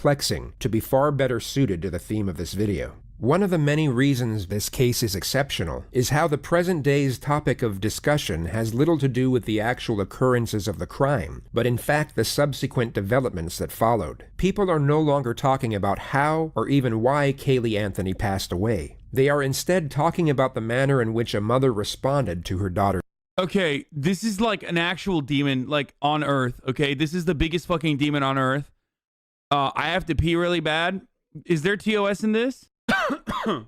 perplexing to be far better suited to the theme of this video. One of the many reasons this case is exceptional is how the present day's topic of discussion has little to do with the actual occurrences of the crime, but in fact the subsequent developments that followed. People are no longer talking about how or even why Caylee Anthony passed away. They are instead talking about the manner in which a mother responded to her daughter. Okay, this is like an actual demon, like on Earth. Okay, this is the biggest fucking demon on Earth. I have to pee really bad. Is there TOS in this? No,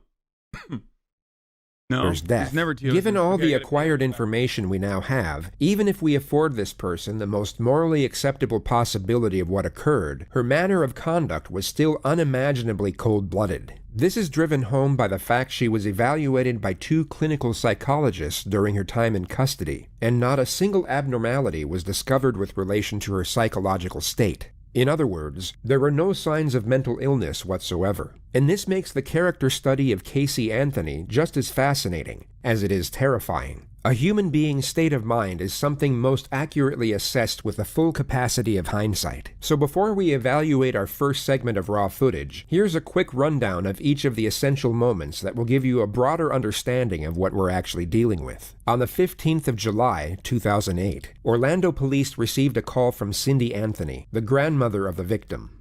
There's death. never TOS. Given all the acquired information we now have, even if we afford this person the most morally acceptable possibility of what occurred, her manner of conduct was still unimaginably cold-blooded. This is driven home by the fact she was evaluated by 2 clinical psychologists during her time in custody, and not a single abnormality was discovered with relation to her psychological state. In other words, there were no signs of mental illness whatsoever. And this makes the character study of Caylee Anthony just as fascinating as it is terrifying. A human being's state of mind is something most accurately assessed with the full capacity of hindsight. So before we evaluate our first segment of raw footage, here's a quick rundown of each of the essential moments that will give you a broader understanding of what we're actually dealing with. On the 15th of July, 2008, Orlando police received a call from Cindy Anthony, the grandmother of the victim.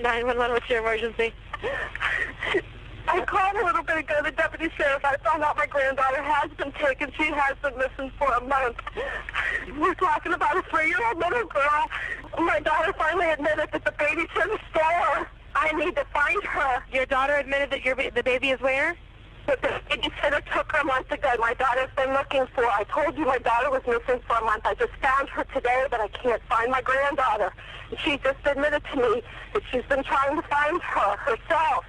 911, what's your emergency? I called a little bit ago, the deputy sheriff. I found out my granddaughter has been taken. She has been missing for a month. We're talking about a 3-year-old little girl. My daughter finally admitted that the baby's in the store. I need to find her. Your daughter admitted that the baby is where? But the babysitter took her a month ago. My daughter's been looking for her. I told you my daughter was missing for a month. I just found her today, but I can't find my granddaughter. And she just admitted to me that she's been trying to find her herself.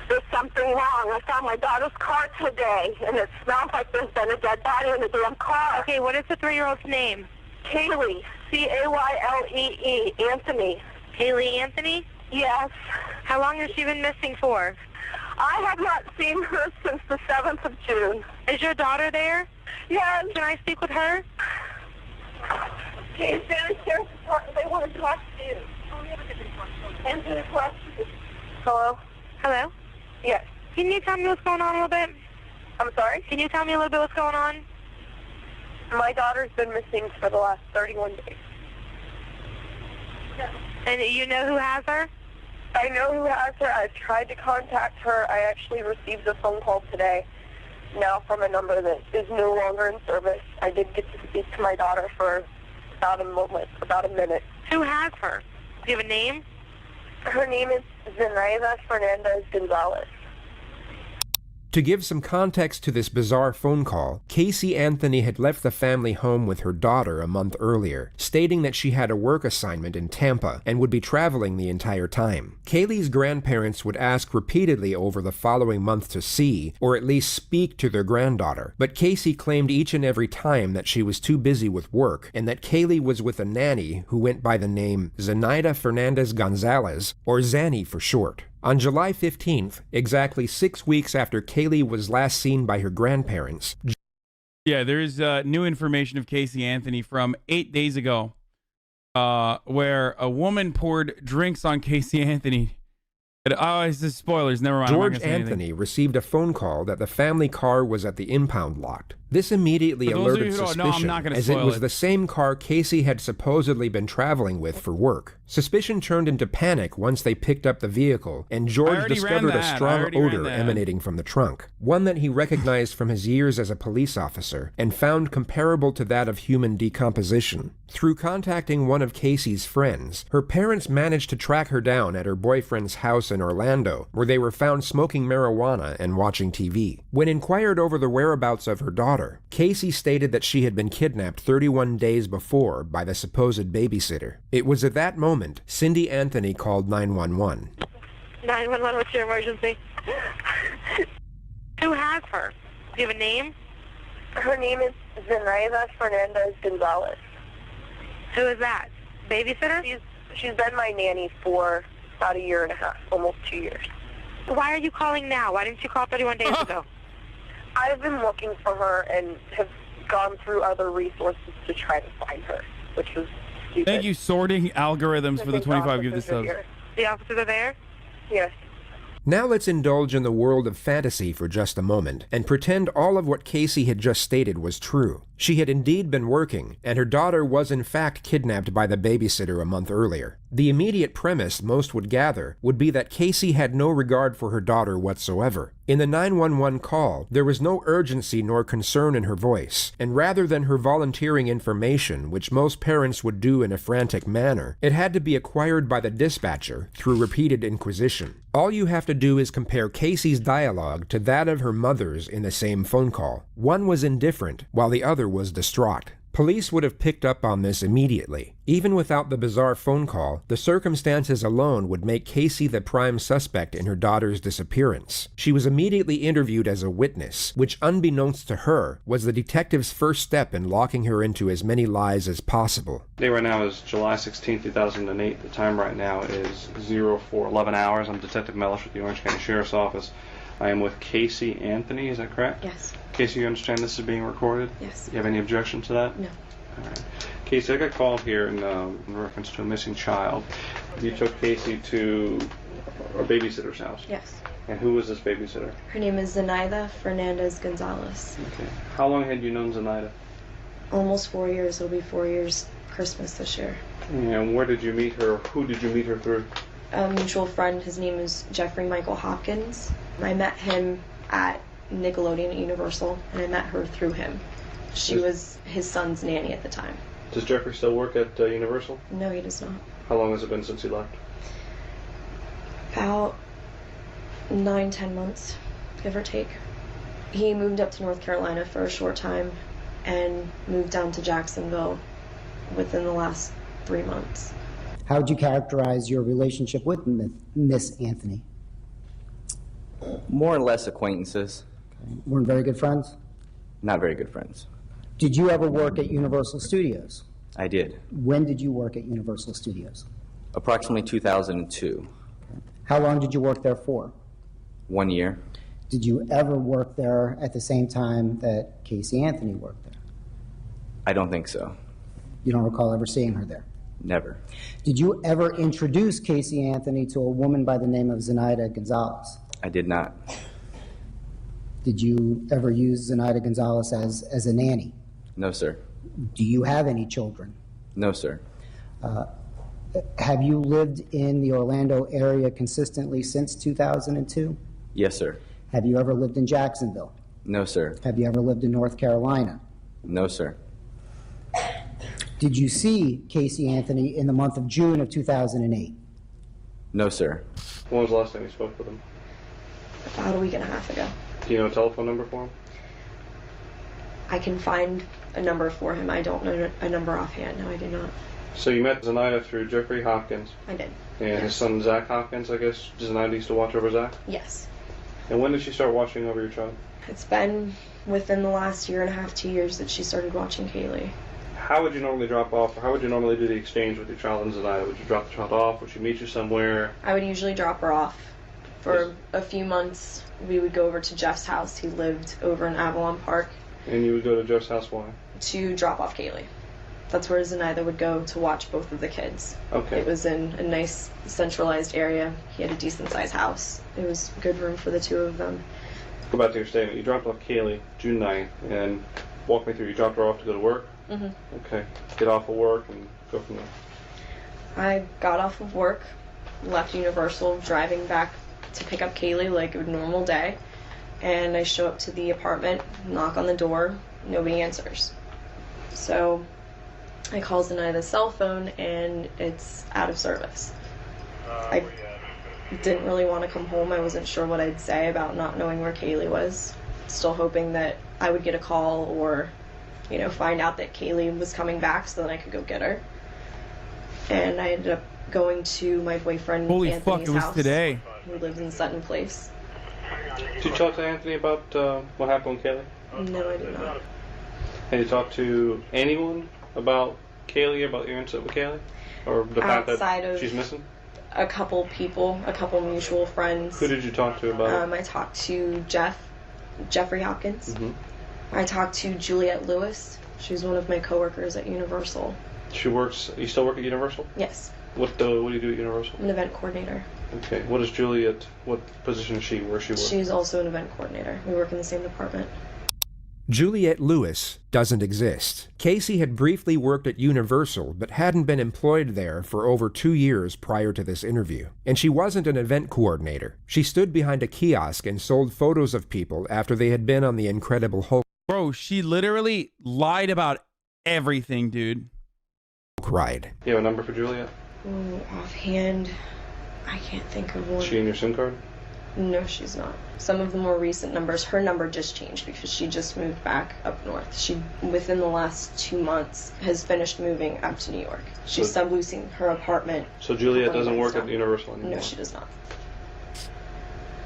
There's something wrong. I found my daughter's car today, and it smells like there's been a dead body in the damn car. Okay, what is the 3-year-old's name? Caylee, C-A-Y-L-E-E, Anthony. Caylee Anthony? Yes. How long has she been missing for? I have not seen her since the 7th of June. Is your daughter there? Yes. Can I speak with her? Okay, sheriff's department, they want to talk to you. Answer the question. Hello? Hello? Yes. Can you tell me what's going on a little bit? I'm sorry? Can you tell me a little bit what's going on? My daughter's been missing for the last 31 days. And you know who has her? I know who has her. I've tried to contact her. I actually received a phone call today, now from a number that is no longer in service. I did get to speak to my daughter for about a minute. Who has her? Do you have a name? Her name is Zenaida Fernandez Gonzalez. To give some context to this bizarre phone call, Caylee Anthony had left the family home with her daughter a month earlier, stating that she had a work assignment in Tampa and would be traveling the entire time. Caylee's grandparents would ask repeatedly over the following month to see, or at least speak to their granddaughter, but Caylee claimed each and every time that she was too busy with work and that Caylee was with a nanny who went by the name Zenaida Fernandez Gonzalez, or Zanny for short. On July 15th, exactly 6 weeks after Caylee was last seen by her grandparents. Yeah, there's new information of Caylee Anthony from 8 days ago, where a woman poured drinks on Caylee Anthony. It's just spoilers, never mind. George Anthony received a phone call that the family car was at the impound lot. This immediately alerted suspicion, as it was the same car Caylee had supposedly been traveling with for work. Suspicion turned into panic once they picked up the vehicle, and George discovered a strong odor emanating from the trunk, one that he recognized from his years as a police officer, and found comparable to that of human decomposition. Through contacting one of Caylee's friends, her parents managed to track her down at her boyfriend's house in Orlando, where they were found smoking marijuana and watching TV. When inquired over the whereabouts of her daughter, Caylee stated that she had been kidnapped 31 days before by the supposed babysitter. It was at that moment Cindy Anthony called 911. 911, what's your emergency? Who has her? Do you have a name? Her name is Zenaida Fernandez Gonzalez. Who is that? Babysitter? She's been my nanny for about 1.5 years, almost 2 years. Why are you calling now? Why didn't you call 31 days ago? I've been looking for her and have gone through other resources to try to find her, which was stupid. Thank you, sorting algorithms for the 25 give the subs. The officers are there? Yes. Now let's indulge in the world of fantasy for just a moment and pretend all of what Casey had just stated was true. She had indeed been working, and her daughter was in fact kidnapped by the babysitter a month earlier. The immediate premise most would gather would be that Casey had no regard for her daughter whatsoever. In the 911 call, there was no urgency nor concern in her voice, and rather than her volunteering information, which most parents would do in a frantic manner, it had to be acquired by the dispatcher through repeated inquisition. All you have to do is compare Casey's dialogue to that of her mother's in the same phone call. One was indifferent, while the other was distraught. Police would have picked up on this immediately. Even without the bizarre phone call, the circumstances alone would make Casey the prime suspect in her daughter's disappearance. She was immediately interviewed as a witness, which unbeknownst to her, was the detective's first step in locking her into as many lies as possible. The day right now is July 16, 2008. The time right now is 04:11 hours. I'm Detective Mellish with the Orange County Sheriff's Office. I am with Casey Anthony, is that correct? Yes. Casey, you understand this is being recorded? Yes. You have any objection to that? No. All right. Casey, I got called here in reference to a missing child. You took Casey to a babysitter's house? Yes. And who was this babysitter? Her name is Zenaida Fernandez Gonzalez. Okay. How long had you known Zenaida? Almost 4 years. It'll be 4 years Christmas this year. And where did you meet her? Who did you meet her through? A mutual friend, his name is Jeffrey Michael Hopkins. I met him at Nickelodeon at Universal, and I met her through him. She was his son's nanny at the time. Does Jeffrey still work at Universal? No, he does not. How long has it been since he left? About 9-10 months, give or take. He moved up to North Carolina for a short time and moved down to Jacksonville within the last 3 months. How would you characterize your relationship with Miss Anthony? More or less acquaintances. Weren't very good friends? Not very good friends. Did you ever work at Universal Studios? I did. When did you work at Universal Studios? Approximately 2002. How long did you work there for? 1 year. Did you ever work there at the same time that Casey Anthony worked there? I don't think so. You don't recall ever seeing her there? Never. Did you ever introduce Casey Anthony to a woman by the name of Zenaida Gonzalez? I did not. Did you ever use Zenaida Gonzalez as a nanny? No, sir. Do you have any children? No, sir. Have you lived in the Orlando area consistently since 2002? Yes, sir. Have you ever lived in Jacksonville? No, sir. Have you ever lived in North Carolina? No, sir. Did you see Casey Anthony in the month of June of 2008? No, sir. When was the last time you spoke with him? About a week and a half ago. Do you know a telephone number for him? I can find a number for him. I don't know a number offhand. No, I do not. So you met Zenaida through Jeffrey Hopkins I did. and his son Zach Hopkins, I guess. Zenaida used to watch over Zach? Yes. And when did she start watching over your child? It's been within the last year and a half, 2 years that she started watching Kaylee. How would you normally drop off, or how would you normally do the exchange with your child and Zenaida? Would you drop the child off? Would she meet you somewhere? I would usually drop her off. For a few months, we would go over to Jeff's house. He lived over in Avalon Park. And you would go to Jeff's house, why? To drop off Kaylee. That's where Zenaida would go to watch both of the kids. Okay. It was in a nice centralized area. He had a decent sized house. It was good room for the two of them. Go back to your statement. You dropped off Kaylee June 9th, and walk me through. You dropped her off to go to work? Mm-hmm. Okay. Get off of work and go from there. I got off of work, left Universal, driving back to pick up Kaylee like a normal day, and I show up to the apartment, knock on the door, nobody answers. So I call Zenaida's cell phone and it's out of service. I didn't really want to come home. I wasn't sure what I'd say about not knowing where Kaylee was. Still hoping that I would get a call or, find out that Kaylee was coming back so that I could go get her. And I ended up going to my boyfriend Holy Anthony's fuck, it was house. today. Who lives in Sutton Place. Did you talk to Anthony about what happened with Kaylee? No, I did not. Have you talked to anyone about Kaylee, about your incident with Kaylee? Or the fact Outside that of she's missing? A couple people, a couple mutual friends. Who did you talk to about it? I talked to Jeffrey Hopkins. Mm-hmm. I talked to Juliette Lewis. She's one of my coworkers at Universal. She works. You still work at Universal? Yes. What do you do at Universal? I'm an event coordinator. Okay. What is Juliet? What position is she? Where she work? She's also an event coordinator. We work in the same department. Juliet Lewis doesn't exist. Casey had briefly worked at Universal, but hadn't been employed there for over 2 years prior to this interview. And she wasn't an event coordinator. She stood behind a kiosk and sold photos of people after they had been on the Incredible Hulk Bro, she literally lied about everything, dude. ride. You have a number for Juliet? Ooh, offhand, I can't think of one. Is she in your SIM card? No, she's not. Some of the more recent numbers, her number just changed because she just moved back up north. She, within the last 2 months, has finished moving up to New York. She's subleasing her apartment. So Juliet doesn't work at Universal anymore? No, she does not.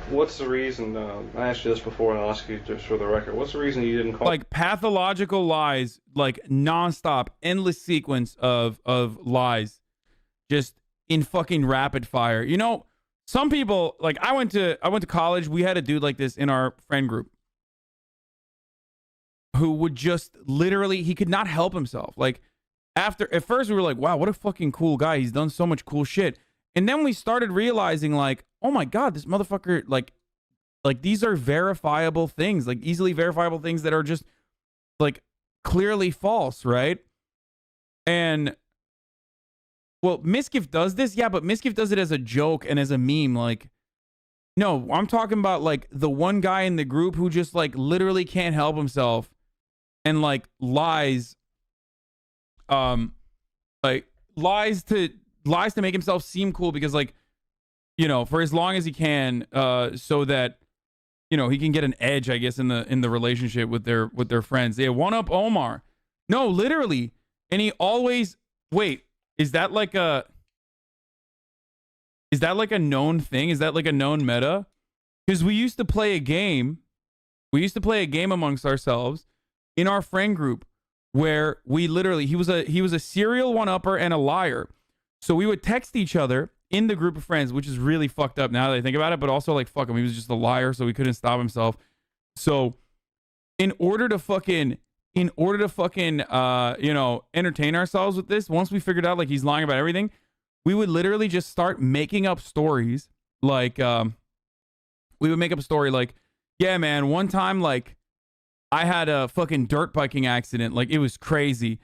What's the reason, I asked you this before and I'll ask you just for the record, what's the reason you didn't call? Like pathological lies, like nonstop, endless sequence of lies, just in fucking rapid fire. You know, some people, like I went to college, we had a dude like this in our friend group who would just literally, he could not help himself. Like at first we were like, wow, what a fucking cool guy. He's done so much cool shit. And then we started realizing like, oh my God, this motherfucker, like these are verifiable things, like easily verifiable things that are just like clearly false, right? And well, Misgift does this, yeah, but Misgift does it as a joke and as a meme. Like, no, I'm talking about like the one guy in the group who just like literally can't help himself and like lies, like lies to make himself seem cool because like, you know, for as long as he can, so that, you know, he can get an edge, I guess, in the relationship with their friends. They one up Omar. No, literally. And he always, wait, is that like a known thing? Is that like a known meta? Because we used to play a game. We used to play a game amongst ourselves in our friend group where we literally, he was a serial one-upper and a liar. So we would text each other in the group of friends, which is really fucked up now that I think about it, but also like, fuck him, he was just a liar, so he couldn't stop himself. So in order to fucking, you know, entertain ourselves with this, once we figured out like he's lying about everything, we would literally just start making up stories. Like, we would make up a story like, yeah, man, one time, like, I had a fucking dirt biking accident. Like, it was crazy.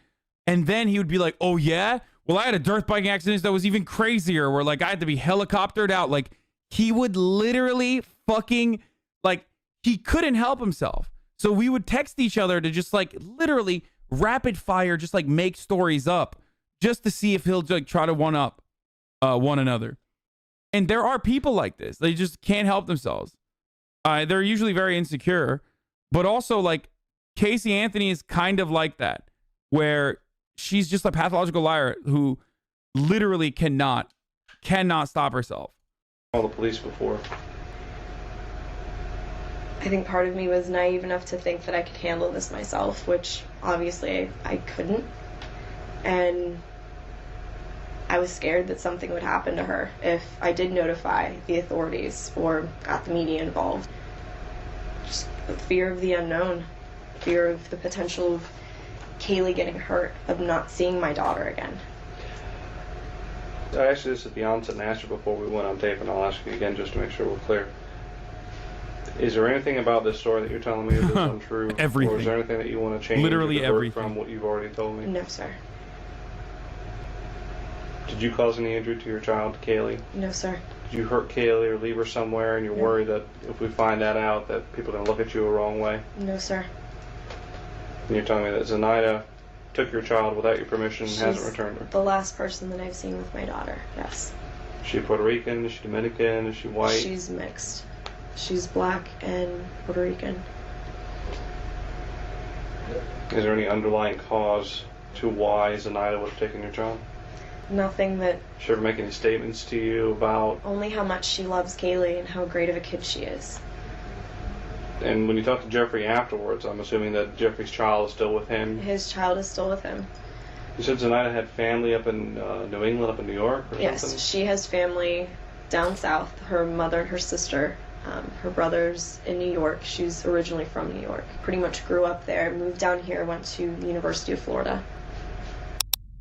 And then he would be like, oh yeah? Well, I had a dirt biking accident that was even crazier where like I had to be helicoptered out. Like he would literally fucking, like he couldn't help himself. So we would text each other to just like literally rapid fire, just like make stories up just to see if he'll like try to one up one another. And there are people like this. They just can't help themselves. They're usually very insecure, but also like Casey Anthony is kind of like that, where she's just a pathological liar who literally cannot stop herself. Call the police before. I think part of me was naive enough to think that I could handle this myself, which obviously I couldn't. And I was scared that something would happen to her if I did notify the authorities or got the media involved. Just the fear of the unknown, fear of the potential of Kaylee getting hurt, of not seeing my daughter again. I asked you this at the onset and asked you before we went on tape, and I'll ask you again just to make sure we're clear. Is there anything about this story that you're telling me that's untrue? Everything. Or is there anything that you want to change? Literally everything. From what you've already told me? No, sir. Did you cause any injury to your child, Kaylee? No, sir. Did you hurt Kaylee or leave her somewhere and you're worried that if we find that out that people are going to look at you the wrong way? No, sir. And you're telling me that Zenaida took your child without your permission and hasn't returned her? The last person that I've seen with my daughter, yes. Is she Puerto Rican? Is she Dominican? Is she white? She's mixed. She's black and Puerto Rican. Is there any underlying cause to why Zenaida would have taken your child? Nothing that... Did she ever make any statements to you about... Only how much she loves Kaylee and how great of a kid she is. And when you talk to Jeffrey afterwards, I'm assuming that Jeffrey's child is still with him? His child is still with him. You said Zenaida had family up in New England, up in New York or yes, something? Yes, she has family down south. Her mother and her sister. Her brother's in New York. She's originally from New York. Pretty much grew up there, moved down here, went to the University of Florida.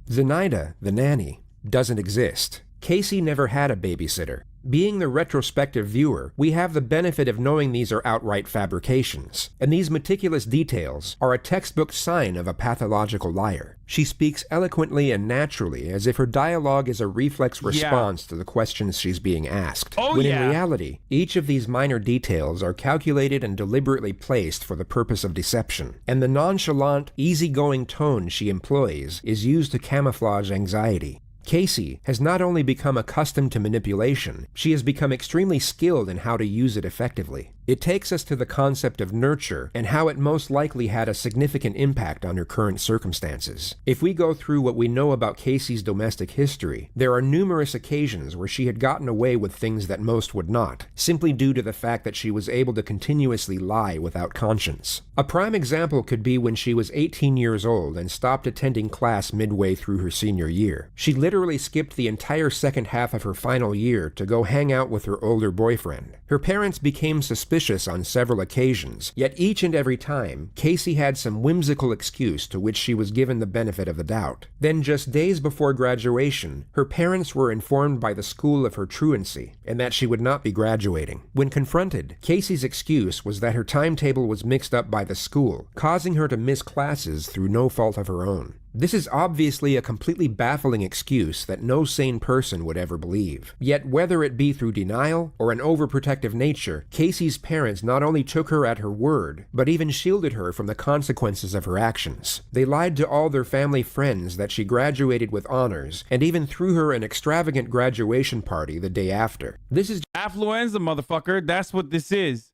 Zenaida, the nanny, doesn't exist. Casey never had a babysitter. Being the retrospective viewer, we have the benefit of knowing these are outright fabrications, and these meticulous details are a textbook sign of a pathological liar. She speaks eloquently and naturally, as if her dialogue is a reflex response to the questions she's being asked. When in reality, each of these minor details are calculated and deliberately placed for the purpose of deception, and the nonchalant, easygoing tone she employs is used to camouflage anxiety. Casey has not only become accustomed to manipulation, she has become extremely skilled in how to use it effectively. It takes us to the concept of nurture and how it most likely had a significant impact on her current circumstances. If we go through what we know about Casey's domestic history, there are numerous occasions where she had gotten away with things that most would not, simply due to the fact that she was able to continuously lie without conscience. A prime example could be when she was 18 years old and stopped attending class midway through her senior year. She literally skipped the entire second half of her final year to go hang out with her older boyfriend. Her parents became suspicious on several occasions, yet each and every time, Casey had some whimsical excuse to which she was given the benefit of the doubt. Then just days before graduation, her parents were informed by the school of her truancy, and that she would not be graduating. When confronted, Casey's excuse was that her timetable was mixed up by the school, causing her to miss classes through no fault of her own. This is obviously a completely baffling excuse that no sane person would ever believe. Yet whether it be through denial or an overprotective nature, Casey's parents not only took her at her word, but even shielded her from the consequences of her actions. They lied to all their family friends that she graduated with honors, and even threw her an extravagant graduation party the day after. This is affluenza, motherfucker. That's what this is.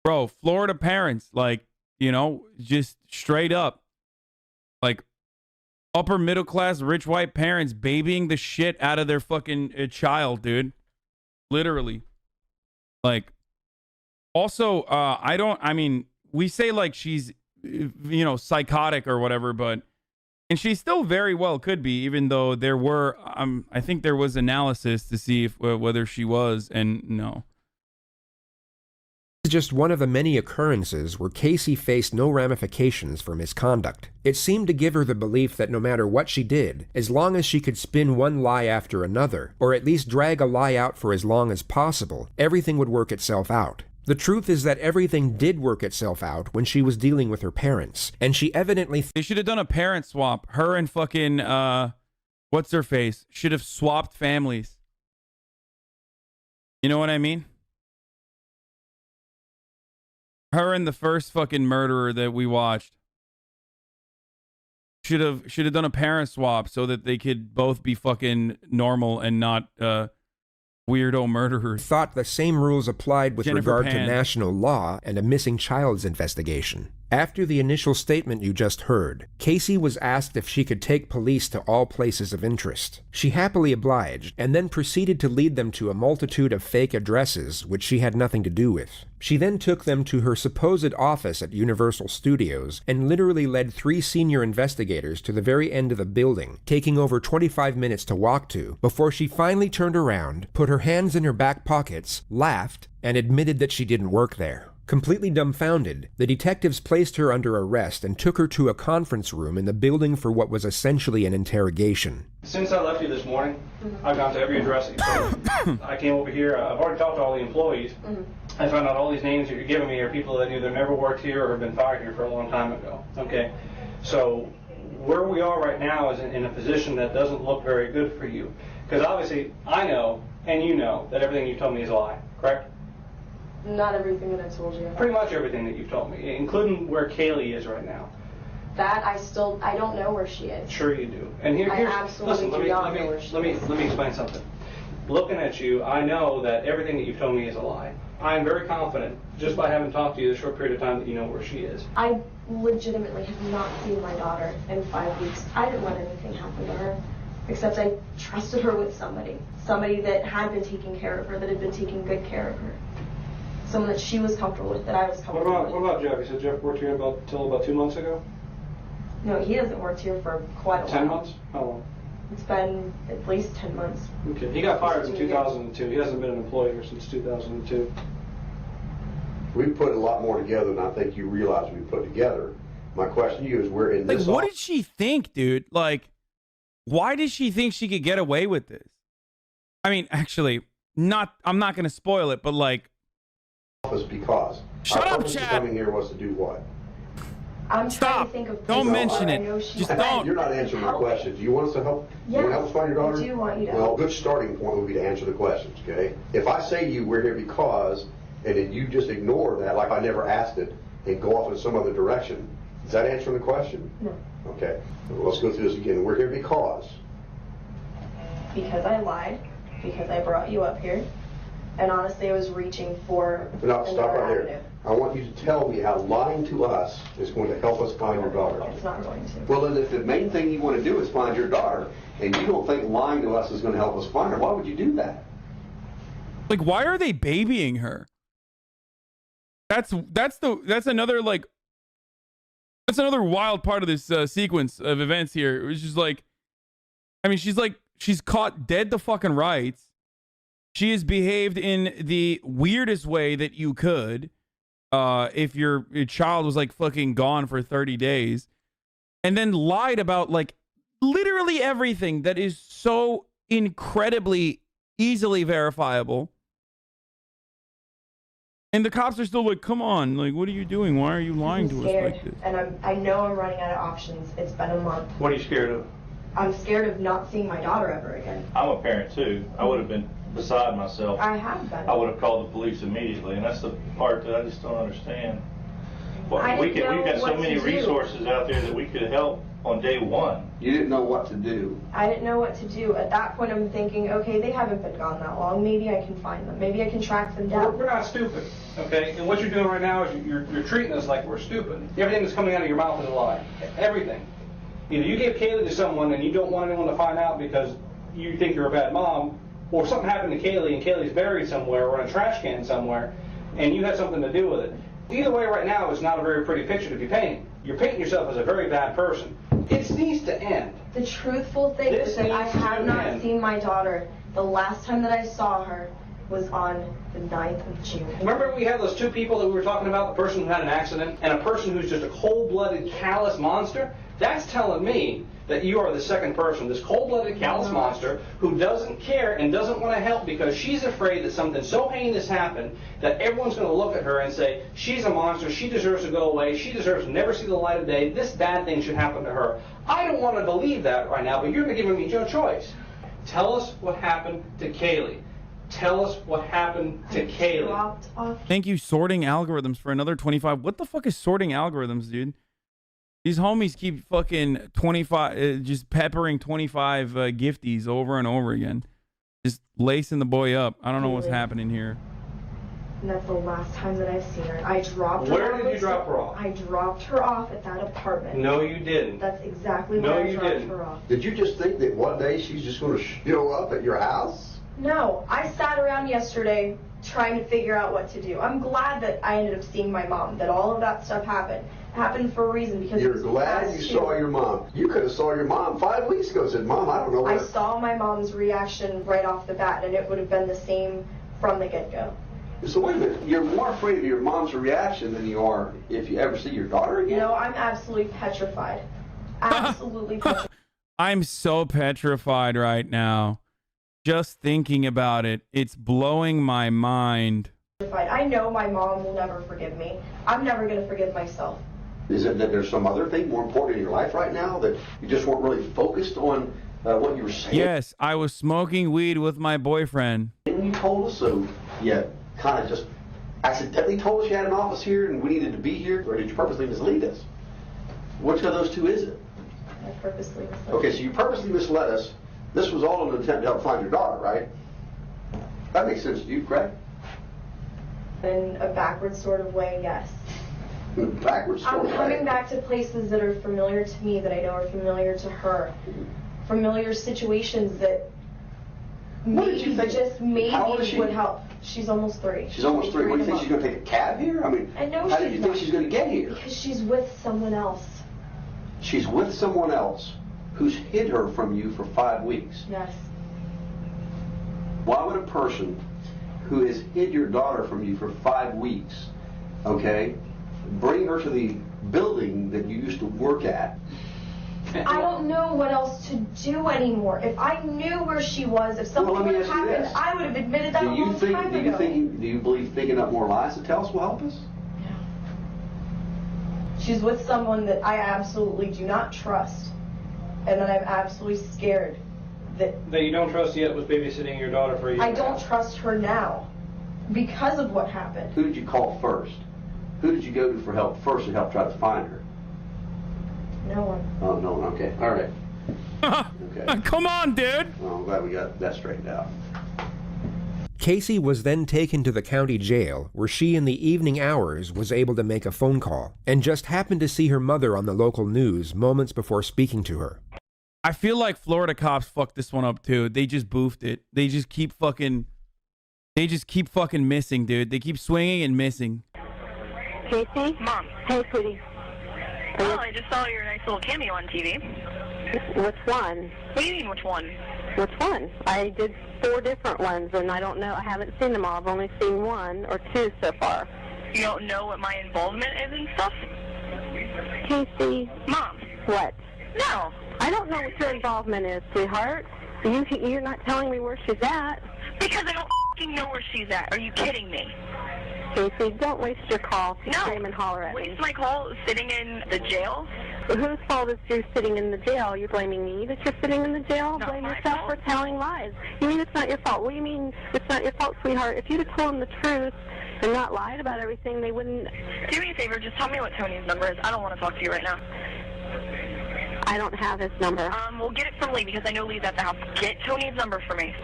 Bro, Florida parents, like, you know, just straight up, like, upper middle class rich white parents babying the shit out of their fucking child, dude. Literally. Like, also, I mean, we say like she's, you know, psychotic or whatever, but, and she still very well could be, even though there were, I think there was analysis to see if whether she was, and no. This is just one of the many occurrences where Casey faced no ramifications for misconduct. It seemed to give her the belief that no matter what she did, as long as she could spin one lie after another, or at least drag a lie out for as long as possible, everything would work itself out. The truth is that everything did work itself out when she was dealing with her parents, and she evidently... They should have done a parent swap. Her and fucking, what's her face? Should have swapped families. You know what I mean? Her and the first fucking murderer that we watched should have done a parent swap so that they could both be fucking normal and not weirdo murderers. Thought the same rules applied with Jennifer regard Pan. to national law and a missing child's investigation. After the initial statement you just heard, Casey was asked if she could take police to all places of interest. She happily obliged, and then proceeded to lead them to a multitude of fake addresses which she had nothing to do with. She then took them to her supposed office at Universal Studios and literally led 3 senior investigators to the very end of the building, taking over 25 minutes to walk to, before she finally turned around, put her hands in her back pockets, laughed, and admitted that she didn't work there. Completely dumbfounded, the detectives placed her under arrest and took her to a conference room in the building for what was essentially an interrogation. Since I left you this morning, I've gone to every address that you told me. I came over here, I've already talked to all the employees. I found out all these names that you're giving me are people that either never worked here or have been fired here for a long time ago. Okay, so where we are right now is in a position that doesn't look very good for you. Because obviously, I know, and you know, that everything you've told me is a lie, correct? Not everything that I told you. Pretty much everything that you've told me, including where Kaylee is right now. That I don't know where she is. Sure you do. And here's, listen, let me explain something. Looking at you, I know that everything that you've told me is a lie. I'm very confident, just by having talked to you the short period of time, that you know where she is. I legitimately have not seen my daughter in 5 weeks. I didn't let anything happen to her, except I trusted her with somebody that had been taking care of her, that had been taking good care of her. Someone that she was comfortable with, that I was comfortable with. What about Jeff? You said Jeff worked here until about 2 months ago? No, he hasn't worked here for quite a while. 10 months? How long? It's been at least 10 months. Okay. He got fired in 2002. He hasn't been an employee here since 2002. We put a lot more together than I think you realize we put together. My question to you is, we're in this... Like, what did she think, dude? Like, why does she think she could get away with this? I mean, actually, I'm not going to spoil it, but like... Because. Shut our up, purpose of Chad! coming here was to do what? I'm trying Stop. to think of Don't mention it. Just don't. You're not answering my question. Do you want us to help? Yes, You want to help us find your daughter? I do want you to Well, help. a good starting point would be to answer the questions, okay? If I say to you, we're here because, and then you just ignore that like I never asked it and go off in some other direction, is that answering the question? No. Okay. Well, let's go through this again. We're here because. Because I lied, because I brought you up here, and honestly I was reaching for No, stop another right avenue. there. I want you to tell me how lying to us is going to help us find your daughter. It's not going to. Well, then if the main thing you want to do is find your daughter, and you don't think lying to us is going to help us find her, why would you do that? Like, why are they babying her? That's another like... That's another wild part of this sequence of events here. It was just like... I mean, she's caught dead to fucking rights. She has behaved in the weirdest way that you could. If your child was like fucking gone for 30 days and then lied about like literally everything that is so incredibly easily verifiable. And the cops are still like, come on, like, what are you doing? Why are you lying to us like this? And I know I'm running out of options. It's been a month. What are you scared of? I'm scared of not seeing my daughter ever again. I'm a parent too. I would have been beside myself. I have been. I would have called the police immediately, and that's the part that I just don't understand. Well, I we've didn't know got so what many to do. resources out there that we could help on day one. You didn't know what to do. I didn't know what to do. At that point, I'm thinking, okay, they haven't been gone that long. Maybe I can find them. Maybe I can track them down. We're not stupid, okay? And what you're doing right now is you're treating us like we're stupid. Everything that's coming out of your mouth is a lie. Everything. Either you gave Kaylee to someone and you don't want anyone to find out because you think you're a bad mom, or something happened to Kaylee and Kaylee's buried somewhere or in a trash can somewhere, and you had something to do with it. Either way right now is not a very pretty picture to be painting. You're painting yourself as a very bad person. It needs to end. The truthful thing is that I have not seen my daughter. The last time that I saw her was on the 9th of June. Remember we had those two people that we were talking about, the person who had an accident and a person who's just a cold-blooded, callous monster? That's telling me that you are the second person, this cold-blooded, callous monster who doesn't care and doesn't want to help because she's afraid that something so heinous happened that everyone's going to look at her and say, she's a monster, she deserves to go away, she deserves to never see the light of day, this bad thing should happen to her. I don't want to believe that right now, but you're giving me no choice. Tell us what happened to Kaylee. Tell us what happened to Kaylee. Thank you, sorting algorithms, for another 25. What the fuck is sorting algorithms, dude? These homies keep fucking 25, just peppering 25 gifties over and over again. Just lacing the boy up. I don't know what's happening here. And that's the last time that I've seen her. I dropped her off. Where did you drop her off? I dropped her off at that apartment. No, you didn't. That's exactly where I dropped her off. Did you just think that one day she's just going to show up at your house? No, I sat around yesterday trying to figure out what to do. I'm glad that I ended up seeing my mom, that all of that stuff happened. It happened for a reason because You're glad you saw your mom. You could have saw your mom 5 weeks ago and said, Mom, I don't know I where. saw my mom's reaction right off the bat, and it would have been the same from the get-go. So wait a minute, you're more afraid of your mom's reaction than you are if you ever see your daughter again? No, I'm absolutely petrified. Absolutely petrified. I'm so petrified right now. Just thinking about it, it's blowing my mind. I know my mom will never forgive me. I'm never going to forgive myself. Is it that there's some other thing more important in your life right now that you just weren't really focused on what you were saying? Yes, I was smoking weed with my boyfriend. And you told us so, yeah, kind of just accidentally told us you had an office here and we needed to be here, or did you purposely mislead us? Which of those two is it? I purposely misled. Okay, so you purposely misled us. This was all in an attempt to help find your daughter, right? That makes sense to you, correct? In a backwards sort of way, yes. In a backwards sort I'm of way. coming back to places that are familiar to me, that I know are familiar to her. Familiar situations that What did you think? just maybe How old is she? would help. She's almost 3. She's almost 3. What, do you think in a she's going to take a cab here? I mean, I know how do she's you think not. she's going to get here? Because she's with someone else. She's with someone else who's hid her from you for 5 weeks. Yes. Why would a person who has hid your daughter from you for 5 weeks, okay, bring her to the building that you used to work at I don't know what else to do anymore. If I knew where she was, if something Well, let me would have ask you happened, this. I would have admitted that a long time ago. Do you believe thinking up more lies to tell us will help us? She's with someone that I absolutely do not trust, and that I'm absolutely scared that you don't trust yet was babysitting your daughter for a year. I don't trust her now because of what happened. Who did you call first? Who did you go to for help first to help try to find her? No one. Oh, no one. Okay. All right. Okay. Come on, dude. Well, I'm glad we got that straightened out. Casey was then taken to the county jail, where she in the evening hours was able to make a phone call, and just happened to see her mother on the local news moments before speaking to her. I feel like Florida cops fucked this one up too. They just boofed it. They just keep fucking missing, dude. They keep swinging and missing. Casey? Mom. Hey, sweetie. Oh, I just saw your nice little cameo on TV. Which one? What do you mean, which one? Which one? I did 4 different ones, and I don't know. I haven't seen them all. I've only seen 1 or 2 so far. You don't know what my involvement is and stuff? Casey. Mom. What? No. I don't know what your involvement is, sweetheart. You're not telling me where she's at. Because I don't f***ing know where she's at. Are you kidding me? Casey, don't waste your call to No. scream and holler at me. Waste my call sitting in the jail? Whose fault is you sitting in the jail? You're blaming me that you're sitting in the jail? Not Blame my yourself fault. for telling lies. You mean it's not your fault? What do you mean it's not your fault, sweetheart? If you'd have told them the truth and not lied about everything, they wouldn't... Do me a favor, just tell me what Tony's number is. I don't want to talk to you right now. I don't have his number. We'll get it from Lee because I know Lee's at the house. Get Tony's number for me.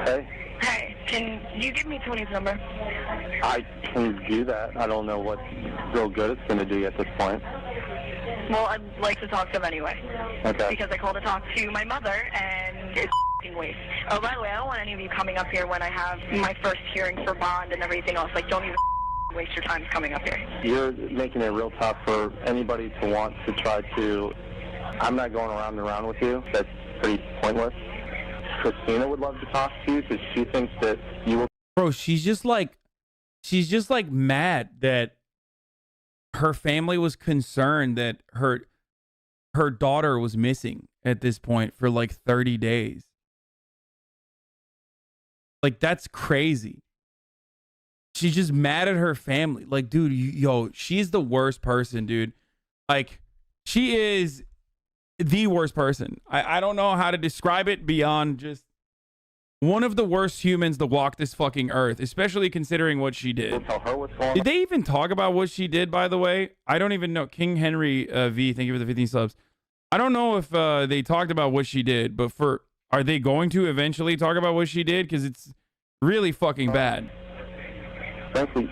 Hey, Hey, can you give me Tony's number? I can do that. I don't know what real good it's going to do you at this point. Well, I'd like to talk to him anyway. Okay. Because I called to talk to my mother, and it's f***ing waste. Oh, by the way, I don't want any of you coming up here when I have my first hearing for bond and everything else. Like, don't even waste your time coming up here. You're making it real tough for anybody to want to try to... I'm not going around and around with you. That's pretty pointless. Christina would love to talk to you because she thinks that you will... Bro, she's just like mad that her family was concerned that her daughter was missing at this point for like 30 days. Like, that's crazy. She's just mad at her family. Like, dude, yo, she's the worst person, dude. Like, she is the worst person. I don't know how to describe it beyond just one of the worst humans to walk this fucking earth, especially considering what she did. We'll tell her what's going on. Did they even talk about what she did, by the way? I don't even know. King Henry V, thank you for the 15 subs. I don't know if they talked about what she did, but are they going to eventually talk about what she did? Because it's really fucking bad. Frankly,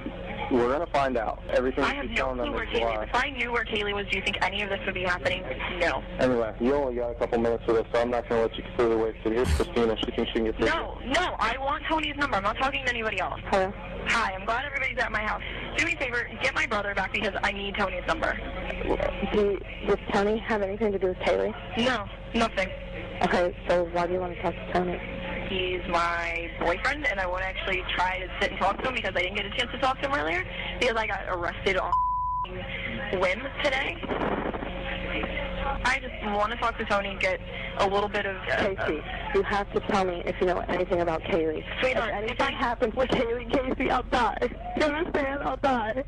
we're going to find out. Everything I have she's no telling clue them where is Kaylee lie. is. If I knew where Kaylee was, do you think any of this would be happening? No. Anyway, you only got a couple minutes for this, so I'm not going to let you completely waste it. Here's Christina. She thinks she can get through. No, I want Tony's number. I'm not talking to anybody else. Hello? Hi, I'm glad everybody's at my house. Do me a favor, get my brother back because I need Tony's number. Does Tony have anything to do with Kaylee? No, nothing. Okay, so why do you want to talk to Tony? He's my boyfriend, and I want to actually try to sit and talk to him because I didn't get a chance to talk to him earlier because I got arrested on whim today. I just want to talk to Tony, get a little bit of... Casey, you have to tell me if you know anything about Kaylee. Sweetheart, if anything happens to Kaylee, Casey, I'll die. You understand? I'll die.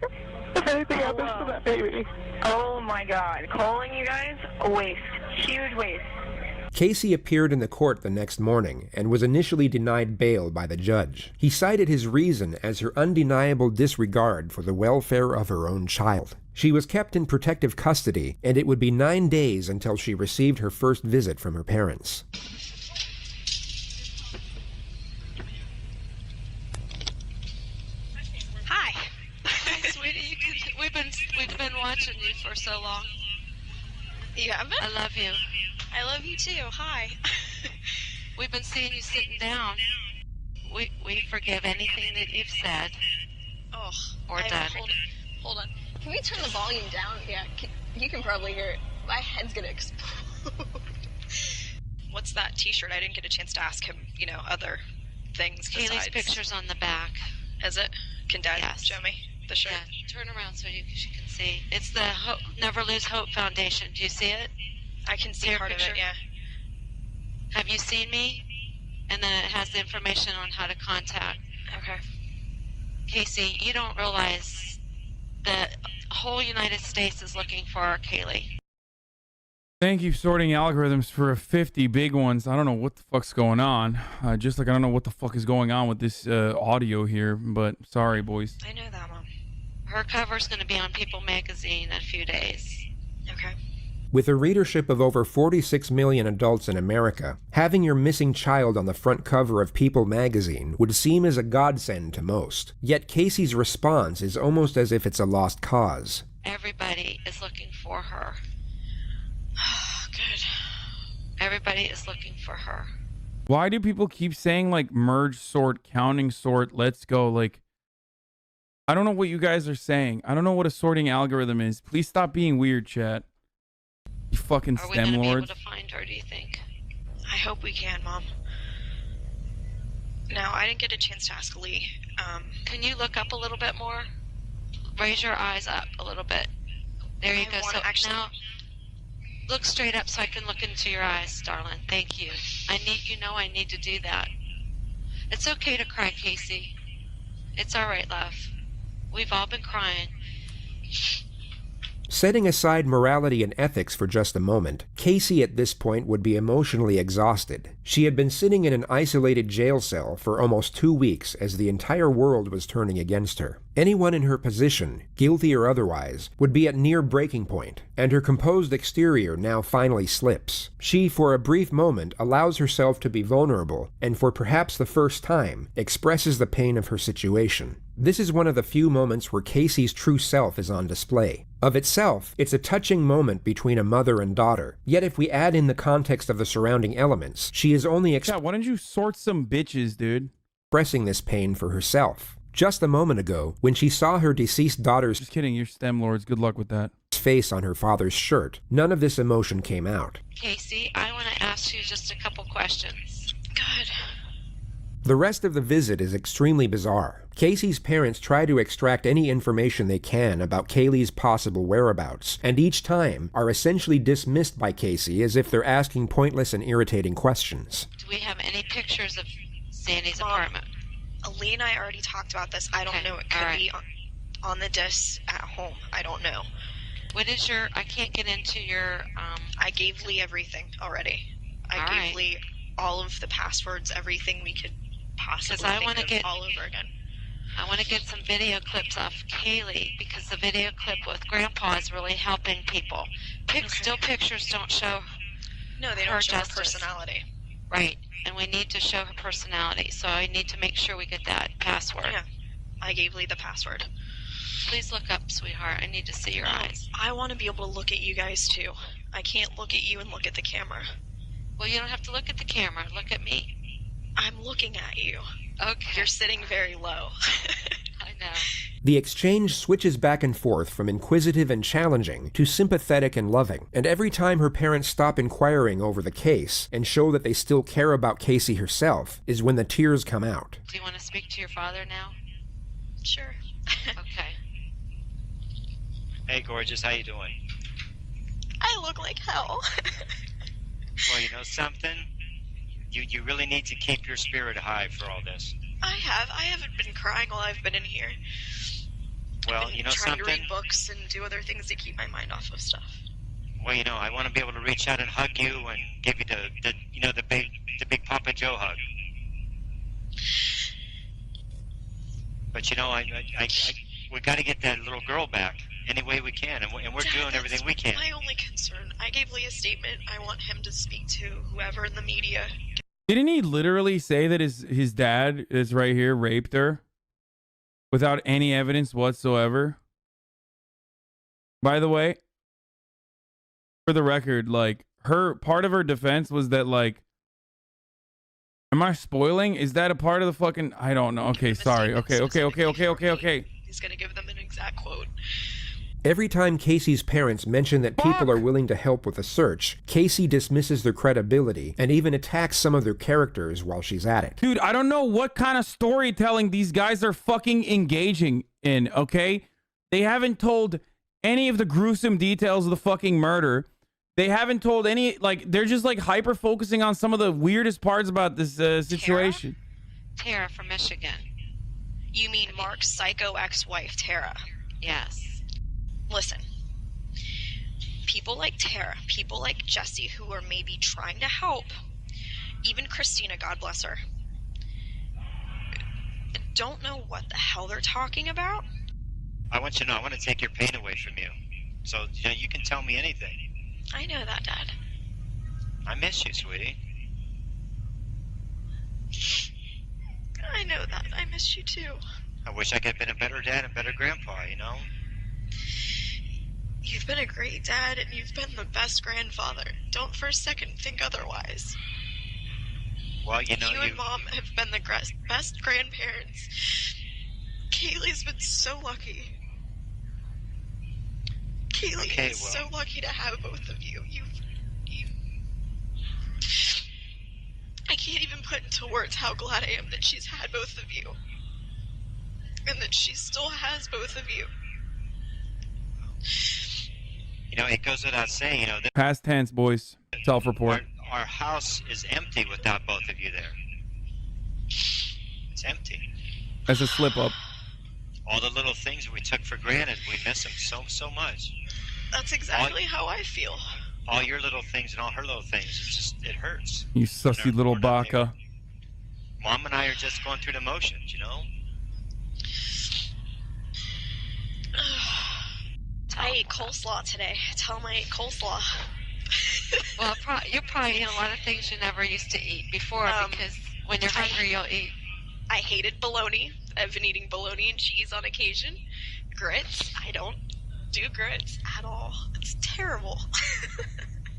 If anything happens to that baby. Oh my God, calling you guys, a waste. Huge waste. Casey appeared in the court the next morning and was initially denied bail by the judge. He cited his reason as her undeniable disregard for the welfare of her own child. She was kept in protective custody, and it would be 9 days until she received her first visit from her parents. Hi. Sweetie, we've been watching you for so long. You haven't? I love you. I love you too. Hi. We've been seeing you sitting down. We forgive anything that you've said Oh. or done. Hold on. Can we turn the volume down? Yeah, you can probably hear it. My head's gonna explode. What's that T-shirt? I didn't get a chance to ask him, other things Kaylee's besides. picture's on the back. Is it? Can Dad Yes. show me? The shirt. Yeah, turn around so she can see. It's the Never Lose Hope Foundation. Do you see it? I can see part of it, yeah. Have you seen me? And then it has the information on how to contact. Okay. Casey, you don't realize that whole United States is looking for our Kaylee. Thank you, sorting algorithms, for 50 big ones. I don't know what the fuck's going on. Just like I don't know what the fuck is going on with this audio here, but sorry, boys. I know that, Mom. Her cover's going to be on People magazine in a few days. Okay. With a readership of over 46 million adults in America, having your missing child on the front cover of People magazine would seem as a godsend to most. Yet Casey's response is almost as if it's a lost cause. Everybody is looking for her. Good. Everybody is looking for her. Why do people keep saying, like, merge sort, counting sort, let's go? Like, I don't know what you guys are saying. I don't know what a sorting algorithm is. Please stop being weird, chat. You fucking Are we STEM going to be able lords. to find her, do you think? I hope we can, Mom. Now, I didn't get a chance to ask Lee. Can you look up a little bit more? Raise your eyes up a little bit. There you go. So now, look straight up so I can look into your eyes, darling. Thank you. I need to do that. It's okay to cry, Casey. It's all right, love. We've all been crying. Setting aside morality and ethics for just a moment, Casey at this point would be emotionally exhausted. She had been sitting in an isolated jail cell for almost 2 weeks as the entire world was turning against her. Anyone in her position, guilty or otherwise, would be at near breaking point, and her composed exterior now finally slips. She, for a brief moment, allows herself to be vulnerable, and for perhaps the first time, expresses the pain of her situation. This is one of the few moments where Casey's true self is on display. Of itself, it's a touching moment between a mother and daughter. Yet if we add in the context of the surrounding elements, she is only Why don't you sort some bitches, dude? Expressing this pain for herself. Just a moment ago, when she saw her deceased daughter's Just kidding, you're STEM lords. Good luck with that. Face on her father's shirt, none of this emotion came out. Casey, I want to ask you just a couple questions. Good. The rest of the visit is extremely bizarre. Casey's parents try to extract any information they can about Kaylee's possible whereabouts, and each time are essentially dismissed by Casey as if they're asking pointless and irritating questions. Do we have any pictures of Sandy's apartment? Lee and I already talked about this. I don't know. It could be on the disc at home. I don't know. What is your... I can't get into your... I gave Lee everything already. I gave Lee all of the passwords, everything we could possibly think of all over again. I want to get some video clips off Kaylee because the video clip with Grandpa is really helping people. Still pictures don't show. No, they don't show her personality. Right, and we need to show her personality, so I need to make sure we get that password. Yeah, I gave Lee the password. Please look up, sweetheart. I need to see your eyes. I want to be able to look at you guys too. I can't look at you and look at the camera. Well, you don't have to look at the camera. Look at me. I'm looking at you. Okay. You're sitting very low. I know. The exchange switches back and forth from inquisitive and challenging to sympathetic and loving, and every time her parents stop inquiring over the case and show that they still care about Casey herself is when the tears come out. Do you want to speak to your father now? Sure. Okay. Hey, gorgeous, how you doing? I look like hell. Well, you know something? You really need to keep your spirit high for all this. I haven't been crying while I've been in here. Well, you know trying something? to read books and do other things to keep my mind off of stuff. Well, you know, I want to be able to reach out and hug you and give you the big Papa Joe hug. But you know, we got to get that little girl back any way we can, and we're Dad, doing everything we can. My only concern. I gave Lee a statement. I want him to speak to whoever in the media. Didn't he literally say that his dad is right here raped her without any evidence whatsoever? By the way, for the record, like, her part of her defense was that, like, am I spoiling? Is that a part of the fucking... I don't know. Okay, sorry. Okay. He's gonna give them an exact quote. Every time Casey's parents mention that people are willing to help with a search, Casey dismisses their credibility and even attacks some of their characters while she's at it. Dude, I don't know what kind of storytelling these guys are fucking engaging in, okay? They haven't told any of the gruesome details of the fucking murder. They haven't told any, like, they're just like hyper focusing on some of the weirdest parts about this situation. Tara from Michigan. You mean Mark's psycho ex-wife, Tara? Yes. Listen, people like Tara, people like Jesse who are maybe trying to help, even Christina, God bless her, don't know what the hell they're talking about. I want you to know, I want to take your pain away from you. So, you know, you can tell me anything. I know that, Dad. I miss you, sweetie. I know that. I miss you too. I wish I could have been a better dad and better grandpa, you know? You've been a great dad, and you've been the best grandfather. Don't for a second think otherwise. Well, you know, you and Mom have been the best grandparents. Kaylee's been so lucky. Kaylee is so lucky to have both of you. I can't even put into words how glad I am that she's had both of you. And that she still has both of you. You know, it goes without saying, you know, Past tense, boys. Self-report. Our house is empty without both of you there. It's empty. That's a slip-up. All the little things that we took for granted, we miss them so much. That's exactly how I feel. All your little things and all her little things, it hurts. You sussy little baka. Mom and I are just going through the motions, you know? I ate coleslaw today. Tell them I ate coleslaw. Well, you're probably eating a lot of things you never used to eat before because when you're hungry, you'll eat. I hated bologna. I've been eating bologna and cheese on occasion. Grits. I don't do grits at all. It's terrible.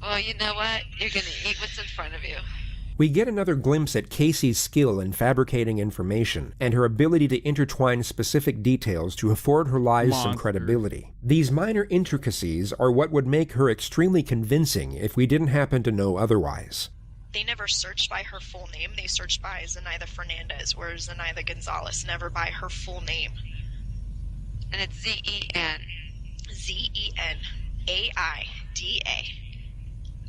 Well, you know what? You're going to eat what's in front of you. We get another glimpse at Casey's skill in fabricating information and her ability to intertwine specific details to afford her lies some credibility. These minor intricacies are what would make her extremely convincing if we didn't happen to know otherwise. They never searched by her full name. They searched by Zenaida Fernandez or Zenaida Gonzalez, never by her full name. And it's Z-E-N. Z-E-N-A-I-D-A.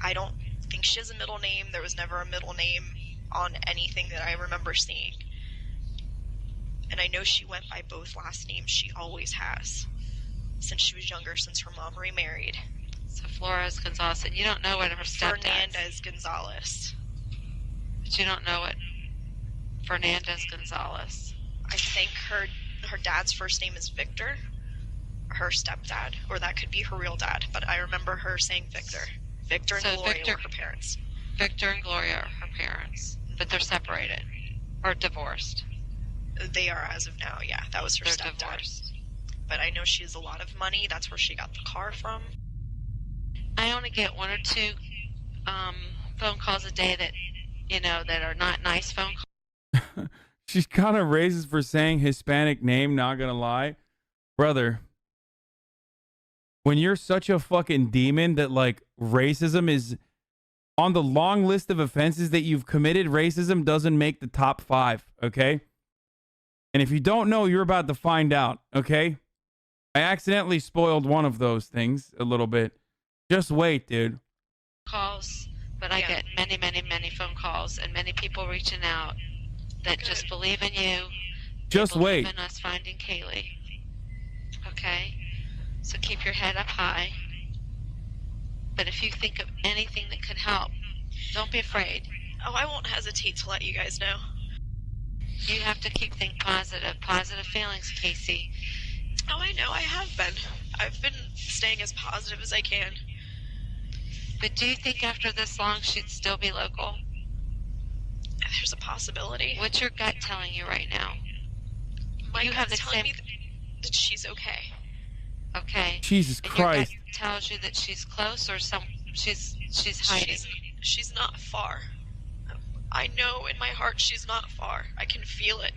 I don't think she has a middle name. There was never a middle name on anything that I remember seeing. And I know she went by both last names. She always has. Since she was younger, since her mom remarried. So Flores Gonzalez, and you don't know what her stepdad Fernandez Gonzalez. But you don't know what Fernandez Gonzalez. I think her dad's first name is Victor. Her stepdad. Or that could be her real dad. But I remember her saying Victor. Victor and Gloria were her parents. Victor and Gloria are her parents, but they're separated or divorced. They are as of now, yeah. That was her stepdad. Divorced. But I know she has a lot of money. That's where she got the car from. I only get one or two phone calls a day that, you know, that are not nice phone calls. She's kind of racist for saying Hispanic name, not gonna lie. Brother, when you're such a fucking demon that, like, racism is on the long list of offenses that you've committed, racism doesn't make the top 5, okay? And if you don't know, you're about to find out, okay? I accidentally spoiled one of those things a little bit. Just wait, dude. Calls, but I get many, many, many phone calls and many people reaching out that just believe in you. Just wait. Believe in us finding Kaylee. Okay? So keep your head up high. But if you think of anything that could help, don't be afraid. Oh, I won't hesitate to let you guys know. You have to keep thinking positive feelings, Casey. Oh, I know, I have been. I've been staying as positive as I can. But do you think after this long she'd still be local? There's a possibility. What's your gut telling you right now? My gut's telling me that she's okay. Okay. Jesus Christ. Your gut tells you that she's close or she's hiding. She's not far. I know in my heart she's not far. I can feel it.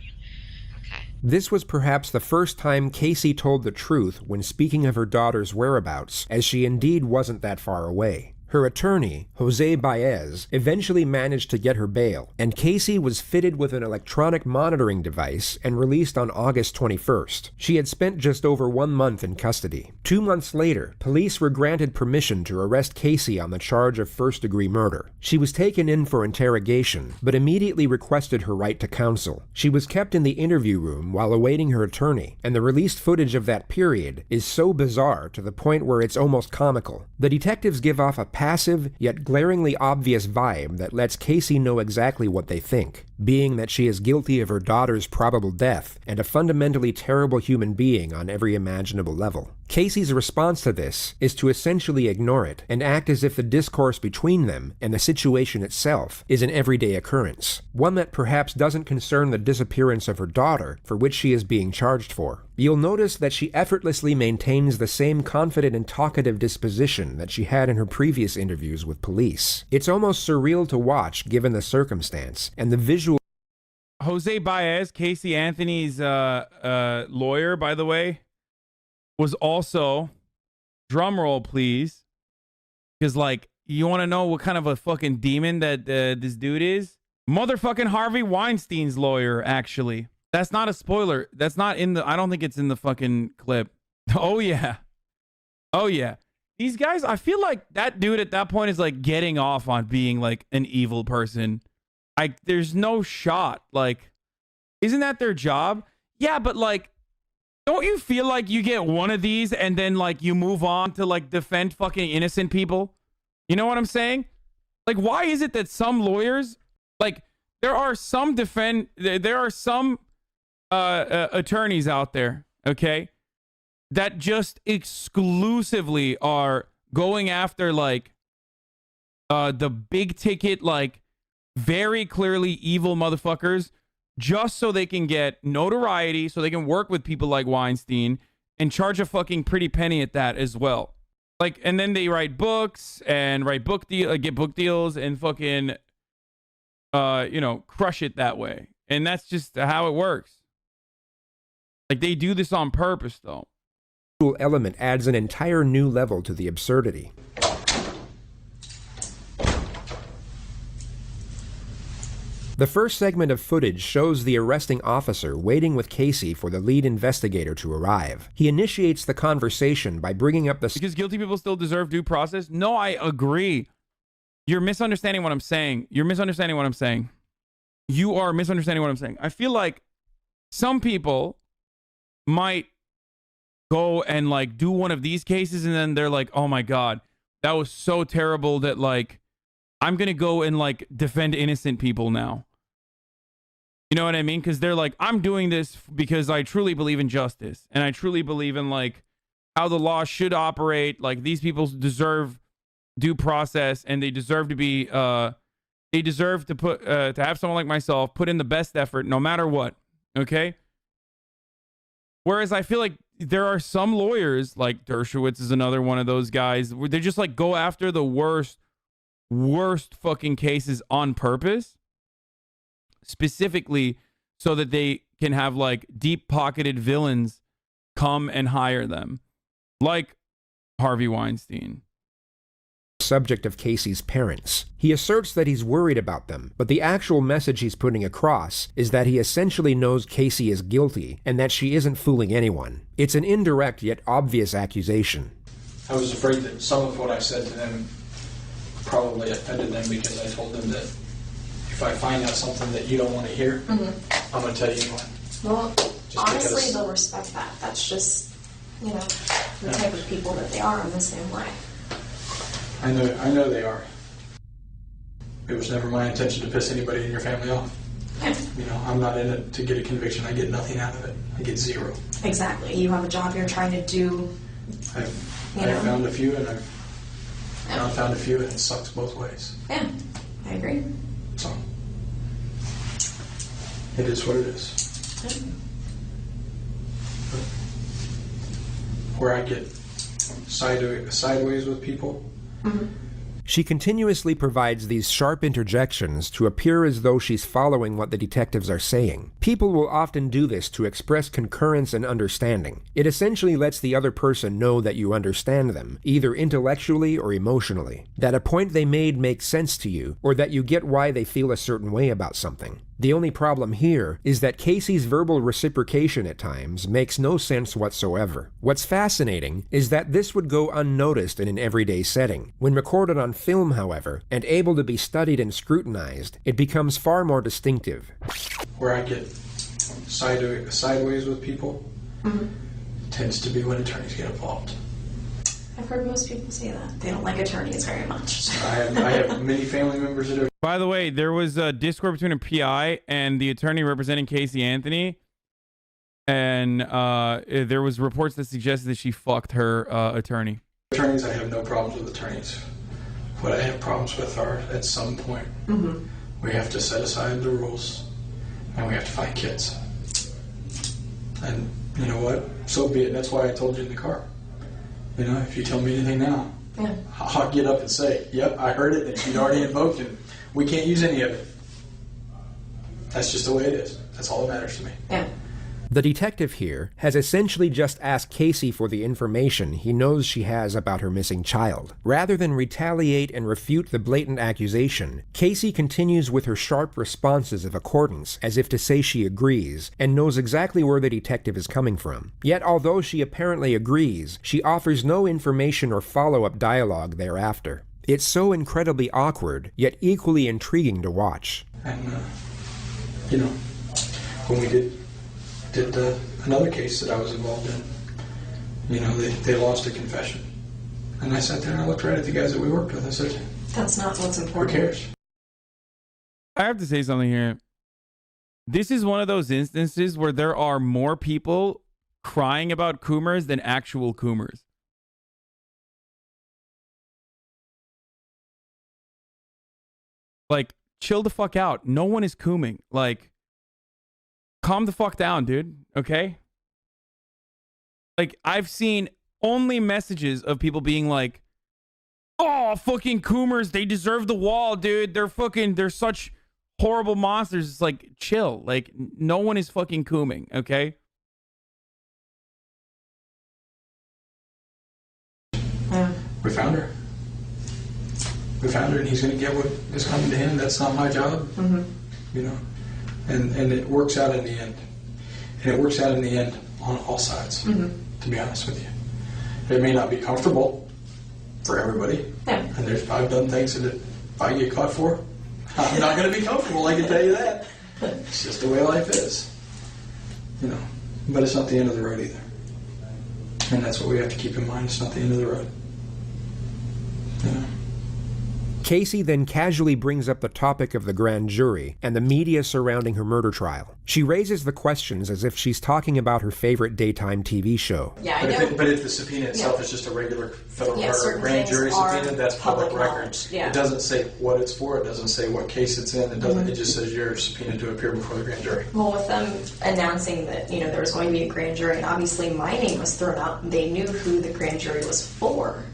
Okay. This was perhaps the first time Casey told the truth when speaking of her daughter's whereabouts, as she indeed wasn't that far away. Her attorney, Jose Baez, eventually managed to get her bail, and Casey was fitted with an electronic monitoring device and released on August 21st. She had spent just over 1 month in custody. 2 months later, police were granted permission to arrest Casey on the charge of first-degree murder. She was taken in for interrogation, but immediately requested her right to counsel. She was kept in the interview room while awaiting her attorney, and the released footage of that period is so bizarre to the point where it's almost comical. The detectives give off a passive, yet glaringly obvious vibe that lets Casey know exactly what they think, being that she is guilty of her daughter's probable death and a fundamentally terrible human being on every imaginable level. Casey's response to this is to essentially ignore it and act as if the discourse between them and the situation itself is an everyday occurrence, one that perhaps doesn't concern the disappearance of her daughter, for which she is being charged for. You'll notice that she effortlessly maintains the same confident and talkative disposition that she had in her previous interviews with police. It's almost surreal to watch given the circumstance, and the visual. Jose Baez, Casey Anthony's lawyer, by the way, was also, drumroll please, because like, you want to know what kind of a fucking demon that this dude is? Motherfucking Harvey Weinstein's lawyer, actually. That's not a spoiler. That's not in the, I don't think it's in the fucking clip. Oh yeah. Oh yeah. These guys, I feel like that dude at that point is like getting off on being like an evil person. There's no shot. Like, isn't that their job? Yeah, but like, don't you feel like you get one of these and then like you move on to like defend fucking innocent people? You know what I'm saying? Like, why is it that some lawyers, like, there are some attorneys out there, okay, that just exclusively are going after like the big ticket, like very clearly evil motherfuckers, just so they can get notoriety, so they can work with people like Weinstein and charge a fucking pretty penny at that as well. Like, and then they write books and get book deals and fucking crush it that way. And that's just how it works. Like, they do this on purpose, though. Element adds an entire new level to the absurdity. The first segment of footage shows the arresting officer waiting with Casey for the lead investigator to arrive. He initiates the conversation by bringing up the... Because guilty people still deserve due process? No, I agree. You're misunderstanding what I'm saying. You are misunderstanding what I'm saying. I feel like some people might go and like do one of these cases and then they're like, oh my God, that was so terrible that like, I'm going to go and like defend innocent people now. You know what I mean? Because they're like, I'm doing this because I truly believe in justice. And I truly believe in like how the law should operate. Like, these people deserve due process and they deserve to be, they deserve to put, to have someone like myself put in the best effort no matter what. Okay. Whereas I feel like there are some lawyers, like Dershowitz is another one of those guys, where they just like go after the worst fucking cases on purpose, specifically so that they can have like deep-pocketed villains come and hire them, like Harvey Weinstein. Subject of Casey's parents. He asserts that he's worried about them, but the actual message he's putting across is that he essentially knows Casey is guilty and that she isn't fooling anyone. It's an indirect yet obvious accusation. I was afraid that some of what I said to them probably offended them because I told them that if I find out something that you don't want to hear, I'm going to tell you anyway. Well, honestly, they'll respect that. That's just, the type of people that they are in the same way. I know they are. It was never my intention to piss anybody in your family off. I'm not in it to get a conviction. I get nothing out of it. I get zero. Exactly. You have a job you're trying to do. I've found a few, and I've not found a few, and it sucks both ways. Yeah, I agree. So, it is what it is. Where I get sideways with people, She continuously provides these sharp interjections to appear as though she's following what the detectives are saying. People will often do this to express concurrence and understanding. It essentially lets the other person know that you understand them, either intellectually or emotionally, that a point they made makes sense to you, or that you get why they feel a certain way about something. The only problem here is that Casey's verbal reciprocation at times makes no sense whatsoever. What's fascinating is that this would go unnoticed in an everyday setting. When recorded on film, however, and able to be studied and scrutinized, it becomes far more distinctive. Where I get sideways with people tends to be when attorneys get involved. I've heard most people say that. They don't like attorneys very much. I have many family members that are... By the way, there was a discord between a PI and the attorney representing Casey Anthony, and there was reports that suggested that she fucked her attorney. Attorneys, I have no problems with attorneys. What I have problems with are, at some point, we have to set aside the rules, and we have to find kids. And you know what? So be it. That's why I told you in the car. You know, if you tell me anything now, I'll get up and say, yep, I heard it, and she'd already invoked it. We can't use any of it. That's just the way it is. That's all that matters to me. Yeah. The detective here has essentially just asked Casey for the information he knows she has about her missing child. Rather than retaliate and refute the blatant accusation, Casey continues with her sharp responses of accordance, as if to say she agrees, and knows exactly where the detective is coming from. Yet although she apparently agrees, she offers no information or follow-up dialogue thereafter. It's so incredibly awkward, yet equally intriguing to watch. And, you know, when we did another case that I was involved in, you know, they lost a confession. And I sat there and I looked right at the guys that we worked with. I said, that's not what's important. Who cares? I have to say something here. This is one of those instances where there are more people crying about Coomers than actual Coomers. Like, chill the fuck out. No one is cooming. Like, calm the fuck down, dude. Okay? Like, I've seen only messages of people being like, oh, fucking Coomers, they deserve the wall, dude. They're such horrible monsters. It's like, chill. Like, no one is fucking cooming, okay? We found her. We found her, and he's going to get what is coming to him. That's not my job, you know. And it works out in the end. And it works out in the end on all sides, to be honest with you. It may not be comfortable for everybody. Yeah. And I've done things that if I get caught for, I'm not going to be comfortable, I can tell you that. It's just the way life is, you know. But it's not the end of the road either. And that's what we have to keep in mind. It's not the end of the road. You know. Casey then casually brings up the topic of the grand jury and the media surrounding her murder trial. She raises the questions as if she's talking about her favorite daytime TV show. Yeah, I know. But if the subpoena itself is just a regular federal grand things jury subpoena, that's public record. Yeah. It doesn't say what it's for. It doesn't say what case it's in. It doesn't. It just says you're subpoenaed to appear before the grand jury. Well, with them announcing that, you know, there was going to be a grand jury, and obviously my name was thrown out, they knew who the grand jury was for.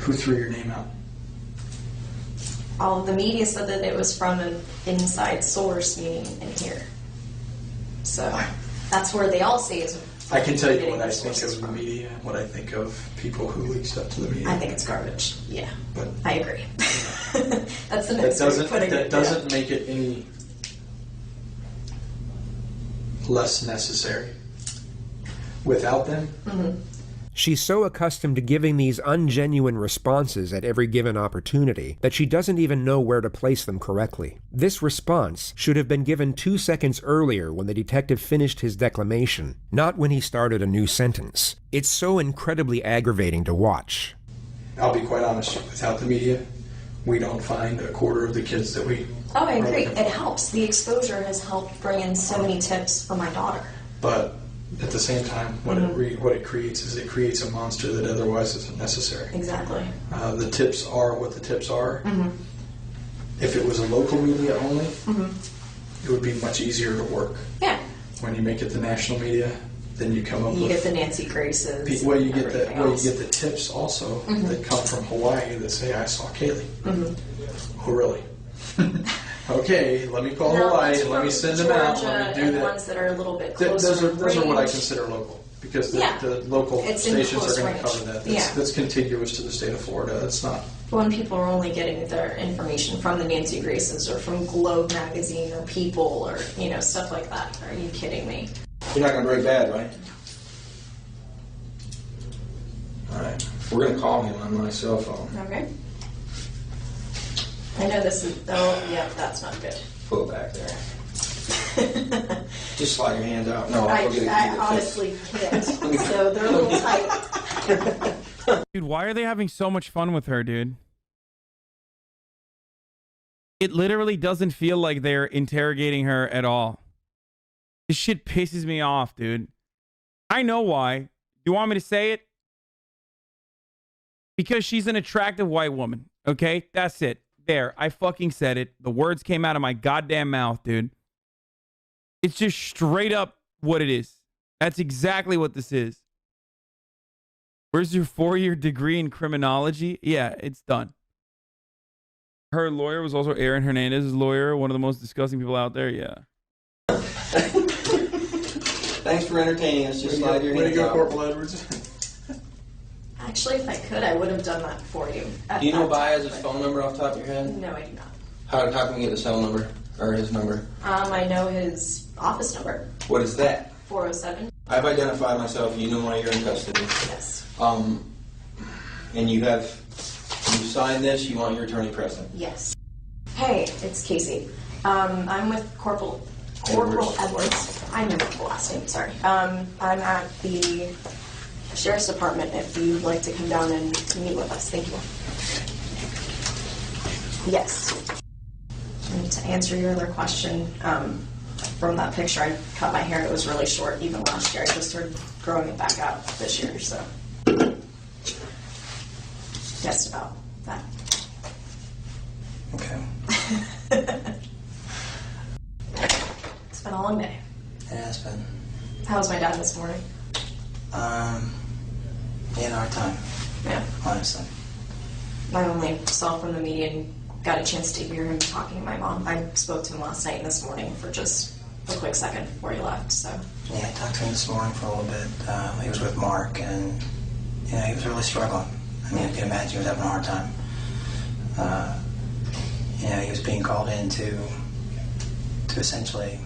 Who threw your name out? All of the media said that it was from an inside source, meaning in here. So that's where they all say is. I can tell you what I think of the media and what I think of people who leak stuff to the media. I think it's garbage. Yeah, but I agree. That's the next way of putting it. That doesn't make it any less necessary. Without them. She's so accustomed to giving these ungenuine responses at every given opportunity that she doesn't even know where to place them correctly. This response should have been given 2 seconds earlier when the detective finished his declamation, not when he started a new sentence. It's so incredibly aggravating to watch. I'll be quite honest, without the media, we don't find a quarter of the kids that we... Oh, I agree. It helps. The exposure has helped bring in so many tips for my daughter. But at the same time, what it creates is it creates a monster that otherwise isn't necessary. Exactly. The tips are what the tips are. If it was a local media only, it would be much easier to work. Yeah. When you make it the national media, then you come up You with... get the Nancy Graces. Well, you get the tips also that come from Hawaii that say, I saw Kaylee. Oh, really? Okay, let me call Hawaii and let me send them out. Let me do that. Ones that are a little bit closer. Those are what I consider local, because the local stations are going to cover that. That's contiguous to the state of Florida. It's not. When people are only getting their information from the Nancy Graces or from Globe magazine or People or stuff like that. Are you kidding me? You're not going to break bad, right? All right. We're going to call him on my cell phone. Okay. I know this is. Oh, yeah, that's not good. Pull it back there. Just slide your hands out. No, I honestly can't. So they're a little tight. Dude, why are they having so much fun with her, dude? It literally doesn't feel like they're interrogating her at all. This shit pisses me off, dude. I know why. You want me to say it? Because she's an attractive white woman. Okay? That's it. There. I fucking said it. The words came out of my goddamn mouth, dude. It's just straight up what it is. That's exactly what this is. Where's your 4-year degree in criminology? Yeah, it's done. Her lawyer was also Aaron Hernandez's lawyer, one of the most disgusting people out there. Yeah. Thanks for entertaining us. Just slide your hands out. Way to go, Corporal Edwards. Actually, if I could, I would have done that for you. Do you know Baez's phone number off the top of your head? No, I do not. How can we get the cell number or his number? I know his office number. What is that? 407. I've identified myself. You know why you're in custody. Yes. And you signed this. You want your attorney present. Yes. Hey, it's Casey. I'm with Corporal Edwards. I remember the last name. Sorry. I'm at the Sheriff's Department. If you'd like to come down and meet with us, thank you. Yes. And to answer your other question, from that picture, I cut my hair. It was really short even last year. I just started growing it back out this year, so just about that. Okay. It's been a long day. Yeah, it's been. How was my dad this morning? He had a hard time. Yeah. Honestly. I only saw from the media and got a chance to hear him talking to my mom. I spoke to him last night and this morning for just a quick second before he left, so. Yeah, I talked to him this morning for a little bit. He was with Mark, and he was really struggling. I mean, I can imagine he was having a hard time. He was being called in to essentially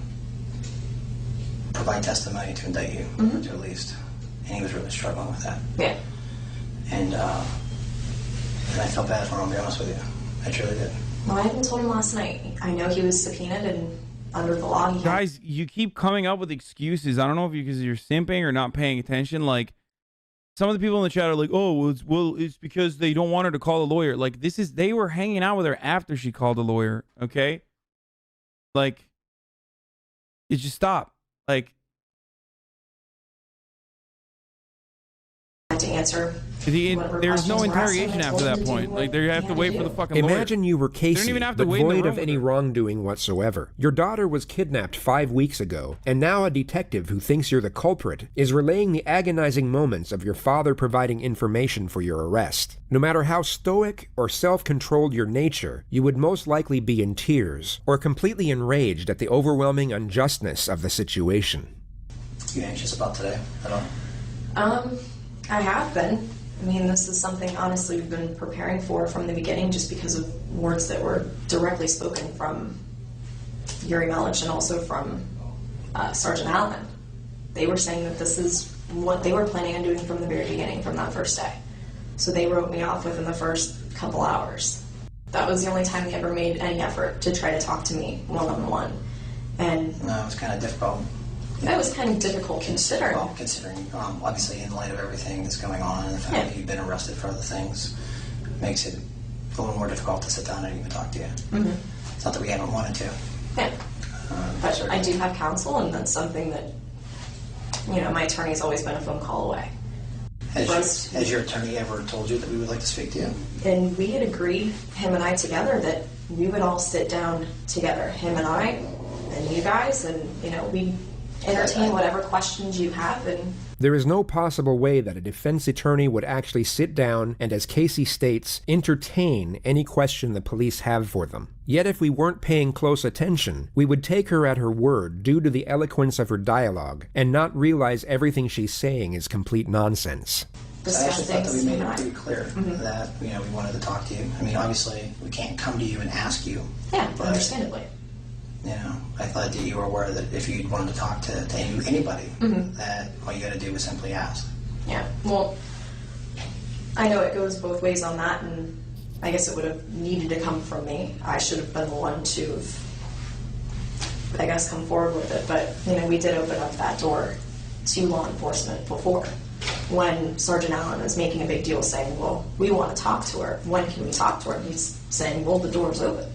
provide testimony to indict you, to at least. And he was really struggling with that. Yeah. And I felt bad for him, to be honest with you. I truly did. Well, I even told him last night. I know he was subpoenaed and under the law. Guys, you keep coming up with excuses. I don't know if because you're simping or not paying attention. Like, some of the people in the chat are like, "Oh, it's because they don't want her to call a lawyer." Like, they were hanging out with her after she called a lawyer. Okay, like, it just stop. Like, to answer. There's no interrogation after that point. Like, they have to wait for the fucking lawyer. Imagine you were Casey, but void of any wrongdoing whatsoever. Your daughter was kidnapped 5 weeks ago, and now a detective who thinks you're the culprit is relaying the agonizing moments of your father providing information for your arrest. No matter how stoic or self-controlled your nature, you would most likely be in tears or completely enraged at the overwhelming unjustness of the situation. You anxious about today at all? I have been. I mean, this is something, honestly, we've been preparing for from the beginning just because of words that were directly spoken from Yuri Melich and also from Sergeant Allen. They were saying that this is what they were planning on doing from the very beginning, from that first day. So they wrote me off within the first couple hours. That was the only time they ever made any effort to try to talk to me one-on-one. And no, it was kind of difficult. That was kind of difficult considering. Well, obviously in light of everything that's going on and the fact that you've been arrested for other things, makes it a little more difficult to sit down and even talk to you. Mm-hmm. It's not that we haven't wanted to. Yeah. But I do have counsel, and that's something that, my attorney's always been a phone call away. Has your attorney ever told you that we would like to speak to you? And we had agreed, him and I together, that we would all sit down together, him and I, and you guys, and, we'd entertain whatever questions you have. And there is no possible way that a defense attorney would actually sit down and, as Casey states, entertain any question the police have for them. Yet if we weren't paying close attention, we would take her at her word due to the eloquence of her dialogue and not realize everything she's saying is complete nonsense. I actually thought that we made it pretty clear that, we wanted to talk to you. I mean, obviously, we can't come to you and ask you. Yeah, but, understandably. I thought that you were aware that if you wanted to talk to anybody, that all you got to do was simply ask. Yeah, well, I know it goes both ways on that, and I guess it would have needed to come from me. I should have been the one to have, I guess, come forward with it. But, we did open up that door to law enforcement before, when Sergeant Allen was making a big deal saying, well, we want to talk to her. When can we talk to her? And he's saying, well, the door's open.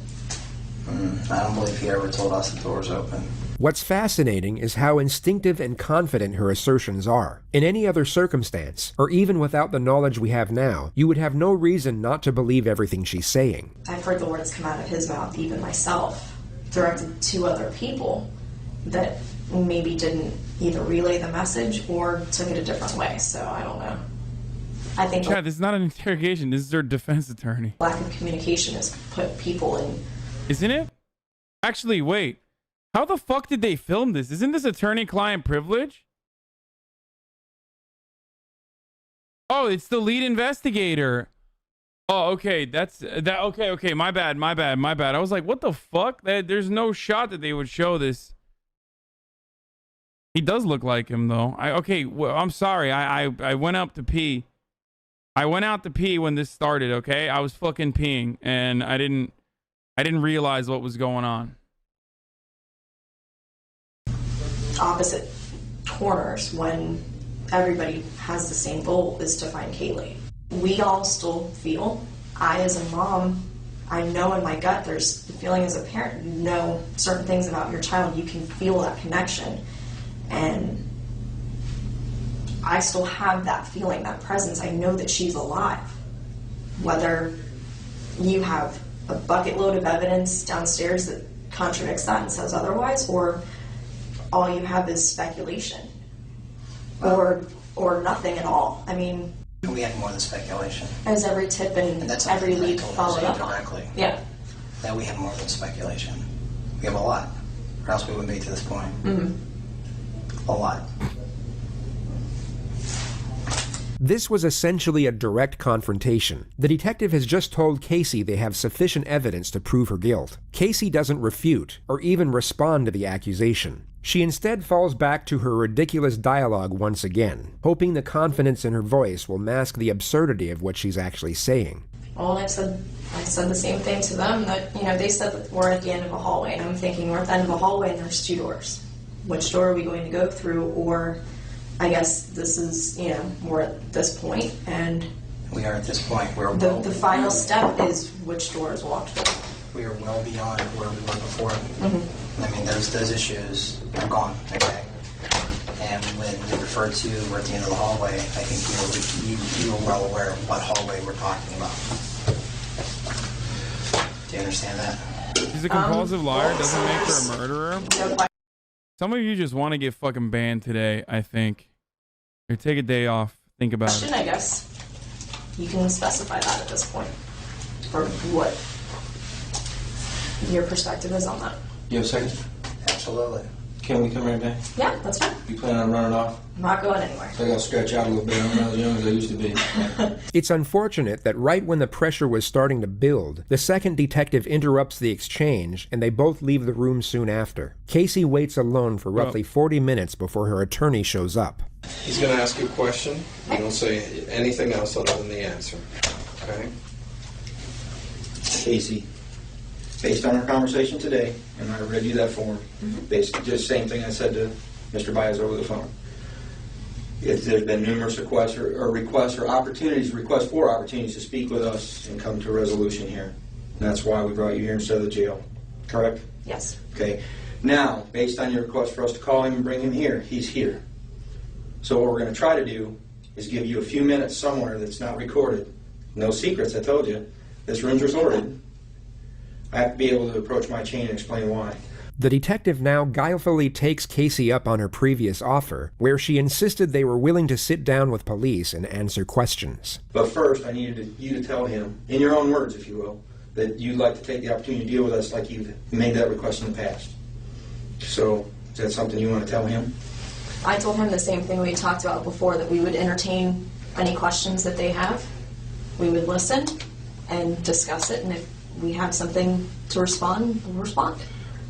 I don't believe he ever told us the door was open. What's fascinating is how instinctive and confident her assertions are. In any other circumstance, or even without the knowledge we have now, you would have no reason not to believe everything she's saying. I've heard the words come out of his mouth, even myself, directed to other people that maybe didn't either relay the message or took it a different way. So I don't know. I think Chad, this is not an interrogation. This is their defense attorney. Lack of communication has put people in. Isn't it? Actually, wait. How the fuck did they film this? Isn't this attorney-client privilege? Oh, it's the lead investigator. Oh, okay. Okay. My bad. I was like, what the fuck? There's no shot that they would show this. He does look like him, though. I'm sorry. I went up to pee. I went out to pee when this started, okay? I was fucking peeing, and I didn't realize what was going on. Opposite corners when everybody has the same goal, is to find Kaylee. We all still feel, I as a mom, I know in my gut, there's the feeling as a parent, you know certain things about your child, you can feel that connection. And I still have that feeling, that presence. I know that she's alive. Whether you have a bucket load of evidence downstairs that contradicts that and says otherwise, or all you have is speculation, or nothing at all. I mean, we have more than speculation. As every tip and that's every lead followed up directly. on. Yeah. That we have more than speculation. We have a lot, or else we wouldn't be to this point. A lot. This was essentially a direct confrontation. The detective has just told Casey they have sufficient evidence to prove her guilt. Casey doesn't refute or even respond to the accusation. She instead falls back to her ridiculous dialogue once again, hoping the confidence in her voice will mask the absurdity of what she's actually saying. Well, I said the same thing to them, that, they said that we're at the end of a hallway, and I'm thinking we're at the end of a hallway and there's 2 doors. Which door are we going to go through? Or I guess this is, we're at this point, and we are at this point where the final step is which door is walked through. We are well beyond where we were before. I mean, those issues are gone, okay? And when we refer to we're at the end of the hallway, I think you are well aware of what hallway we're talking about. Do you understand that? She's a compulsive liar. Doesn't make her a murderer. Some of you just want to get fucking banned today, I think. Here, take a day off. Think about it. I guess. You can specify that at this point. For what your perspective is on that. You have a second? Absolutely. Can we come right back? Yeah, that's fine. You plan on running off? I'm not going anywhere. I gotta stretch out a little bit. I'm not as young as I used to be. It's unfortunate that right when the pressure was starting to build, the second detective interrupts the exchange and they both leave the room soon after. Casey waits alone for roughly 40 minutes before her attorney shows up. He's gonna ask you a question. You don't say anything else other than the answer. Okay? Casey, based on our conversation today, and I read you that form, basically just the same thing I said to Mr. Baez over the phone. If there's been numerous requests for opportunities to speak with us and come to a resolution here. And that's why we brought you here instead of the jail. Correct? Yes. Okay. Now, based on your request for us to call him and bring him here, he's here. So what we're going to try to do is give you a few minutes somewhere that's not recorded. No secrets, I told you. This room's recorded. I have to be able to approach my chain and explain why. The detective now guilefully takes Casey up on her previous offer, where she insisted they were willing to sit down with police and answer questions. But first, I needed you to tell him, in your own words, if you will, that you'd like to take the opportunity to deal with us like you've made that request in the past. So, is that something you want to tell him? I told him the same thing we talked about before, that we would entertain any questions that they have. We would listen and discuss it, and if we have something to respond, we'll respond.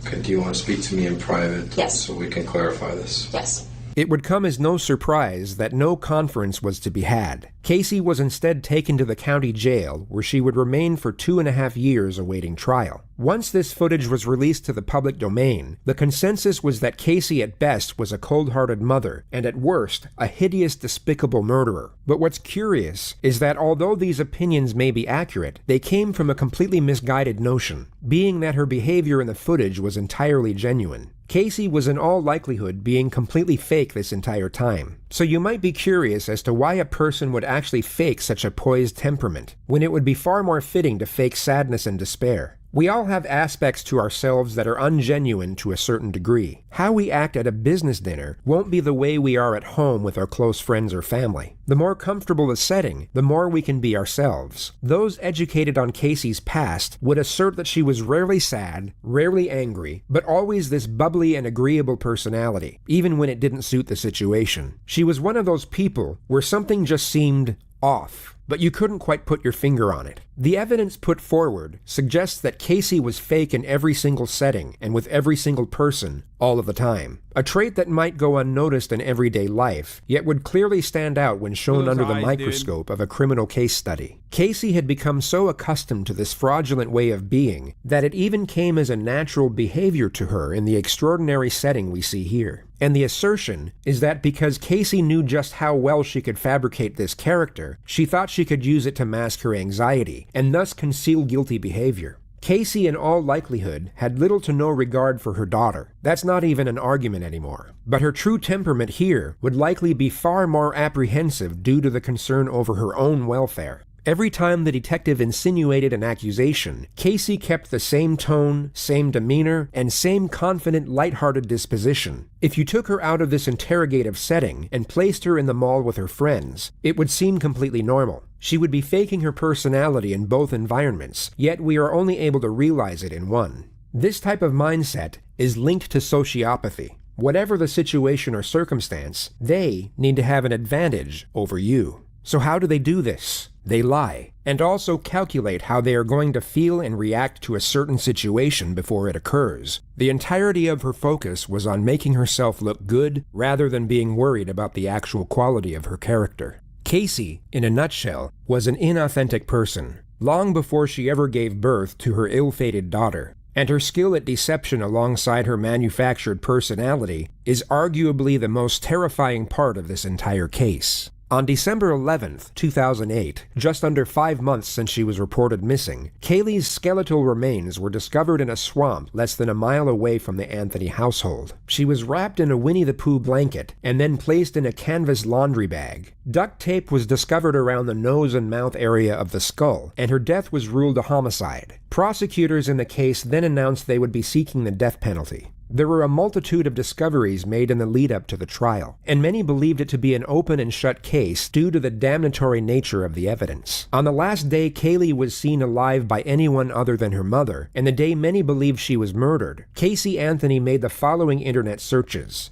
Okay, do you want to speak to me in private? Yes. So we can clarify this? Yes. It would come as no surprise that no conference was to be had. Casey was instead taken to the county jail, where she would remain for 2.5 years awaiting trial. Once this footage was released to the public domain, the consensus was that Casey at best was a cold-hearted mother, and at worst, a hideous, despicable murderer. But what's curious is that although these opinions may be accurate, they came from a completely misguided notion, being that her behavior in the footage was entirely genuine. Casey was in all likelihood being completely fake this entire time. So you might be curious as to why a person would actually fake such a poised temperament, when it would be far more fitting to fake sadness and despair. We all have aspects to ourselves that are ungenuine to a certain degree. How we act at a business dinner won't be the way we are at home with our close friends or family. The more comfortable the setting, the more we can be ourselves. Those educated on Casey's past would assert that she was rarely sad, rarely angry, but always this bubbly and agreeable personality, even when it didn't suit the situation. She was one of those people where something just seemed off, but you couldn't quite put your finger on it. The evidence put forward suggests that Casey was fake in every single setting and with every single person, all of the time. A trait that might go unnoticed in everyday life, yet would clearly stand out when shown under the microscope of a criminal case study. Casey had become so accustomed to this fraudulent way of being that it even came as a natural behavior to her in the extraordinary setting we see here. And the assertion is that because Casey knew just how well she could fabricate this character, she thought she could use it to mask her anxiety, and thus conceal guilty behavior. Casey, in all likelihood, had little to no regard for her daughter. That's not even an argument anymore. But her true temperament here would likely be far more apprehensive due to the concern over her own welfare. Every time the detective insinuated an accusation, Casey kept the same tone, same demeanor, and same confident, lighthearted disposition. If you took her out of this interrogative setting and placed her in the mall with her friends, it would seem completely normal. She would be faking her personality in both environments, yet we are only able to realize it in one. This type of mindset is linked to sociopathy. Whatever the situation or circumstance, they need to have an advantage over you. So how do they do this? They lie, and also calculate how they are going to feel and react to a certain situation before it occurs. The entirety of her focus was on making herself look good rather than being worried about the actual quality of her character. Casey, in a nutshell, was an inauthentic person, long before she ever gave birth to her ill-fated daughter. And her skill at deception alongside her manufactured personality is arguably the most terrifying part of this entire case. On December 11th, 2008, just under 5 months since she was reported missing, Kaylee's skeletal remains were discovered in a swamp less than a mile away from the Anthony household. She was wrapped in a Winnie the Pooh blanket and then placed in a canvas laundry bag. Duct tape was discovered around the nose and mouth area of the skull, and her death was ruled a homicide. Prosecutors in the case then announced they would be seeking the death penalty. There were a multitude of discoveries made in the lead-up to the trial, and many believed it to be an open and shut case due to the damnatory nature of the evidence. On the last day Kaylee was seen alive by anyone other than her mother, and the day many believed she was murdered, Casey Anthony made the following internet searches.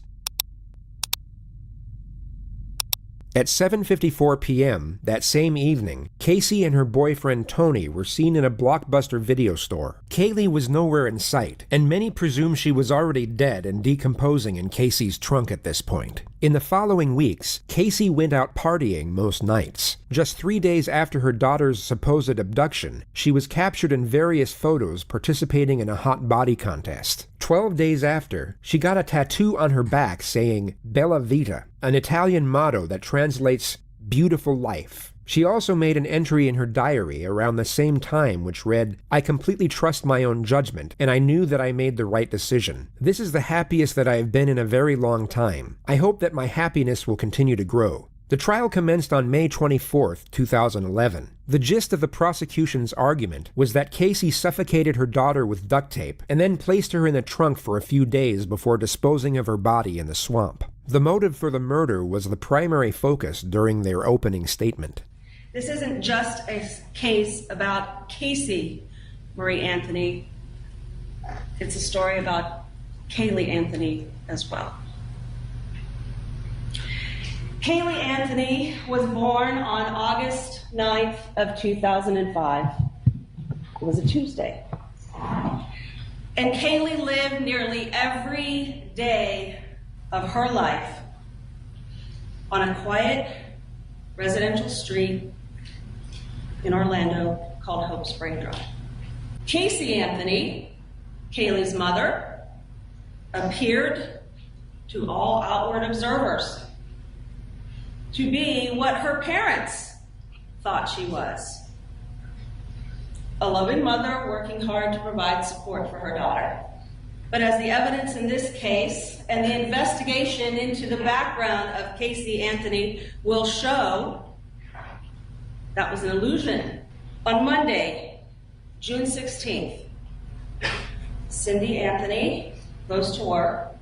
At 7:54 p.m. that same evening, Casey and her boyfriend Tony were seen in a Blockbuster video store. Kaylee was nowhere in sight, and many presume she was already dead and decomposing in Casey's trunk at this point. In the following weeks, Casey went out partying most nights. Just 3 days after her daughter's supposed abduction, she was captured in various photos participating in a hot body contest. 12 days after, she got a tattoo on her back saying Bella Vita, an Italian motto that translates beautiful life. She also made an entry in her diary around the same time which read, "I completely trust my own judgment, and I knew that I made the right decision. This is the happiest that I have been in a very long time. I hope that my happiness will continue to grow. The trial commenced on May 24, 2011. The gist of the prosecution's argument was that Casey suffocated her daughter with duct tape and then placed her in the trunk for a few days before disposing of her body in the swamp. The motive for the murder was the primary focus during their opening statement. This isn't just a case about Casey Marie Anthony. It's a story about Kaylee Anthony as well. Kaylee Anthony was born on August 9th of 2005. It was a Tuesday. And Kaylee lived nearly every day of her life on a quiet residential street in Orlando called Hope Spring Drive. Casey Anthony, Kaylee's mother, appeared to all outward observers to be what her parents thought she was. A loving mother working hard to provide support for her daughter. But as the evidence in this case and the investigation into the background of Casey Anthony will show, that was an illusion. On Monday, June 16th, Cindy Anthony goes to work,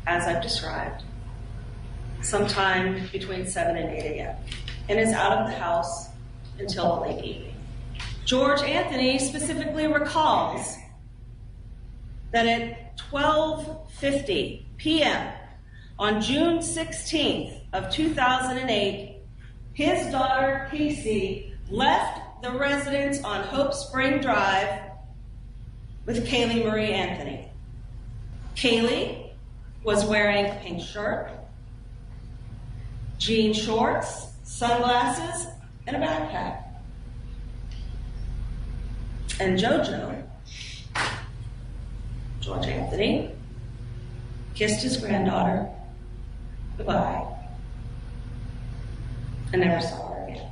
as I've described, sometime between 7 and 8 a.m., and is out of the house until the late evening. George Anthony specifically recalls that at 12:50 p.m. on June 16th of 2008, his daughter Casey left the residence on Hope Spring Drive with Kaylee Marie Anthony. Kaylee was wearing a pink shirt, jean shorts, sunglasses, and a backpack. And Jojo, George Anthony, kissed his granddaughter goodbye and never saw her again.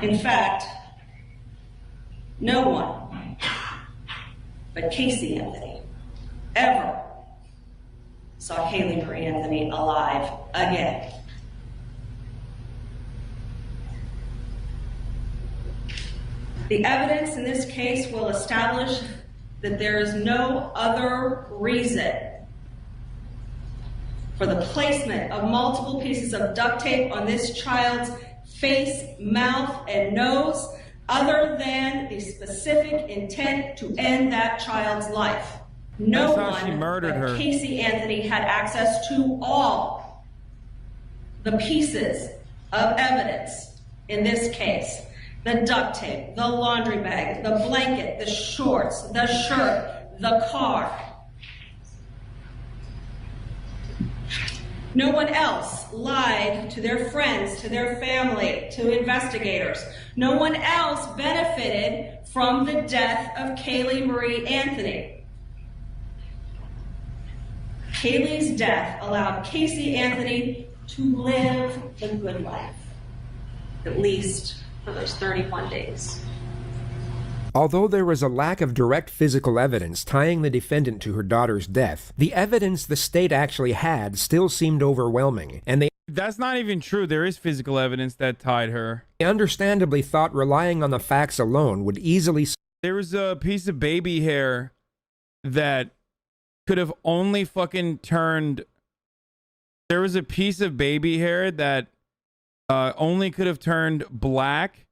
In fact, no one but Casey Anthony ever saw Kaylee Marie Anthony alive again. The evidence in this case will establish that there is no other reason for the placement of multiple pieces of duct tape on this child's face, mouth, and nose other than the specific intent to end that child's life. No one but Casey Anthony had access to all the pieces of evidence in this case. The duct tape, the laundry bag, the blanket, the shorts, the shirt, the car. No one else lied to their friends, to their family, to investigators. No one else benefited from the death of Kaylee Marie Anthony. Kaylee's death allowed Casey Anthony to live the good life, at least for those 31 days. Although there was a lack of direct physical evidence tying the defendant to her daughter's death, the evidence the state actually had still seemed overwhelming, and they That's not even true. There is physical evidence that tied her. understandably thought relying on the facts alone would easily... There was a piece of baby hair that could have only fucking turned... There was a piece of baby hair that only could have turned black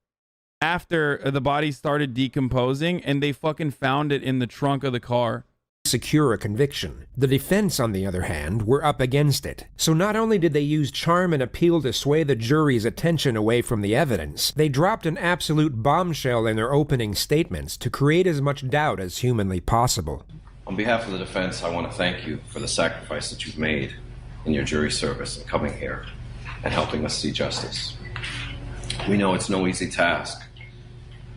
after the body started decomposing, and they fucking found it in the trunk of the car. Secure a conviction. The defense, on the other hand, were up against it. So not only did they use charm and appeal to sway the jury's attention away from the evidence, they dropped an absolute bombshell in their opening statements to create as much doubt as humanly possible. On behalf of the defense, I want to thank you for the sacrifice that you've made in your jury service and coming here and helping us see justice. We know it's no easy task,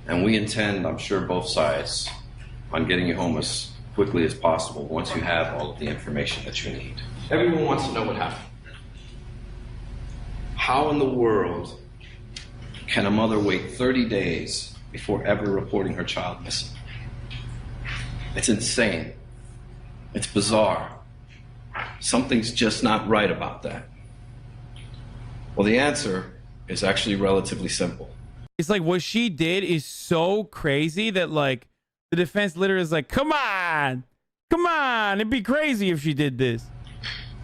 and we intend, I'm sure both sides, on getting you home as quickly as possible once you have all of the information that you need. Everyone wants to know what happened. How in the world can a mother wait 30 days before ever reporting her child missing? It's insane. It's bizarre. Something's just not right about that. Well, the answer is actually relatively simple. It's like what she did is so crazy that like the defense literally is like, come on, it'd be crazy if she did this.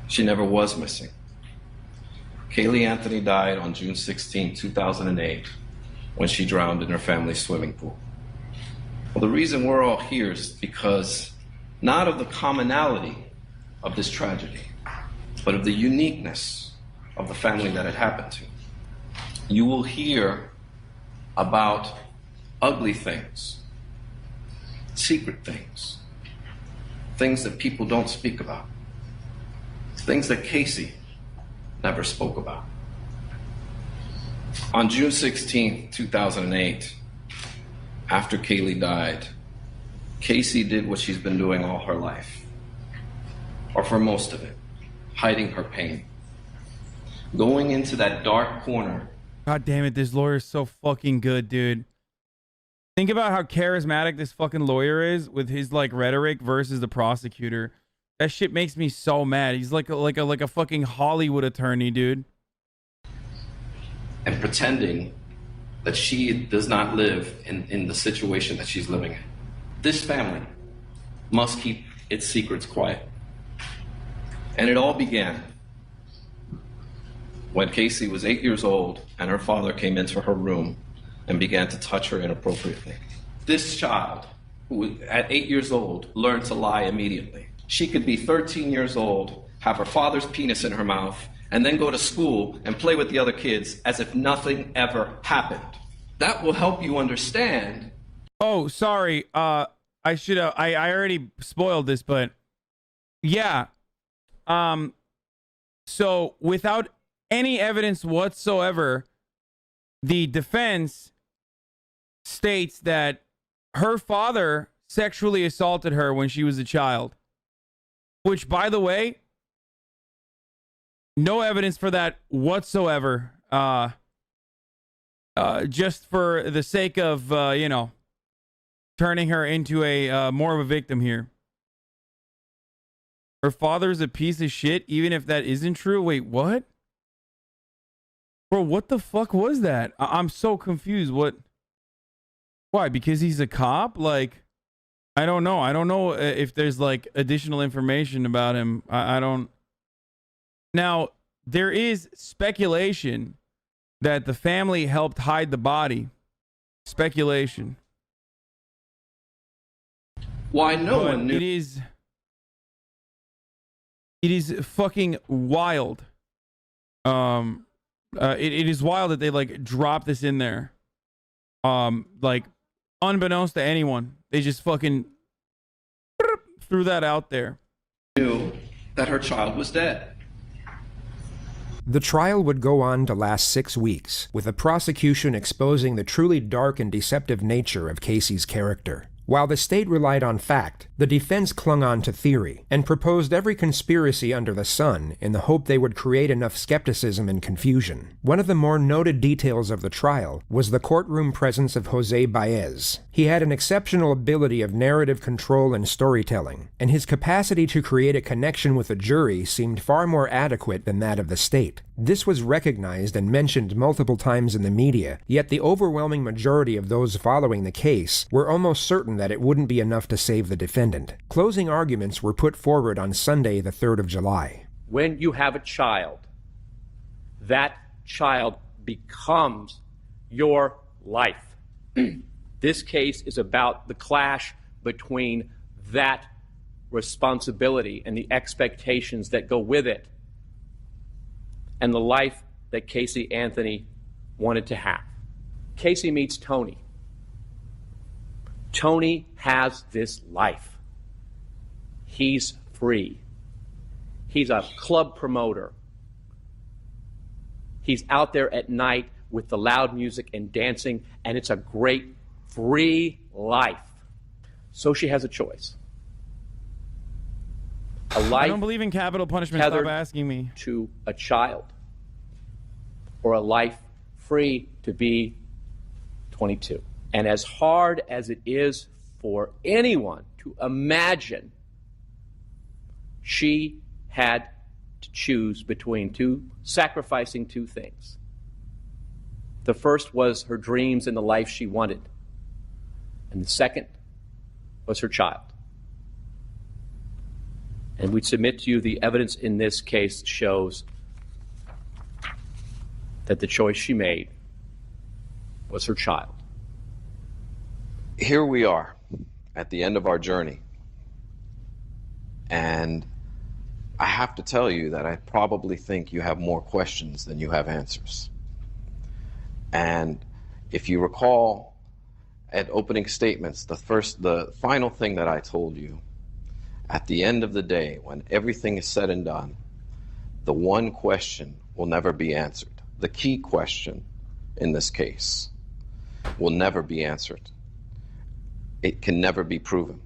She never was missing. Kaylee Anthony died on June 16, 2008, when she drowned in her family's swimming pool. Well, the reason we're all here is because not of the commonality of this tragedy, but of the uniqueness of the family that it happened to. You will hear about ugly things, secret things, things that people don't speak about, things that Casey never spoke about. On June 16, 2008, after Kaylee died, Casey did what she's been doing all her life, or for most of it, hiding her pain. Going into that dark corner. God damn it, this lawyer is so fucking good, dude. Think about how charismatic this fucking lawyer is with his like rhetoric versus the prosecutor. That shit makes me so mad. He's like a fucking Hollywood attorney, dude. And pretending that she does not live in the situation that she's living in. This family must keep its secrets quiet. And it all began when Casey was 8 years old and her father came into her room and began to touch her inappropriately. This child, who at 8 years old, learned to lie immediately. She could be 13 years old, have her father's penis in her mouth, and then go to school and play with the other kids as if nothing ever happened. That will help you understand. Oh, sorry. I already spoiled this, but yeah. So without any evidence whatsoever, the defense states that her father sexually assaulted her when she was a child. Which, by the way, no evidence for that whatsoever. Just for the sake of, turning her into a more of a victim here. Her father's a piece of shit, even if that isn't true. Wait, what? Bro, what the fuck was that? I'm so confused. What? Why? Because he's a cop? Like, I don't know. I don't know if there's like additional information about him. I don't. Now, there is speculation that the family helped hide the body. Speculation. Why no one knew? It is fucking wild. It is wild that they like drop this in there. Like unbeknownst to anyone, they just fucking threw that out there. Knew that her child was dead. The trial would go on to last 6 weeks, with the prosecution exposing the truly dark and deceptive nature of Casey's character. While the state relied on fact, the defense clung on to theory, and proposed every conspiracy under the sun in the hope they would create enough skepticism and confusion. One of the more noted details of the trial was the courtroom presence of Jose Baez. He had an exceptional ability of narrative control and storytelling, and his capacity to create a connection with a jury seemed far more adequate than that of the state. This was recognized and mentioned multiple times in the media, yet the overwhelming majority of those following the case were almost certain that it wouldn't be enough to save the defendant. Closing arguments were put forward on Sunday, the 3rd of July. When you have a child, that child becomes your life. This case is about the clash between that responsibility and the expectations that go with it and the life that Casey Anthony wanted to have. Casey meets Tony. Tony has this life. He's free. He's a club promoter. He's out there at night with the loud music and dancing, and it's a great free life. So she has a choice. A life I don't believe in capital punishment. Stop asking me. To a child, or a life free to be 22. And as hard as it is for anyone to imagine She had to choose between sacrificing two things. The first was her dreams and the life she wanted. And the second was her child. And we submit to you the evidence in this case shows that the choice she made was her child. Here we are at the end of our journey. And I have to tell you that I probably think you have more questions than you have answers. And if you recall at opening statements, the final thing that I told you, at the end of the day, when everything is said and done, the one question will never be answered. The key question in this case will never be answered. It can never be proven.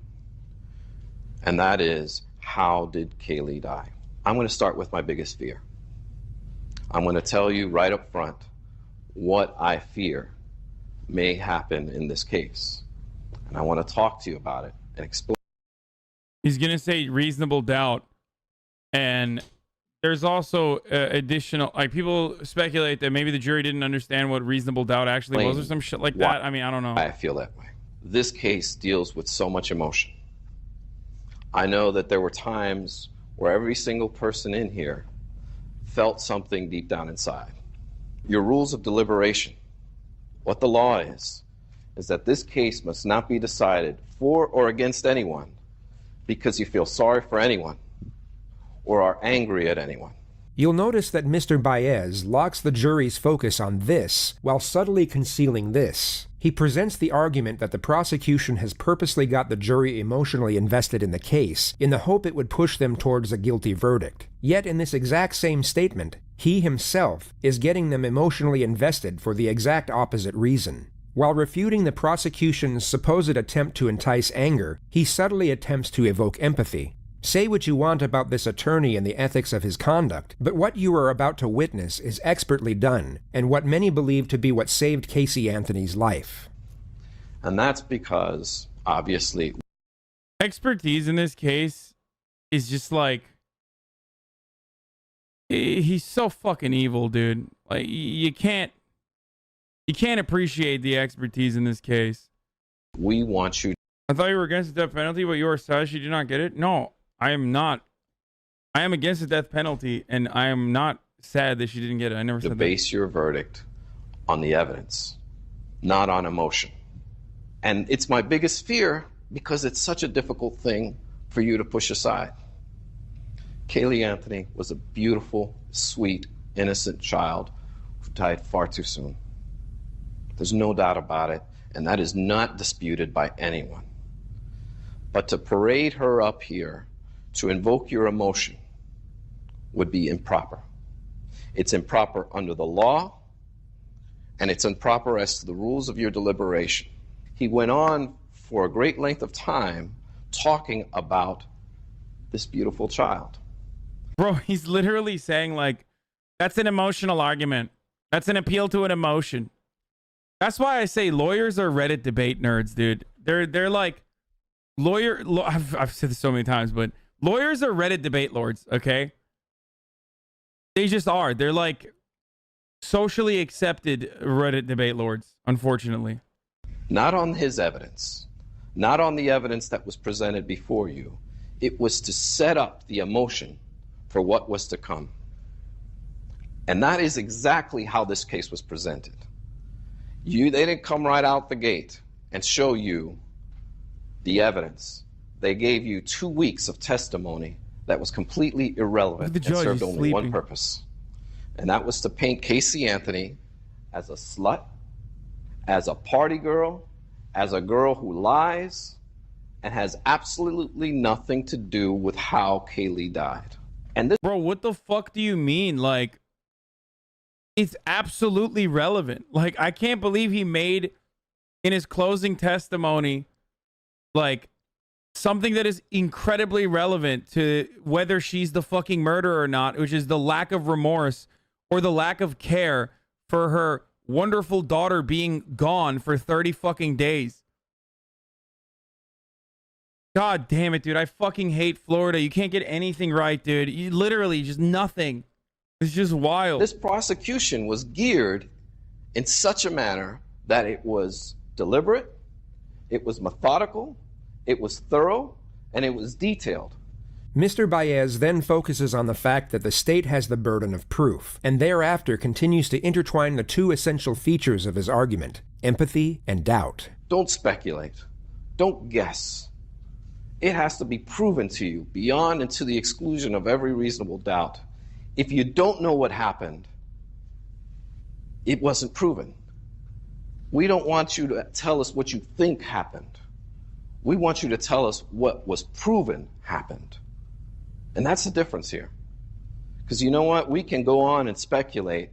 And that is, how did Kaylee die? I'm going to start with my biggest fear. I'm going to tell you right up front what I fear may happen in this case. And I want to talk to you about it and explain. He's going to say reasonable doubt. And there's also additional, like, people speculate that maybe the jury didn't understand what reasonable doubt actually was or some shit like that. I mean, I don't know. I feel that way. This case deals with so much emotion. I know that there were times where every single person in here felt something deep down inside. Your rules of deliberation, what the law is that this case must not be decided for or against anyone because you feel sorry for anyone or are angry at anyone. You'll notice that Mr. Baez locks the jury's focus on this while subtly concealing this. He presents the argument that the prosecution has purposely got the jury emotionally invested in the case in the hope it would push them towards a guilty verdict. Yet in this exact same statement, he himself is getting them emotionally invested for the exact opposite reason. While refuting the prosecution's supposed attempt to entice anger, he subtly attempts to evoke empathy. Say what you want about this attorney and the ethics of his conduct, but what you are about to witness is expertly done, and what many believe to be what saved Casey Anthony's life. And that's because, obviously, expertise in this case is just like, he's so fucking evil, dude. Like, you can't appreciate the expertise in this case. We want you. I thought you were against the death penalty, but you were sad you did not get it. No, I am not. I am against the death penalty, and I am not sad that she didn't get it. I never said that. To base your verdict on the evidence, not on emotion. And it's my biggest fear because it's such a difficult thing for you to push aside. Kaylee Anthony was a beautiful, sweet, innocent child who died far too soon. There's no doubt about it, and that is not disputed by anyone. But to parade her up here, to invoke your emotion, would be improper. It's improper under the law, and it's improper as to the rules of your deliberation. He went on for a great length of time talking about this beautiful child. Bro, he's literally saying, like, that's an emotional argument. That's an appeal to an emotion. That's why I say lawyers are Reddit debate nerds, dude. They're like I've said this so many times, but lawyers are Reddit debate lords, okay? They just are. They're like socially accepted Reddit debate lords, unfortunately. Not on his evidence, not on the evidence that was presented before you. It was to set up the emotion for what was to come. And that is exactly how this case was presented. They didn't come right out the gate and show you the evidence. They gave you 2 weeks of testimony that was completely irrelevant and served only one purpose. And that was to paint Casey Anthony as a slut, as a party girl, as a girl who lies, and has absolutely nothing to do with how Kaylee died. And this— Bro, what the fuck do you mean? Like, it's absolutely relevant. Like, I can't believe he made in his closing testimony, like, something that is incredibly relevant to whether she's the fucking murderer or not, which is the lack of remorse or the lack of care for her wonderful daughter being gone for 30 fucking days. God damn it, dude. I fucking hate Florida. You can't get anything right, dude. You literally just nothing. It's just wild. This prosecution was geared in such a manner that it was deliberate, it was methodical, it was thorough, and it was detailed. Mr. Baez then focuses on the fact that the state has the burden of proof, and thereafter continues to intertwine the two essential features of his argument, empathy and doubt. Don't speculate. Don't guess. It has to be proven to you beyond and to the exclusion of every reasonable doubt. If you don't know what happened, it wasn't proven. We don't want you to tell us what you think happened. We want you to tell us what was proven happened. And that's the difference here. Because you know what? We can go on and speculate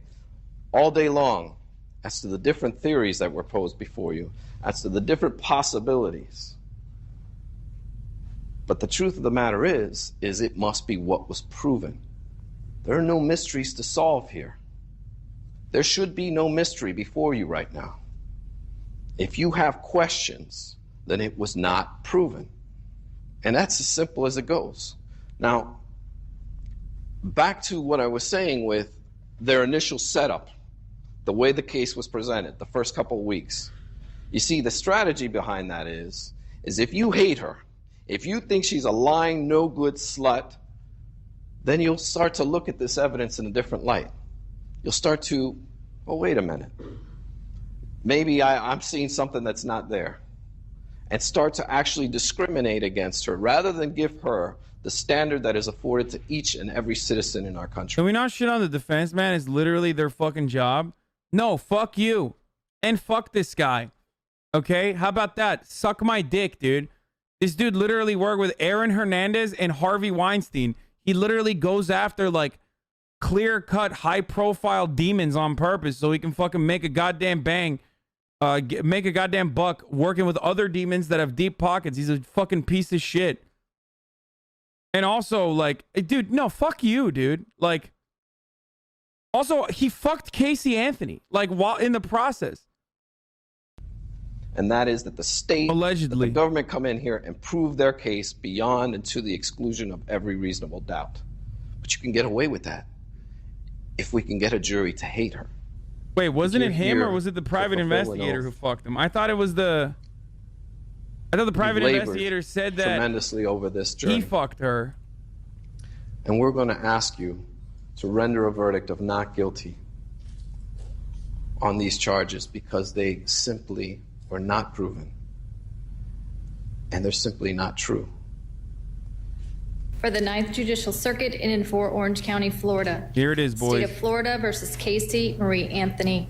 all day long as to the different theories that were posed before you, as to the different possibilities. But the truth of the matter is it must be what was proven. There are no mysteries to solve here. There should be no mystery before you right now. If you have questions, then it was not proven. And that's as simple as it goes. Now, back to what I was saying with their initial setup, the way the case was presented, the first couple of weeks. You see, the strategy behind that is if you hate her, if you think she's a lying, no good slut, then you'll start to look at this evidence in a different light. You'll start to, oh, wait a minute. Maybe I'm seeing something that's not there. And start to actually discriminate against her rather than give her the standard that is afforded to each and every citizen in our country. Can we not shit on the defense, man? It's literally their fucking job. No, fuck you. And fuck this guy. Okay? How about that? Suck my dick, dude. This dude literally worked with Aaron Hernandez and Harvey Weinstein. He literally goes after, like, clear-cut, high-profile demons on purpose so he can fucking make a goddamn bang. Make a goddamn buck working with other demons that have deep pockets. He's a fucking piece of shit. And also, like, dude, no, fuck you, dude. Like, also, he fucked Casey Anthony, like, while in the process. And that is that the state, allegedly, the government come in here and prove their case beyond and to the exclusion of every reasonable doubt. But you can get away with that if we can get a jury to hate her. Wait, wasn't it him or was it the private investigator who fucked him? I thought it was the... I thought the private investigator said that tremendously over this journey. He fucked her. And we're going to ask you to render a verdict of not guilty on these charges because they simply were not proven. And they're simply not true. For the 9th Judicial Circuit in and for Orange County, Florida. Here it is, boys. State of Florida versus Casey Marie Anthony.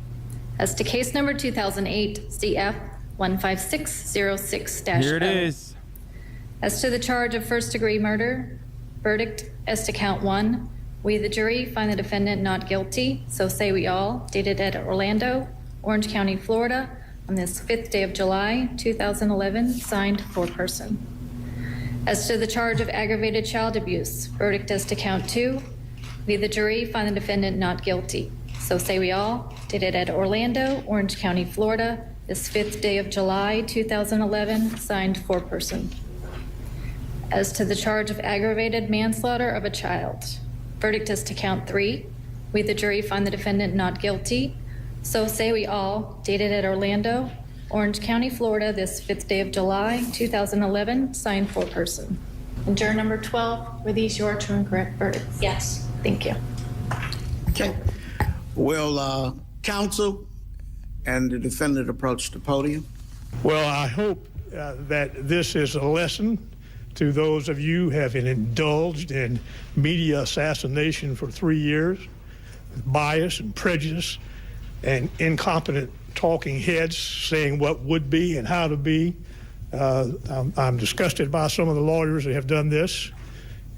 As to case number 2008 CF 15606-0. Here it is. As to the charge of first-degree murder, verdict as to count 1. We, the jury, find the defendant not guilty. So say we all. Dated at Orlando, Orange County, Florida, on this 5th day of July, 2011. Signed, foreperson. As to the charge of aggravated child abuse, verdict as to count 2. We, the jury, find the defendant not guilty. So say we all. Dated at Orlando, Orange County, Florida, this 5th day of July, 2011. Signed, foreperson. As to the charge of aggravated manslaughter of a child, verdict as to count 3. We, the jury, find the defendant not guilty. So say we all. Dated at Orlando, Orange County, Florida, this 5th day of July, 2011, signed, foreperson. And juror number 12, were these your true and correct verdicts? Yes. Thank you. Okay. Will counsel and the defendant approach the podium? Well, I hope that this is a lesson to those of you having indulged in media assassination for 3 years, bias and prejudice and incompetent talking heads saying what would be and how to be. I'm disgusted by some of the lawyers that have done this.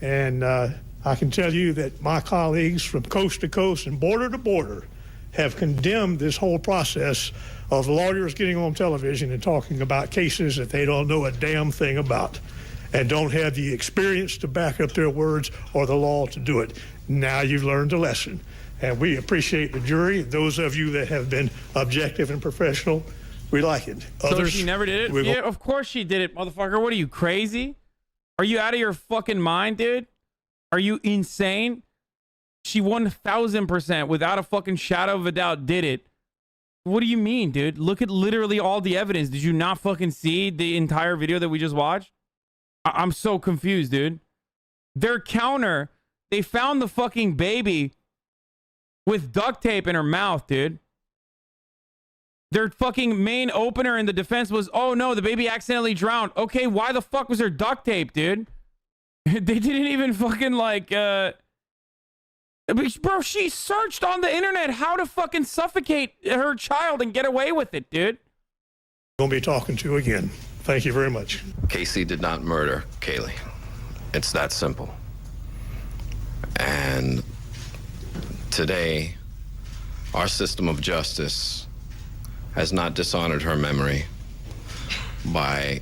And I can tell you that my colleagues from coast to coast and border to border have condemned this whole process of lawyers getting on television and talking about cases that they don't know a damn thing about and don't have the experience to back up their words or the law to do it. Now you've learned a lesson. And we appreciate the jury. Those of you that have been objective and professional, we like it. Others, so she never did it? Yeah, of course she did it, motherfucker. What are you, crazy? Are you out of your fucking mind, dude? Are you insane? She 1000% without a fucking shadow of a doubt did it. What do you mean, dude? Look at literally all the evidence. Did you not fucking see the entire video that we just watched? I'm so confused, dude. Their counter, they found the fucking baby with duct tape in her mouth, dude. Their fucking main opener in the defense was, oh no, the baby accidentally drowned. Okay, why the fuck was there duct tape, dude? They didn't even fucking like, bro, she searched on the internet how to fucking suffocate her child and get away with it, dude. Gonna be talking to you again. Thank you very much. Casey did not murder Kaylee. It's that simple. And today, our system of justice has not dishonored her memory by...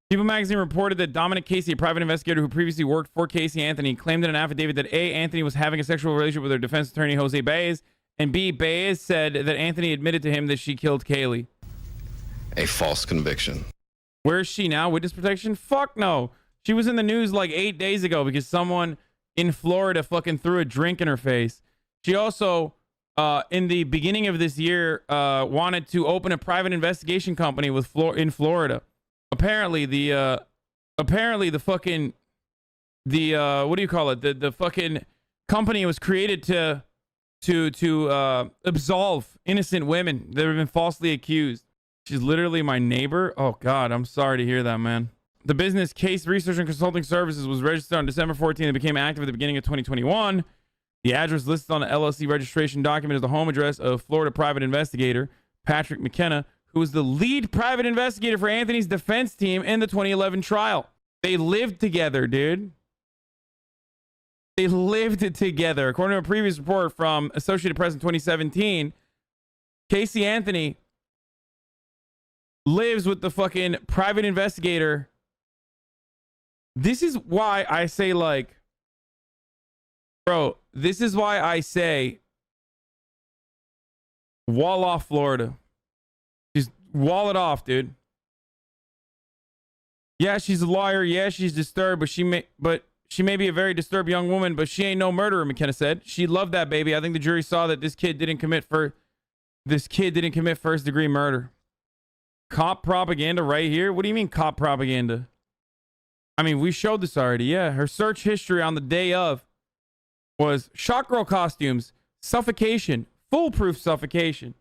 People magazine reported that Dominic Casey, a private investigator who previously worked for Casey Anthony, claimed in an affidavit that A, Anthony was having a sexual relationship with her defense attorney, Jose Baez, and B, Baez said that Anthony admitted to him that she killed Kaylee. A false conviction. Where is she now? Witness protection? Fuck no. She was in the news like 8 days ago because someone in Florida fucking threw a drink in her face. She also, in the beginning of this year, wanted to open a private investigation company with in Florida. Apparently the fucking, what do you call it? The fucking company was created to absolve innocent women that have been falsely accused. She's literally my neighbor. Oh God, I'm sorry to hear that, man. The business Case Research and Consulting Services was registered on December 14th and became active at the beginning of 2021. The address listed on the LLC registration document is the home address of Florida private investigator Patrick McKenna, who was the lead private investigator for Anthony's defense team in the 2011 trial. They lived together, dude. They lived together. According to a previous report from Associated Press in 2017, Casey Anthony lives with the fucking private investigator. This is why I say, like, bro, this is why I say wall off Florida. Just wall it off, dude. Yeah, she's a lawyer. Yeah, she's disturbed, but she may be a very disturbed young woman, but she ain't no murderer, McKenna said. She loved that baby. I think the jury saw that this kid didn't commit first degree murder. Cop propaganda right here? What do you mean cop propaganda? I mean, we showed this already. Yeah, her search history on the day of was shock girl costumes, suffocation, foolproof suffocation.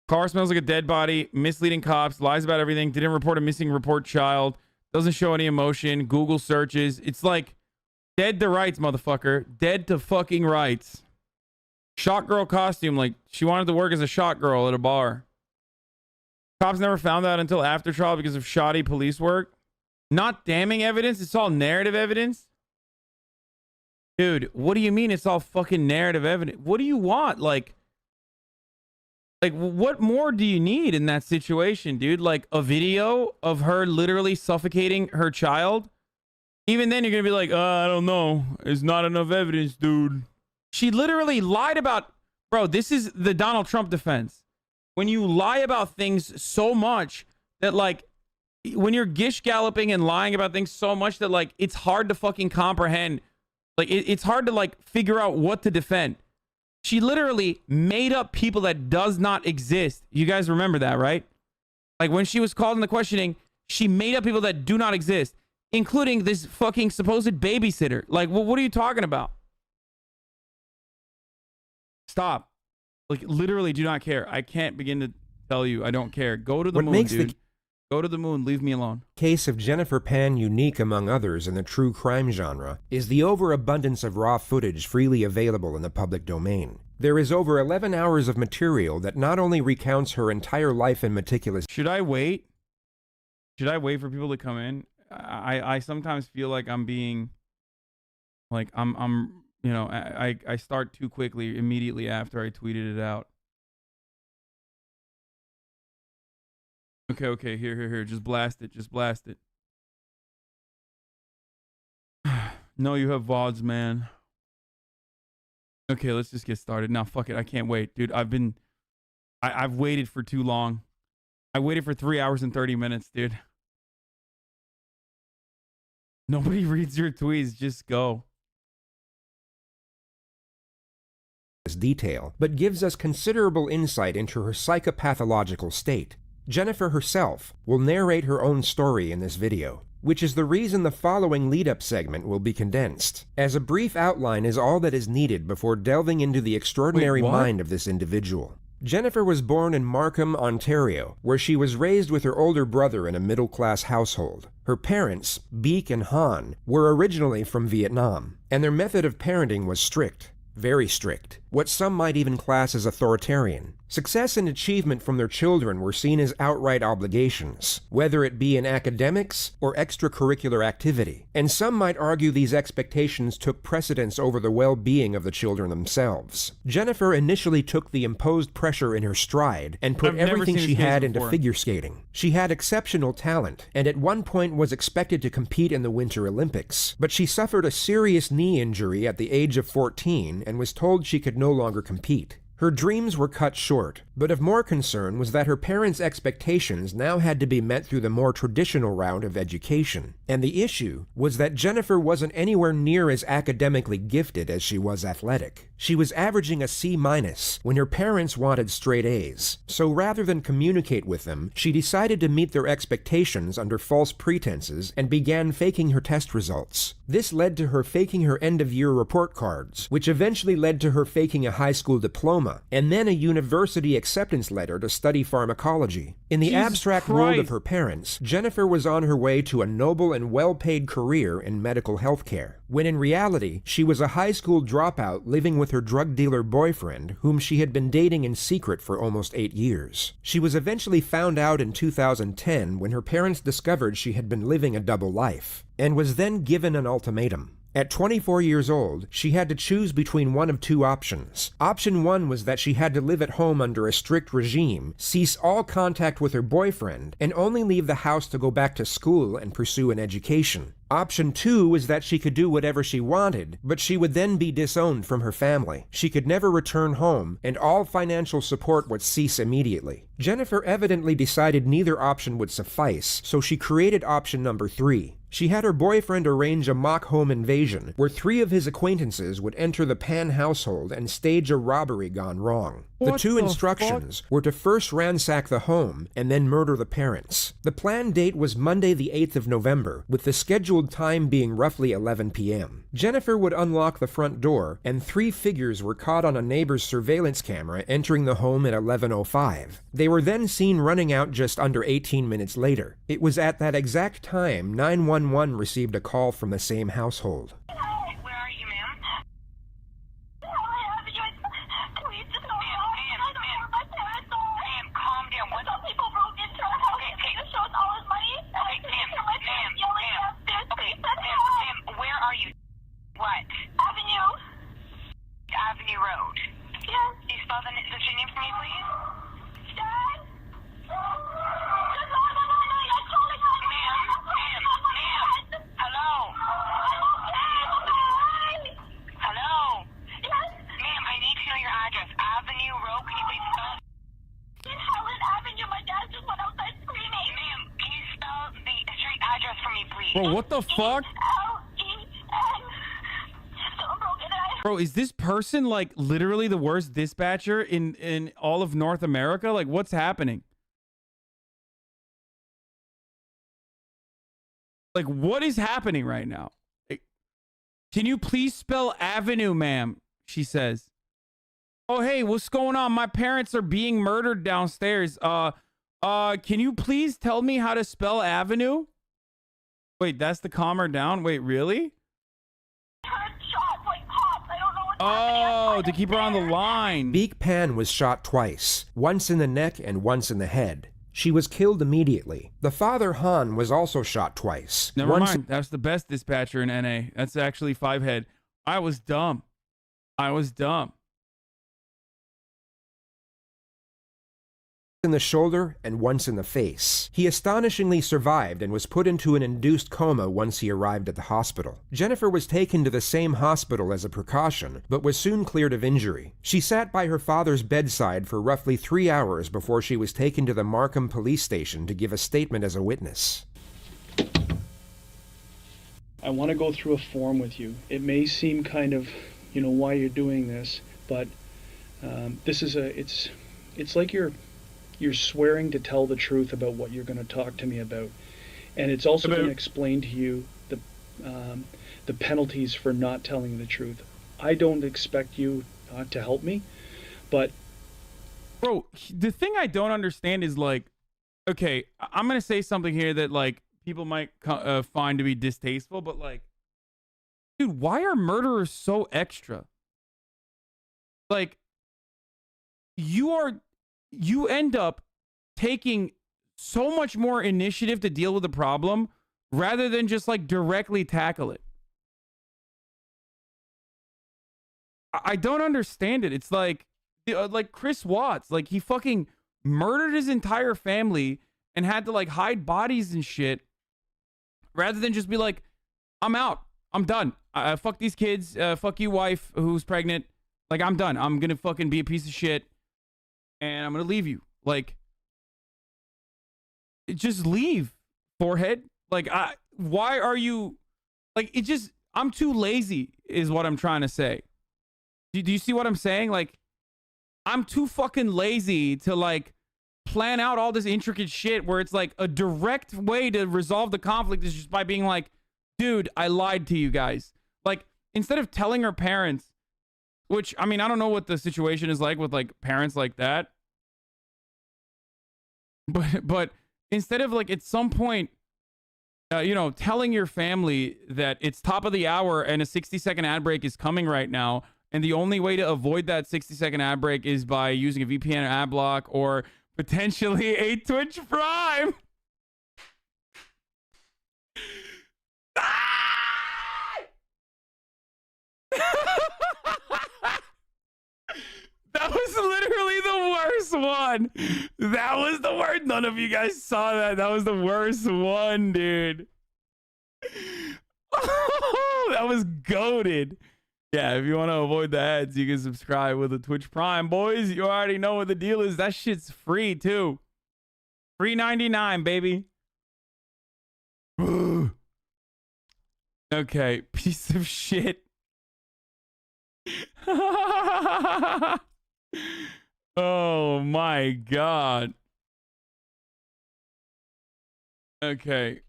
Car smells like a dead body, misleading cops, lies about everything, didn't report a missing report child, doesn't show any emotion, Google searches. It's like dead to rights, motherfucker. Dead to fucking rights. Shock girl costume, like she wanted to work as a shock girl at a bar. Cops never found out until after trial because of shoddy police work. Not damning evidence, it's all narrative evidence. Dude, what do you mean it's all fucking narrative evidence? What do you want? Like what more do you need in that situation, dude? Like a video of her literally suffocating her child? Even then you're gonna be like, I don't know. It's not enough evidence, dude. She literally lied about, bro, this is the Donald Trump defense. When you lie about things so much that, like, when you're gish galloping and lying about things so much that, like, it's hard to fucking comprehend. Like, it's hard to, like, figure out what to defend. She literally made up people that does not exist. You guys remember that, right? Like, when she was called in the questioning, she made up people that do not exist, including this fucking supposed babysitter. Like, what are you talking about? Stop. Like, literally do not care. I can't begin to tell you I don't care. Go to the moon, dude. Go to the moon. Leave me alone. Case of Jennifer Pan unique among others in the true crime genre is the overabundance of raw footage freely available in the public domain. There is over 11 hours of material that not only recounts her entire life in meticulous... Should I wait? Should I wait for people to come in? I sometimes feel like I'm being... Like, I'm you know, I start too quickly immediately after I tweeted it out. Okay, here. Just blast it. No, you have VODs, man. Okay, let's just get started. Now, fuck it. I can't wait. Dude, I've waited for too long. I waited for 3 hours and 30 minutes, dude. Nobody reads your tweets. Just go. Detail, but gives us considerable insight into her psychopathological state. Jennifer herself will narrate her own story in this video, which is the reason the following lead-up segment will be condensed, as a brief outline is all that is needed before delving into the extraordinary mind of this individual. Jennifer was born in Markham, Ontario, where she was raised with her older brother in a middle-class household. Her parents, Beek and Han, were originally from Vietnam, and their method of parenting was strict. Very strict, what some might even class as authoritarian. Success and achievement from their children were seen as outright obligations, whether it be in academics or extracurricular activity, and some might argue these expectations took precedence over the well-being of the children themselves. Jennifer initially took the imposed pressure in her stride and put everything she had into figure skating. She had exceptional talent, and at one point was expected to compete in the Winter Olympics, but she suffered a serious knee injury at the age of 14 and was told she could no longer compete. Her dreams were cut short, but of more concern was that her parents' expectations now had to be met through the more traditional route of education. And the issue was that Jennifer wasn't anywhere near as academically gifted as she was athletic. She was averaging a C- when her parents wanted straight A's. So rather than communicate with them, she decided to meet their expectations under false pretenses and began faking her test results. This led to her faking her end-of-year report cards, which eventually led to her faking a high school diploma, and then a university acceptance letter to study pharmacology. In the abstract world of her parents, Jennifer was on her way to a noble and well-paid career in medical health care, when in reality, she was a high school dropout living with her drug dealer boyfriend, whom she had been dating in secret for almost 8 years. She was eventually found out in 2010 when her parents discovered she had been living a double life, and was then given an ultimatum. At 24 years old, she had to choose between one of two options. Option one was that she had to live at home under a strict regime, cease all contact with her boyfriend, and only leave the house to go back to school and pursue an education. Option two was that she could do whatever she wanted, but she would then be disowned from her family. She could never return home, and all financial support would cease immediately. Jennifer evidently decided neither option would suffice, so she created option number 3. She had her boyfriend arrange a mock home invasion, where 3 of his acquaintances would enter the Pan household and stage a robbery gone wrong. The two instructions were to first ransack the home and then murder the parents. The planned date was Monday the 8th of November, with the scheduled time being roughly 11 p.m. Jennifer would unlock the front door, and 3 figures were caught on a neighbor's surveillance camera entering the home at 11:05. They were then seen running out just under 18 minutes later. It was at that exact time 911 received a call from the same household. Avenue Road. Yes. Can you spell the street name for me, please? Dad? Ma'am. Hello. Hello. Yes. Ma'am, I need to know your address. Avenue Road. Can you please spell? In Helen Avenue. My dad just went outside screaming. Ma'am, can you spell the street address for me, please? Bro, what the fuck? Bro, is this person like literally the worst dispatcher in all of North America? Like, what's happening? Like, what is happening right now? Can you please spell avenue, ma'am? She says. Oh, hey, what's going on? My parents are being murdered downstairs. Can you please tell me how to spell avenue? Wait, that's the calmer down? Wait, really? Oh, to keep her on the line. Beek Pan was shot twice, once in the neck and once in the head. She was killed immediately. The father, Han, was also shot twice. Never mind. That's the best dispatcher in NA. That's actually 5 head. I was dumb. In the shoulder and once in the face. He astonishingly survived and was put into an induced coma once he arrived at the hospital. Jennifer was taken to the same hospital as a precaution, but was soon cleared of injury. She sat by her father's bedside for roughly 3 hours before she was taken to the Markham police station to give a statement as a witness. I want to go through a form with you. It may seem kind of, why you're doing this, but this is it's like you're swearing to tell the truth about what you're going to talk to me about, and it's also going to explain to you the penalties for not telling the truth. I don't expect you not to help me, but bro, the thing I don't understand is like, okay, I'm gonna say something here that like people might find to be distasteful, but like, dude, why are murderers so extra? Like, you end up taking so much more initiative to deal with the problem rather than just like directly tackle it. I don't understand it. It's like Chris Watts, like he fucking murdered his entire family and had to like hide bodies and shit rather than just be like, I'm out. I'm done. Fuck these kids. Fuck you, wife who's pregnant. Like, I'm done. I'm gonna fucking be a piece of shit and I'm gonna leave you. Like, just leave, forehead. Like, why are you like, I'm too lazy is what I'm trying to say. Do you see what I'm saying? Like, I'm too fucking lazy to like plan out all this intricate shit where it's like a direct way to resolve the conflict is just by being like, dude, I lied to you guys. Like, instead of telling her parents, which, I mean, I don't know what the situation is like with like parents like that. But instead of like at some point, telling your family that it's top of the hour and a 60-second ad break is coming right now, and the only way to avoid that 60-second ad break is by using a VPN ad block or potentially a Twitch Prime. That was literally the worst one. That was the worst. None of you guys saw that. That was the worst one, dude. That was goated. Yeah, if you want to avoid the ads, you can subscribe with a Twitch Prime, boys. You already know what the deal is. That shit's free, too. $3.99, baby. Okay, piece of shit. Oh, my God. Okay.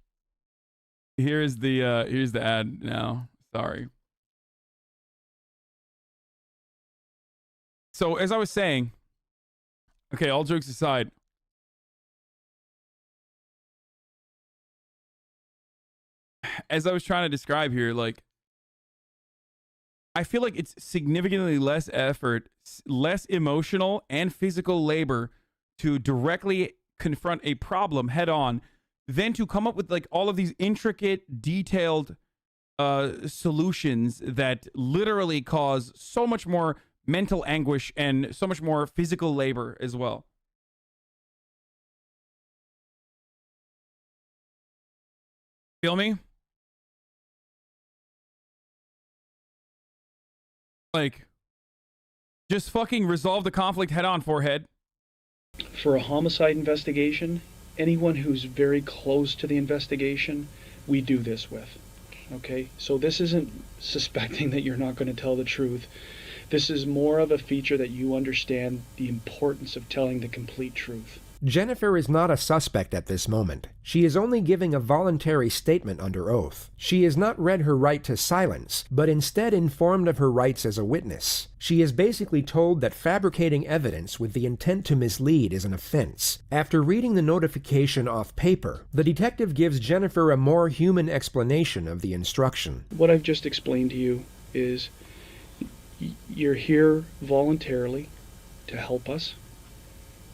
Here's the ad now. Sorry. So, as I was saying, okay, all jokes aside, as I was trying to describe here, like, I feel like it's significantly less effort, less emotional and physical labor to directly confront a problem head on than to come up with like all of these intricate, detailed solutions that literally cause so much more mental anguish and so much more physical labor as well. Feel me? Like, just fucking resolve the conflict head on, forehead. For a homicide investigation, anyone who's very close to the investigation, we do this with. Okay? So this isn't suspecting that you're not going to tell the truth. This is more of a feature that you understand the importance of telling the complete truth. Jennifer is not a suspect at this moment. She is only giving a voluntary statement under oath. She has not read her right to silence, but instead informed of her rights as a witness. She is basically told that fabricating evidence with the intent to mislead is an offense. After reading the notification off paper, the detective gives Jennifer a more human explanation of the instruction. What I've just explained to you is you're here voluntarily to help us.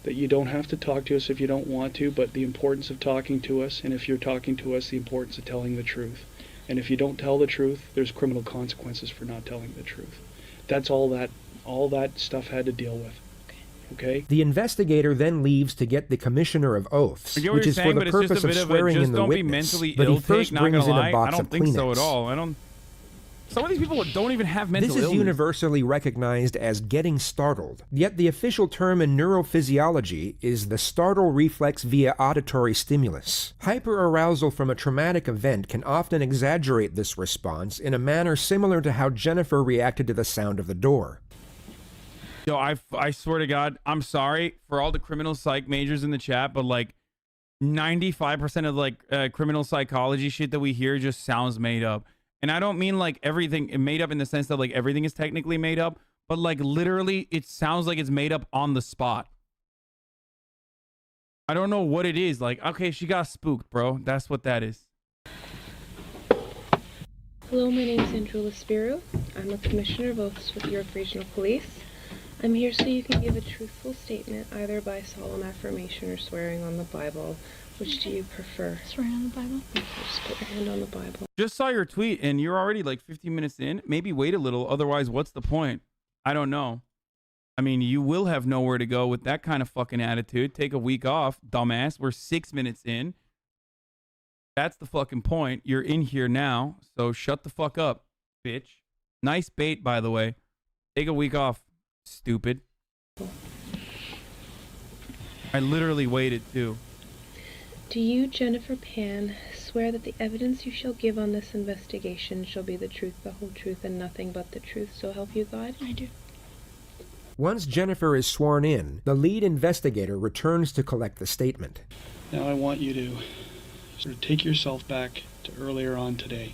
That you don't have to talk to us if you don't want to, but the importance of talking to us, and if you're talking to us, the importance of telling the truth. And if you don't tell the truth, there's criminal consequences for not telling the truth. That's all that stuff had to deal with. Okay? The investigator then leaves to get the Commissioner of Oaths, which is for the purpose of swearing in the witness, but he first brings in a box of Kleenex. I don't think so at all. Some of these people don't even have mental This is illness. universally recognized as getting startled, yet the official term in neurophysiology is the startle reflex via auditory stimulus. Hyperarousal from a traumatic event can often exaggerate this response in a manner similar to how Jennifer reacted to the sound of the door. Yo, I swear to God, I'm sorry for all the criminal psych majors in the chat, but like 95% of like criminal psychology shit that we hear just sounds made up. And I don't mean like everything made up in the sense that like everything is technically made up, but like literally it sounds like it's made up on the spot. I don't know what it is. Like, okay, she got spooked, bro. That's what that is. Hello, my name is Andrew Laspiro. I'm a commissioner of oaths with York Regional Police. I'm here so you can give a truthful statement, either by solemn affirmation or swearing on the Bible. Which do you prefer? Swearing on the Bible. Okay, just put your hand on the Bible. Just saw your tweet and you're already like 15 minutes in. Maybe wait a little. Otherwise, what's the point? I don't know. I mean, you will have nowhere to go with that kind of fucking attitude. Take a week off, dumbass. We're 6 minutes in. That's the fucking point. You're in here now, so shut the fuck up, bitch. Nice bait, by the way. Take a week off, stupid. I literally waited, too. Do you, Jennifer Pan, swear that the evidence you shall give on this investigation shall be the truth, the whole truth, and nothing but the truth, so help you God? I do. Once Jennifer is sworn in, the lead investigator returns to collect the statement. Now I want you to sort of take yourself back to earlier on today,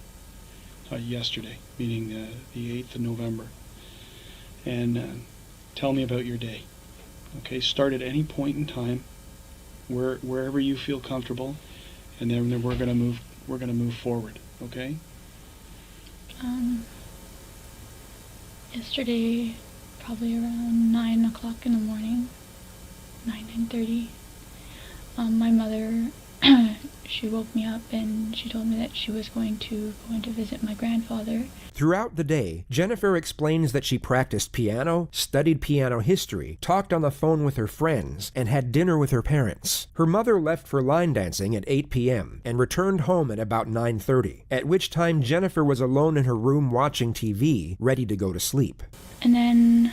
yesterday, meaning the 8th of November, and tell me about your day. Okay, start at any point in time, wherever you feel comfortable, and then we're gonna move forward. Okay. Yesterday, probably around 9 o'clock in the morning, 9:30. My mother, she woke me up and she told me that she was going to visit my grandfather. Throughout the day, Jennifer explains that she practiced piano, studied piano history, talked on the phone with her friends, and had dinner with her parents. Her mother left for line dancing at 8 p.m. and returned home at about 9:30, at which time Jennifer was alone in her room watching TV, ready to go to sleep. And then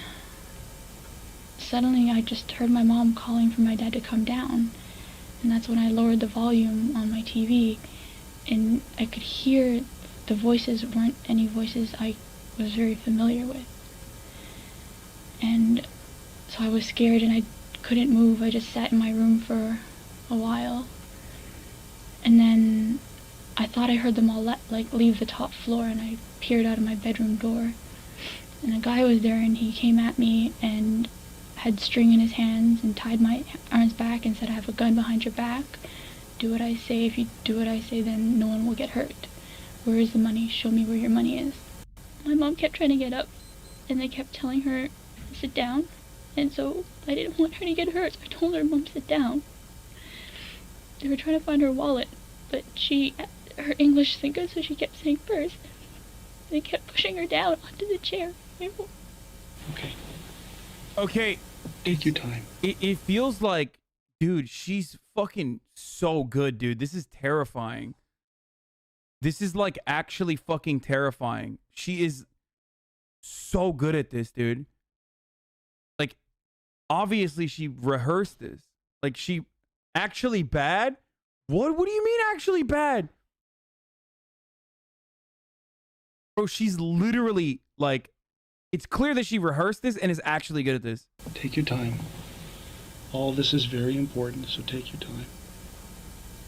suddenly I just heard my mom calling for my dad to come down. And that's when I lowered the volume on my TV, and I could hear the voices weren't any voices I was very familiar with. And so I was scared and I couldn't move. I just sat in my room for a while. And then I thought I heard them all leave the top floor, and I peered out of my bedroom door. And a guy was there, and he came at me and had string in his hands and tied my arms back and said, "I have a gun behind your back. Do what I say. If you do what I say, then no one will get hurt. Where is the money? Show me where your money is." My mom kept trying to get up, and they kept telling her, "Sit down." And so I didn't want her to get hurt, so I told her, "Mom, sit down." They were trying to find her wallet, but her English isn't good, so she kept saying purse. They kept pushing her down onto the chair. Okay. Take your time. It feels like, dude, she's fucking so good, dude. This is terrifying. This is like actually fucking terrifying. She is so good at this, dude. Like, obviously she rehearsed this. Like, she actually bad? What do you mean actually bad? Bro, she's literally like, it's clear that she rehearsed this and is actually good at this. Take your time. All this is very important, so take your time.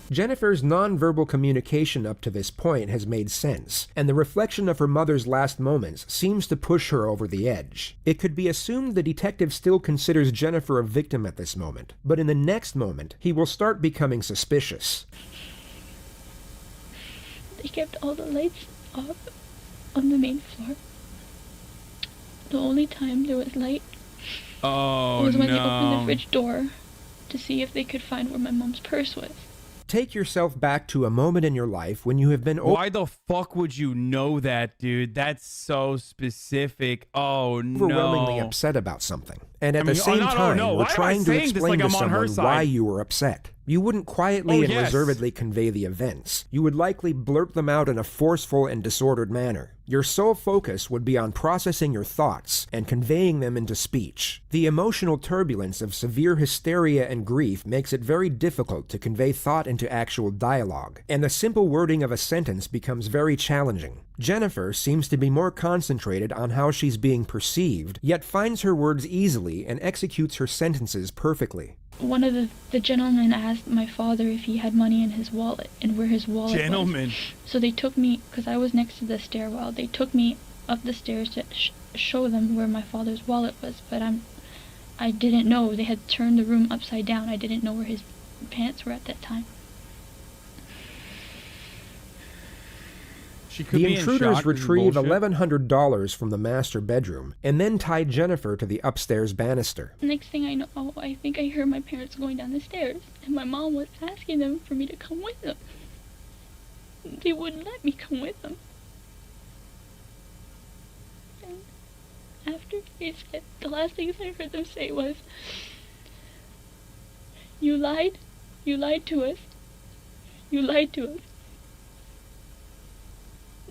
Jennifer's nonverbal communication up to this point has made sense, and the reflection of her mother's last moments seems to push her over the edge. It could be assumed the detective still considers Jennifer a victim at this moment, but in the next moment, he will start becoming suspicious. They kept all the lights off on the main floor. The only time there was light was when they opened the fridge door to see if they could find where my mom's purse was. Take yourself back to a moment in your life when you have been... Why the fuck would you know that, dude? That's so specific. Oh, no. Overwhelmingly upset about something. And at the same time, we're trying to explain to someone why you were upset. You wouldn't quietly and reservedly convey the events. You would likely blurt them out in a forceful and disordered manner. Your sole focus would be on processing your thoughts and conveying them into speech. The emotional turbulence of severe hysteria and grief makes it very difficult to convey thought into actual dialogue, and the simple wording of a sentence becomes very challenging. Jennifer seems to be more concentrated on how she's being perceived, yet finds her words easily and executes her sentences perfectly. One of the gentlemen asked my father if he had money in his wallet and where his wallet was. So they took me, because I was next to the stairwell, they took me up the stairs to show them where my father's wallet was, but I didn't know. They had turned the room upside down. I didn't know where his pants were at that time. The intruders retrieve $1,100 from the master bedroom and then tie Jennifer to the upstairs banister. Next thing I know, I think I heard my parents going down the stairs, and my mom was asking them for me to come with them. They wouldn't let me come with them. And after they said, the last things I heard them say was, "You lied to us. You lied to us."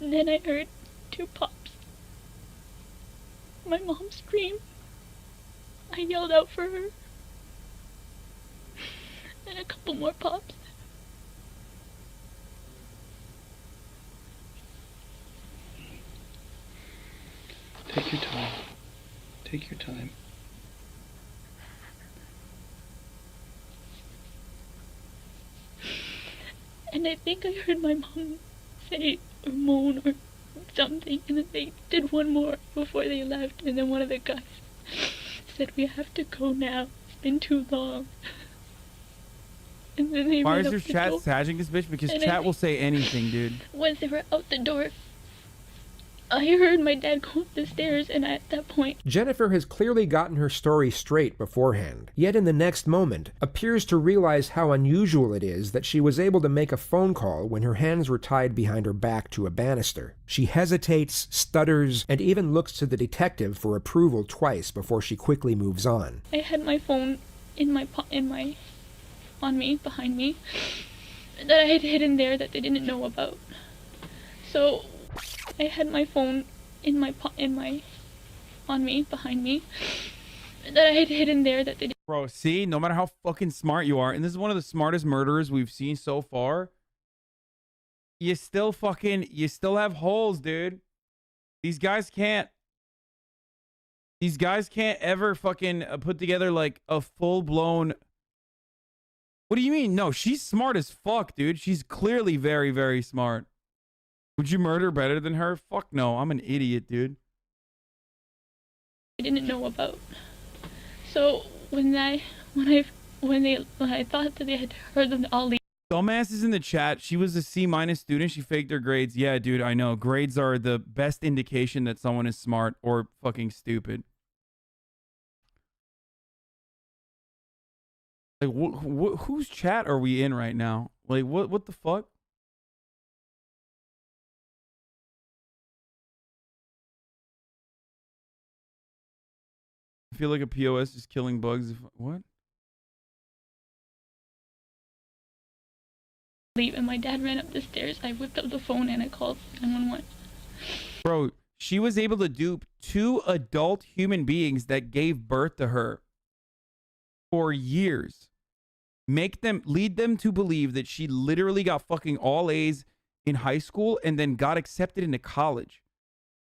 And then I heard 2 pops. My mom screamed. I yelled out for her. And a couple more pops. Take your time. Take your time. And I think I heard my mom say or moan or something, and then they did one more before they left, and then one of the guys said, "We have to go now. It's been too long." And then they Why ran is up your the chat door. sagging this bitch? Because And chat will say anything, dude. Once they were out the door, I heard my dad go up the stairs, and at that point, Jennifer has clearly gotten her story straight beforehand, yet in the next moment appears to realize how unusual it is that she was able to make a phone call when her hands were tied behind her back to a banister. She hesitates, stutters, and even looks to the detective for approval twice before she quickly moves on. I had my phone on me, behind me, that I had hidden there that they didn't know about. So I had my phone on me, behind me, that I had hidden there that they didn't. Bro, see, no matter how fucking smart you are, and this is one of the smartest murderers we've seen so far, you still have holes, dude. These guys can't ever fucking put together like a full-blown... What do you mean? No, she's smart as fuck, dude. She's clearly very, very smart. Would you murder better than her? Fuck no, I'm an idiot, dude. I didn't know about. So when I thought that they had heard them all leave. Dumbass is in the chat. She was a C- student. She faked her grades. Yeah, dude, I know. Grades are the best indication that someone is smart or fucking stupid. Like, whose chat are we in right now? Like, what the fuck? I feel like a POS is killing bugs. What? And my dad ran up the stairs. I whipped up the phone and I called 911. Bro, she was able to dupe 2 adult human beings that gave birth to her for years. Lead them to believe that she literally got fucking all A's in high school and then got accepted into college.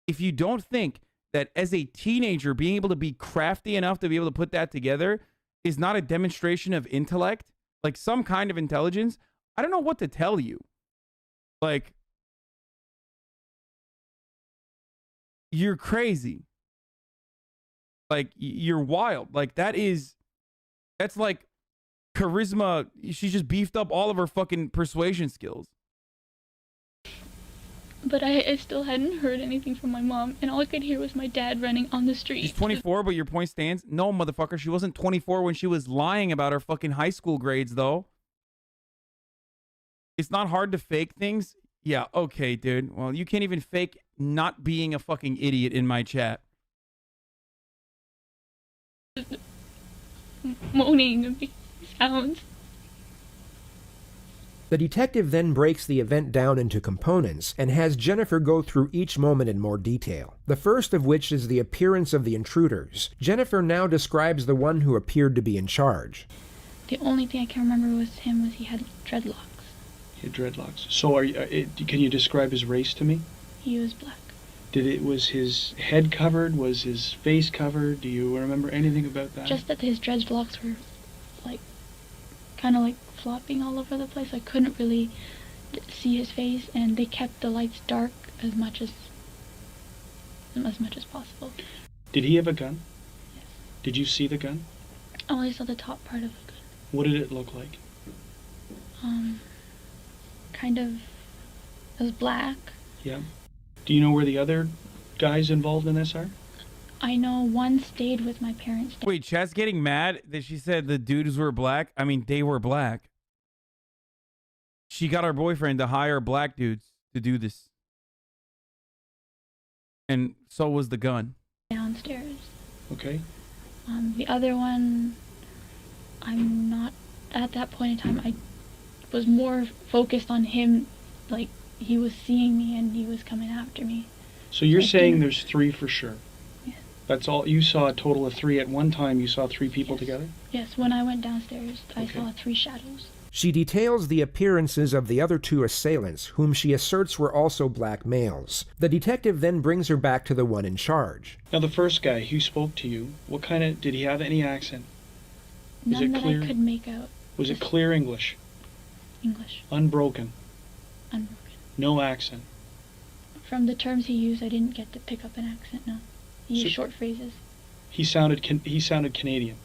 If you don't think that as a teenager being able to be crafty enough to be able to put that together is not a demonstration of intellect, like some kind of intelligence, I don't know what to tell you. Like, you're crazy. Like, you're wild. Like, that's like charisma. She's just beefed up all of her fucking persuasion skills. But I still hadn't heard anything from my mom, and all I could hear was my dad running on the street. She's 24, but your point stands? No, motherfucker, she wasn't 24 when she was lying about her fucking high school grades, though. It's not hard to fake things? Yeah, okay, dude. Well, you can't even fake not being a fucking idiot in my chat. moaning and making sounds. The detective then breaks the event down into components and has Jennifer go through each moment in more detail. The first of which is the appearance of the intruders. Jennifer now describes the one who appeared to be in charge. The only thing I can remember was he had dreadlocks. He had dreadlocks. So can you describe his race to me? He was black. Was his head covered? Was his face covered? Do you remember anything about that? Just that his dreadlocks were kind of flopping all over the place. I couldn't really see his face, and they kept the lights dark as much as possible. Did he have a gun? Yes. Did you see the gun? I only saw the top part of the gun. What did it look like? It was black. Yeah. Do you know where the other guys involved in this are? I know one stayed with my parents. Wait, Chad's getting mad that she said the dudes were black. I mean, they were black. She got our boyfriend to hire black dudes to do this. And so was the gun. Downstairs. Okay. The other one, I'm not, at that point in time, I was more focused on him, he was seeing me and he was coming after me. So you're saying there's 3 for sure? Yes. That's all, you saw a total of 3 at one time, you saw 3 people together? Yes, when I went downstairs, I saw 3 shadows. She details the appearances of the other 2 assailants, whom she asserts were also black males. The detective then brings her back to the one in charge. Now the first guy who spoke to you, did he have any accent? None that I could make out. Was it clear English? English. Unbroken? Unbroken. No accent? From the terms he used, I didn't get to pick up an accent, no. He used short phrases. He sounded Canadian?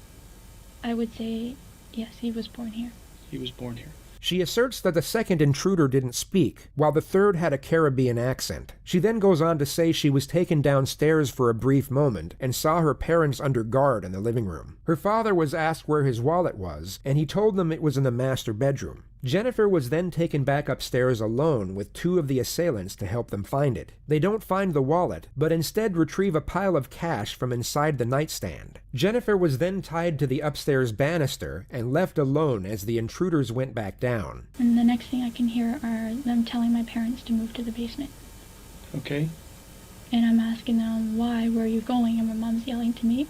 I would say, yes, he was born here. He was born here. She asserts that the second intruder didn't speak, while the third had a Caribbean accent. She then goes on to say she was taken downstairs for a brief moment and saw her parents under guard in the living room. Her father was asked where his wallet was, and he told them it was in the master bedroom. Jennifer was then taken back upstairs alone with 2 of the assailants to help them find it. They don't find the wallet, but instead retrieve a pile of cash from inside the nightstand. Jennifer was then tied to the upstairs banister and left alone as the intruders went back down. And the next thing I can hear are them telling my parents to move to the basement. Okay. And I'm asking them, why, where are you going? And my mom's yelling to me,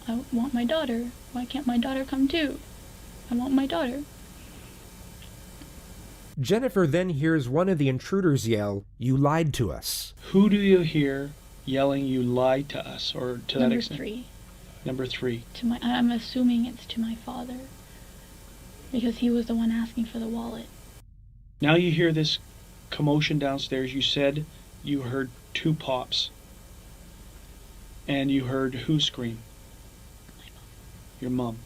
I want my daughter. Why can't my daughter come too? I want my daughter. Jennifer then hears one of the intruders yell, "You lied to us." Who do you hear yelling, "You lied to us," or to that extent? Number 3. Number 3. I'm assuming it's to my father, because he was the one asking for the wallet. Now you hear this commotion downstairs. You said you heard 2 pops. And you heard who scream? My mom. Your mom.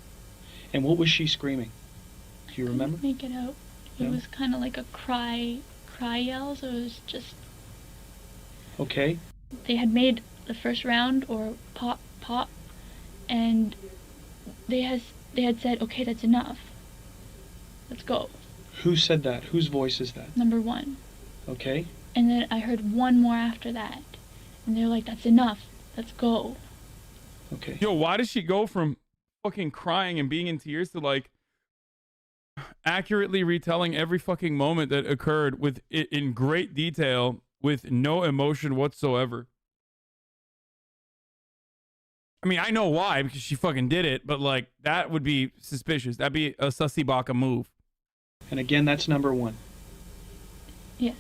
And what was she screaming? Do you remember? I couldn't make it out. It was kind of like a cry yell, so it was just... Okay. They had made the first round, or pop, and they had said, okay, that's enough. Let's go. Who said that? Whose voice is that? Number 1. Okay. And then I heard one more after that. And they're like, that's enough. Let's go. Okay. Yo, why does she go from fucking crying and being in tears to accurately retelling every fucking moment that occurred with it in great detail with no emotion whatsoever? I mean, I know why, because she fucking did it, but that would be suspicious. That'd be a sussy baka move. And again, that's number 1. Yes.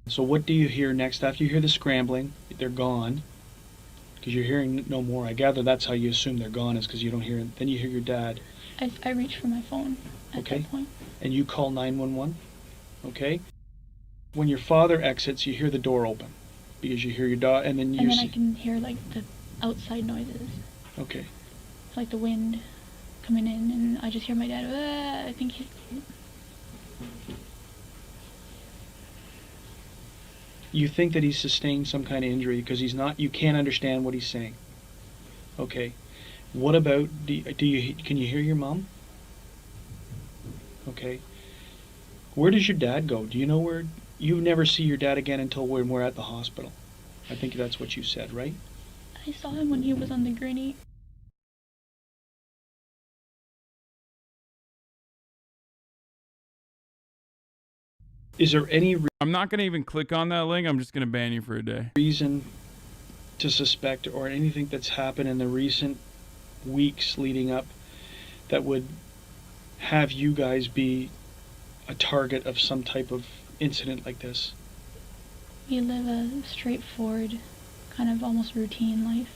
So what do you hear next? After you hear the scrambling, they're gone. Because you're hearing no more. I gather that's how you assume they're gone, is because you don't hear it. Then you hear your dad. I reach for my phone at that point. And you call 911. Okay. When your father exits, you hear the door open. Because you hear your dog, and then I can hear the outside noises. Okay. Like the wind coming in, and I just hear my dad, I think he's... You think that he's sustained some kind of injury because you can't understand what he's saying. Okay. What about, can you hear your mom? Okay. Where does your dad go? Do you know where? You never see your dad again until when we're at the hospital. I think that's what you said, right? I saw him when he was on the gurney. Is there any I'm not going to even click on that link. I'm just going to ban you for a day. reason to suspect, or anything that's happened in the recent weeks leading up, that would have you guys be a target of some type of incident like this? We live a straightforward, kind of almost routine life.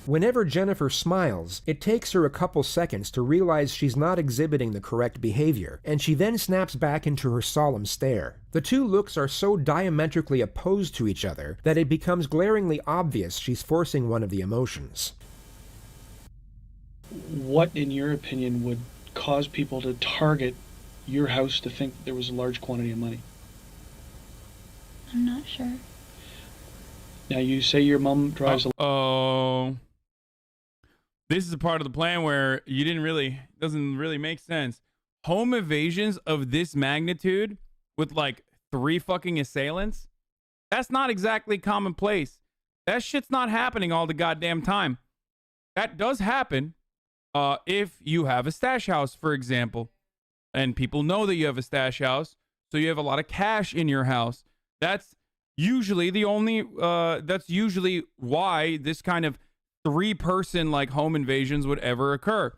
Whenever Jennifer smiles, it takes her a couple seconds to realize she's not exhibiting the correct behavior, and she then snaps back into her solemn stare. The two looks are so diametrically opposed to each other that it becomes glaringly obvious she's forcing one of the emotions. What, in your opinion, would cause people to target your house to think that there was a large quantity of money? I'm not sure. Now, you say your mom drives a... Oh. This is a part of the plan where doesn't really make sense. Home invasions of this magnitude with like 3 fucking assailants, that's not exactly commonplace. That shit's not happening all the goddamn time. That does happen if you have a stash house, for example, and people know that you have a stash house, so you have a lot of cash in your house. That's usually that's usually why this kind of 3-person like home invasions would ever occur.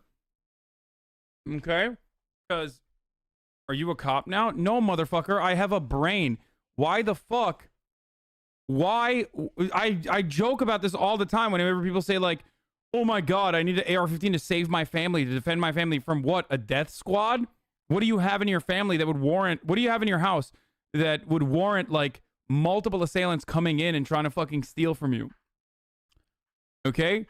Okay? Because are you a cop now? No, motherfucker. I have a brain. Why the fuck? Why? I joke about this all the time whenever people say like, oh my god, I need an AR-15 to save my family, to defend my family from what? A death squad? What do you have in your family that would warrant, what do you have in your house that would warrant like multiple assailants coming in and trying to fucking steal from you? Okay?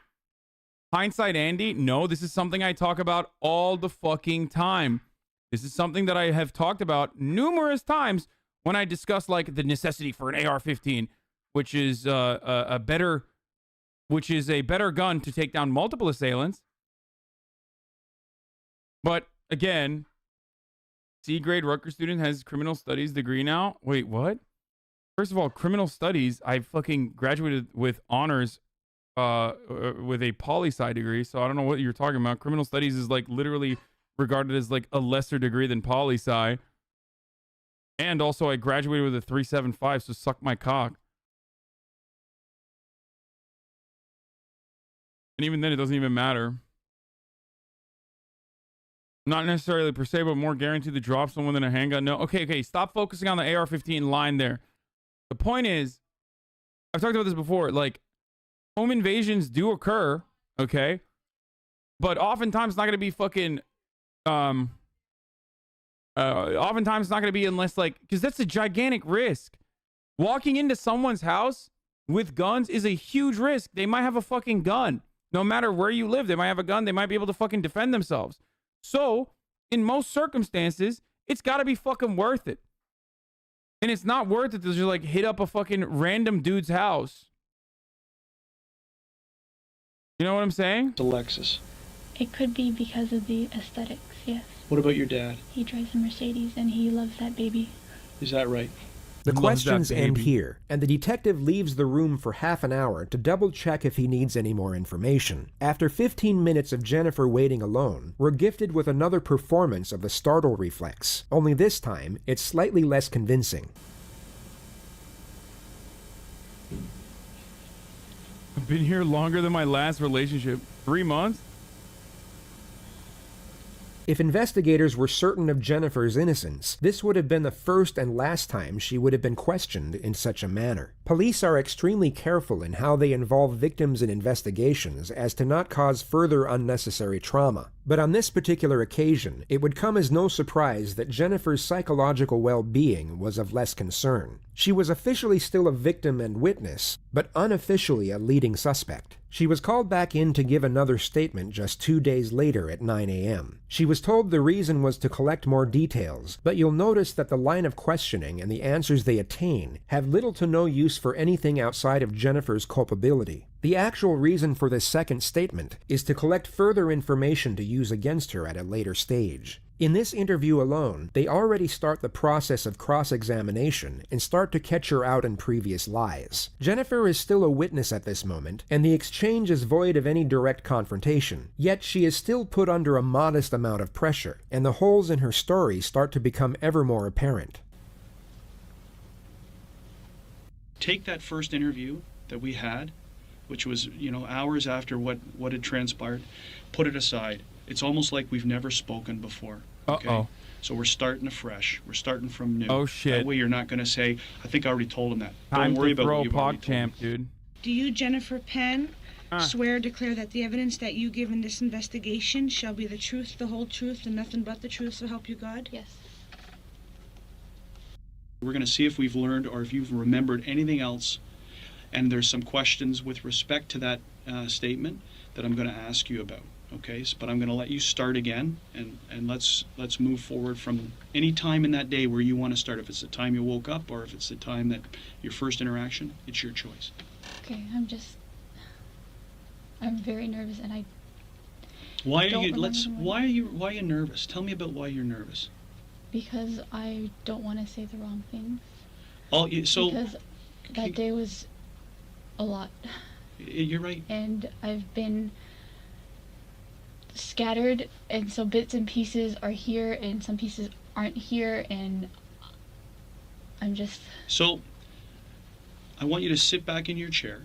Hindsight Andy, no, this is something I talk about all the fucking time. This is something that I have talked about numerous times when I discuss like the necessity for an AR-15, which is a better gun to take down multiple assailants. But again, C-grade Rutgers student has criminal studies degree now. Wait, what? First of all, criminal studies, I fucking graduated with honors with a poli-sci degree, so I don't know what you're talking about. Criminal studies is like literally regarded as like a lesser degree than poli-sci. And also I graduated with a 3.75, so suck my cock. And even then it doesn't even matter. Not necessarily per se, but more guaranteed to drop someone than a handgun. No, okay, stop focusing on the AR-15 line there. The point is, I've talked about this before, like, home invasions do occur, okay? But oftentimes it's not going to be fucking, oftentimes it's not going to be unless, like, because that's a gigantic risk. Walking into someone's house with guns is a huge risk. They might have a fucking gun. No matter where you live, they might have a gun. They might be able to fucking defend themselves. So, in most circumstances, it's got to be fucking worth it. And it's not worth it to just, like, hit up a fucking random dude's house. You know what I'm saying? Alexis. It could be because of the aesthetics, yes. What about your dad? He drives a Mercedes and he loves that baby. Is that right? The questions end here, and the detective leaves the room for half an hour to double-check if he needs any more information. After 15 minutes of Jennifer waiting alone, we're gifted with another performance of the startle reflex, only this time it's slightly less convincing. I've been here longer than my last relationship. 3 months? If investigators were certain of Jennifer's innocence, this would have been the first and last time she would have been questioned in such a manner. Police are extremely careful in how they involve victims in investigations as to not cause further unnecessary trauma. But on this particular occasion, it would come as no surprise that Jennifer's psychological well-being was of less concern. She was officially still a victim and witness, but unofficially a leading suspect. She was called back in to give another statement just 2 days later at 9 a.m. She was told the reason was to collect more details, but you'll notice that the line of questioning and the answers they attain have little to no use for anything outside of Jennifer's culpability. The actual reason for this second statement is to collect further information to use against her at a later stage. In this interview alone, they already start the process of cross-examination and start to catch her out in previous lies. Jennifer is still a witness at this moment, and the exchange is void of any direct confrontation, yet she is still put under a modest amount of pressure, and the holes in her story start to become ever more apparent. take that first interview that we had, which was, hours after what had transpired, put it aside. It's almost like we've never spoken before. Okay? Uh-oh. So we're starting afresh. We're starting from new. Oh, shit. That way you're not going to say, I think I already told him that. Time Don't worry to about throw what you've already told him. PogChamp, dude. Do you, Jennifer Penn, swear or declare that the evidence that you give in this investigation shall be the truth, the whole truth, and nothing but the truth, so help you God? Yes. We're going to see if we've learned or if you've remembered anything else. And there's some questions with respect to that statement that I'm going to ask you about. Okay, but I'm going to let you start again, and let's move forward from any time in that day where you want to start. If it's the time you woke up or if it's the time that your first interaction, it's your choice. Okay, I'm very nervous, and Why are you nervous? Tell me about why you're nervous. Because I don't want to say the wrong things. Because that day was a lot. You're right. And I've been scattered, and so bits and pieces are here and some pieces aren't here, and I'm just... So, I want you to sit back in your chair,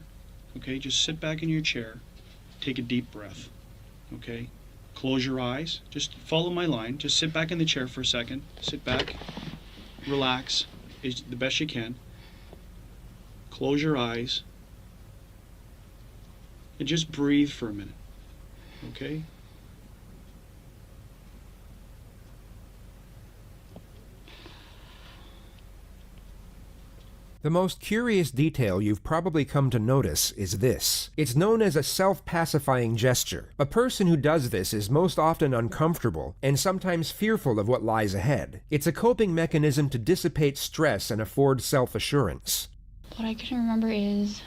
okay? Just sit back in your chair, take a deep breath, okay? Close your eyes, just follow my line, just sit back in the chair for a second, sit back, relax, the best you can, close your eyes, and just breathe for a minute, okay? The most curious detail you've probably come to notice is this. It's known as a self-pacifying gesture. A person who does this is most often uncomfortable and sometimes fearful of what lies ahead. It's a coping mechanism to dissipate stress and afford self-assurance. What I can remember is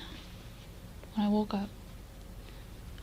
when I woke up,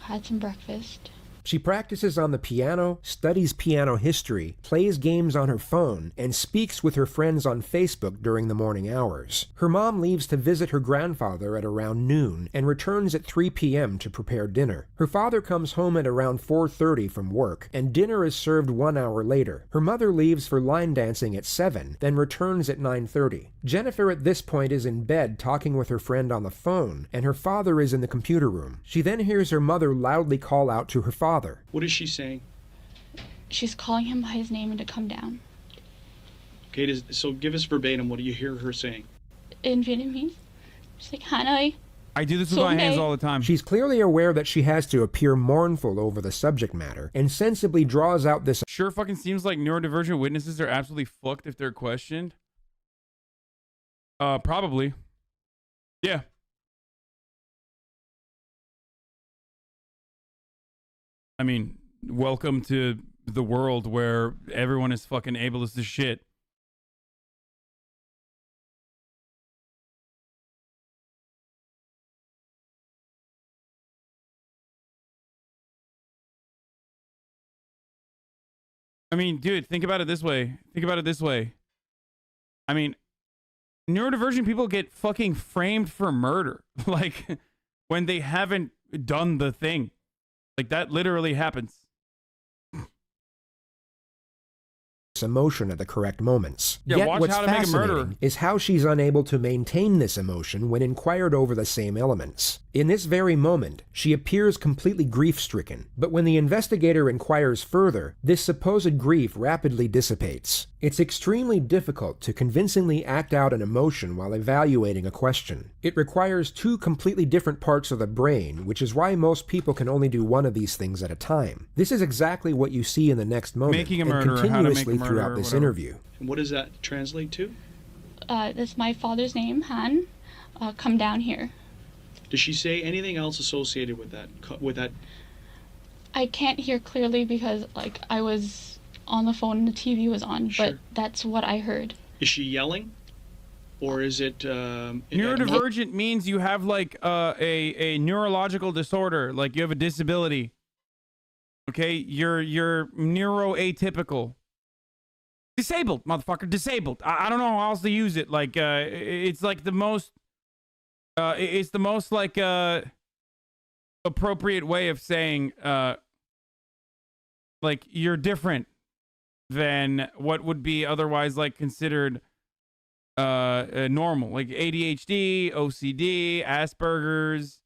I had some breakfast. She practices on the piano, studies piano history, plays games on her phone, and speaks with her friends on Facebook during the morning hours. Her mom leaves to visit her grandfather at around noon and returns at 3 p.m. to prepare dinner. Her father comes home at around 4:30 from work, and dinner is served 1 hour later. Her mother leaves for line dancing at 7, then returns at 9:30. Jennifer at this point is in bed talking with her friend on the phone, and her father is in the computer room. She then hears her mother loudly call out to her father. What is she saying? She's calling him by his name and to come down. Okay, so give us verbatim. What do you hear her saying? In Vietnamese. She's like, Hanoi. I do this with my hands all the time. She's clearly aware that she has to appear mournful over the subject matter, and sensibly draws out this... Sure fucking seems like neurodivergent witnesses are absolutely fucked if they're questioned. Probably. Yeah. I mean, welcome to the world where everyone is fucking ableist as shit. I mean, dude, think about it this way. I mean, neurodivergent people get fucking framed for murder. Like, when they haven't done the thing. Like, that literally happens. Emotion at the correct moments. Yeah, Yet watch what's How to Make a Murderer. fascinating is how she's unable to maintain this emotion when inquired over the same elements. In this very moment, she appears completely grief-stricken, but when the investigator inquires further, this supposed grief rapidly dissipates. It's extremely difficult to convincingly act out an emotion while evaluating a question. It requires two completely different parts of the brain, which is why most people can only do one of these things at a time. This is exactly what you see in the next moment, Making a and murderer, continuously how to make a murderer, throughout this whatever. interview. And what does that translate to? That's my father's name, Han. Come down here. Does she say anything else associated with that? I can't hear clearly because, like, I was on the phone and the TV was on, Sure. but that's what I heard. Is she yelling? Or is it... Neurodivergent means you have, like, a neurological disorder. Like, you have a disability. Okay? You're neuroatypical. Disabled, motherfucker. Disabled. I don't know how else to use it. Like, it's like the most... it's the most, like, appropriate way of saying, like, you're different than what would be otherwise, like, considered normal, like ADHD, OCD, Asperger's,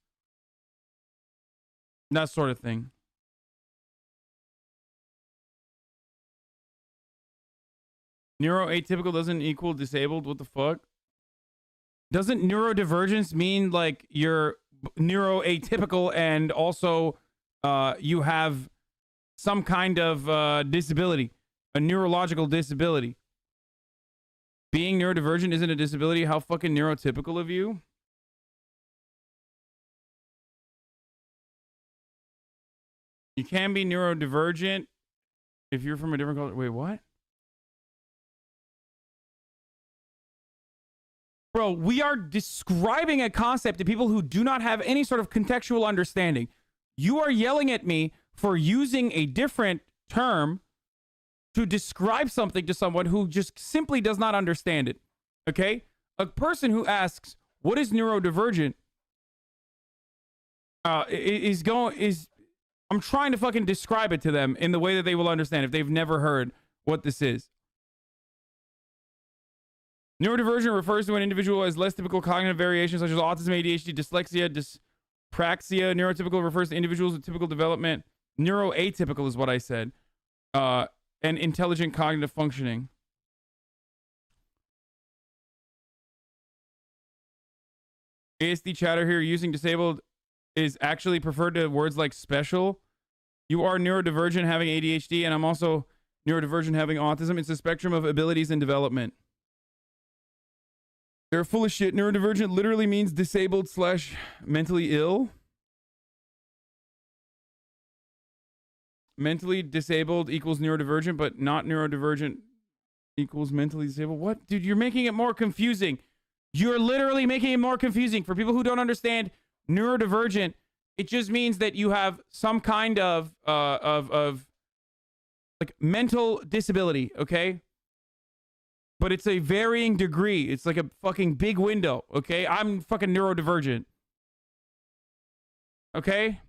that sort of thing. Neuroatypical doesn't equal disabled. What the fuck? Doesn't neurodivergence mean like you're neuroatypical and also you have some kind of disability, a neurological disability? Being neurodivergent isn't a disability. How fucking neurotypical of you? You can be neurodivergent if you're from a different culture. Wait, what? Bro, we are describing a concept to people who do not have any sort of contextual understanding. You are yelling at me for using a different term to describe something to someone who just simply does not understand it. Okay? A person who asks, what is neurodivergent? I'm trying to fucking describe it to them in the way that they will understand if they've never heard what this is. Neurodivergent refers to an individual who has less typical cognitive variations such as autism, ADHD, dyslexia, dyspraxia. Neurotypical refers to individuals with typical development. Neuroatypical is what I said. And intelligent cognitive functioning. ASD chatter here using disabled is actually preferred to words like special. You are neurodivergent having ADHD, and I'm also neurodivergent having autism. It's a spectrum of abilities and development. They're full of shit. Neurodivergent literally means disabled / mentally ill. Mentally disabled equals neurodivergent, but not neurodivergent equals mentally disabled. What? Dude, you're making it more confusing. You're literally making it more confusing. For people who don't understand neurodivergent, it just means that you have some kind of like mental disability, okay? But it's a varying degree. It's like a fucking big window, okay? I'm fucking neurodivergent. Okay?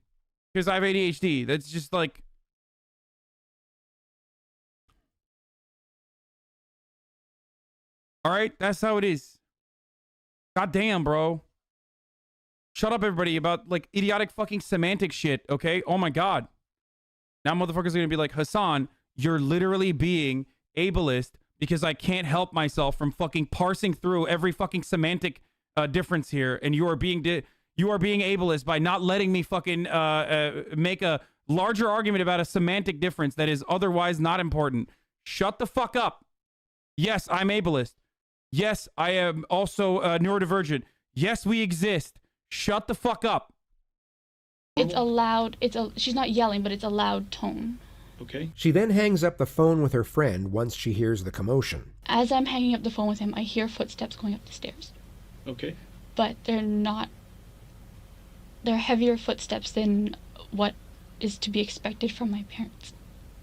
Because I have ADHD. That's just like... All right? That's how it is. God damn, bro. Shut up, everybody, about, like, idiotic fucking semantic shit, okay? Oh, my God. Now motherfuckers are gonna be like, Hasan, you're literally being ableist because I can't help myself from fucking parsing through every fucking semantic difference here, and you are being ableist by not letting me fucking make a larger argument about a semantic difference that is otherwise not important. Shut the fuck up. Yes, I'm ableist. Yes, I am also neurodivergent. Yes, we exist. Shut the fuck up. It's a loud, she's not yelling, but it's a loud tone. Okay. She then hangs up the phone with her friend once she hears the commotion. As I'm hanging up the phone with him, I hear footsteps going up the stairs. Okay. But they're heavier footsteps than what is to be expected from my parents.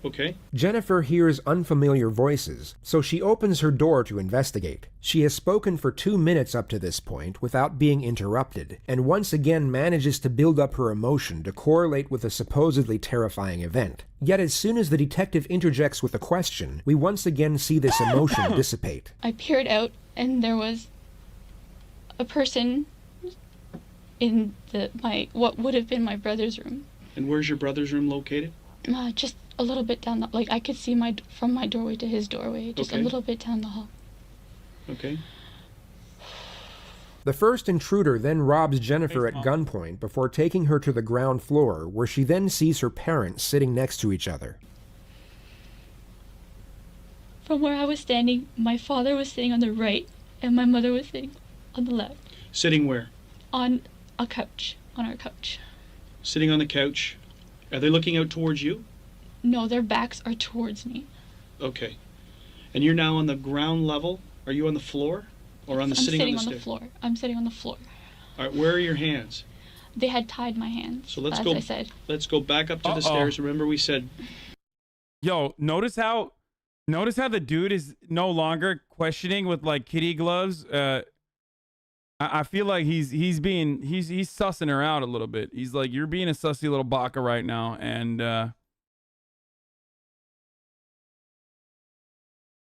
Okay. Jennifer hears unfamiliar voices, so she opens her door to investigate. She has spoken for 2 minutes up to this point without being interrupted, and once again manages to build up her emotion to correlate with a supposedly terrifying event. Yet as soon as the detective interjects with a question, we once again see this emotion dissipate. I peered out, and there was a person in what would have been my brother's room. And where's your brother's room located? Just a little bit down the, I could see from my doorway to his doorway, just okay. a little bit down the hall. Okay. The first intruder then robs Jennifer at gunpoint before taking her to the ground floor, where she then sees her parents sitting next to each other. From where I was standing, my father was sitting on the right, and my mother was sitting on the left. Sitting where? On a couch, on our couch. Sitting on the couch. Are they looking out towards you? No, their backs are towards me. Okay. And you're now on the ground level? Are you on the floor? Or on the sitting on the stairs? I'm sitting on the floor. All right, where are your hands? They had tied my hands, so let's as go, I said. Let's go back up to the stairs. Remember we said... Yo, notice how the dude is no longer questioning with, like, kitty gloves? I feel like he's sussing her out a little bit. He's like, you're being a sussy little baka right now, and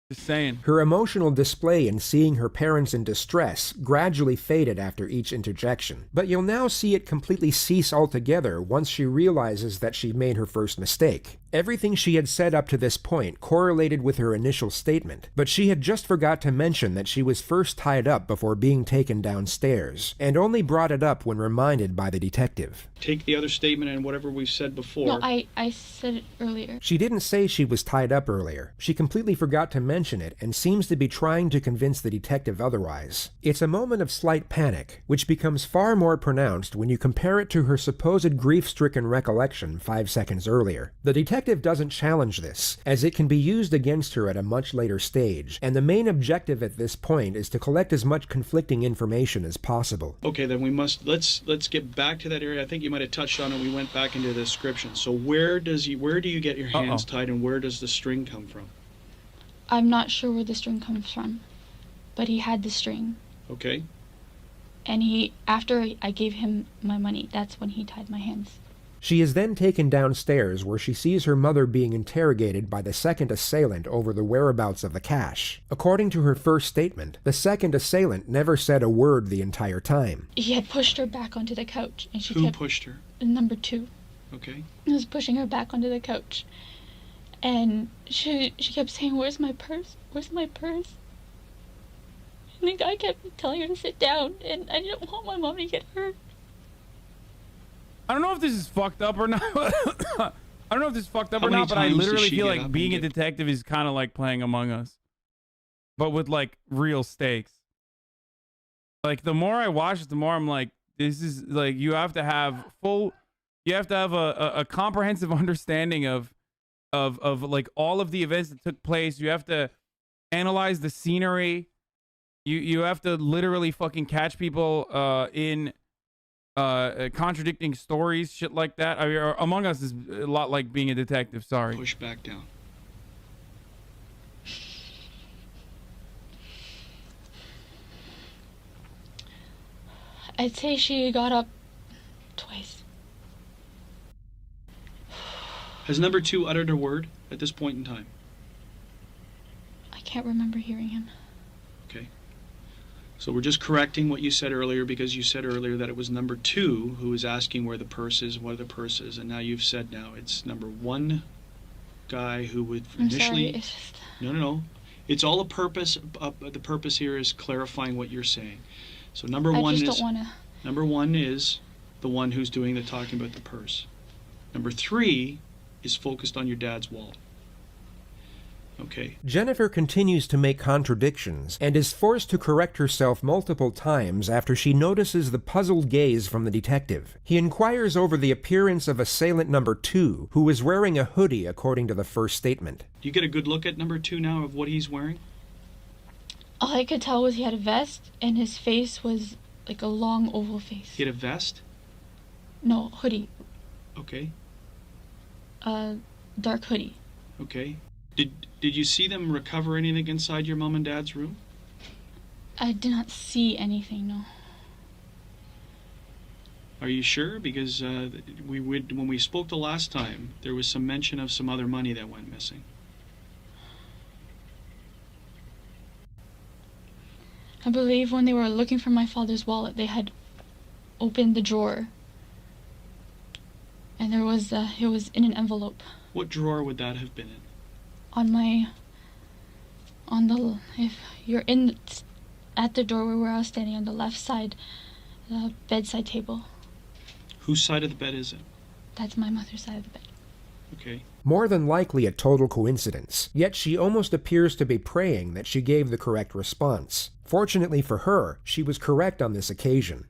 Just saying. Her emotional display in seeing her parents in distress gradually faded after each interjection, but you'll now see it completely cease altogether once she realizes that she made her first mistake. Everything she had said up to this point correlated with her initial statement, but she had just forgot to mention that she was first tied up before being taken downstairs, and only brought it up when reminded by the detective. Take the other statement and whatever we've said before. No, I said it earlier. She didn't say she was tied up earlier. She completely forgot to mention it and seems to be trying to convince the detective otherwise. It's a moment of slight panic, which becomes far more pronounced when you compare it to her supposed grief-stricken recollection 5 seconds earlier. The detective doesn't challenge this, as it can be used against her at a much later stage, and the main objective at this point is to collect as much conflicting information as possible. Okay, then let's get back to that area. I think you might have touched on it. We went back into the description. So where do you get your hands tied, and where does the string come from? I'm not sure where the string comes from, but he had the string. Okay. And after I gave him my money, that's when he tied my hands. She is then taken downstairs where she sees her mother being interrogated by the second assailant over the whereabouts of the cash. According to her first statement, the second assailant never said a word the entire time. He had pushed her back onto the couch, and Who pushed her? Number 2. Okay. He was pushing her back onto the couch. And she kept saying, "Where's my purse? Where's my purse?" And the guy kept telling her to sit down, and I didn't want my mom to get hurt. I don't know if this is fucked up or not. I don't know if this is fucked up How or many not, but I times does literally she feel get like up being a and get- detective is kind of like playing Among Us, but with like real stakes. Like the more I watch it, the more I'm like, this is like you have to have a comprehensive understanding of like all of the events that took place. You have to analyze the scenery. You have to literally fucking catch people in contradicting stories, shit like that. I mean, Among Us is a lot like being a detective. Sorry. Push back down. I'd say she got up twice. Has number 2 uttered a word at this point in time? I can't remember hearing him. Okay. So we're just correcting what you said earlier, because you said earlier that it was number 2 who was asking where the purse is, what the purse is, and now you've said it's number 1 guy who would initially... I'm sorry, it's just... No. It's all a purpose. The purpose here is clarifying what you're saying. So number 1 is... don't wanna... Number 1 is the one who's doing the talking about the purse. Number 3 is focused on your dad's wallet. Okay. Jennifer continues to make contradictions and is forced to correct herself multiple times after she notices the puzzled gaze from the detective. He inquires over the appearance of assailant number 2, who is wearing a hoodie according to the first statement. Do you get a good look at number 2 now of what he's wearing? All I could tell was he had a vest, and his face was like a long oval face. He had a vest? No, hoodie. Okay. Dark hoodie. Okay. Did you see them recover anything inside your mom and dad's room? I did not see anything, no. Are you sure? Because when we spoke the last time, there was some mention of some other money that went missing. I believe when they were looking for my father's wallet, they had opened the drawer. And it was in an envelope. What drawer would that have been in? If you're at the doorway where I was standing on the left side, the bedside table. Whose side of the bed is it? That's my mother's side of the bed. Okay. More than likely a total coincidence, yet she almost appears to be praying that she gave the correct response. Fortunately for her, she was correct on this occasion.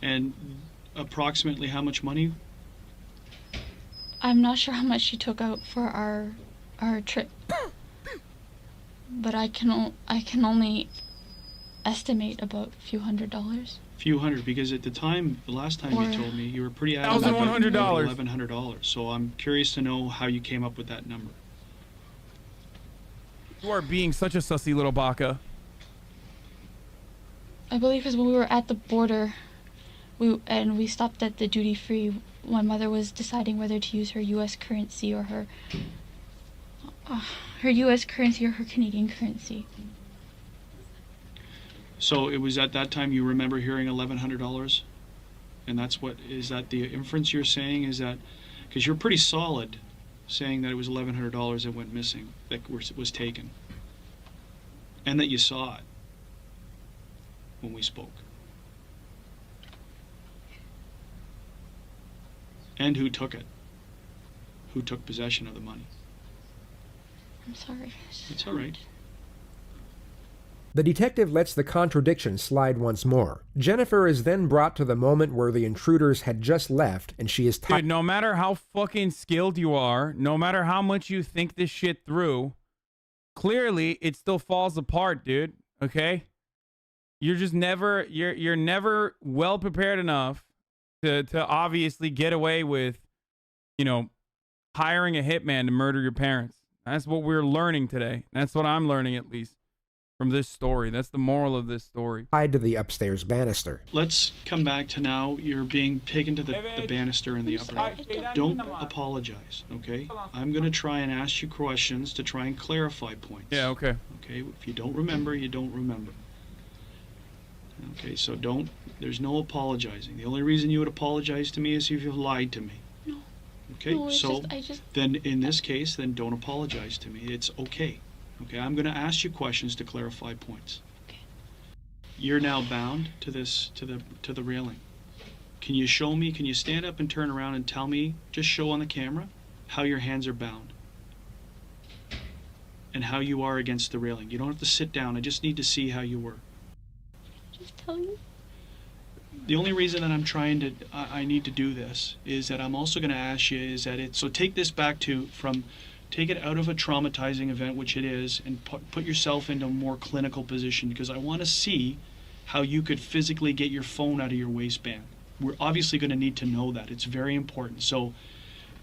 And approximately how much money? I'm not sure how much she took out for our trip. But I can only estimate about a few $100s. Few hundred, because at the time, the last time you told me, you were pretty adamant about $1,100. $1,100. So I'm curious to know how you came up with that number. You are being such a sussy little baka. I believe because when we were at the border, we stopped at the duty free. My mother was deciding whether to use her U.S. currency or her U.S. currency or her Canadian currency. So it was at that time you remember hearing $1,100? And that's what, is that the inference you're saying? Is that, because you're pretty solid saying that it was $1,100 that went missing, that was taken. And that you saw it when we spoke. And who took it? Who took possession of the money? I'm sorry. It's all right. The detective lets the contradiction slide once more. Jennifer is then brought to the moment where the intruders had just left, and she is Dude, no matter how fucking skilled you are, no matter how much you think this shit through, clearly it still falls apart, dude. Okay? You're just never, you're never well prepared enough to obviously get away with, you know, hiring a hitman to murder your parents. That's what we're learning today. That's what I'm learning, at least, from this story. That's the moral of this story. Tied to the upstairs banister. Let's come back to now you're being taken to the banister in the upper. Don't apologize, okay? I'm going to try and ask you questions to try and clarify points. Yeah, okay. Okay, if you don't remember, you don't remember. Okay, so there's no apologizing. The only reason you would apologize to me is if you've lied to me. No. Okay, No, so then in this case, then don't apologize to me. It's okay. Okay, I'm going to ask you questions to clarify points. Okay. You're now bound to this, to the railing. Can you show me, can you stand up and turn around and tell me, just show on the camera, how your hands are bound? And how you are against the railing. You don't have to sit down. I just need to see how you were. Just tell you. The only reason that I'm trying to, I need to do this is that I'm also going to ask you is that so take this back to, take it out of a traumatizing event, which it is, and put yourself into a more clinical position, because I want to see how you could physically get your phone out of your waistband. We're obviously going to need to know that. It's very important. So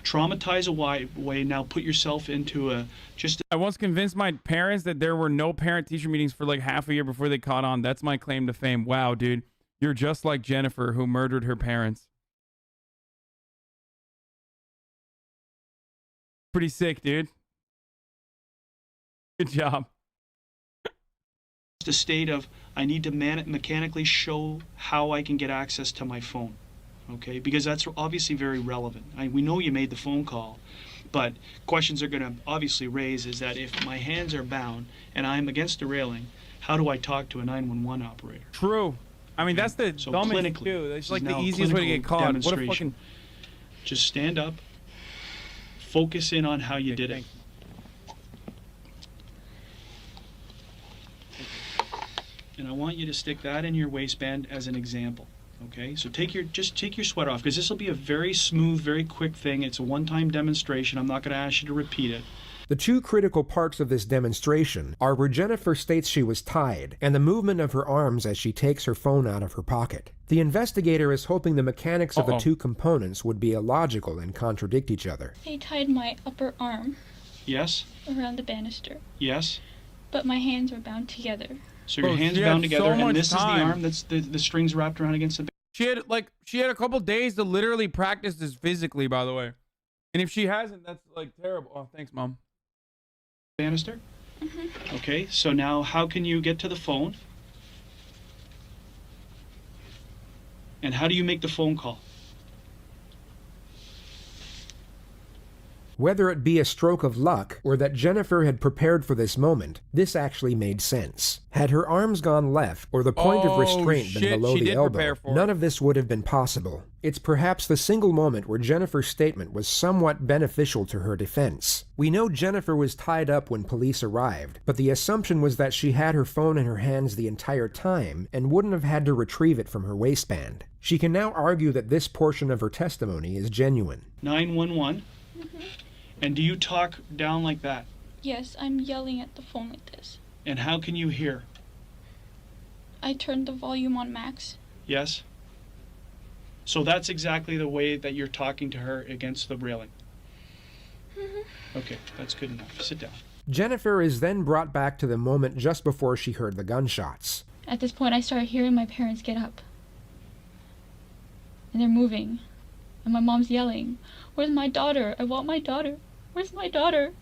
traumatize away, now put yourself into I once convinced my parents that there were no parent-teacher meetings for like half a year before they caught on. That's my claim to fame. Wow, dude. You're just like Jennifer, who murdered her parents. Pretty sick, dude. Good job. the state of, I need to mechanically show how I can get access to my phone. Okay, because that's obviously very relevant. We know you made the phone call, but questions are going to obviously raise is that if my hands are bound and I'm against a railing, how do I talk to a 911 operator? True. I mean, that's the dumbest too. That's like the easiest way to get caught. What a fucking... Just stand up, focus in on how you did it. And I want you to stick that in your waistband as an example. Okay, so just take your sweater off, because this will be a very smooth, very quick thing. It's a one-time demonstration. I'm not going to ask you to repeat it. The two critical parts of this demonstration are where Jennifer states she was tied, and the movement of her arms as she takes her phone out of her pocket. The investigator is hoping the mechanics of the two components would be illogical and contradict each other. They tied my upper arm. Yes. Around the banister. Yes. But my hands were bound together. So your hands are bound together, and this is the arm that's the strings wrapped around against the. She had a couple days to literally practice this physically, by the way. And if she hasn't, that's like terrible. Oh, thanks, Mom. Banister? Okay, so now how can you get to the phone? And how do you make the phone call? Whether it be a stroke of luck or that Jennifer had prepared for this moment, this actually made sense. Had her arms gone left or the point of restraint been below the elbow, none of this would have been possible. It's perhaps the single moment where Jennifer's statement was somewhat beneficial to her defense. We know Jennifer was tied up when police arrived, but the assumption was that she had her phone in her hands the entire time and wouldn't have had to retrieve it from her waistband. She can now argue that this portion of her testimony is genuine. 911? And do you talk down like that? Yes, I'm yelling at the phone like this. And how can you hear? I turned the volume on max. Yes? So that's exactly the way that you're talking to her against the railing. Okay, that's good enough. Sit down. Jennifer is then brought back to the moment just before she heard the gunshots. At this point, I started hearing my parents get up. And they're moving. And my mom's yelling, "Where's my daughter? I want my daughter. Where's my daughter?"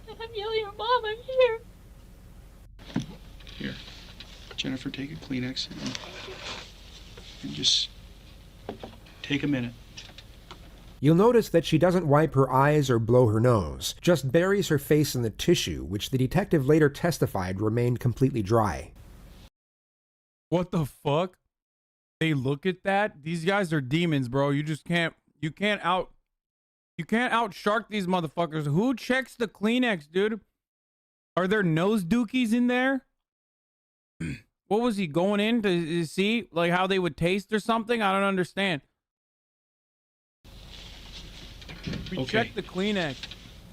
And I'm yelling, Mom, I'm here. Here, Jennifer, take a Kleenex and just take a minute. You'll notice that she doesn't wipe her eyes or blow her nose, just buries her face in the tissue, which the detective later testified remained completely dry. What the fuck? They look at that? These guys are demons, bro. You can't out shark these motherfuckers. Who checks the Kleenex, dude? Are there nose dookies in there? What was he going in to see? Like how they would taste or something? I don't understand. We checked the Kleenex.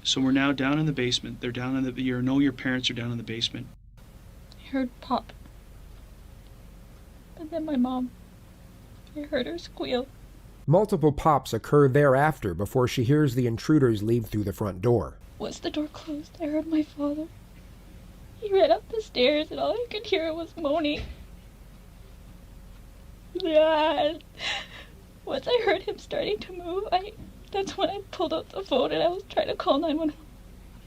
So we're now down in the basement. They're down in the, your parents are down in the basement. I heard pop. And then my mom. I heard her squeal. Multiple pops occur thereafter before she hears the intruders leave through the front door. Once the door closed, I heard my father. He ran up the stairs and all I could hear was moaning. Dad. Once I heard him starting to move, that's when I pulled out the phone and I was trying to call 911.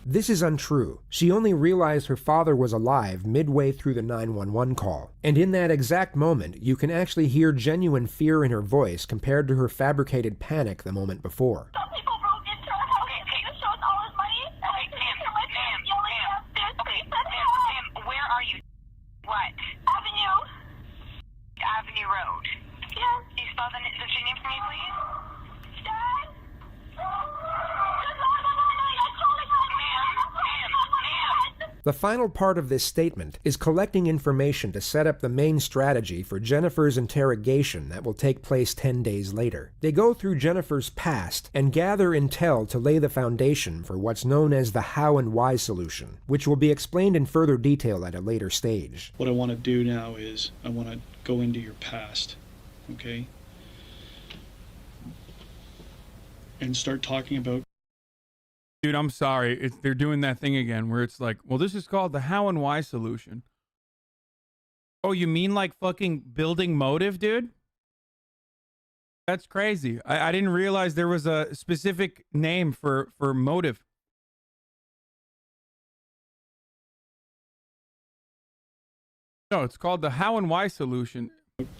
This is untrue. She only realized her father was alive midway through the 911 call. And in that exact moment, you can actually hear genuine fear in her voice compared to her fabricated panic the moment before. Avenue Road. Yeah. Do you spell the street name for me, please? Dad? The final part of this statement is collecting information to set up the main strategy for Jennifer's interrogation that will take place 10 days later. They go through Jennifer's past and gather intel to lay the foundation for what's known as the how and why solution, which will be explained in further detail at a later stage. What I want to do now is I want to go into your past, okay? And start talking about... Dude, I'm sorry. They're doing that thing again where it's like, well, this is called the how and why solution. Oh, you mean like fucking building motive, dude? That's crazy. I didn't realize there was a specific name for motive. No, it's called the how and why solution.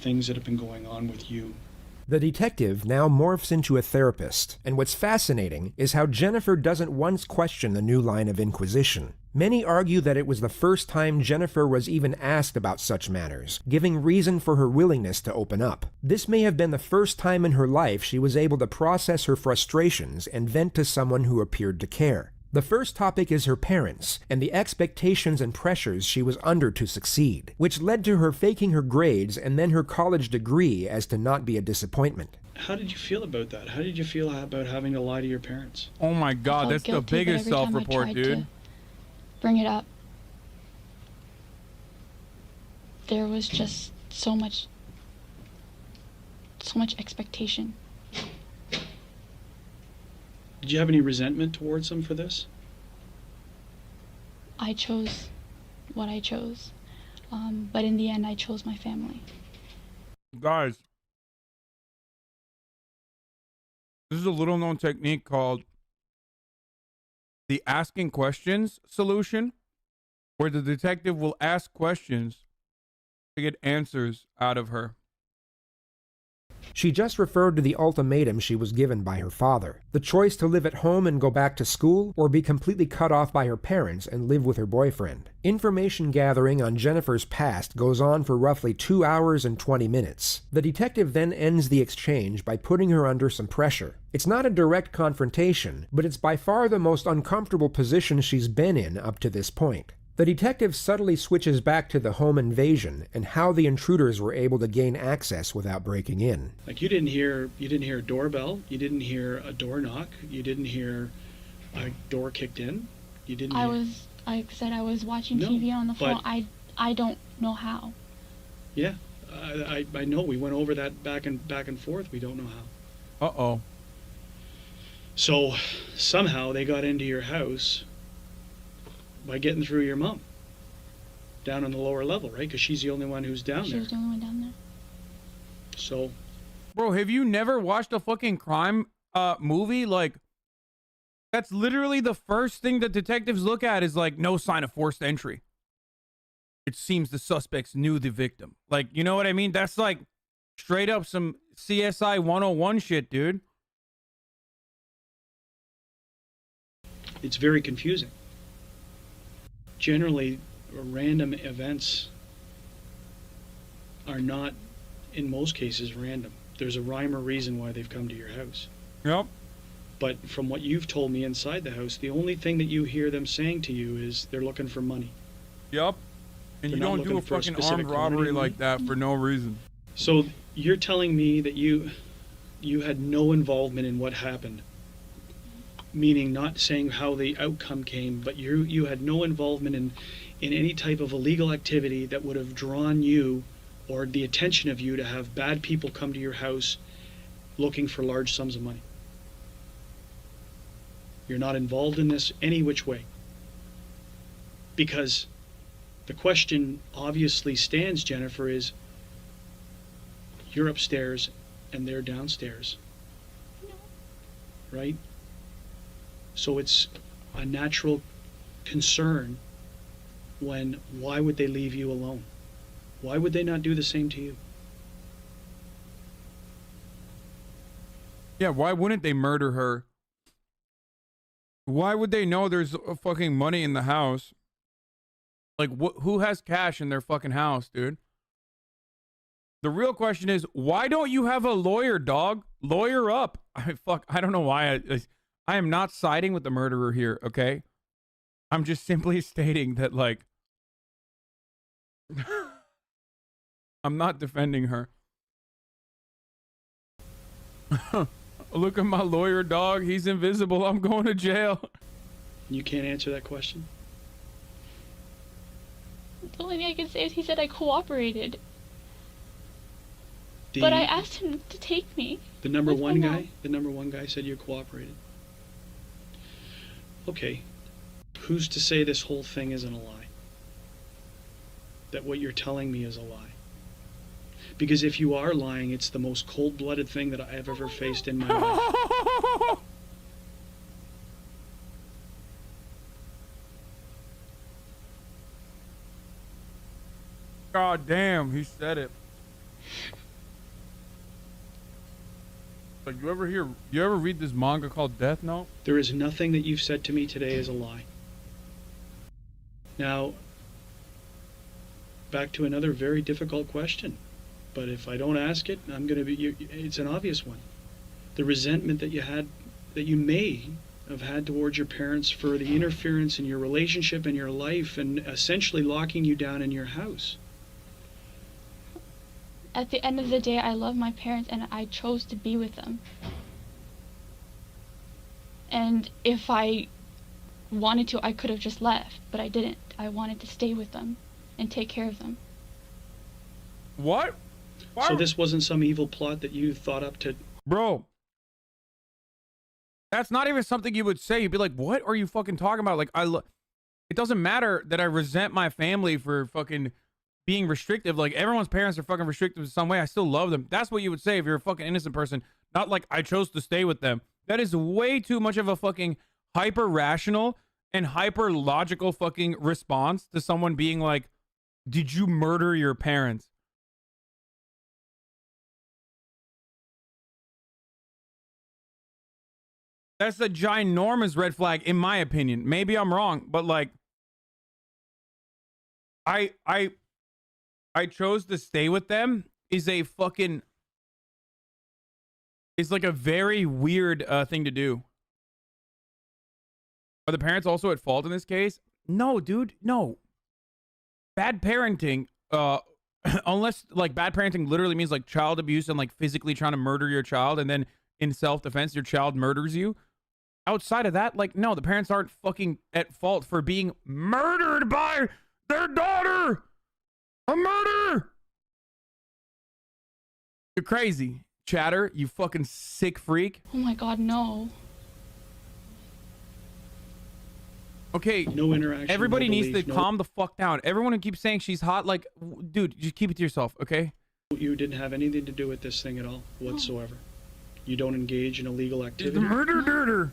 Things that have been going on with you. The detective now morphs into a therapist, and what's fascinating is how Jennifer doesn't once question the new line of inquisition. Many argue that it was the first time Jennifer was even asked about such matters, giving reason for her willingness to open up. This may have been the first time in her life she was able to process her frustrations and vent to someone who appeared to care. The first topic is her parents, and the expectations and pressures she was under to succeed, which led to her faking her grades and then her college degree as to not be a disappointment. How did you feel about that? How did you feel about having to lie to your parents? Oh my God, that's the biggest self-report, dude. Bring it up. There was just so much expectation. Did you have any resentment towards them for this? I chose what I chose, but in the end, I chose my family. Guys, this is a little-known technique called the asking questions solution, where the detective will ask questions to get answers out of her. She just referred to the ultimatum she was given by her father, the choice to live at home and go back to school, or be completely cut off by her parents and live with her boyfriend. Information gathering on Jennifer's past goes on for roughly 2 hours and 20 minutes. The detective then ends the exchange by putting her under some pressure. It's not a direct confrontation, but it's by far the most uncomfortable position she's been in up to this point. The detective subtly switches back to the home invasion and how the intruders were able to gain access without breaking in. Like you didn't hear a doorbell, you didn't hear a door knock, you didn't hear a door kicked in, you didn't. I said I was watching TV on the phone. I don't know how. Yeah, I know. We went over that back and forth. We don't know how. Uh-oh. So somehow they got into your house by getting through your mom down on the lower level, right? Because she's the only one who's down there. She was the only one down there. So, bro, have you never watched a fucking crime movie? Like, That's literally the first thing that detectives look at is like, no sign of forced entry. It seems the suspects knew the victim. Like, you know what I mean? That's like straight up some CSI 101 shit, dude. It's very confusing. Generally, random events are not, in most cases, random. There's a rhyme or reason why they've come to your house. Yep. But from what you've told me inside the house, the only thing that you hear them saying to you is they're looking for money. Yep. And They're you not don't do a looking for fucking specific armed robbery quantity of like that for no reason. So you're telling me that you had no involvement in what happened, meaning not saying how the outcome came, but you had no involvement in any type of illegal activity that would have drawn you or the attention of you to have bad people come to your house looking for large sums of money. You're not involved in this any which way. Because the question obviously stands, Jennifer, is you're upstairs and they're downstairs. Right? So it's a natural concern when, why would they leave you alone? Why would they not do the same to you? Yeah, why wouldn't they murder her? Why would they know there's fucking money in the house? Like, who has cash in their fucking house, dude? The real question is, why don't you have a lawyer, dog? Lawyer up. I don't know why. I am not siding with the murderer here, okay? I'm just simply stating that, like, I'm not defending her. Look at my lawyer, dog. He's invisible. I'm going to jail. You can't answer that question? The only thing I can say is he said I cooperated. But I asked him to take me. The number one guy? The number one guy said you cooperated. Okay. Who's to say this whole thing isn't a lie? That what you're telling me is a lie? Because if you are lying, it's the most cold-blooded thing that I have ever faced in my life. God damn, he said it. Like, you ever read this manga called Death Note? There is nothing that you've said to me today is a lie. Now, back to another very difficult question. But if I don't ask it, I'm going to be, it's an obvious one. The resentment that you may have had towards your parents for the interference in your relationship and your life and essentially locking you down in your house. At the end of the day, I love my parents and I chose to be with them. And if I wanted to, I could have just left, but I didn't. I wanted to stay with them and take care of them. What? So this wasn't some evil plot that you thought up to... Bro. That's not even something you would say. You'd be like, what are you fucking talking about? Like, it doesn't matter that I resent my family for fucking being restrictive. Like, everyone's parents are fucking restrictive in some way. I still love them. That's what you would say if you're a fucking innocent person. Not like, I chose to stay with them. That is way too much of a fucking hyper-rational and hyper-logical fucking response to someone being like, did you murder your parents? That's a ginormous red flag, in my opinion. Maybe I'm wrong, but like, I chose to stay with them is a fucking, is like a very weird thing to do. Are the parents also at fault in this case? No, dude, no. Bad parenting, unless like bad parenting literally means like child abuse and like physically trying to murder your child, and then in self-defense your child murders you. Outside of that, like, no, the parents aren't fucking at fault for being murdered by their daughter. A murder. You're crazy, Chatter, you fucking sick freak. Oh my god, no. Okay, no interaction. Everybody no needs belief, to calm the fuck down. Everyone who keeps saying she's hot, like, dude, just keep it to yourself, okay? You didn't have anything to do with this thing at all, whatsoever. You don't engage in illegal activity. The murder.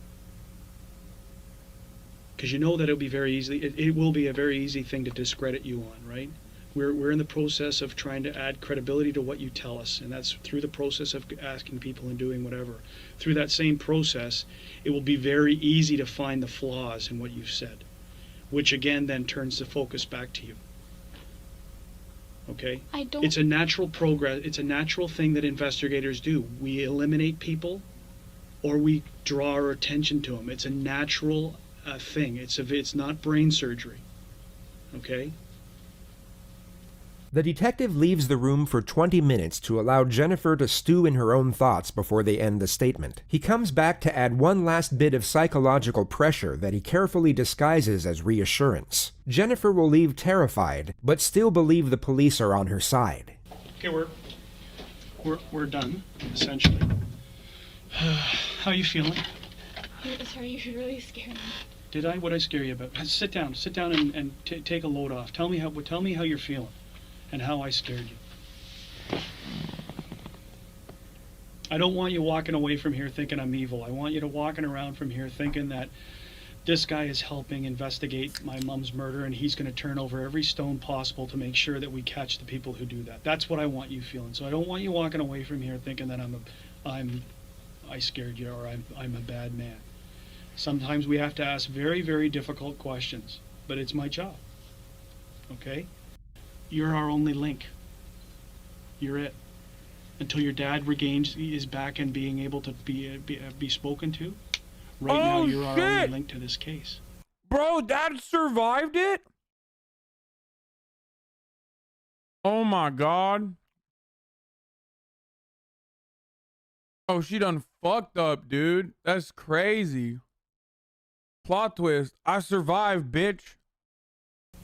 Because you know that it'll be very easy. It will be a very easy thing to discredit you on, right? We're in the process of trying to add credibility to what you tell us, and that's through the process of asking people and doing whatever. Through that same process, it will be very easy to find the flaws in what you've said, which again then turns the focus back to you. Okay? It's a natural progress. It's a natural thing that investigators do. We eliminate people, or we draw our attention to them. It's a natural thing. It's not brain surgery. Okay? The detective leaves the room for 20 minutes to allow Jennifer to stew in her own thoughts before they end the statement. He comes back to add one last bit of psychological pressure that he carefully disguises as reassurance. Jennifer will leave terrified, but still believe the police are on her side. Okay, we're done, essentially. How are you feeling? Sorry, you really scared me. Did I? What'd I scare you about? Sit down and take a load off. Tell me how you're feeling. And how I scared you. I don't want you walking away from here thinking I'm evil. I want you to walking around from here thinking that this guy is helping investigate my mom's murder, and he's going to turn over every stone possible to make sure that we catch the people who do that. That's what I want you feeling. So I don't want you walking away from here thinking that I scared you, or I'm a bad man. Sometimes we have to ask very, very difficult questions, but it's my job. Okay? You're our only link. You're it. Until your dad is back and being able to be spoken to. Right now, you're our only link to this case. Bro, Dad survived it? Oh my God. Oh, she done fucked up, dude. That's crazy. Plot twist. I survived, bitch.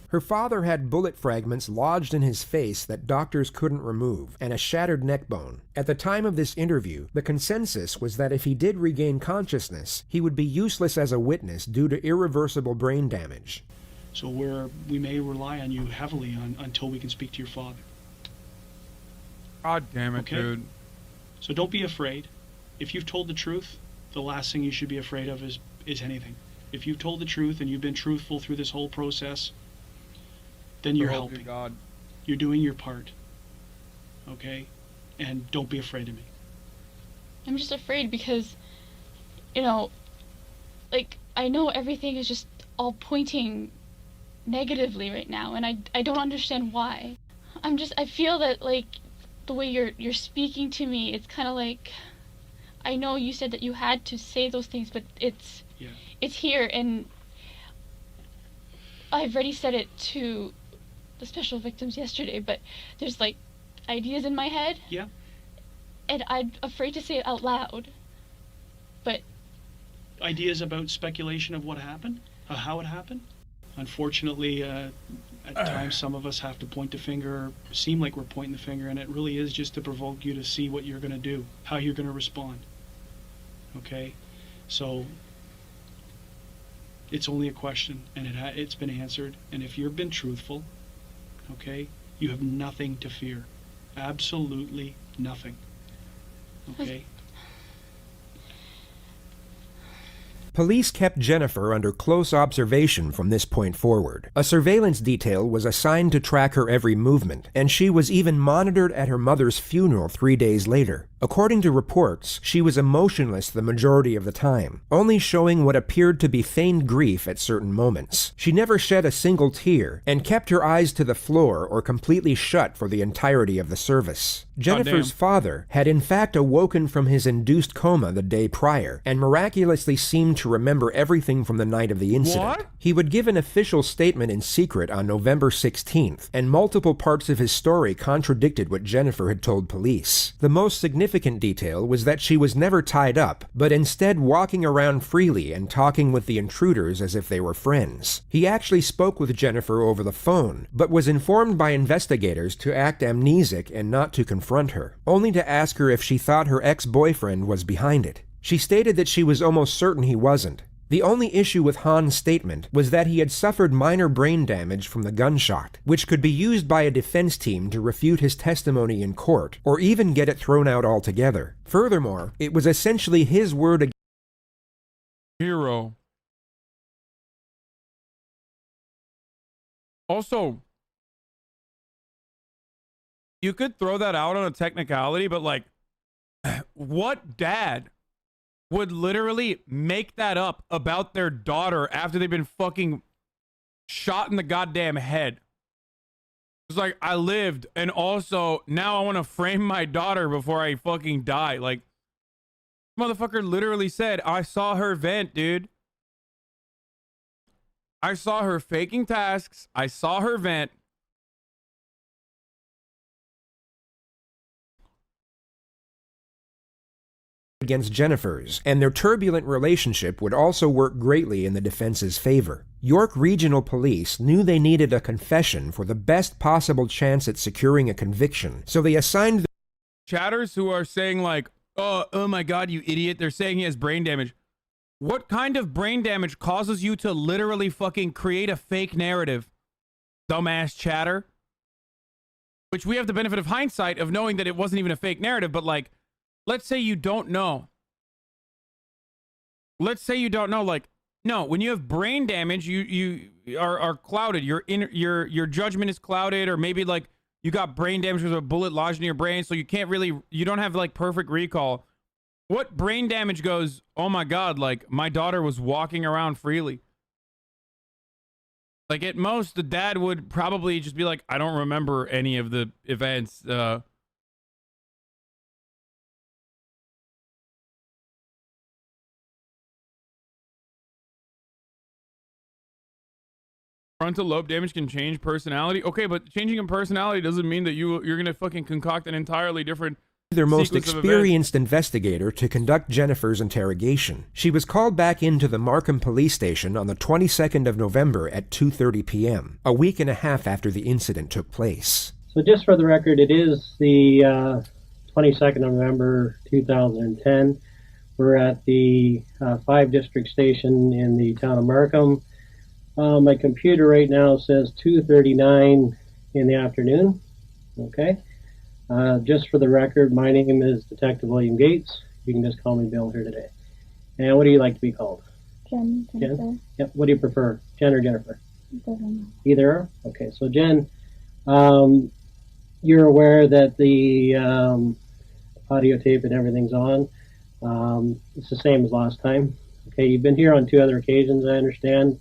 Her father had bullet fragments lodged in his face that doctors couldn't remove, and a shattered neck bone. At the time of this interview, the consensus was that if he did regain consciousness, he would be useless as a witness due to irreversible brain damage. So we may rely on you heavily until we can speak to your father. God damn it, dude. So don't be afraid. If you've told the truth, the last thing you should be afraid of is anything. If you've told the truth and you've been truthful through this whole process, then you're helping. God. You're doing your part. Okay? And don't be afraid of me. I'm just afraid because, I know everything is just all pointing negatively right now, and I don't understand why. I feel that, the way you're speaking to me, it's kind of like, I know you said that you had to say those things, but it's here, and I've already said it to the special victims yesterday, but there's ideas in my head. Yeah. And I'm afraid to say it out loud. But ideas about speculation of what happened, how it happened. Unfortunately, at times some of us have to point the finger, seem like we're pointing the finger, and it really is just to provoke you to see what you're going to do, how you're going to respond. Okay? So it's only a question, and it's been answered. And if you've been truthful, okay, you have nothing to fear. Absolutely nothing. Okay? Police kept Jennifer under close observation from this point forward. A surveillance detail was assigned to track her every movement, and she was even monitored at her mother's funeral 3 days later. According to reports, she was emotionless the majority of the time, only showing what appeared to be feigned grief at certain moments. She never shed a single tear, and kept her eyes to the floor or completely shut for the entirety of the service. Jennifer's father had in fact awoken from his induced coma the day prior, and miraculously seemed to remember everything from the night of the incident. What? He would give an official statement in secret on November 16th, and multiple parts of his story contradicted what Jennifer had told police. The most significant detail was that she was never tied up, but instead walking around freely and talking with the intruders as if they were friends. He actually spoke with Jennifer over the phone, but was informed by investigators to act amnesic and not to confront her, only to ask her if she thought her ex-boyfriend was behind it. She stated that she was almost certain he wasn't. The only issue with Hahn's statement was that he had suffered minor brain damage from the gunshot, which could be used by a defense team to refute his testimony in court, or even get it thrown out altogether. Furthermore, it was essentially his word against Hero. Also, you could throw that out on a technicality, but like, what dad would literally make that up about their daughter after they've been fucking shot in the goddamn head? It's like, I lived, and also now I want to frame my daughter before I fucking die. Like, motherfucker literally said, I saw her vent, dude. I saw her faking tasks. I saw her vent. Against Jennifer's, and their turbulent relationship would also work greatly in the defense's favor. York Regional Police knew they needed a confession for the best possible chance at securing a conviction, so they assigned the chatters who are saying like, oh my god, you idiot, they're saying he has brain damage. What kind of brain damage causes you to literally fucking create a fake narrative? Dumbass chatter. Which we have the benefit of hindsight of knowing that it wasn't even a fake narrative, but like, let's say you don't know. Let's say you don't know, like, no, when you have brain damage, you are clouded. Your judgment is clouded, or maybe like you got brain damage with a bullet lodged in your brain, so you can't really, you don't have like perfect recall. What brain damage goes, oh my god, like my daughter was walking around freely? Like at most, the dad would probably just be like, I don't remember any of the events. Frontal lobe damage can change personality. Okay, but changing a personality doesn't mean that you're gonna fucking concoct an entirely different their most experienced investigator to conduct Jennifer's interrogation. She was called back into the Markham police station on the 22nd of November at 2:30 p.m., a week and a half after the incident took place. So just for the record, it is the 22nd of November 2010. We're at the 5 District Station in the town of Markham. My computer right now says 2:39 in the afternoon. Okay. Just for the record, my name is Detective William Gates. You can just call me Bill here today. And what do you like to be called? Jen. Jen? Yep. What do you prefer, Jen or Jennifer? Doesn't know. Either or? Okay. So Jen, you're aware that the audio tape and everything's on. It's the same as last time. Okay. You've been here on 2 other occasions, I understand.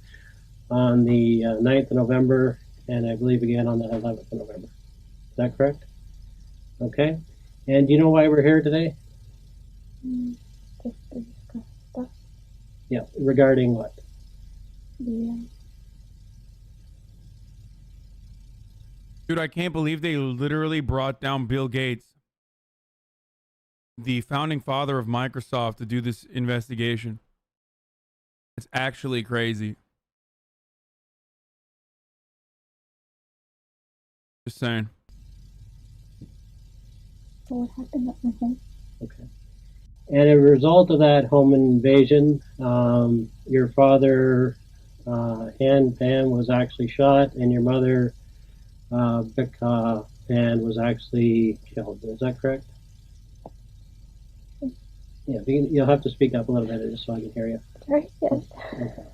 On the 9th of November, and I believe again on the 11th of November. Is that correct? Okay. And do you know why we're here today? Just to discuss stuff. Yeah, regarding what? Yeah. Dude, I can't believe they literally brought down Bill Gates, the founding father of Microsoft, to do this investigation. It's actually crazy. Just saying. So what happened at my home? Okay. And as a result of that home invasion, your father, Han Pan, was actually shot, and your mother, Becca Pan, was actually killed. Is that correct? Yeah, you'll have to speak up a little bit just so I can hear you. Sorry, yes. Okay.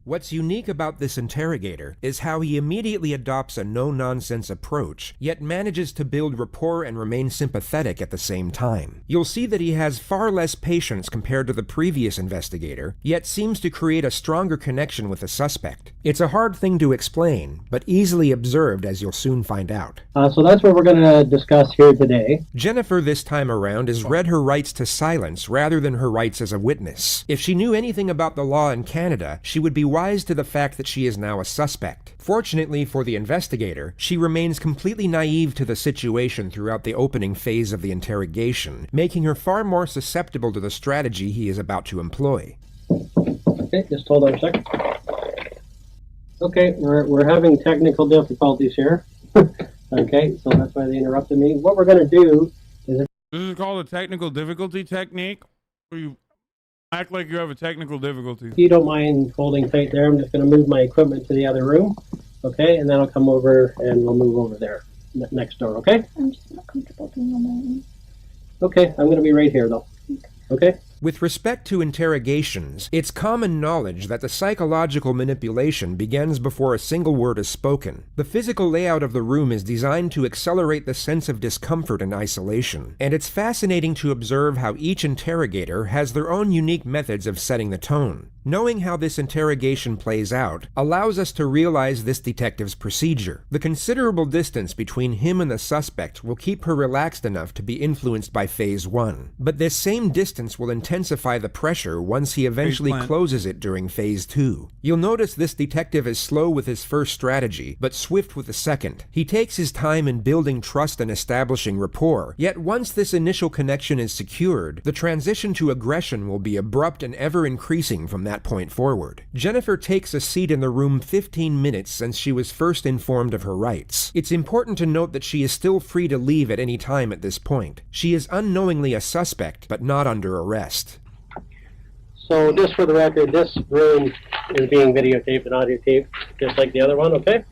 What's unique about this interrogator is how he immediately adopts a no-nonsense approach, yet manages to build rapport and remain sympathetic at the same time. You'll see that he has far less patience compared to the previous investigator, yet seems to create a stronger connection with the suspect. It's a hard thing to explain, but easily observed, as you'll soon find out. So that's what we're going to discuss here today. Jennifer this time around has read her rights to silence rather than her rights as a witness. If she knew anything about the law in Canada, she would be wise to the fact that she is now a suspect. Fortunately for the investigator, she remains completely naive to the situation throughout the opening phase of the interrogation, making her far more susceptible to the strategy he is about to employ. Okay, just hold on a second. Okay, we're having technical difficulties here. Okay, so that's why they interrupted me. What we're going to do is... This is called a technical difficulty technique, where you act like you have a technical difficulty. If you don't mind holding tight there, I'm just going to move my equipment to the other room, okay? And then I'll come over and we'll move over there, next door, okay? I'm just not comfortable being on my own. Okay, I'm going to be right here, though. Okay? With respect to interrogations, it's common knowledge that the psychological manipulation begins before a single word is spoken. The physical layout of the room is designed to accelerate the sense of discomfort and isolation, and it's fascinating to observe how each interrogator has their own unique methods of setting the tone. Knowing how this interrogation plays out allows us to realize this detective's procedure. The considerable distance between him and the suspect will keep her relaxed enough to be influenced by phase 1. But this same distance will intensify the pressure once he eventually closes it during phase 2. You'll notice this detective is slow with his first strategy, but swift with the second. He takes his time in building trust and establishing rapport, yet once this initial connection is secured, the transition to aggression will be abrupt and ever increasing from that point forward. Jennifer takes a seat in the room 15 minutes since she was first informed of her rights. It's important to note that she is still free to leave at any time at this point. She is unknowingly a suspect, but not under arrest. So just for the record, this room is being videotaped and audio taped, just like the other one, okay?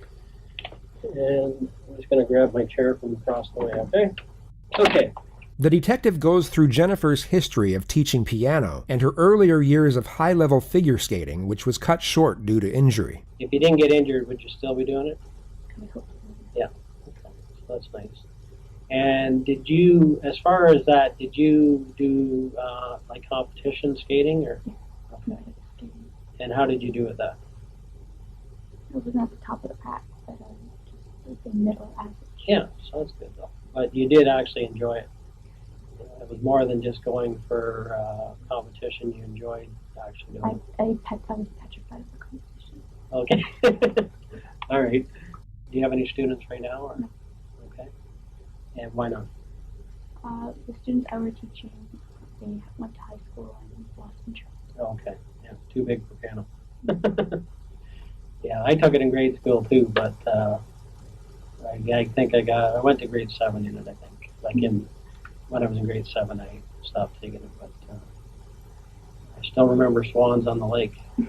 And I'm just going to grab my chair from across the way, okay? Okay. The detective goes through Jennifer's history of teaching piano and her earlier years of high-level figure skating, which was cut short due to injury. If you didn't get injured, would you still be doing it? Yeah. Okay. So that's nice. And did you, as far as that, did you do like competition skating or? Okay. And how did you do with that? I wasn't at the top of the pack, but just the middle average. Yeah, so that's good though. But you did actually enjoy it. It was more than just going for competition. You enjoyed actually doing it. I was petrified of the competition. Okay. All right. Do you have any students right now? Or? No. Okay. And why not? The students I were teaching, they went to high school and lost interest. Okay. Yeah, too big for piano. Yeah, I took it in grade school too, but I think I went to grade 7 in it, I think. Like when I was in grade 7, I stopped taking it, but I still remember Swans on the Lake. I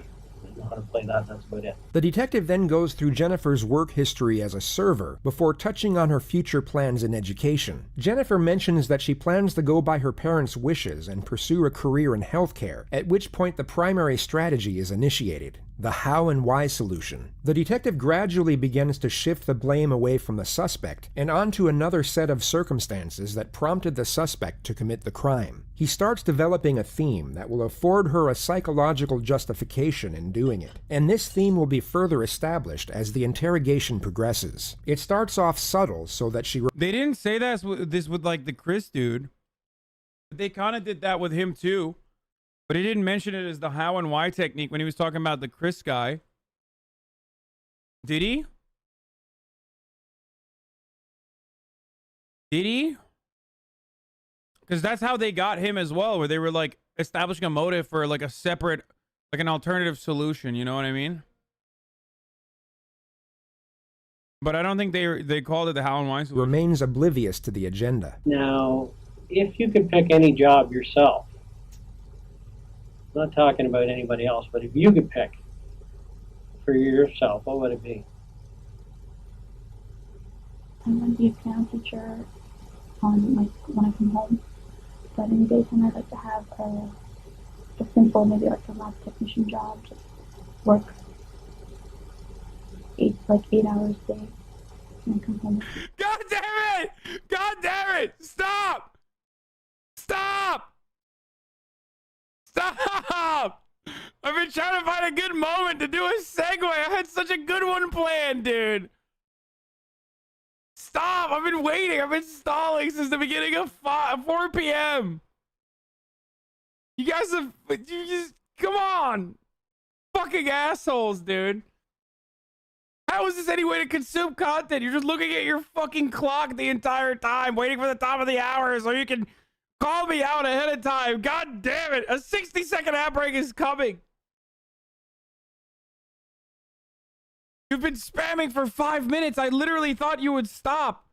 know how to play that, that's about it. The detective then goes through Jennifer's work history as a server before touching on her future plans in education. Jennifer mentions that she plans to go by her parents' wishes and pursue a career in healthcare, at which point the primary strategy is initiated: the how and why solution. The detective gradually begins to shift the blame away from the suspect and onto another set of circumstances that prompted the suspect to commit the crime. He starts developing a theme that will afford her a psychological justification in doing it, and this theme will be further established as the interrogation progresses. It starts off subtle so that she... They didn't say this with like the Chris dude. But they kind of did that with him too. But he didn't mention it as the how and why technique when he was talking about the Chris guy. Did he? Did he? Because that's how they got him as well, where they were like establishing a motive for like a separate, like an alternative solution. You know what I mean? But I don't think they called it the how and why solution. Remains oblivious to the agenda. Now, if you could pick any job yourself, I'm not talking about anybody else, but if you could pick for yourself, what would it be? I want to be a piano teacher when I come home. But in the daytime, I'd like to have a simple, maybe like a lab technician job, just work 8 hours a day, and then come home. God damn it! God damn it! Stop! Stop! Stop! I've been trying to find a good moment to do a segue. I had such a good one planned, dude. Stop! I've been waiting. I've been stalling since the beginning of 4 p.m. You guys have... You just... Come on! Fucking assholes, dude. How is this any way to consume content? You're just looking at your fucking clock the entire time, waiting for the top of the hour so you can call me out ahead of time. God damn it. A 60-second ad break is coming. You've been spamming for 5 minutes. I literally thought you would stop.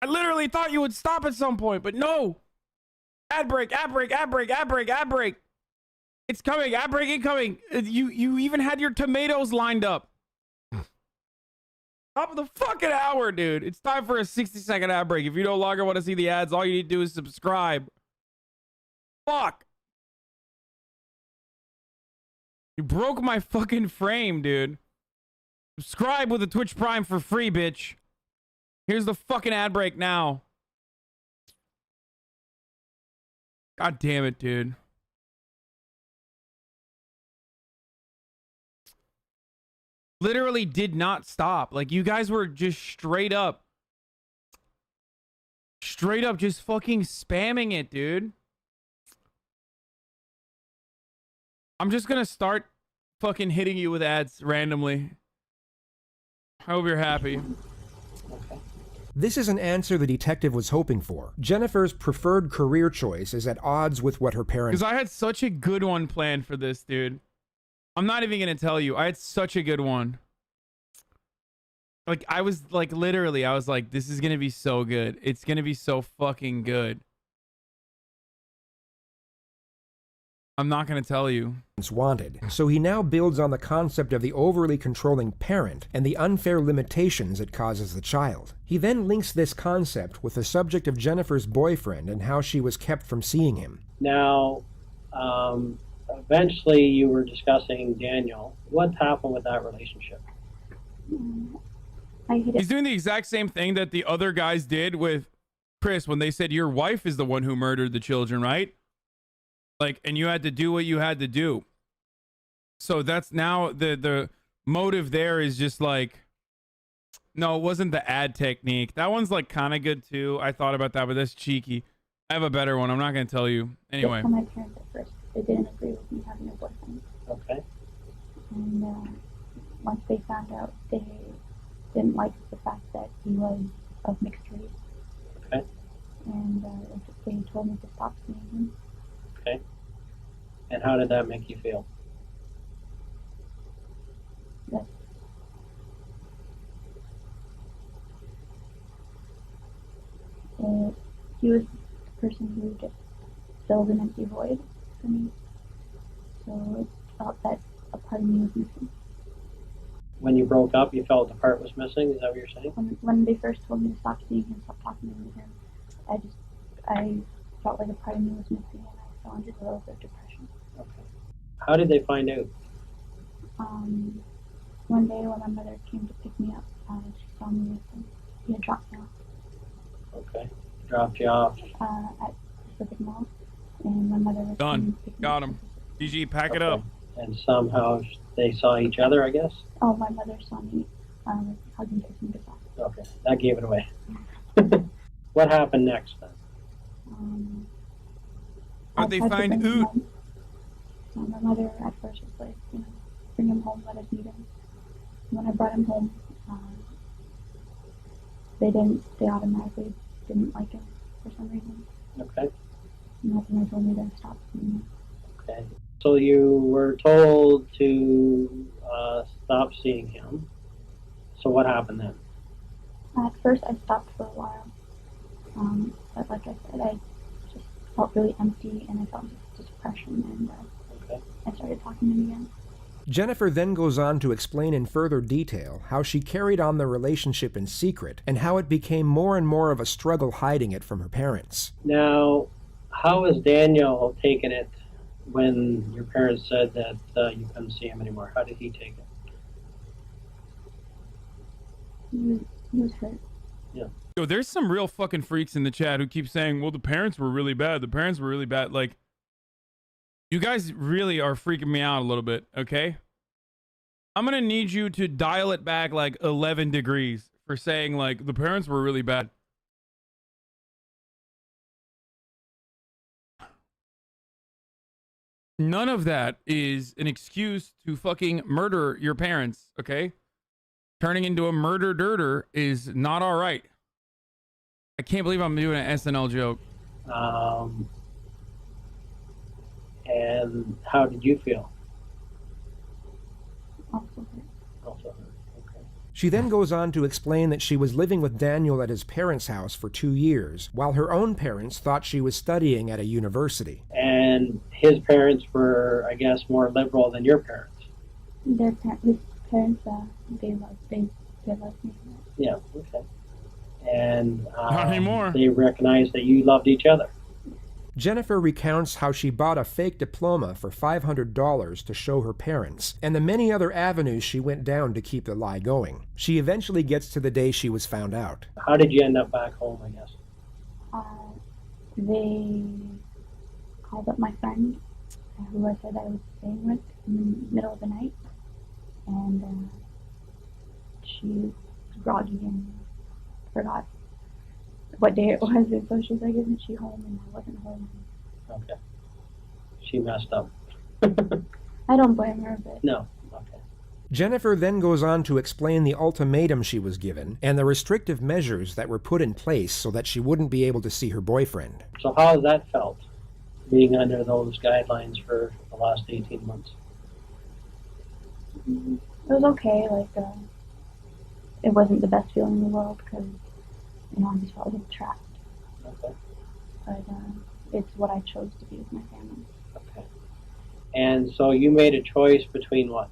I literally thought you would stop at some point, but no. Ad break, ad break, ad break, ad break, ad break. It's coming. Ad break incoming. You even had your tomatoes lined up. Top of the fucking hour, dude. It's time for a 60-second ad break. If you no longer want to see the ads, all you need to do is subscribe. Fuck. You broke my fucking frame, dude. Subscribe with a Twitch Prime for free, bitch. Here's the fucking ad break now. God damn it, dude. Literally did not stop. Like, you guys were just straight up just fucking spamming it, dude. I'm just gonna start fucking hitting you with ads randomly. I hope you're happy. This is an answer the detective was hoping for. Jennifer's preferred career choice is at odds with what her parents... Because I had such a good one planned for this, dude. I'm not even gonna tell you. I had such a good one. Like, I was like, literally, I was like, this is gonna be so good. It's gonna be so fucking good. I'm not gonna tell you. ...wanted. So he now builds on the concept of the overly controlling parent and the unfair limitations it causes the child. He then links this concept with the subject of Jennifer's boyfriend and how she was kept from seeing him. Now, eventually you were discussing Daniel. What happened with that relationship? He's doing the exact same thing that the other guys did with Chris when they said your wife is the one who murdered the children, right? Like, and you had to do what you had to do. So that's now the motive there is just like, no, it wasn't the ad technique. That one's like kind of good too. I thought about that, but that's cheeky. I have a better one. I'm not going to tell you. Anyway. My parents at first, they didn't agree with me having a boyfriend. Okay. And once they found out, they didn't like the fact that he was of mixed race. Okay. And they told me to stop seeing him. Okay. And how did that make you feel? That he was the person who just filled an empty void for me. So it felt that a part of me was missing. When you broke up, you felt the part was missing? Is that what you're saying? When they first told me to stop seeing him, stop talking to him, I felt like a part of me was missing, and I fell into a little bit of depression. Okay. How did they find out? One day when my mother came to pick me up, she saw me with him. He had dropped me off. Okay. Dropped you off. At Pacific Mall, and my mother was Done. Got him. GG, pack it up. And somehow they saw each other, I guess? Oh, my mother saw me hugging, kissing goodbye. Okay, that gave it away. What happened next then? How'd they find Oot? My mother at first was like, bring him home, let us meet him. When I brought him home, they automatically didn't like him for some reason. Okay. And that's when they told me to stop seeing him. Okay. So you were told to stop seeing him. So what happened then? At first I stopped for a while. But like I said, I just felt really empty and I felt depression, and I started talking to him again. Jennifer then goes on to explain in further detail how she carried on the relationship in secret and how it became more and more of a struggle hiding it from her parents. Now, how has Daniel taken it when your parents said that you couldn't see him anymore? How did he take it? He was hurt. Yeah. Yo, there's some real fucking freaks in the chat who keep saying, well, the parents were really bad. The parents were really bad. Like, you guys really are freaking me out a little bit, okay? I'm going to need you to dial it back like 11 degrees for saying, like, the parents were really bad. None of that is an excuse to fucking murder your parents, okay? Turning into a murder-dirter is not all right. I can't believe I'm doing an SNL joke. And how did you feel? Also hurt. Also hurt. Okay. She then goes on to explain that she was living with Daniel at his parents' house for 2 years, while her own parents thought she was studying at a university. And his parents were, I guess, more liberal than your parents. His parents, they loved me. Yeah, okay. And not anymore. They recognized that you loved each other. Jennifer recounts how she bought a fake diploma for $500 to show her parents, and the many other avenues she went down to keep the lie going. She eventually gets to the day she was found out. How did you end up back home, I guess? They called up my friend, who I said I was staying with, in the middle of the night, and she was groggy and forgot what day it was, and so she's like, "Isn't she home?" And I wasn't home. Okay. She messed up. I don't blame her, but No. Okay. Jennifer then goes on to explain the ultimatum she was given and the restrictive measures that were put in place so that she wouldn't be able to see her boyfriend. So how has that felt, being under those guidelines for the last 18 months? it was okay. It wasn't the best feeling in the world because, I just felt a little trapped. Okay. But it's what I chose to be with my family. Okay. And so you made a choice between what?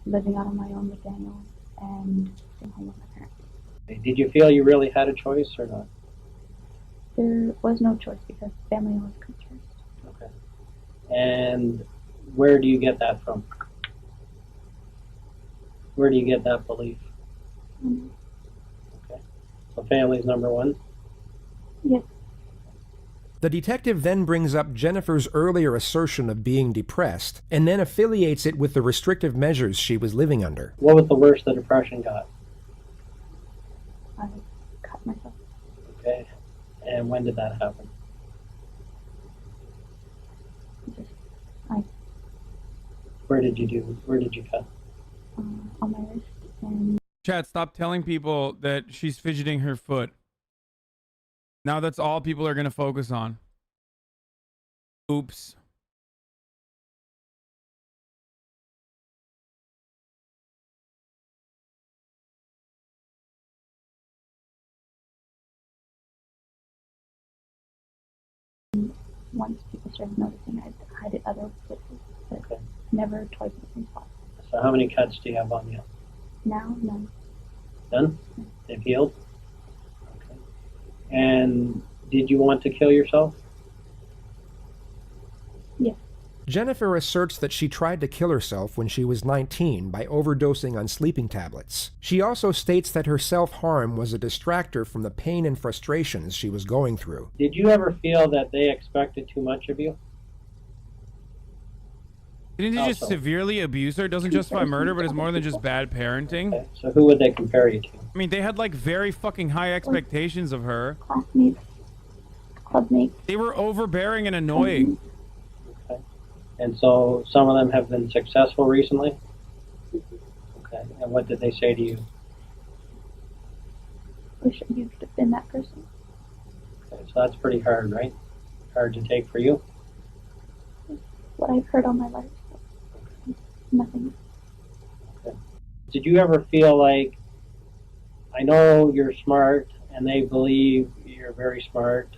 Living out on my own with Daniel and staying home with my parents. Did you feel you really had a choice or not? There was no choice because family always comes first. Okay. And where do you get that from? Where do you get that belief? Okay. So family's number one? Yes. The detective then brings up Jennifer's earlier assertion of being depressed and then affiliates it with the restrictive measures she was living under. What was the worst the depression got? I cut myself. Okay. And when did that happen? Where did you cut? On my wrist. And Chad, stop telling people that she's fidgeting her foot. Now that's all people are going to focus on. Oops. once people started noticing, I'd hide it other places, but never twice in the same spot. So how many cuts do you have on you? Now, none. None? They've healed? Okay. And did you want to kill yourself? Yes. Jennifer asserts that she tried to kill herself when she was 19 by overdosing on sleeping tablets. She also states that her self-harm was a distractor from the pain and frustrations she was going through. Did you ever feel that they expected too much of you? Didn't he just severely abuse her? Doesn't justify murder, but it's more than just bad parenting. Okay. So who would they compare you to? I mean, they had like very fucking high expectations of her. Classmates, clubmates. They were overbearing and annoying. Okay. And so some of them have been successful recently? Okay. And what did they say to you? Wish you could have been that person. Okay. So that's pretty hard, right? Hard to take for you? What I've heard all my life. Nothing. Okay. Did you ever feel like, I know you're smart and they believe you're very smart,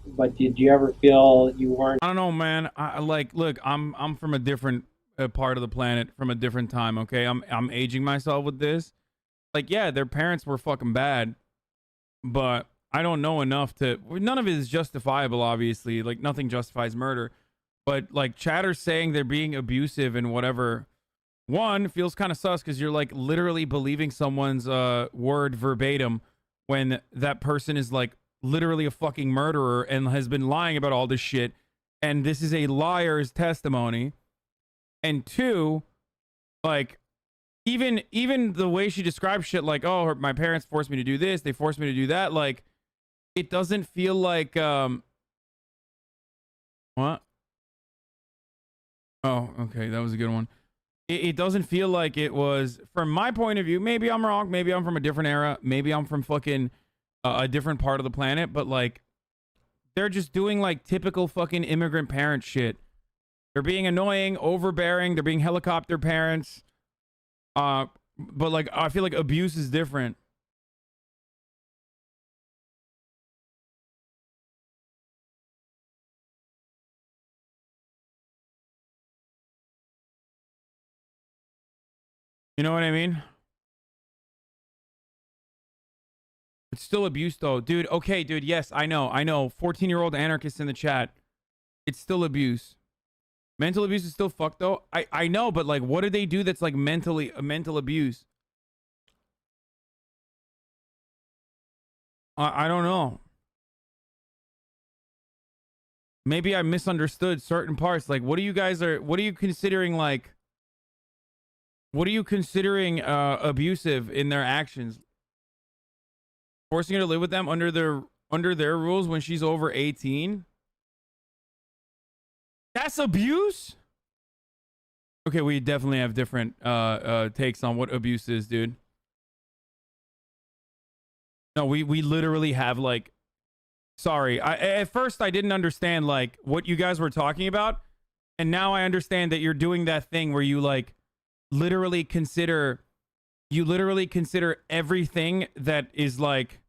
but did you ever feel you weren't? I don't know, man. Look, I'm from a different part of the planet, from a different time. Okay, I'm aging myself with this. Like, yeah, their parents were fucking bad, but I don't know enough to. None of it is justifiable, obviously. Like, nothing justifies murder, but like chatter saying they're being abusive and whatever. One, feels kind of sus because you're like literally believing someone's word verbatim when that person is like literally a fucking murderer and has been lying about all this shit, and this is a liar's testimony. And two, like even the way she describes shit, like, oh, my parents forced me to do this, they forced me to do that, like it doesn't feel like what? Oh, okay, that was a good one. It doesn't feel like it was, from my point of view, maybe I'm wrong, maybe I'm from a different era, maybe I'm from fucking a different part of the planet, but like they're just doing like typical fucking immigrant parent shit. They're being annoying, overbearing, they're being helicopter parents. But like I feel like abuse is different. You know what I mean? It's still abuse though, dude. Okay, dude. Yes, I know. 14-year-old anarchist in the chat. It's still abuse. Mental abuse is still fucked though. I know, but like, what did they do that's like mental abuse? I don't know. Maybe I misunderstood certain parts. Like, what are you considering abusive in their actions? Forcing her to live with them under their rules when she's over 18? That's abuse? Okay, we definitely have different takes on what abuse is, dude. No, we literally have like, sorry. At first I didn't understand like what you guys were talking about, and now I understand that you're doing that thing where you like literally consider everything that is like,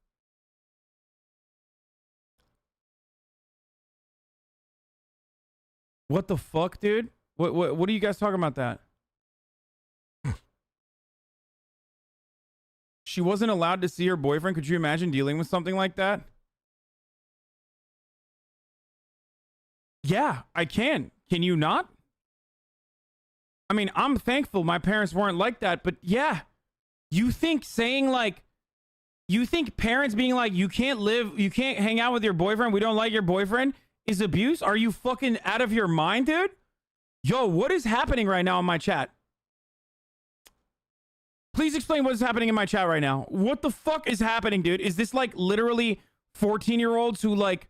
what the fuck, dude? What are you guys talking about that? She wasn't allowed to see her boyfriend. Could you imagine dealing with something like that? Yeah, I can. Can you not? I mean, I'm thankful my parents weren't like that, but yeah. You think parents being like, you can't hang out with your boyfriend, we don't like your boyfriend, is abuse? Are you fucking out of your mind, dude? Yo, what is happening right now in my chat? Please explain what is happening in my chat right now. What the fuck is happening, dude? Is this like literally 14-year-olds who like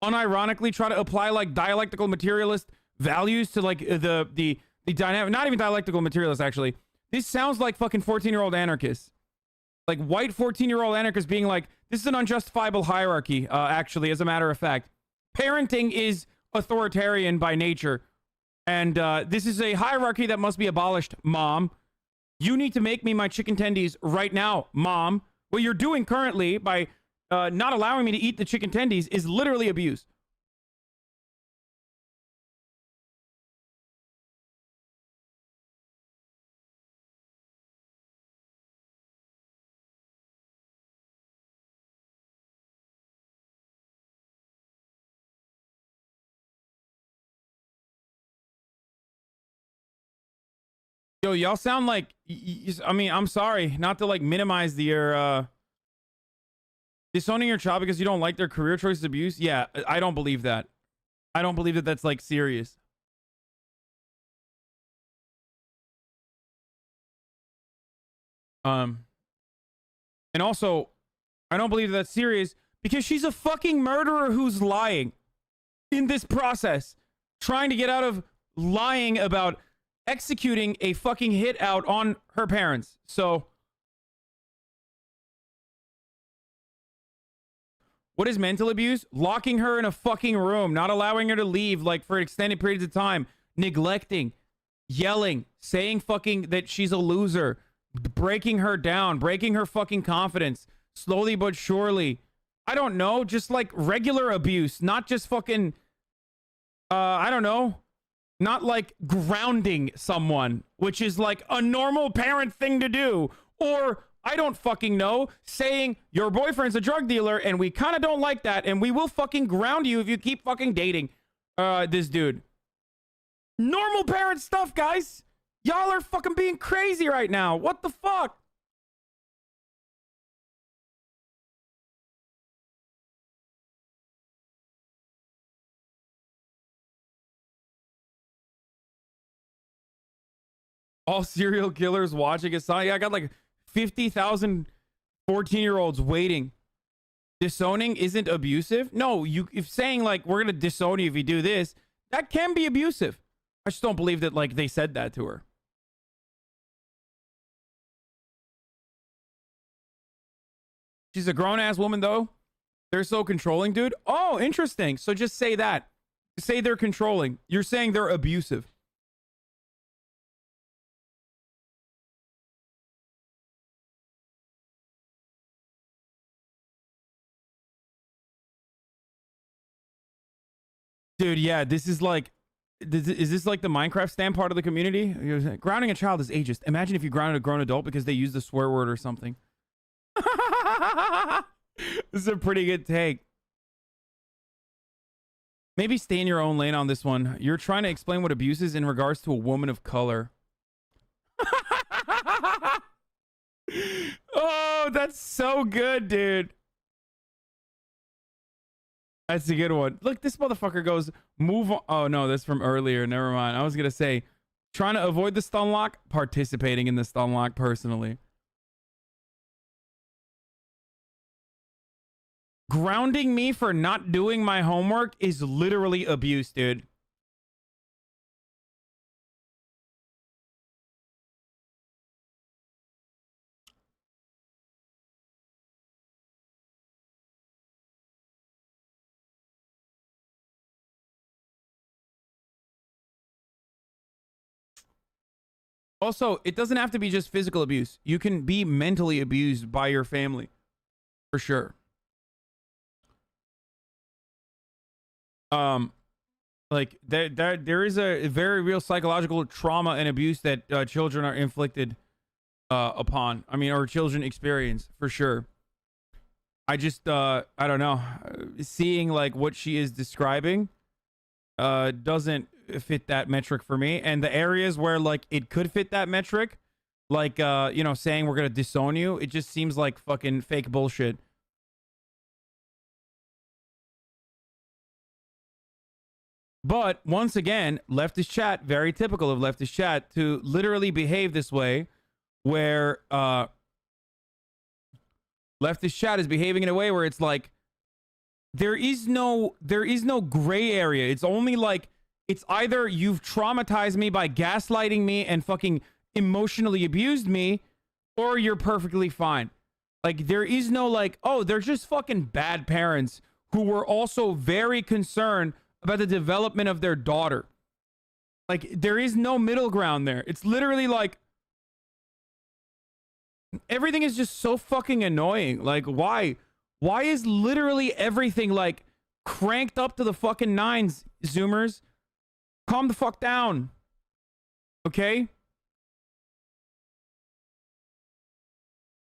unironically try to apply like dialectical materialist values to like the dynamic? Not even dialectical materialist, actually. This sounds like fucking 14-year-old anarchists. Like white 14-year-old anarchists being like, this is an unjustifiable hierarchy, actually, as a matter of fact. Parenting is authoritarian by nature. And this is a hierarchy that must be abolished, Mom. You need to make me my chicken tendies right now, Mom. What you're doing currently by not allowing me to eat the chicken tendies is literally abuse. Yo, y'all sound like, I mean, I'm sorry, not to like minimize your disowning your child because you don't like their career choices abuse. Yeah, I don't believe that. I don't believe that that's like serious. And also, I don't believe that's serious because she's a fucking murderer who's lying in this process, trying to get out of lying about executing a fucking hit out on her parents. So what is mental abuse? Locking her in a fucking room, not allowing her to leave like for extended periods of time, neglecting, yelling, saying fucking that she's a loser, breaking her down, breaking her fucking confidence, slowly but surely. I don't know, just like regular abuse, not just fucking I don't know. Not like grounding someone, which is like a normal parent thing to do. Or, I don't fucking know, saying your boyfriend's a drug dealer and we kind of don't like that and we will fucking ground you if you keep fucking dating this dude. Normal parent stuff, guys. Y'all are fucking being crazy right now. What the fuck? All serial killers watching a sign. Yeah, I got like 50,000 14-year-olds waiting. Disowning isn't abusive? No, if saying like, we're going to disown you if you do this, that can be abusive. I just don't believe that like they said that to her. She's a grown-ass woman though. They're so controlling, dude. Oh, interesting. So just say that. Say they're controlling. You're saying they're abusive. Dude, yeah, this is like, is this like the Minecraft stand part of the community? Grounding a child is ageist. Imagine if you grounded a grown adult because they used the swear word or something. This is a pretty good take. Maybe stay in your own lane on this one. You're trying to explain what abuse is in regards to a woman of color. Oh, that's so good, dude. That's a good one. Look, this motherfucker goes, move on. Oh, no, that's from earlier. Never mind. I was going to say, trying to avoid the stun lock, participating in the stun lock personally. Grounding me for not doing my homework is literally abuse, dude. Also, it doesn't have to be just physical abuse. You can be mentally abused by your family. For sure. Like there is a very real psychological trauma and abuse that children are inflicted upon. I mean, or children experience, for sure. I just I don't know. Seeing like what she is describing doesn't fit that metric for me. And the areas where like it could fit that metric, like you know, saying we're gonna disown you, it just seems like fucking fake bullshit. But once again, leftist chat, very typical of leftist chat, to literally behave this way, where leftist chat is behaving in a way where it's like there is no gray area. It's only like, it's either you've traumatized me by gaslighting me and fucking emotionally abused me, or you're perfectly fine. Like, there is no like, oh, they're just fucking bad parents who were also very concerned about the development of their daughter. Like, there is no middle ground there. It's literally like, everything is just so fucking annoying. Like, why is literally everything like cranked up to the fucking nines, Zoomers? Calm the fuck down. Okay?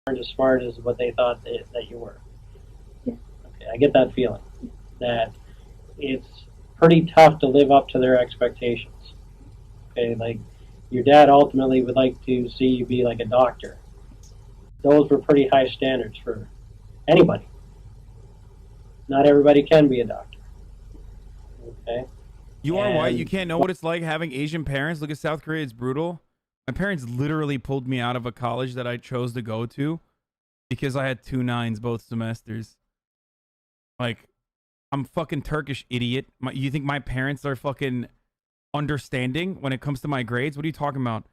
As smart as what they thought that you were. Yeah. Okay, I get that feeling. That it's pretty tough to live up to their expectations. Okay, like your dad ultimately would like to see you be like a doctor. Those were pretty high standards for anybody. Not everybody can be a doctor. Okay. You are white. You can't know what it's like having Asian parents. Look at South Korea. It's brutal. My parents literally pulled me out of a college that I chose to go to because I had 2 9s both semesters. Like, I'm fucking Turkish, idiot. You think my parents are fucking understanding when it comes to my grades? What are you talking about?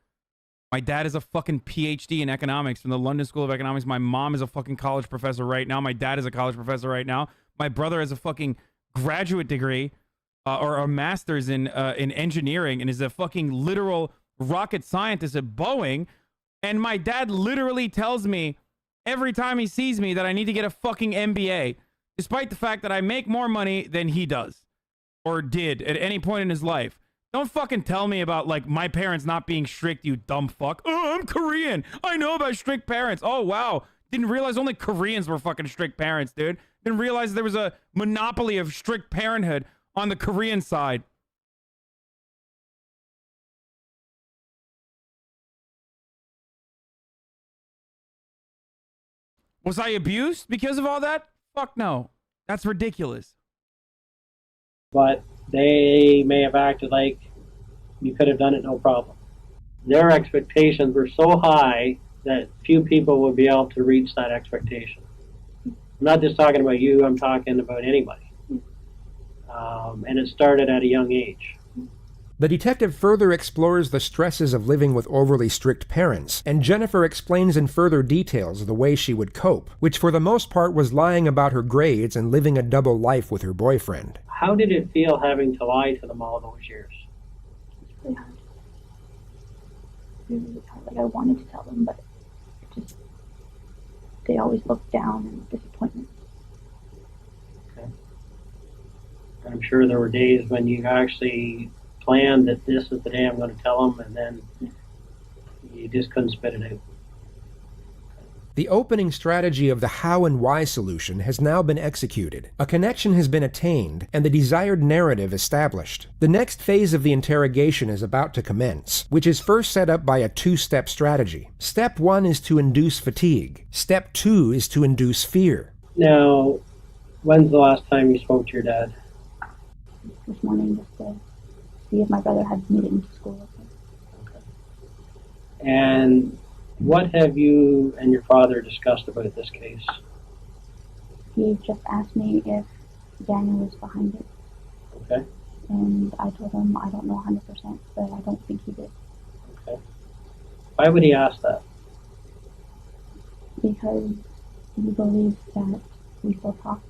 My dad is a fucking PhD in economics from the London School of Economics. My mom is a fucking college professor right now. My dad is a college professor right now. My brother has a fucking graduate degree or a master's in engineering and is a fucking literal rocket scientist at Boeing. And my dad literally tells me every time he sees me that I need to get a fucking MBA, despite the fact that I make more money than he does or did at any point in his life. Don't fucking tell me about like my parents not being strict, you dumb fuck. Oh, I'm Korean. I know about strict parents. Oh, wow. Didn't realize only Koreans were fucking strict parents, dude. Didn't realize there was a monopoly of strict parenthood on the Korean side. Was I abused because of all that? Fuck no. That's ridiculous. But they may have acted like you could have done it no problem. Their expectations were so high that few people would be able to reach that expectation. I'm not just talking about you, I'm talking about anybody. And it started at a young age. The detective further explores the stresses of living with overly strict parents, and Jennifer explains in further details the way she would cope, which for the most part was lying about her grades and living a double life with her boyfriend. How did it feel having to lie to them all those years? It's really hard. Really hard. Like I wanted to tell them, but it just, they always looked down and disappointment. Okay. I'm sure there were days when you actually planned that this is the day I'm going to tell them, and then you just couldn't spit it out. The opening strategy of the how and why solution has now been executed. A connection has been attained, and the desired narrative established. The next phase of the interrogation is about to commence, which is first set up by a two-step strategy. Step 1 is to induce fatigue. Step 2 is to induce fear. Now, when's the last time you spoke to your dad? This morning, just to see if my brother had made it into school. And what have you and your father discussed about this case? He just asked me if Daniel was behind it. Okay. And I told him I don't know 100%, but I don't think he did. Okay. Why would he ask that? Because he believes that we still talk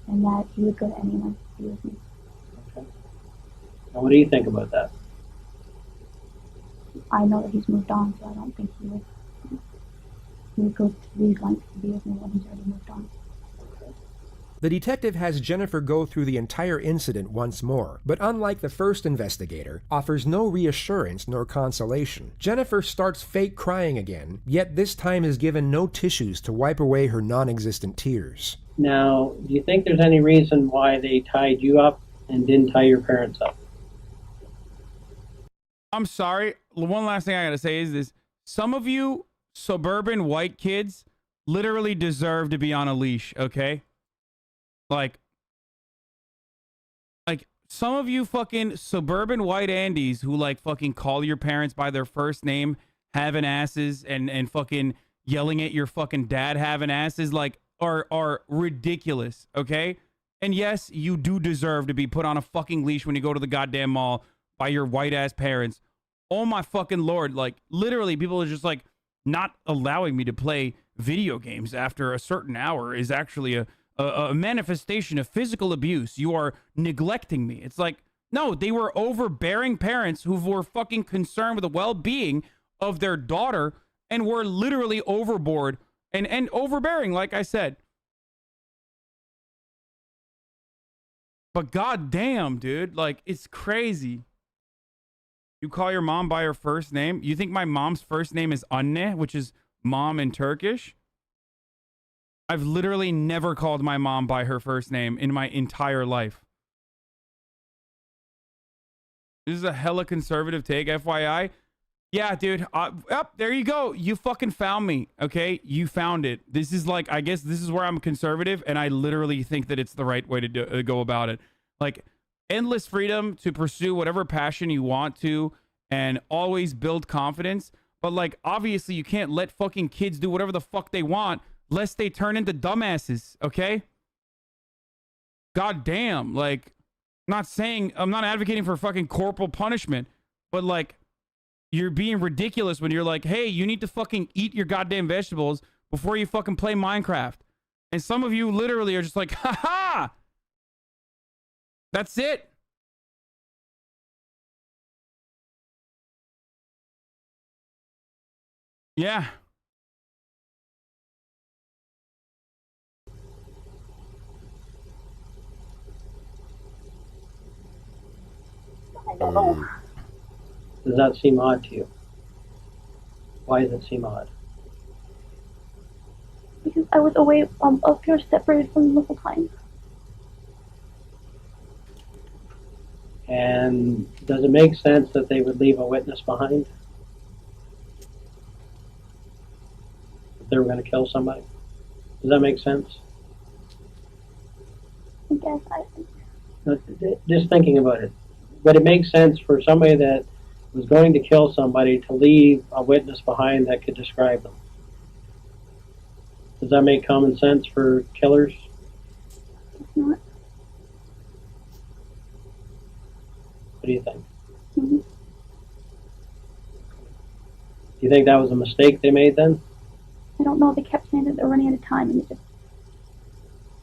and that he would go to any length to be with me. Okay. And what do you think about that? I know that he's moved on, so I don't think he would go to these lengths to be with me when he's already moved on. The detective has Jennifer go through the entire incident once more, but unlike the first investigator, offers no reassurance nor consolation. Jennifer starts fake crying again, yet this time is given no tissues to wipe away her non-existent tears. Now, do you think there's any reason why they tied you up and didn't tie your parents up? I'm sorry. One last thing I gotta say is this. Some of you suburban white kids literally deserve to be on a leash, okay? Like some of you fucking suburban white Andes who like fucking call your parents by their first name, having asses, and fucking yelling at your fucking dad having asses, like are ridiculous, okay? And yes, you do deserve to be put on a fucking leash when you go to the goddamn mall by your white ass parents. Oh my fucking Lord, like literally people are just like not allowing me to play video games after a certain hour is actually a manifestation of physical abuse. You are neglecting me. It's like, no, they were overbearing parents who were fucking concerned with the well-being of their daughter and were literally overboard and overbearing, like I said. But goddamn, dude, like it's crazy. You call your mom by her first name? You think my mom's first name is Anne, which is mom in Turkish? I've literally never called my mom by her first name in my entire life. This is a hella conservative take, FYI. Yeah, dude. There you go. You fucking found me, okay? You found it. This is like, I guess this is where I'm conservative, and I literally think that it's the right way to go about it. Like, endless freedom to pursue whatever passion you want to and always build confidence. But, like, obviously you can't let fucking kids do whatever the fuck they want lest they turn into dumbasses, okay? God damn, like, I'm not advocating for fucking corporal punishment, but like, you're being ridiculous when you're like, hey, you need to fucking eat your goddamn vegetables before you fucking play Minecraft. And some of you literally are just like, ha-ha! That's it. Yeah. I don't know. Does that seem odd to you? Why does it seem odd? Because I was away up here separated from them the whole time. And does it make sense that they would leave a witness behind? If they were going to kill somebody? Does that make sense? I guess Just thinking about it. Would it make sense for somebody that was going to kill somebody to leave a witness behind that could describe them? Does that make common sense for killers? It's not. What do you think? Mm-hmm. Do you think that was a mistake they made then? I don't know. They kept saying that they're running out of time, and it just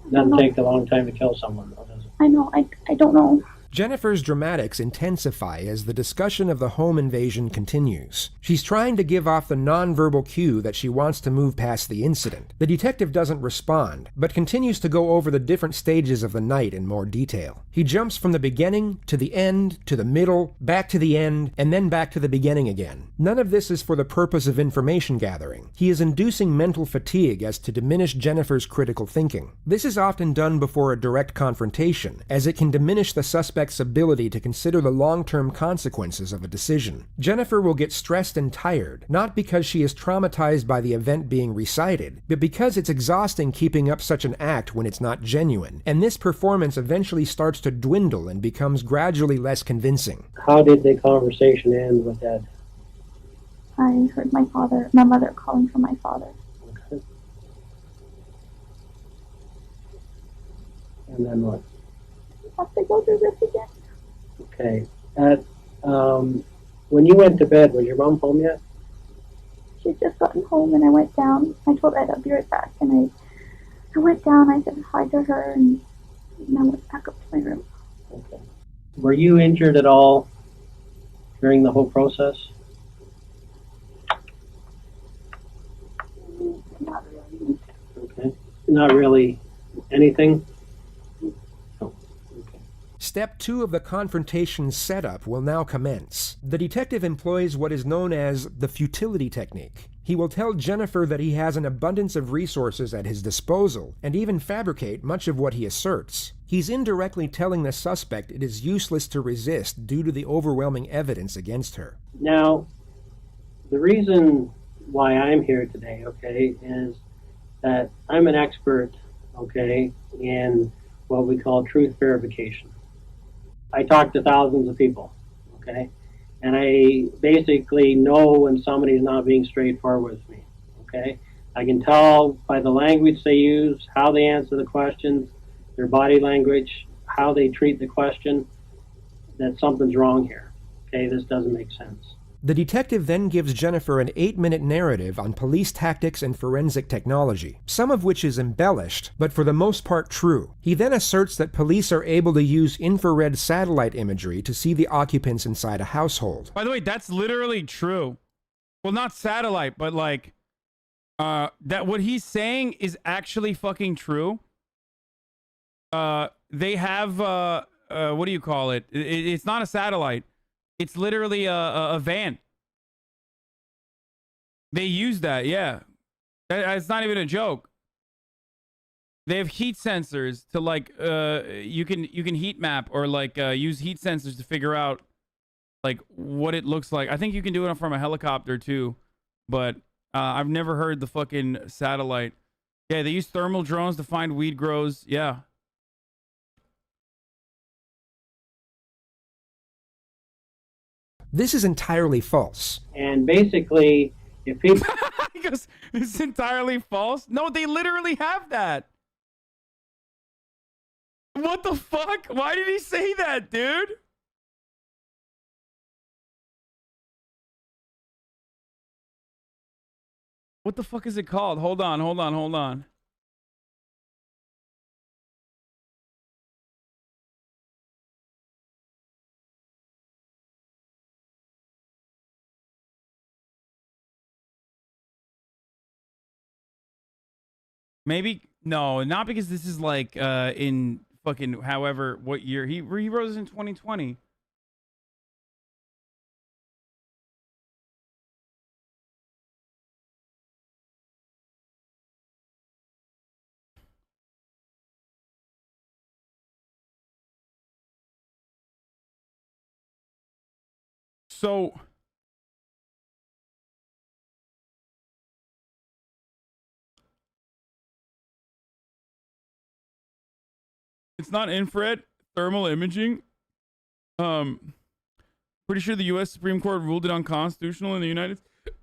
It doesn't take a long time to kill someone, though, does it? I know. I don't know. Jennifer's dramatics intensify as the discussion of the home invasion continues. She's trying to give off the nonverbal cue that she wants to move past the incident. The detective doesn't respond, but continues to go over the different stages of the night in more detail. He jumps from the beginning to the end to the middle, back to the end, and then back to the beginning again. None of this is for the purpose of information gathering. He is inducing mental fatigue as to diminish Jennifer's critical thinking. This is often done before a direct confrontation, as it can diminish the suspect's ability to consider the long-term consequences of a decision. Jennifer will get stressed and tired, not because she is traumatized by the event being recited, but because it's exhausting keeping up such an act when it's not genuine, and this performance eventually starts to dwindle and becomes gradually less convincing. How did the conversation end with Ed? I heard my mother calling for my father. Okay. And then what? Have to go through this again. Okay. When you went to bed, was your mom home yet? She'd just gotten home and I went down. I told Ed I'd be right back, and I went down, I said hi to her, and I went back up to my room. Okay. Were you injured at all during the whole process? Not really. Okay. Not really anything? Step 2 of the confrontation setup will now commence. The detective employs what is known as the futility technique. He will tell Jennifer that he has an abundance of resources at his disposal, and even fabricate much of what he asserts. He's indirectly telling the suspect it is useless to resist due to the overwhelming evidence against her. Now, the reason why I'm here today, okay, is that I'm an expert, okay, in what we call truth verification. I talk to thousands of people, okay, and I basically know when somebody's not being straightforward with me, okay. I can tell by the language they use, how they answer the questions, their body language, how they treat the question, that something's wrong here, okay. This doesn't make sense. The detective then gives Jennifer an 8-minute narrative on police tactics and forensic technology, some of which is embellished, but for the most part true. He then asserts that police are able to use infrared satellite imagery to see the occupants inside a household. By the way, that's literally true. Well, not satellite, but like, that what he's saying is actually fucking true. They have, what do you call it? It's not a satellite. It's literally a van. They use that, yeah. It's not even a joke. They have heat sensors to like you can heat map or like use heat sensors to figure out like what it looks like. I think you can do it from a helicopter too, but I've never heard the fucking satellite. Yeah, they use thermal drones to find weed grows. Yeah. This is entirely false. And basically, if people... He goes, it's entirely false? No, they literally have that. What the fuck? Why did he say that, dude? What the fuck is it called? Hold on. Maybe no, not because this is like in fucking however what year he wrote this in 2020. So it's not infrared thermal imaging. Pretty sure the U.S. Supreme Court ruled it unconstitutional in the United States.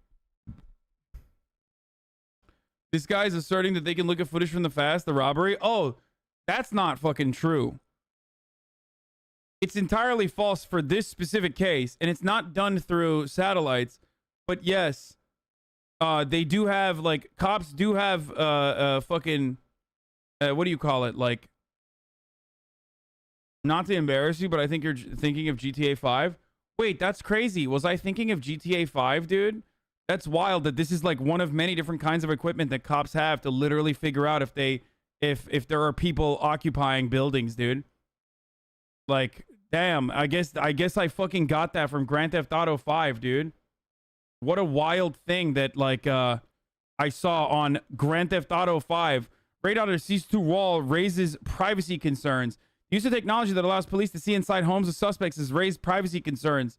This guy's asserting that they can look at footage from the robbery. Oh, that's not fucking true. It's entirely false for this specific case, and it's not done through satellites. But yes, they do have, like, cops do have fucking what do you call it? Like Not to embarrass you, but I think you're thinking of GTA 5. Wait, that's crazy. Was I thinking of GTA 5, dude? That's wild that this is like one of many different kinds of equipment that cops have to literally figure out if there are people occupying buildings, dude. Like, damn, I guess I fucking got that from Grand Theft Auto 5, dude. What a wild thing that like I saw on Grand Theft Auto 5. Radar sees through wall raises privacy concerns. Use of technology that allows police to see inside homes of suspects has raised privacy concerns.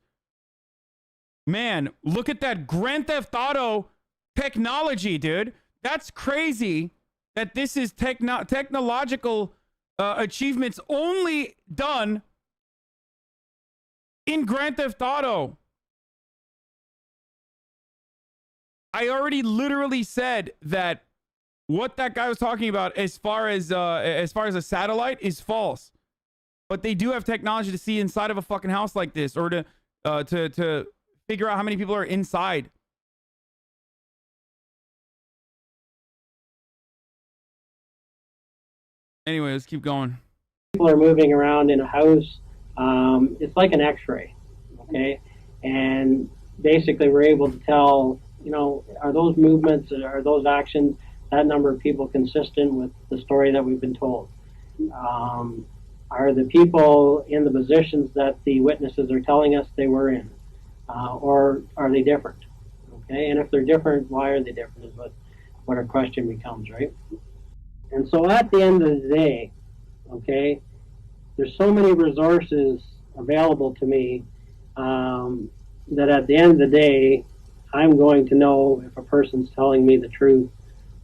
Man, look at that Grand Theft Auto technology, dude. That's crazy that this is technological achievements only done in Grand Theft Auto. I already literally said that what that guy was talking about as far as a satellite is false. But they do have technology to see inside of a fucking house like this, or to figure out how many people are inside. Anyway, let's keep going. People are moving around in a house. It's like an X-ray, okay? And basically, we're able to tell, you know, are those movements, are those actions, that number of people consistent with the story that we've been told? Are the people in the positions that the witnesses are telling us they were in? Or are they different? Okay, and if they're different, why are they different is what our question becomes, right? And so at the end of the day, okay, there's so many resources available to me that at the end of the day, I'm going to know if a person's telling me the truth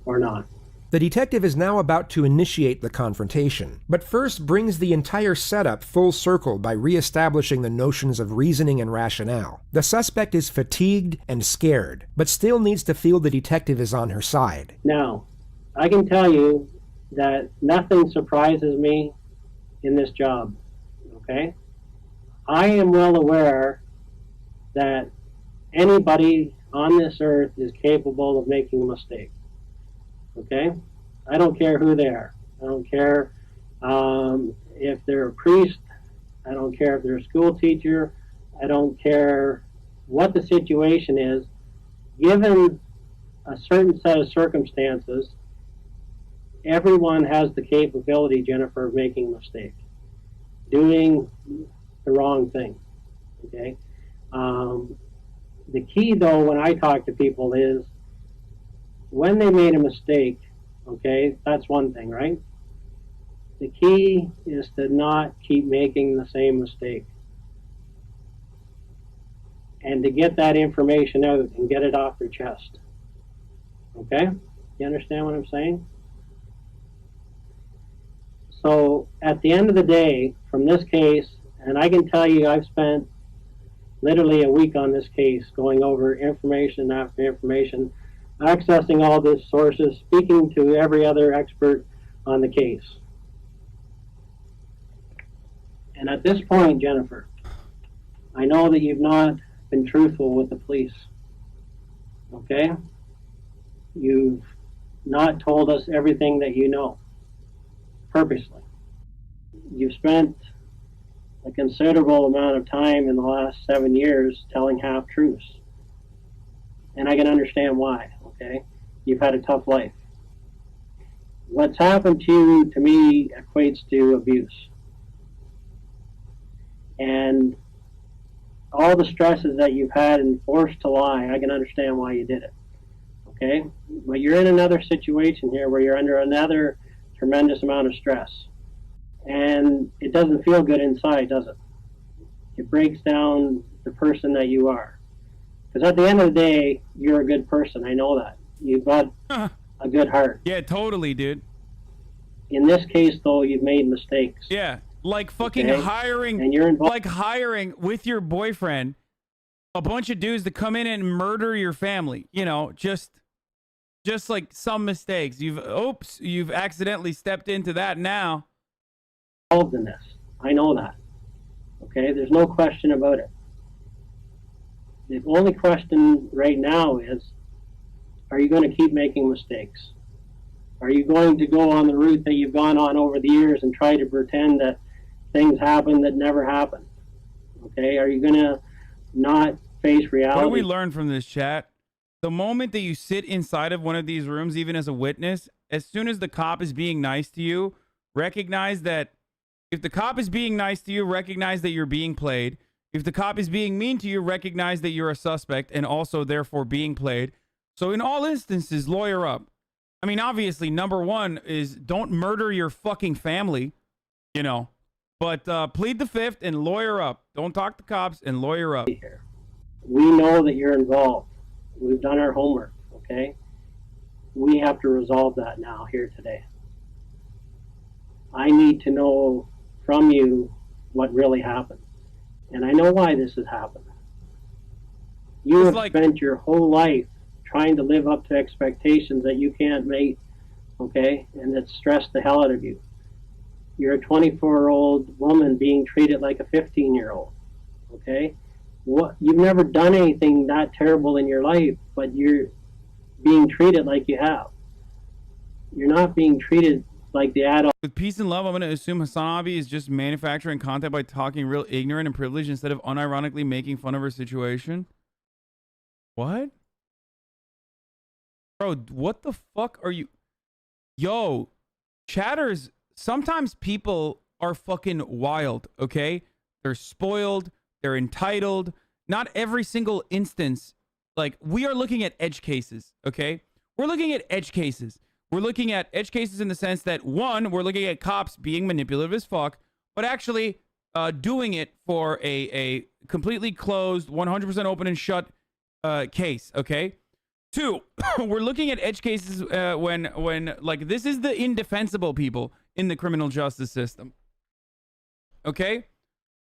or not. The detective is now about to initiate the confrontation, but first brings the entire setup full circle by reestablishing the notions of reasoning and rationale. The suspect is fatigued and scared, but still needs to feel the detective is on her side. Now, I can tell you that nothing surprises me in this job, okay? I am well aware that anybody on this earth is capable of making a mistake. Okay? I don't care who they are. I don't care if they're a priest. I don't care if they're a school teacher. I don't care what the situation is. Given a certain set of circumstances, everyone has the capability, Jennifer, of making a mistake, doing the wrong thing. Okay? The key, though, when I talk to people is when they made a mistake, okay, that's one thing, right? The key is to not keep making the same mistake. And to get that information out and get it off their chest. Okay? You understand what I'm saying? So at the end of the day, from this case, and I can tell you I've spent literally a week on this case, going over information after information, accessing all the sources, speaking to every other expert on the case. And at this point, Jennifer, I know that you've not been truthful with the police. Okay? You've not told us everything that you know, purposely. You've spent a considerable amount of time in the last 7 years telling half-truths. And I can understand why, okay? You've had a tough life. What's happened to you, to me, equates to abuse. And all the stresses that you've had and forced to lie, I can understand why you did it, okay? But you're in another situation here where you're under another tremendous amount of stress. And it doesn't feel good inside, does it? It breaks down the person that you are. Because at the end of the day, you're a good person. I know that. You've got a good heart. Yeah, totally, dude. In this case, though, you've made mistakes. Yeah, like fucking Okay? hiring, And you're involved. like hiring with your boyfriend a bunch of dudes to come in and murder your family. You know, just like some mistakes. You've accidentally stepped into that now. Involved in this. I know that. Okay, there's no question about it. The only question right now is, are you going to keep making mistakes? Are you going to go on the route that you've gone on over the years and try to pretend that things happen that never happened? Okay, are you gonna not face reality? What do we learn from this, chat? The moment that you sit inside of one of these rooms, even as a witness, as soon as the cop is being nice to you, recognize that if the cop is being nice to you, recognize that you're being played. If the cop is being mean to you, recognize that you're a suspect and also therefore being played. So in all instances, lawyer up. I mean, obviously, number one is don't murder your fucking family, you know. But plead the fifth and lawyer up. Don't talk to cops and lawyer up. We know that you're involved. We've done our homework, okay? We have to resolve that now here today. I need to know from you what really happened. And I know why this has happened. You have spent your whole life trying to live up to expectations that you can't meet, okay? And that stressed the hell out of you. You're a 24-year-old woman being treated like a 15-year-old, okay? You've never done anything that terrible in your life, but you're being treated like you have. You're not being treated like the adult. With peace and love, I'm going to assume Hasanabi is just manufacturing content by talking real ignorant and privileged instead of unironically making fun of her situation. What? Bro, what the fuck are you? Yo, chatters, sometimes people are fucking wild, okay? They're spoiled. They're entitled. Not every single instance. Like, we are looking at edge cases, okay? We're looking at edge cases. We're looking at edge cases in the sense that, one, we're looking at cops being manipulative as fuck, but actually doing it for a completely closed, 100% open and shut case, okay? Two, we're looking at edge cases when, like, this is the indefensible people in the criminal justice system, okay?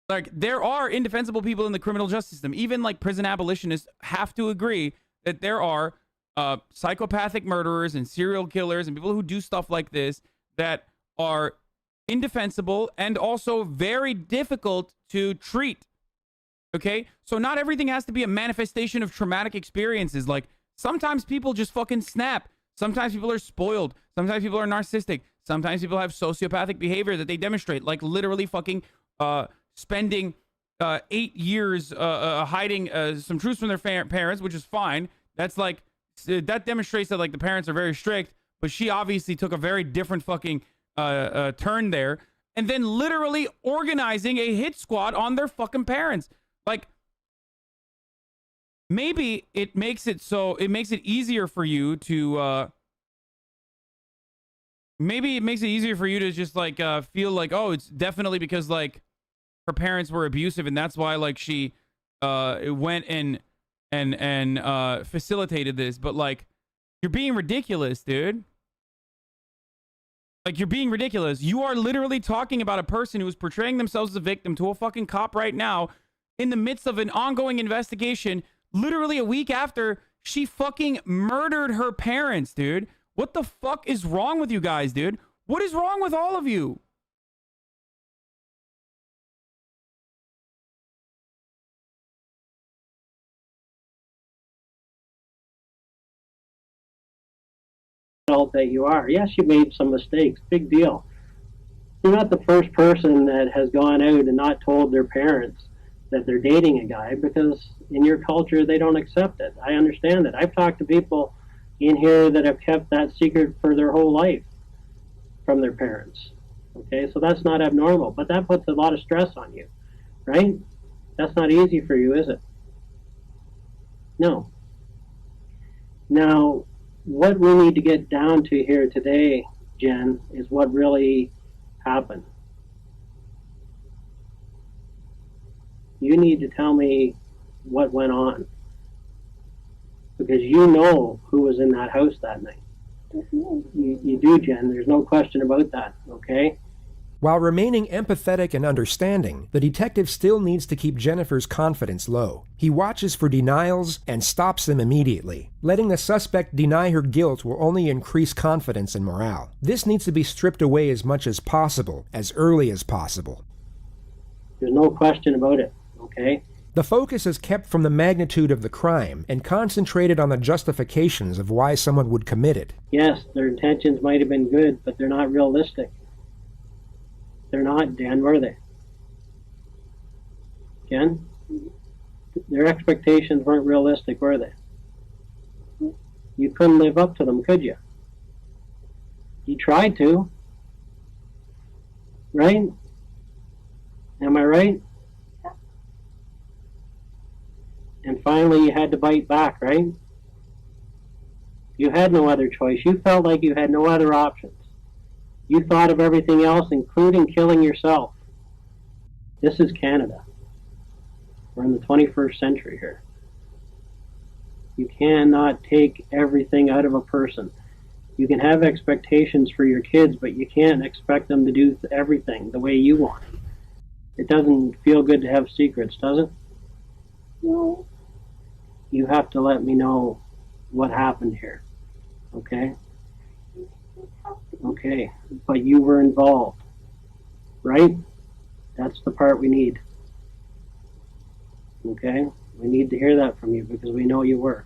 Like, there are indefensible people in the criminal justice system. Even, like, prison abolitionists have to agree that there are psychopathic murderers and serial killers and people who do stuff like this that are indefensible and also very difficult to treat. Okay? So not everything has to be a manifestation of traumatic experiences. Like, sometimes people just fucking snap. Sometimes people are spoiled. Sometimes people are narcissistic. Sometimes people have sociopathic behavior that they demonstrate. Like, literally fucking spending 8 years hiding some truths from their parents, which is fine. That's like, that demonstrates that, like, the parents are very strict, but she obviously took a very different fucking turn there. And then literally organizing a hit squad on their fucking parents. Like, maybe it makes it so, it makes it easier for you to, maybe it makes it easier for you to just, like, feel like, oh, it's definitely because, like, her parents were abusive and that's why, like, she went and facilitated this. But, like, you're being ridiculous, dude. Like, you're being ridiculous. You are literally talking about a person who is portraying themselves as a victim to a fucking cop right now in the midst of an ongoing investigation, literally a week after she fucking murdered her parents, dude. What the fuck is wrong with you guys, dude? What is wrong with all of you? That you are. Yes, you made some mistakes. Big deal. You're not the first person that has gone out and not told their parents that they're dating a guy, because in your culture they don't accept it. I understand that. I've talked to people in here that have kept that secret for their whole life from their parents. Okay, so that's not abnormal, but that puts a lot of stress on you, right? That's not easy for you, is it? No. Now, what we need to get down to here today, Jen, is what really happened. You need to tell me what went on, because you know who was in that house that night. You do, Jen. There's no question about that, okay? While remaining empathetic and understanding, the detective still needs to keep Jennifer's confidence low. He watches for denials and stops them immediately. Letting the suspect deny her guilt will only increase confidence and morale. This needs to be stripped away as much as possible, as early as possible. There's no question about it, okay? The focus is kept from the magnitude of the crime and concentrated on the justifications of why someone would commit it. Yes, their intentions might have been good, but they're not realistic. They're not, Dan, were they? Jen? Their expectations weren't realistic, were they? You couldn't live up to them, could you? You tried to. Right? Am I right? And finally you had to bite back, right? You had no other choice. You felt like you had no other options. You thought of everything else, including killing yourself. This is Canada. We're in the 21st century here. You cannot take everything out of a person. You can have expectations for your kids, but you can't expect them to do everything the way you want. It doesn't feel good to have secrets, does it? No. You have to let me know what happened here, okay? Okay, but you were involved, right? That's the part we need, okay? We need to hear that from you because we know you were.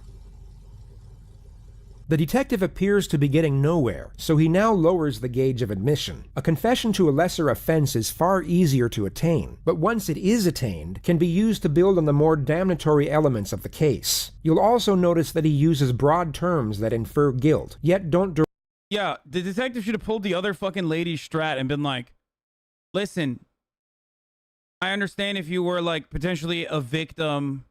The detective appears to be getting nowhere, so he now lowers the gauge of admission. A confession to a lesser offense is far easier to attain, but once it is attained, can be used to build on the more damnatory elements of the case. You'll also notice that he uses broad terms that infer guilt, yet don't... Yeah, the detective should have pulled the other fucking lady's strat and been like, listen, I understand if you were like potentially a victim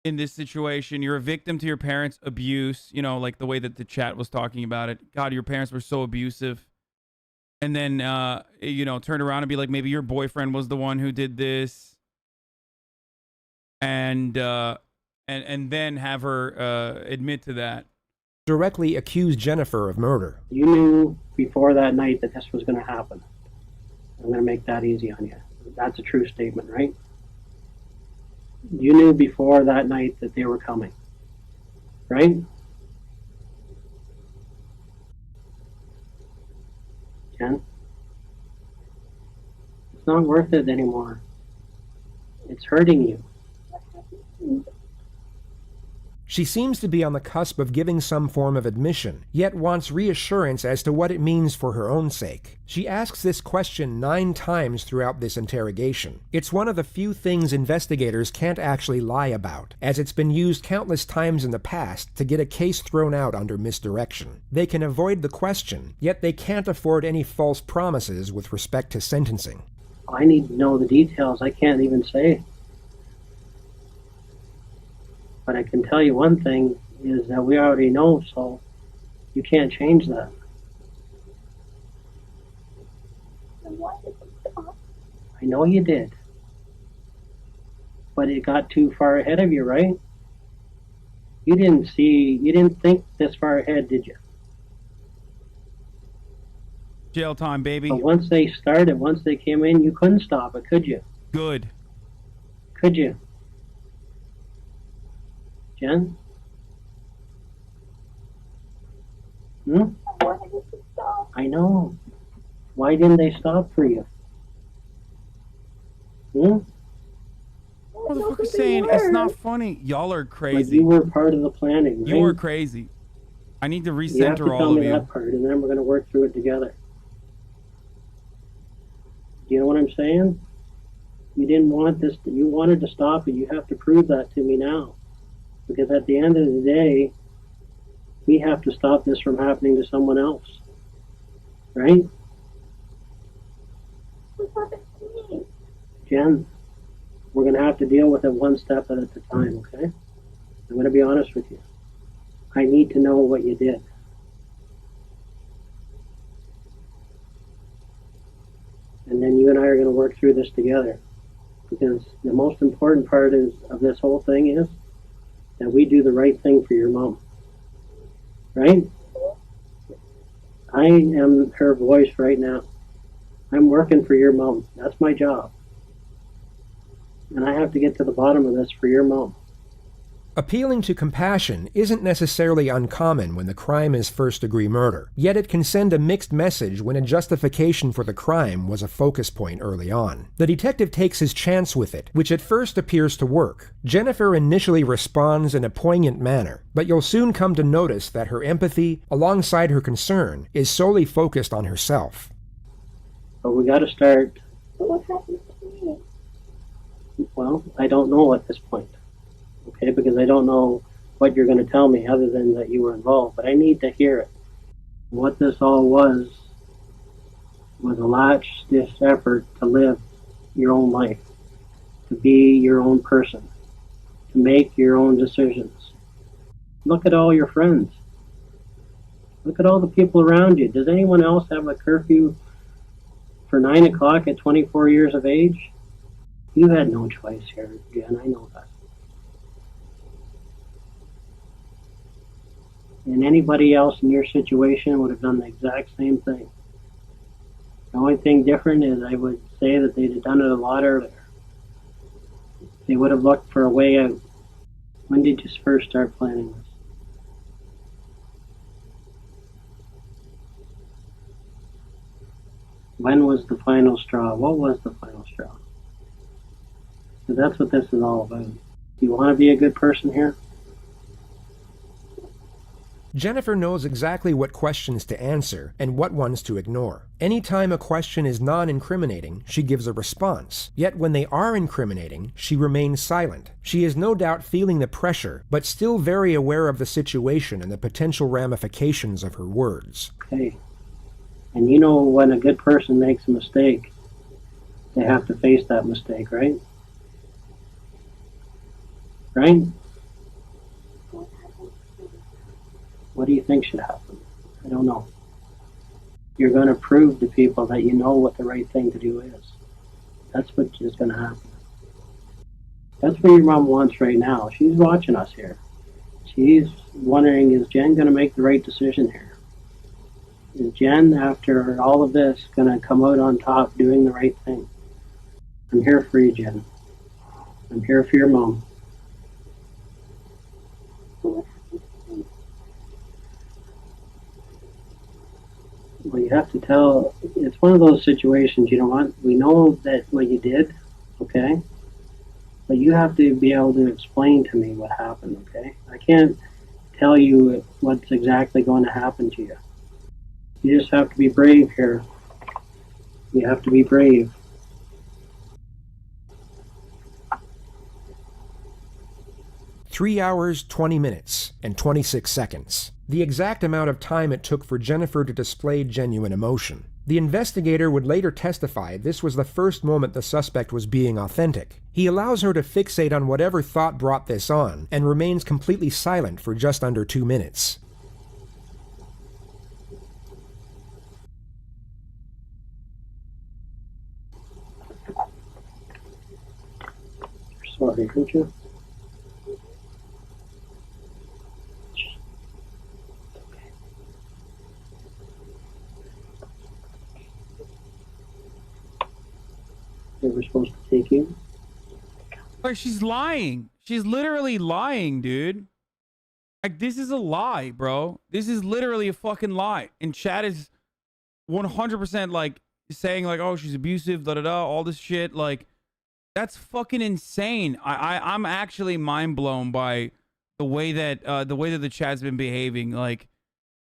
in this situation, you're a victim to your parents' abuse, you know, like the way that the chat was talking about it. God, your parents were so abusive. And then, you know, turn around and be like, maybe your boyfriend was the one who did this. And then have her admit to that. Directly accuse Jennifer of murder. You knew before that night that this was going to happen. I'm going to make that easy on you. That's a true statement, right? You knew before that night that they were coming, right? Jen? It's not worth it anymore. It's hurting you. She seems to be on the cusp of giving some form of admission, yet wants reassurance as to what it means for her own sake. She asks this question 9 times throughout this interrogation. It's one of the few things investigators can't actually lie about, as it's been used countless times in the past to get a case thrown out under misdirection. They can avoid the question, yet they can't afford any false promises with respect to sentencing. I need to know the details. I can't even say. But I can tell you one thing is that we already know, so you can't change that. I know you did. But it got too far ahead of you, right? You didn't think this far ahead, did you? Jail time, baby. But once they came in, you couldn't stop it, could you? Good. Could you? Jen? I know. Why didn't they stop for you? Motherfucker's saying it's not funny. Y'all are crazy. But you were part of the planning, right? You were crazy. I need to recenter you have to all tell of me you. that part, and then we're going to work through it together. Do you know what I'm saying? You didn't want this. You wanted to stop it. You have to prove that to me now. Because at the end of the day, we have to stop this from happening to someone else. Right? Jen, we're going to have to deal with it one step at a time, okay? I'm going to be honest with you. I need to know what you did. And then you and I are going to work through this together. Because the most important part of this whole thing is that we do the right thing for your mom. Right? I am her voice right now. I'm working for your mom. That's my job. And I have to get to the bottom of this for your mom. Appealing to compassion isn't necessarily uncommon when the crime is first-degree murder, yet it can send a mixed message when a justification for the crime was a focus point early on. The detective takes his chance with it, which at first appears to work. Jennifer initially responds in a poignant manner, but you'll soon come to notice that her empathy, alongside her concern, is solely focused on herself. But we got to start. But what happened to me? Well, I don't know at this point, okay, because I don't know what you're going to tell me other than that you were involved, but I need to hear it. What this all was a last-ditch effort to live your own life, to be your own person, to make your own decisions. Look at all your friends. Look at all the people around you. Does anyone else have a curfew for 9 o'clock at 24 years of age? You had no choice here, Jen, I know that. And anybody else in your situation would have done the exact same thing. The only thing different is I would say that they'd have done it a lot earlier. They would have looked for a way out. When did you first start planning this? When was the final straw? What was the final straw? So that's what this is all about. Do you want to be a good person here? Jennifer knows exactly what questions to answer and what ones to ignore. Anytime a question is non-incriminating, she gives a response. Yet when they are incriminating, she remains silent. She is no doubt feeling the pressure, but still very aware of the situation and the potential ramifications of her words. Okay. And you know when a good person makes a mistake, they have to face that mistake, right? Right? What do you think should happen? I don't know. You're going to prove to people that you know what the right thing to do is. That's what is going to happen. That's what your mom wants right now. She's watching us here. She's wondering, is Jen going to make the right decision here? Is Jen, after all of this, going to come out on top doing the right thing? I'm here for you, Jen. I'm here for your mom. Well, you have to tell, it's one of those situations, you know what, we know that what you did, okay? But you have to be able to explain to me what happened, okay? I can't tell you what's exactly going to happen to you. You just have to be brave here. You have to be brave. "3 hours, 20 minutes, and 26 seconds. The exact amount of time it took for Jennifer to display genuine emotion. The investigator would later testify this was the first moment the suspect was being authentic. He allows her to fixate on whatever thought brought this on, and remains completely silent for just under 2 minutes. Sorry, aren't you? They were supposed to take you? Like, she's lying. She's literally lying, dude. Like, this is a lie, bro. This is literally a fucking lie. And Chad is 100% like saying like, oh, she's abusive, da da da, all this shit. Like, that's fucking insane. I'm actually mind blown by the way that the chat's been behaving. Like,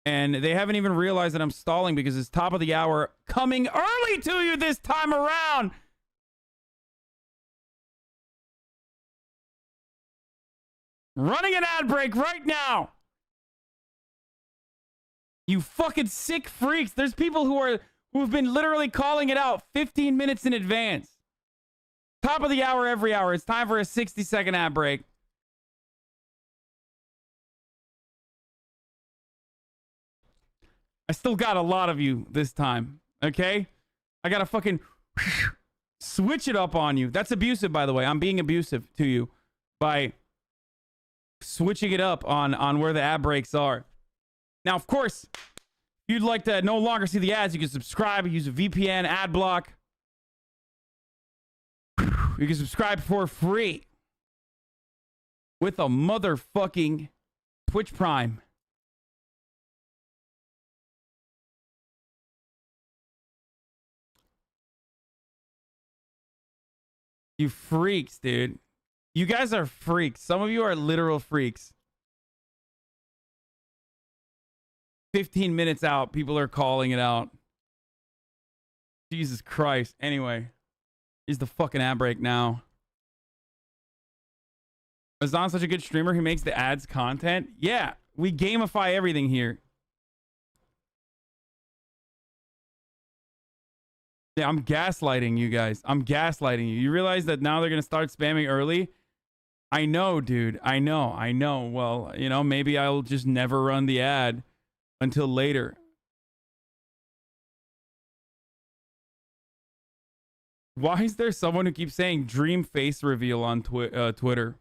and they haven't even realized that I'm stalling because it's top of the hour, coming early to you this time around. Running an ad break right now. You fucking sick freaks. There's people who've been literally calling it out 15 minutes in advance. Top of the hour every hour. It's time for a 60-second ad break. I still got a lot of you this time, okay? I gotta fucking switch it up on you. That's abusive, by the way. I'm being abusive to you by switching it up on where the ad breaks are. Now, of course, if you'd like to no longer see the ads, you can subscribe, use a VPN, ad block. You can subscribe for free with a motherfucking Twitch Prime. You freaks, dude. You guys are freaks. Some of you are literal freaks. 15 minutes out, people are calling it out. Jesus Christ. Anyway, here's the fucking ad break now. Hassan's such a good streamer. He makes the ads content. Yeah, we gamify everything here. Yeah, I'm gaslighting you guys. I'm gaslighting you. You realize that now they're going to start spamming early? I know, dude. I know. Well, you know, maybe I'll just never run the ad until later. Why is there someone who keeps saying dream face reveal on Twitter?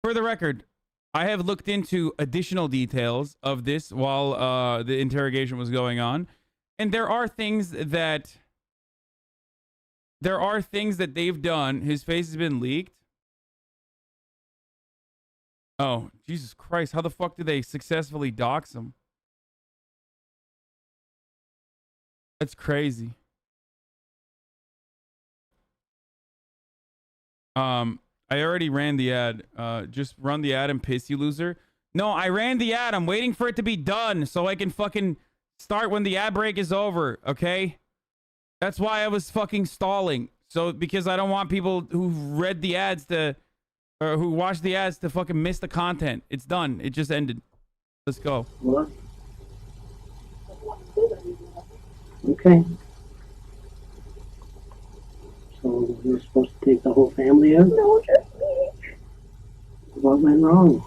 For the record, I have looked into additional details of this while the interrogation was going on, and there are things that they've done. His face has been leaked. Oh, Jesus Christ. How the fuck did they successfully dox him? That's crazy. I already ran the ad. Just run the ad and piss you, loser. No, I ran the ad. I'm waiting for it to be done so I can fucking start when the ad break is over, okay? That's why I was fucking stalling. So, because I don't want people who read the ads to, or who watched the ads to fucking miss the content. It's done. It just ended. Let's go. What? Okay. So you're supposed to take the whole family out? No, just me. What went wrong?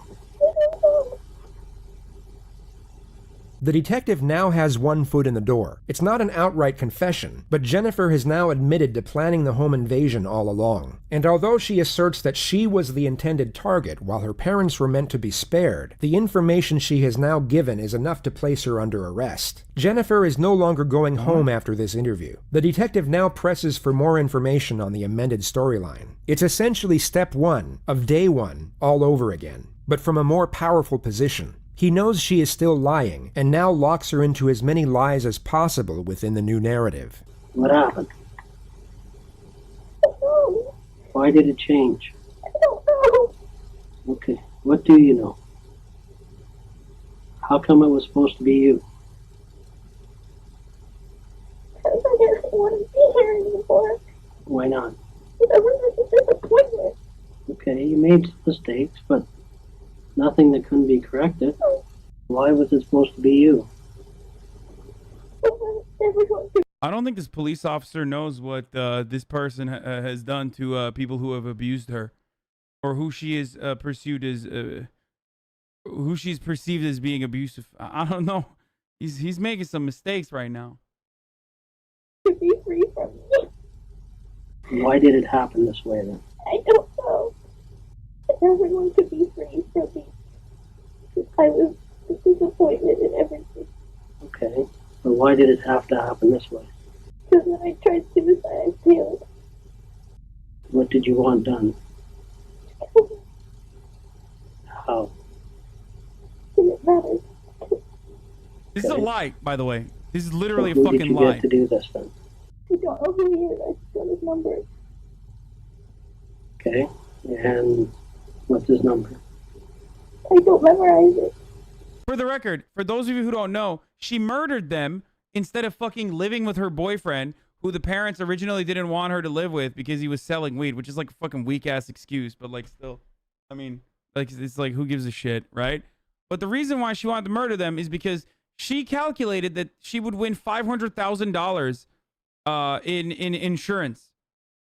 The detective now has one foot in the door. It's not an outright confession, but Jennifer has now admitted to planning the home invasion all along. And although she asserts that she was the intended target while her parents were meant to be spared, the information she has now given is enough to place her under arrest. Jennifer is no longer going home after this interview. The detective now presses for more information on the amended storyline. It's essentially step one of day one all over again, but from a more powerful position. He knows she is still lying, and now locks her into as many lies as possible within the new narrative. What happened? Why did it change? I don't know. Okay, what do you know? How come it was supposed to be you? Because I didn't want to be here anymore. Why not? Because I was such a disappointment. Okay, you made mistakes, but nothing that couldn't be corrected. Why was it supposed to be you? I don't think this police officer knows what this person has done to people who have abused her, or who she is pursued as, who she's perceived as being abusive. I don't know. He's making some mistakes right now. To be free from me. Why did it happen this way then? I don't know. Everyone could be free from me. I was a disappointment in everything. Okay, but why did it have to happen this way? Because when I tried suicide, I failed. What did you want done? How? Didn't matter. This is a lie, by the way. This is literally So a who fucking did you lie. get to do this then? I don't know who he is. I just got his number. Okay, and what's his number? I don't memorize it. For the record, for those of you who don't know, she murdered them instead of fucking living with her boyfriend, who the parents originally didn't want her to live with because he was selling weed, which is like a fucking weak ass excuse, but like still, I mean, like it's like who gives a shit, right? But the reason why she wanted to murder them is because she calculated that she would win $500,000 in insurance.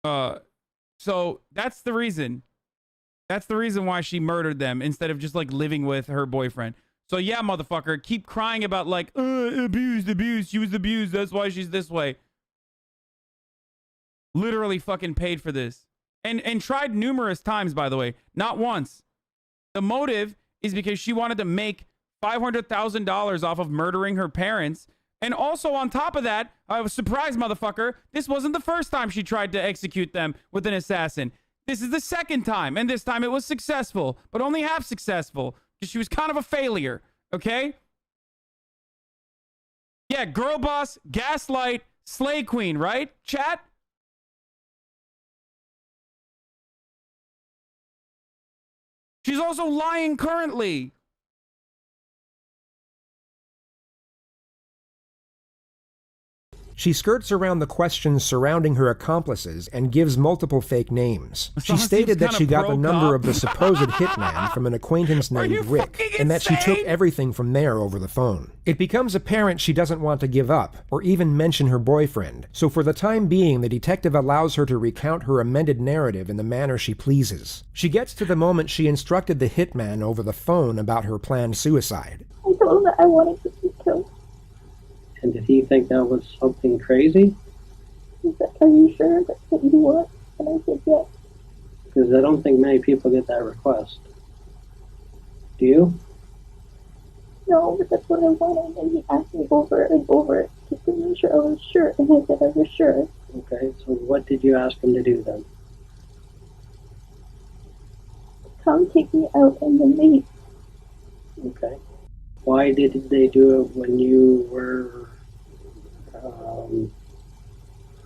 So that's the reason. That's the reason why she murdered them instead of just like living with her boyfriend. So yeah, motherfucker, keep crying about like abused. She was abused. That's why she's this way. Literally fucking paid for this, and tried numerous times. By the way, not once. The motive is because she wanted to make $500,000 off of murdering her parents. And also on top of that, I was surprised, motherfucker. This wasn't the first time she tried to execute them with an assassin. This is the second time, and this time it was successful, but only half successful, because she was kind of a failure, okay? Yeah, girl boss, gaslight, slay queen, right? Chat? She's also lying currently. She skirts around the questions surrounding her accomplices and gives multiple fake names. She stated that she got the number of the supposed hitman from an acquaintance named Rick, and that she took everything from there over the phone. It becomes apparent she doesn't want to give up, or even mention her boyfriend, so for the time being the detective allows her to recount her amended narrative in the manner she pleases. She gets to the moment she instructed the hitman over the phone about her planned suicide. I told him that I wanted to be killed. And did he think that was something crazy? He said, "Are you sure that's what you want?" And I said, "Yes." Because I don't think many people get that request. Do you? No, but that's what I wanted. And he asked me over and over just to make sure I was sure. And I said I was sure. Okay, so what did you ask him to do then? Come take me out and then leave. Okay. Why did they do it when you were,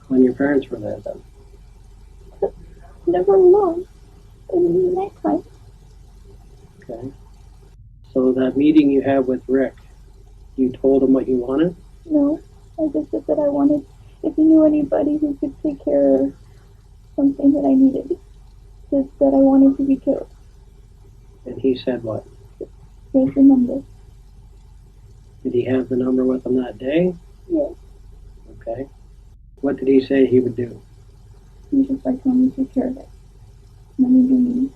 when your parents were there then? Never alone. In the nighttime. Okay. So that meeting you had with Rick, you told him what you wanted? No, I just said that I wanted, if he knew anybody who could take care of something that I needed, just that I wanted to be killed. And he said what? Here's the number. Did he have the number with him that day? Yes. Okay. What did he say he would do? He just like, let me take care of it. Let me do me.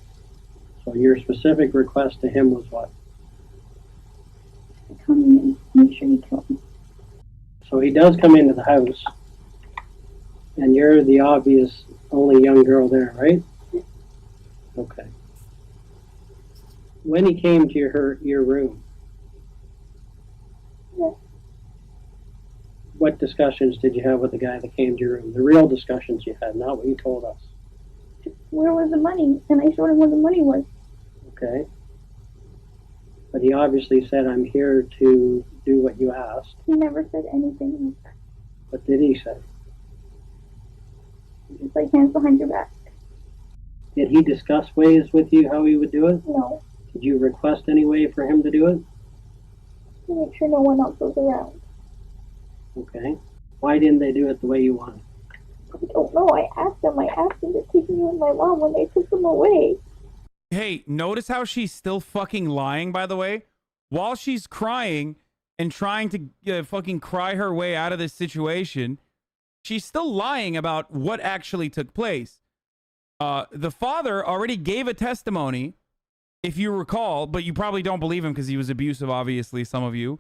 So your specific request to him was what? To come in and make sure you kill me. So he does come into the house, and you're the obvious only young girl there, right? Yes. Okay. When he came to your room, Yes. what discussions did you have with the guy that came to your room? The real discussions you had, not what you told us. Where was the money? And I showed him where the money was. Okay. But he obviously said, I'm here to do what you asked. He never said anything like that. What did he say? Just like hands behind your back. Did he discuss ways with you how he would do it? No. Did you request any way for him to do it? To make sure no one else was around. Okay. Why didn't they do it the way you wanted? I don't know. I asked them to take me and my mom when they took them away. Hey, notice how she's still fucking lying, by the way? While she's crying and trying to fucking cry her way out of this situation, she's still lying about what actually took place. The father already gave a testimony, if you recall, but you probably don't believe him because he was abusive, obviously, some of you.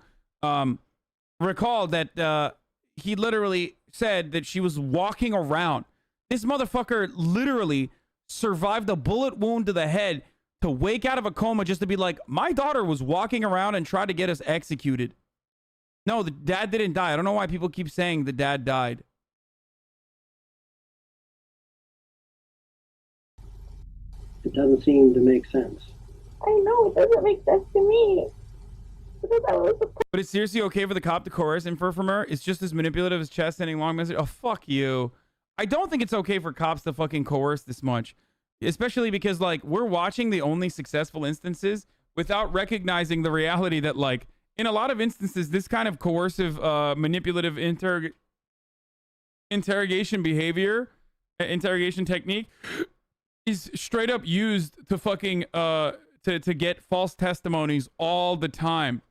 Recall that he literally said that she was walking around. This motherfucker literally survived a bullet wound to the head to wake out of a coma just to be like, my daughter was walking around and tried to get us executed. No, the dad didn't die. I don't know why people keep saying the dad died. It doesn't seem to make sense. I know, it doesn't make sense to me. Because I was But it's seriously okay for the cop to coerce infer from her? It's just as manipulative as chest sending long message. Oh, fuck you. I don't think it's okay for cops to fucking coerce this much. Especially because, like, we're watching the only successful instances without recognizing the reality that, like, in a lot of instances, this kind of coercive, manipulative interrogation behavior, interrogation technique is straight up used to fucking, to get false testimonies all the time.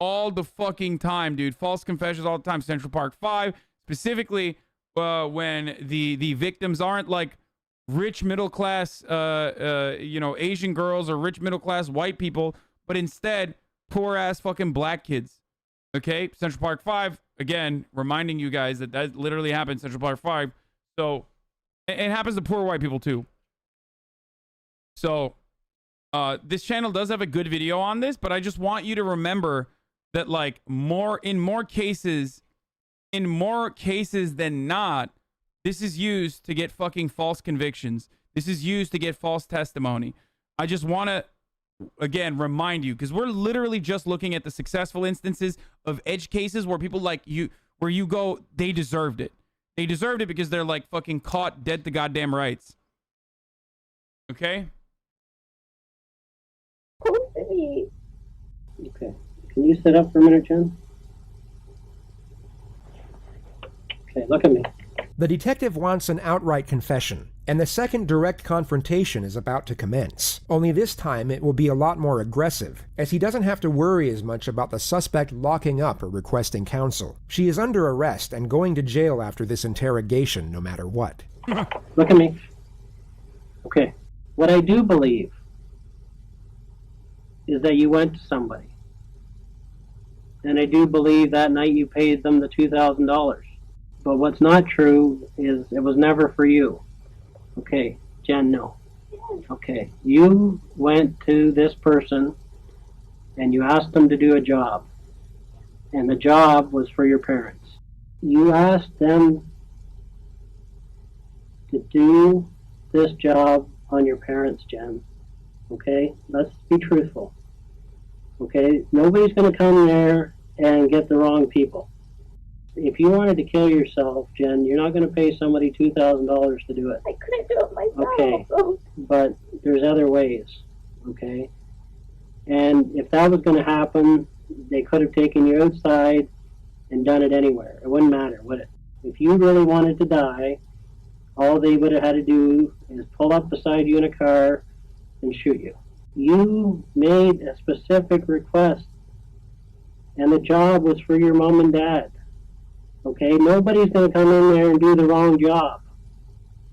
All the fucking time, dude. False confessions all the time. Central Park 5, specifically when the victims aren't like rich middle class, you know, Asian girls or rich middle class white people, but instead poor ass fucking black kids. Okay, Central Park 5, again, reminding you guys that that literally happened in Central Park 5. So it happens to poor white people too. So this channel does have a good video on this, but I just want you to remember that, like, in more cases than not, this is used to get fucking false convictions. This is used to get false testimony. I just want to, again, remind you, because we're literally just looking at the successful instances of edge cases where people like you, where you go, they deserved it. They deserved it because they're like fucking caught dead to goddamn rights. Okay? close to me. Okay. Can you sit up for a minute, Jen? Okay, look at me. The detective wants an outright confession, and the second direct confrontation is about to commence. Only this time it will be a lot more aggressive, as he doesn't have to worry as much about the suspect locking up or requesting counsel. She is under arrest and going to jail after this interrogation no matter what. Look at me. Okay. What I do believe is that you went to somebody. And I do believe that night you paid them the $2,000. But what's not true is it was never for you. Okay, Jen, no. Okay, you went to this person and you asked them to do a job. And the job was for your parents. You asked them to do this job on your parents, Jen. Okay, let's be truthful. Okay, nobody's going to come there and get the wrong people. If you wanted to kill yourself, Jen, you're not going to pay somebody $2,000 to do it. I couldn't do it myself. Okay, but there's other ways, okay? And if that was going to happen, they could have taken you outside and done it anywhere. It wouldn't matter, would it? If you really wanted to die, all they would have had to do is pull up beside you in a car and shoot you. You made a specific request, and the job was for your mom and dad. Okay, nobody's going to come in there and do the wrong job.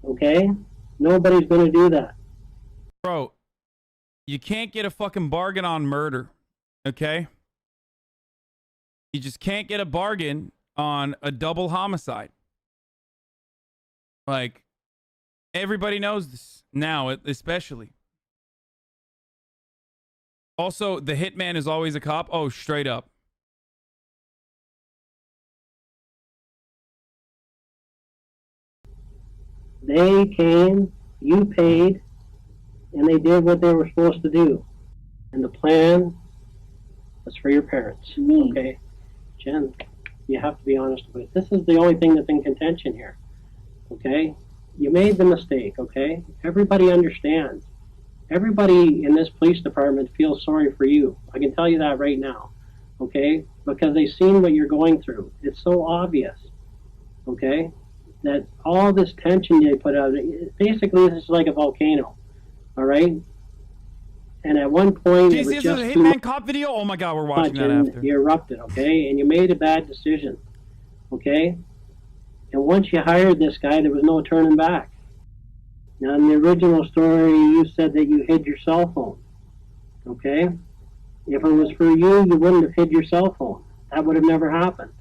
Okay? Nobody's going to do that. Bro, you can't get a fucking bargain on murder. Okay? You just can't get a bargain on a double homicide. Like, everybody knows this now, especially. Also, the hitman is always a cop. Oh, straight up. They came, you paid, and they did what they were supposed to do. And the plan was for your parents. Me. Okay? Jen, you have to be honest with it. This is the only thing that's in contention here. Okay? You made the mistake, okay? Everybody understands. Everybody in this police department feels sorry for you. I can tell you that right now. Okay? Because they've seen what you're going through. It's so obvious. Okay? That all this tension they put out, basically this is like a volcano, all right? And at one point, Jeez, it was this just is a Hitman cop video? Oh my god, we're watching that after. You erupted, okay? And you made a bad decision, okay? And once you hired this guy, there was no turning back. Now, in the original story, you said that you hid your cell phone, okay? If it was for you, you wouldn't have hid your cell phone. That would have never happened.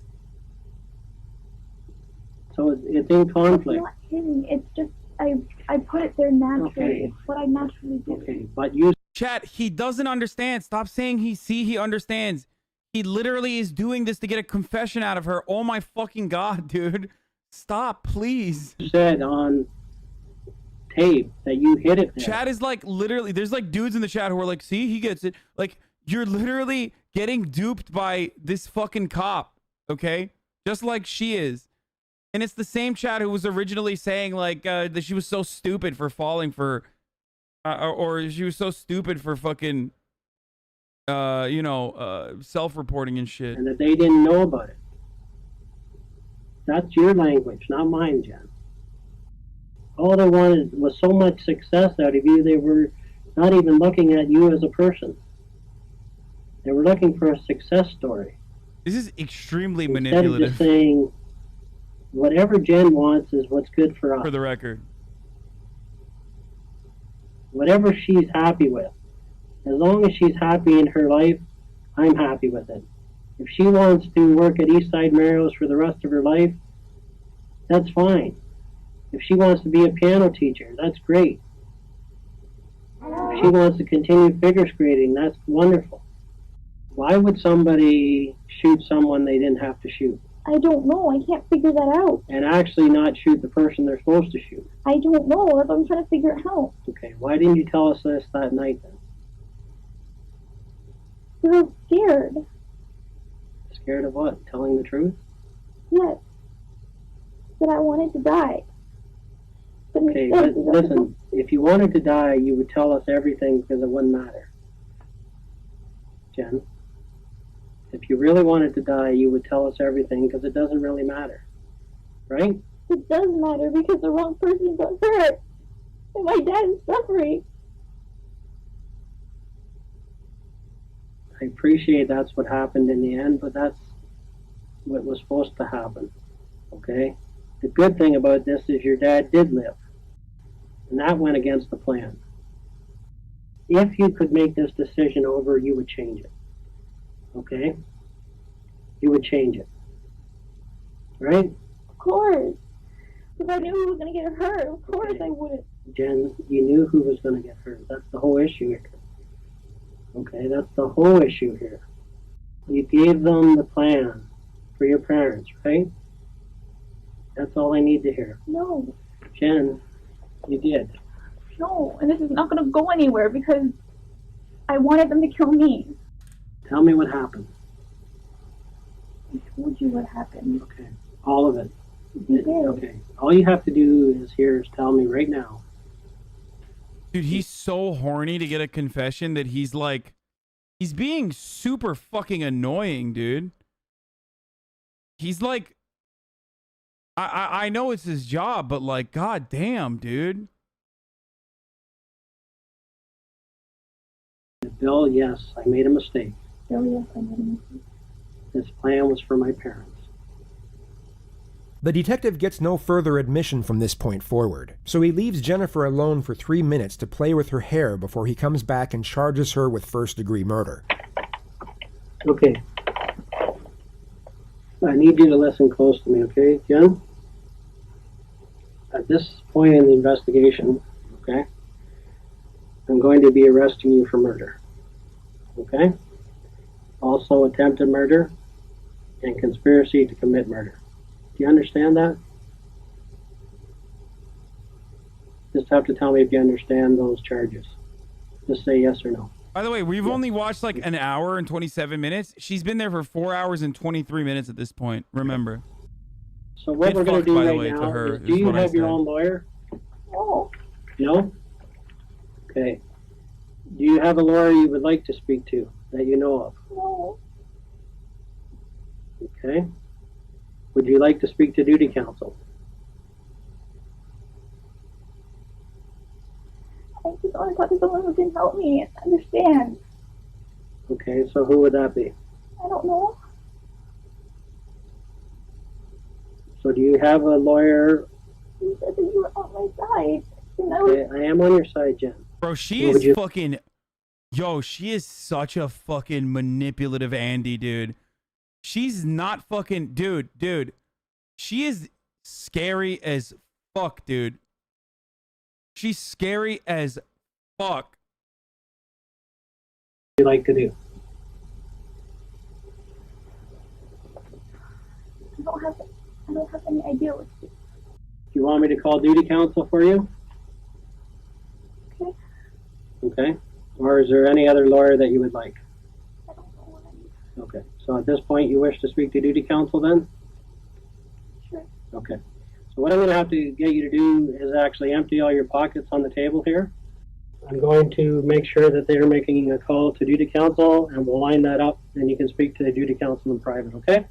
So it's in conflict. It's not hidden. It's just I put it there naturally. Okay. It's what I naturally do. Okay, but you... Chat, he doesn't understand. Stop saying he understands. He literally is doing this to get a confession out of her. Oh my fucking god, dude. Stop, please. You said on tape that you hit it there. Chat is like literally, there's like dudes in the chat who are like, see, he gets it. Like, you're literally getting duped by this fucking cop, okay? Just like she is. And it's the same chat who was originally saying like that she was so stupid for falling for, or she was so stupid for fucking, self-reporting and shit. And that they didn't know about it. That's your language, not mine, Jen. All they wanted was so much success out of you, they were not even looking at you as a person. They were looking for a success story. This is extremely Instead manipulative. of just saying, whatever Jen wants is what's good for us. For the record. Whatever she's happy with. As long as she's happy in her life, I'm happy with it. If she wants to work at Eastside Mario's for the rest of her life, that's fine. If she wants to be a piano teacher, that's great. If she wants to continue figure skating, that's wonderful. Why would somebody shoot someone they didn't have to shoot? I don't know. I can't figure that out. And actually not shoot the person they're supposed to shoot? I don't know. That's what I'm trying to figure it out. Okay, why didn't you tell us this that night then? Because I was scared. Scared of what? Telling the truth? Yes. That I wanted to die. But Okay, listen, if you wanted to die, you would tell us everything because it wouldn't matter. Jen. If you really wanted to die, you would tell us everything because it doesn't really matter. Right? It does matter because the wrong person got hurt. And my dad is suffering. I appreciate that's what happened in the end, but that's what was supposed to happen. Okay? The good thing about this is your dad did live. And that went against the plan. If you could make this decision over, you would change it. Okay? You would change it. Right? Of course. If I knew who was going to get hurt, of course I wouldn't. Jen, you knew who was going to get hurt. That's the whole issue here. Okay, that's the whole issue here. You gave them the plan for your parents, right? That's all I need to hear. No. Jen, you did. No, and this is not going to go anywhere because I wanted them to kill me. Tell me what happened. I told you what happened. Okay, all of it. You did. Okay, all you have to do is tell me right now. Dude, he's so horny to get a confession that he's like, he's being super fucking annoying, dude. He's like, I know it's his job, but like, god damn, dude. Bill, yes, I made a mistake. Bill, yes, I made a mistake. This plan was for my parents. The detective gets no further admission from this point forward, so he leaves Jennifer alone for 3 minutes to play with her hair before he comes back and charges her with first-degree murder. Okay. I need you to listen close to me, okay, Jen? At this point in the investigation, okay, I'm going to be arresting you for murder, okay? Also attempted murder and conspiracy to commit murder. Do you understand that? Just have to tell me if you understand those charges. Just say yes or no. By the way, we've only watched like an hour and 27 minutes. She's been there for 4 hours and 23 minutes at this point. Remember. So what we're going to do right now is, do you have your own lawyer? No. No? Okay. Do you have a lawyer you would like to speak to that you know of? No. Okay. Would you like to speak to duty counsel? I just want to talk to someone who can help me understand. Okay, so who would that be? I don't know. So do you have a lawyer? You said that you were on my side. And Okay, I am on your side, Jen. Bro, she What would is you- fucking... Yo, she is such a fucking manipulative Andy, dude. She's not fucking... Dude. She is scary as fuck, dude. She's scary as fuck. What do you like to do? I don't have any idea what to do. Do you want me to call duty counsel for you? Okay. Okay. Or is there any other lawyer that you would like? I don't know what I need. Okay. So at this point, you wish to speak to duty counsel then? Sure. Okay. So what I'm going to have to get you to do is actually empty all your pockets on the table here. I'm going to make sure that they're making a call to duty counsel, and we'll line that up, and you can speak to the duty counsel in private, okay?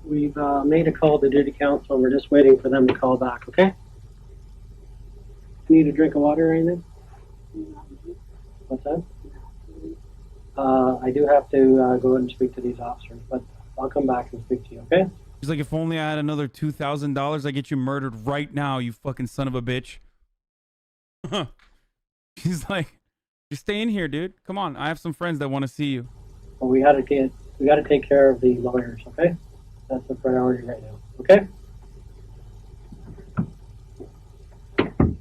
We've made a call to duty counsel, and we're just waiting for them to call back, okay? Need a drink of water or anything? What's that? I do have to go ahead and speak to these officers, but I'll come back and speak to you, okay? He's like, if only I had another $2,000, I get you murdered right now, you fucking son of a bitch. He's like, just stay in here, dude. Come on, I have some friends that want to see you. Well, we got to take care of the lawyers, okay? That's the priority right now, okay?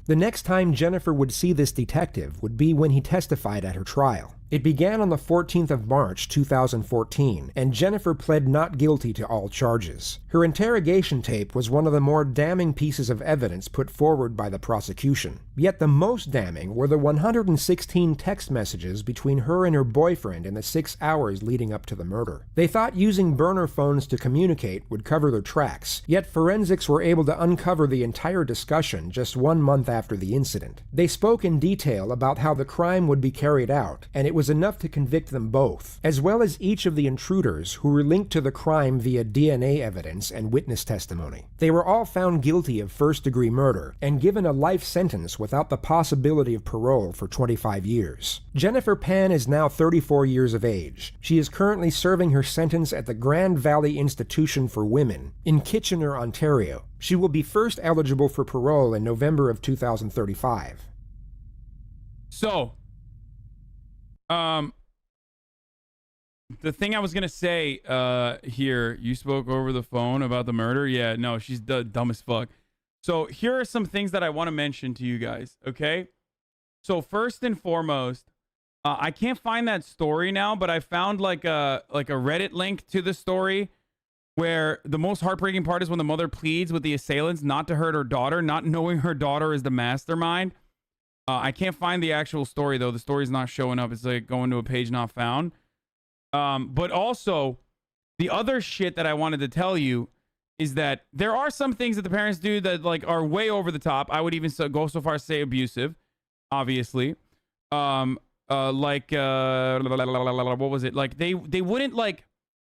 The next time Jennifer would see this detective would be when he testified at her trial. It began on the 14th of March 2014, and Jennifer pled not guilty to all charges. Her interrogation tape was one of the more damning pieces of evidence put forward by the prosecution. Yet the most damning were the 116 text messages between her and her boyfriend in the 6 hours leading up to the murder. They thought using burner phones to communicate would cover their tracks, yet forensics were able to uncover the entire discussion just 1 month after the incident. They spoke in detail about how the crime would be carried out, and it was enough to convict them both, as well as each of the intruders who were linked to the crime via DNA evidence and witness testimony. They were all found guilty of first-degree murder and given a life sentence without the possibility of parole for 25 years. Jennifer Pan is now 34 years of age. She is currently serving her sentence at the Grand Valley Institution for Women in Kitchener, Ontario. She will be first eligible for parole in November of 2035. So, the thing I was gonna say here, you spoke over the phone about the murder. Yeah, no, she's dumb as fuck. So here are some things that I want to mention to you guys. Okay, so first and foremost, I can't find that story now, but I found like a Reddit link to the story where the most heartbreaking part is when the mother pleads with the assailants not to hurt her daughter, not knowing her daughter is the mastermind. I can't find the actual story, though. The story's not showing up. It's like going to a page not found. But also, the other shit that I wanted to tell you is that there are some things that the parents do that like are way over the top. I would even go so far as to say abusive, obviously. What was it? Like they wouldn't like,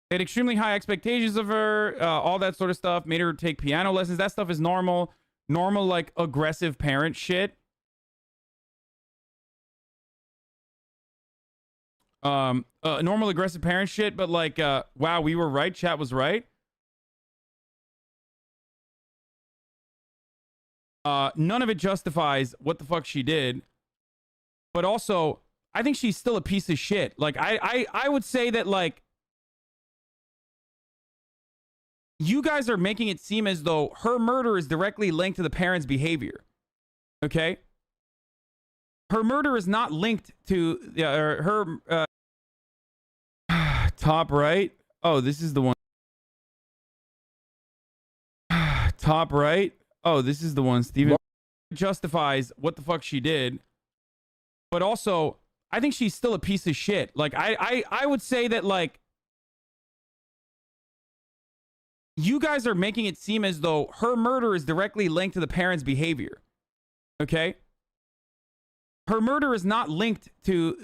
they had extremely high expectations of her, all that sort of stuff, made her take piano lessons. That stuff is normal like aggressive parent shit. Normal aggressive parent shit, but like, wow, we were right. Chat was right. None of it justifies what the fuck she did, but also, I think she's still a piece of shit. Like, I would say that like, you guys are making it seem as though her murder is directly linked to the parents' behavior. Okay? Her murder is not linked to her top right. Oh, this is the one. Top right. Oh, this is the one. Steven justifies what the fuck she did, but also I think she's still a piece of shit. Like I would say that like, you guys are making it seem as though her murder is directly linked to the parents' behavior. Okay? Her murder is not linked to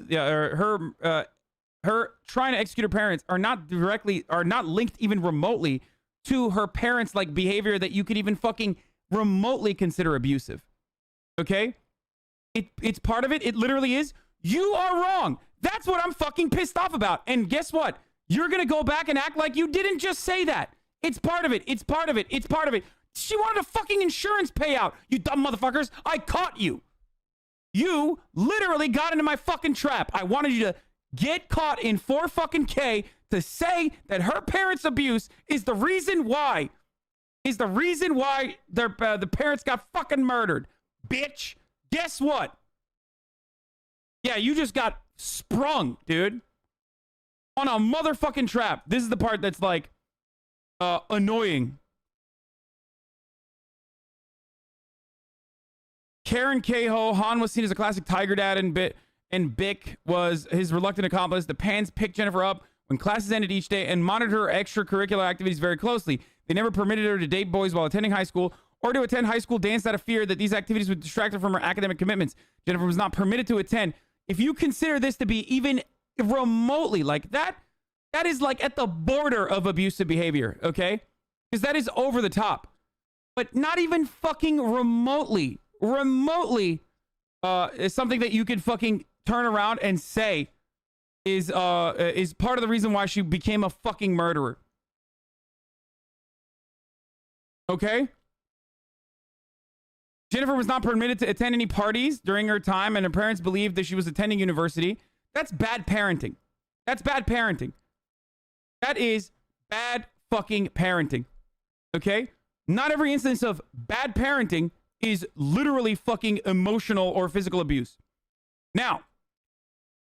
her trying to execute her parents are not linked even remotely to her parents' like behavior that you could even fucking remotely consider abusive. Okay? It's part of it. It literally is. You are wrong. That's what I'm fucking pissed off about. And guess what? You're gonna go back and act like you didn't just say that. It's part of it. It's part of it. It's part of it. She wanted a fucking insurance payout. You dumb motherfuckers. I caught you. You literally got into my fucking trap. I wanted you to get caught in 4 fucking K to say that her parents' abuse is the reason why. The parents got fucking murdered. Bitch. Guess what? Yeah, you just got sprung, dude. On a motherfucking trap. This is the part that's like annoying. Karen Cahoe, Han was seen as a classic tiger dad, and Bick was his reluctant accomplice. The Pans picked Jennifer up when classes ended each day and monitored her extracurricular activities very closely. They never permitted her to date boys while attending high school or to attend high school dance out of fear that these activities would distract her from her academic commitments. Jennifer was not permitted to attend. If you consider this to be even remotely like that, that is like at the border of abusive behavior, okay? Because that is over the top. But not even fucking remotely is something that you could fucking turn around and say is part of the reason why she became a fucking murderer. Okay? Jennifer was not permitted to attend any parties during her time, and her parents believed that she was attending university. That's bad parenting. That's bad parenting. That is bad fucking parenting. Okay? Not every instance of bad parenting is literally fucking emotional or physical abuse. Now,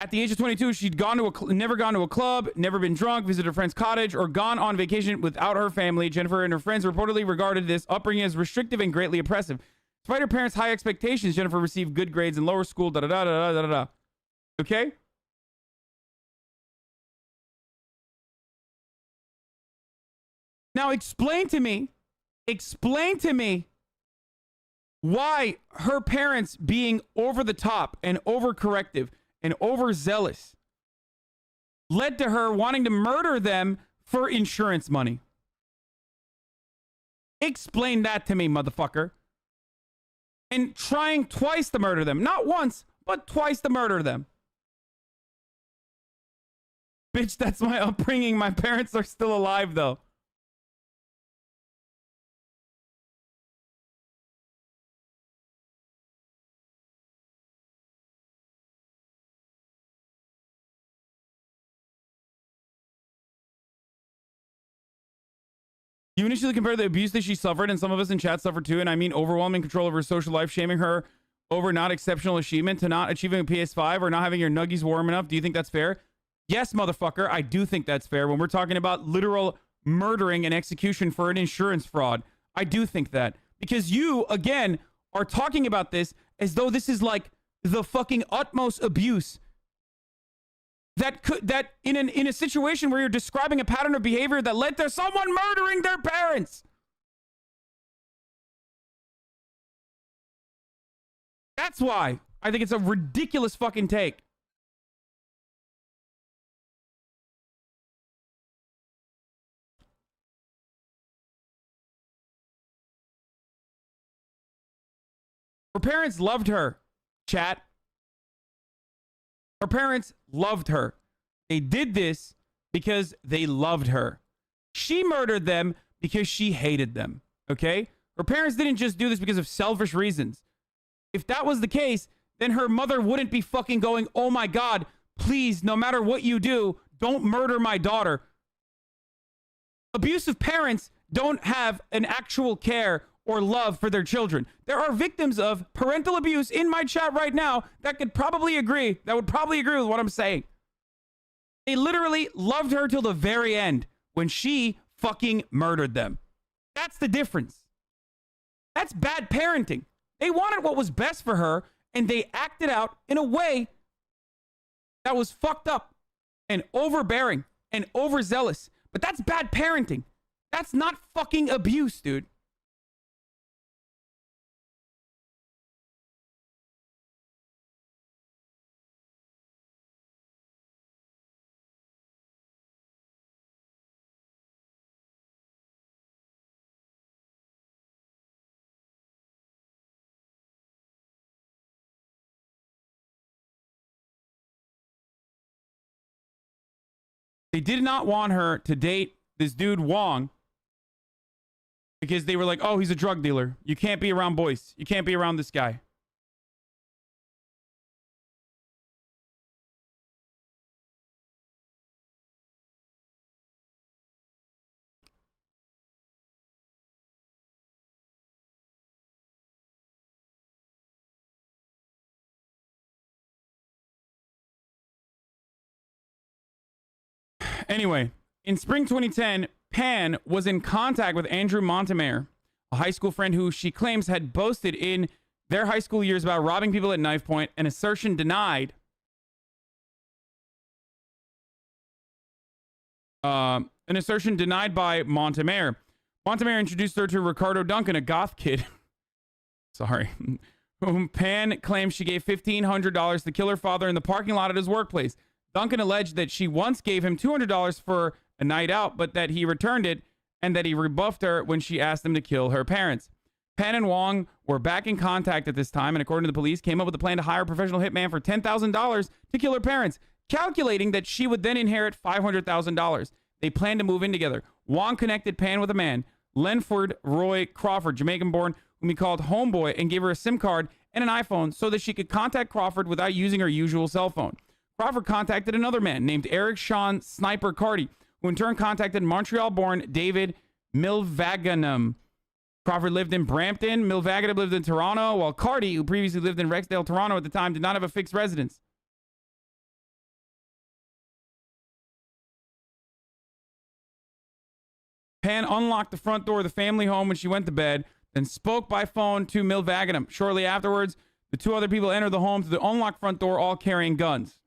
At the age of 22, she'd never gone to a club, never been drunk, visited a friend's cottage, or gone on vacation without her family. Jennifer and her friends reportedly regarded this upbringing as restrictive and greatly oppressive. Despite her parents' high expectations, Jennifer received good grades in lower school, da-da-da-da-da-da-da. Okay? Now explain to me why her parents being over the top and overcorrective and overzealous led to her wanting to murder them for insurance money. Explain that to me, motherfucker. And trying twice to murder them. Not once, but twice to murder them. Bitch, that's my upbringing. My parents are still alive, though. You initially compare the abuse that she suffered, and some of us in chat suffered too, and I mean overwhelming control over her social life, shaming her over not exceptional achievement, to not achieving a PS5 or not having your nuggies warm enough. Do you think that's fair? Yes, motherfucker, I do think that's fair. When we're talking about literal murdering and execution for an insurance fraud, I do think that. Because you, again, are talking about this as though this is like the fucking utmost abuse. That in a situation where you're describing a pattern of behavior that led to someone murdering their parents. That's why I think it's a ridiculous fucking take. Her parents loved her, chat. Her parents loved her. They did this because they loved her. She murdered them because she hated them, okay? Her parents didn't just do this because of selfish reasons. If that was the case, then her mother wouldn't be fucking going, oh my God, please, no matter what you do, don't murder my daughter. Abusive parents don't have an actual care or love for their children. There are victims of parental abuse in my chat right now that would probably agree with what I'm saying. They literally loved her till the very end when she fucking murdered them. That's the difference. That's bad parenting. They wanted what was best for her, and they acted out in a way that was fucked up and overbearing and overzealous. But that's bad parenting. That's not fucking abuse, dude. They did not want her to date this dude Wong because they were like, oh, he's a drug dealer. You can't be around boys. You can't be around this guy. Anyway, in spring 2010, Pan was in contact with Andrew Montemare, a high school friend who she claims had boasted in their high school years about robbing people at knife point, an assertion denied. An assertion denied by Montemare. Montemare introduced her to Ricardo Duncan, a goth kid. Sorry. Whom Pan claims she gave $1,500 to kill her father in the parking lot at his workplace. Duncan alleged that she once gave him $200 for a night out, but that he returned it and that he rebuffed her when she asked him to kill her parents. Pan and Wong were back in contact at this time, and according to the police, came up with a plan to hire a professional hitman for $10,000 to kill her parents, calculating that she would then inherit $500,000. They planned to move in together. Wong connected Pan with a man, Lenford Roy Crawford, Jamaican-born, whom he called Homeboy, and gave her a SIM card and an iPhone so that she could contact Crawford without using her usual cell phone. Crawford contacted another man named Eric Sean Sniper Carty, who in turn contacted Montreal-born David Milvaganam. Crawford lived in Brampton. Milvaganam lived in Toronto, while Carty, who previously lived in Rexdale, Toronto at the time, did not have a fixed residence. Pan unlocked the front door of the family home when she went to bed, then spoke by phone to Milvaginum. Shortly afterwards, the two other people entered the home through the unlocked front door, all carrying guns.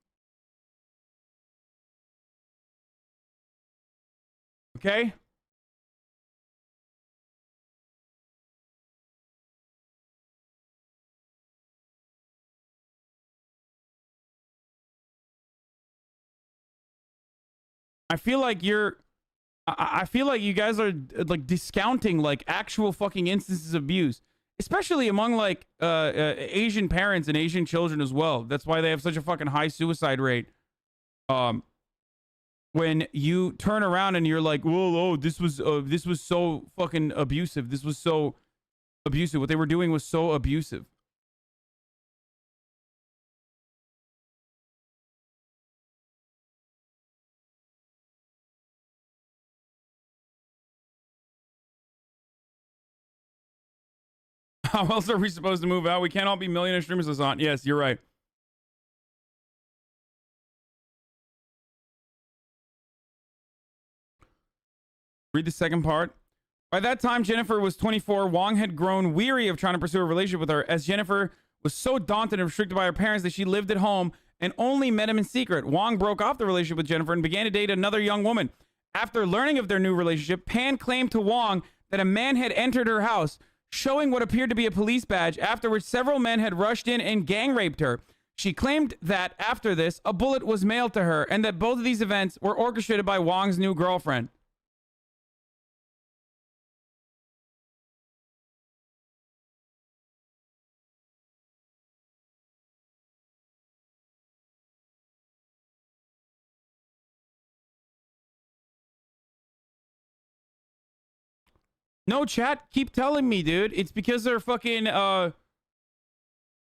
Okay? I feel like you guys are like discounting like actual fucking instances of abuse, especially among like Asian parents and Asian children as well. That's why they have such a fucking high suicide rate. When you turn around and you're like, whoa, oh, this was so fucking abusive. This was so abusive. What they were doing was so abusive. How else are we supposed to move out? We can't all be millionaire streamers, Hassan. Yes, you're right. Read the second part. By that time, Jennifer was 24. Wong had grown weary of trying to pursue a relationship with her, as Jennifer was so daunted and restricted by her parents that she lived at home and only met him in secret. Wong broke off the relationship with Jennifer and began to date another young woman. After learning of their new relationship, Pan claimed to Wong that a man had entered her house, showing what appeared to be a police badge, after which several men had rushed in and gang raped her. She claimed that after this, a bullet was mailed to her and that both of these events were orchestrated by Wong's new girlfriend. No, chat, keep telling me, dude. It's because they're fucking, yeah,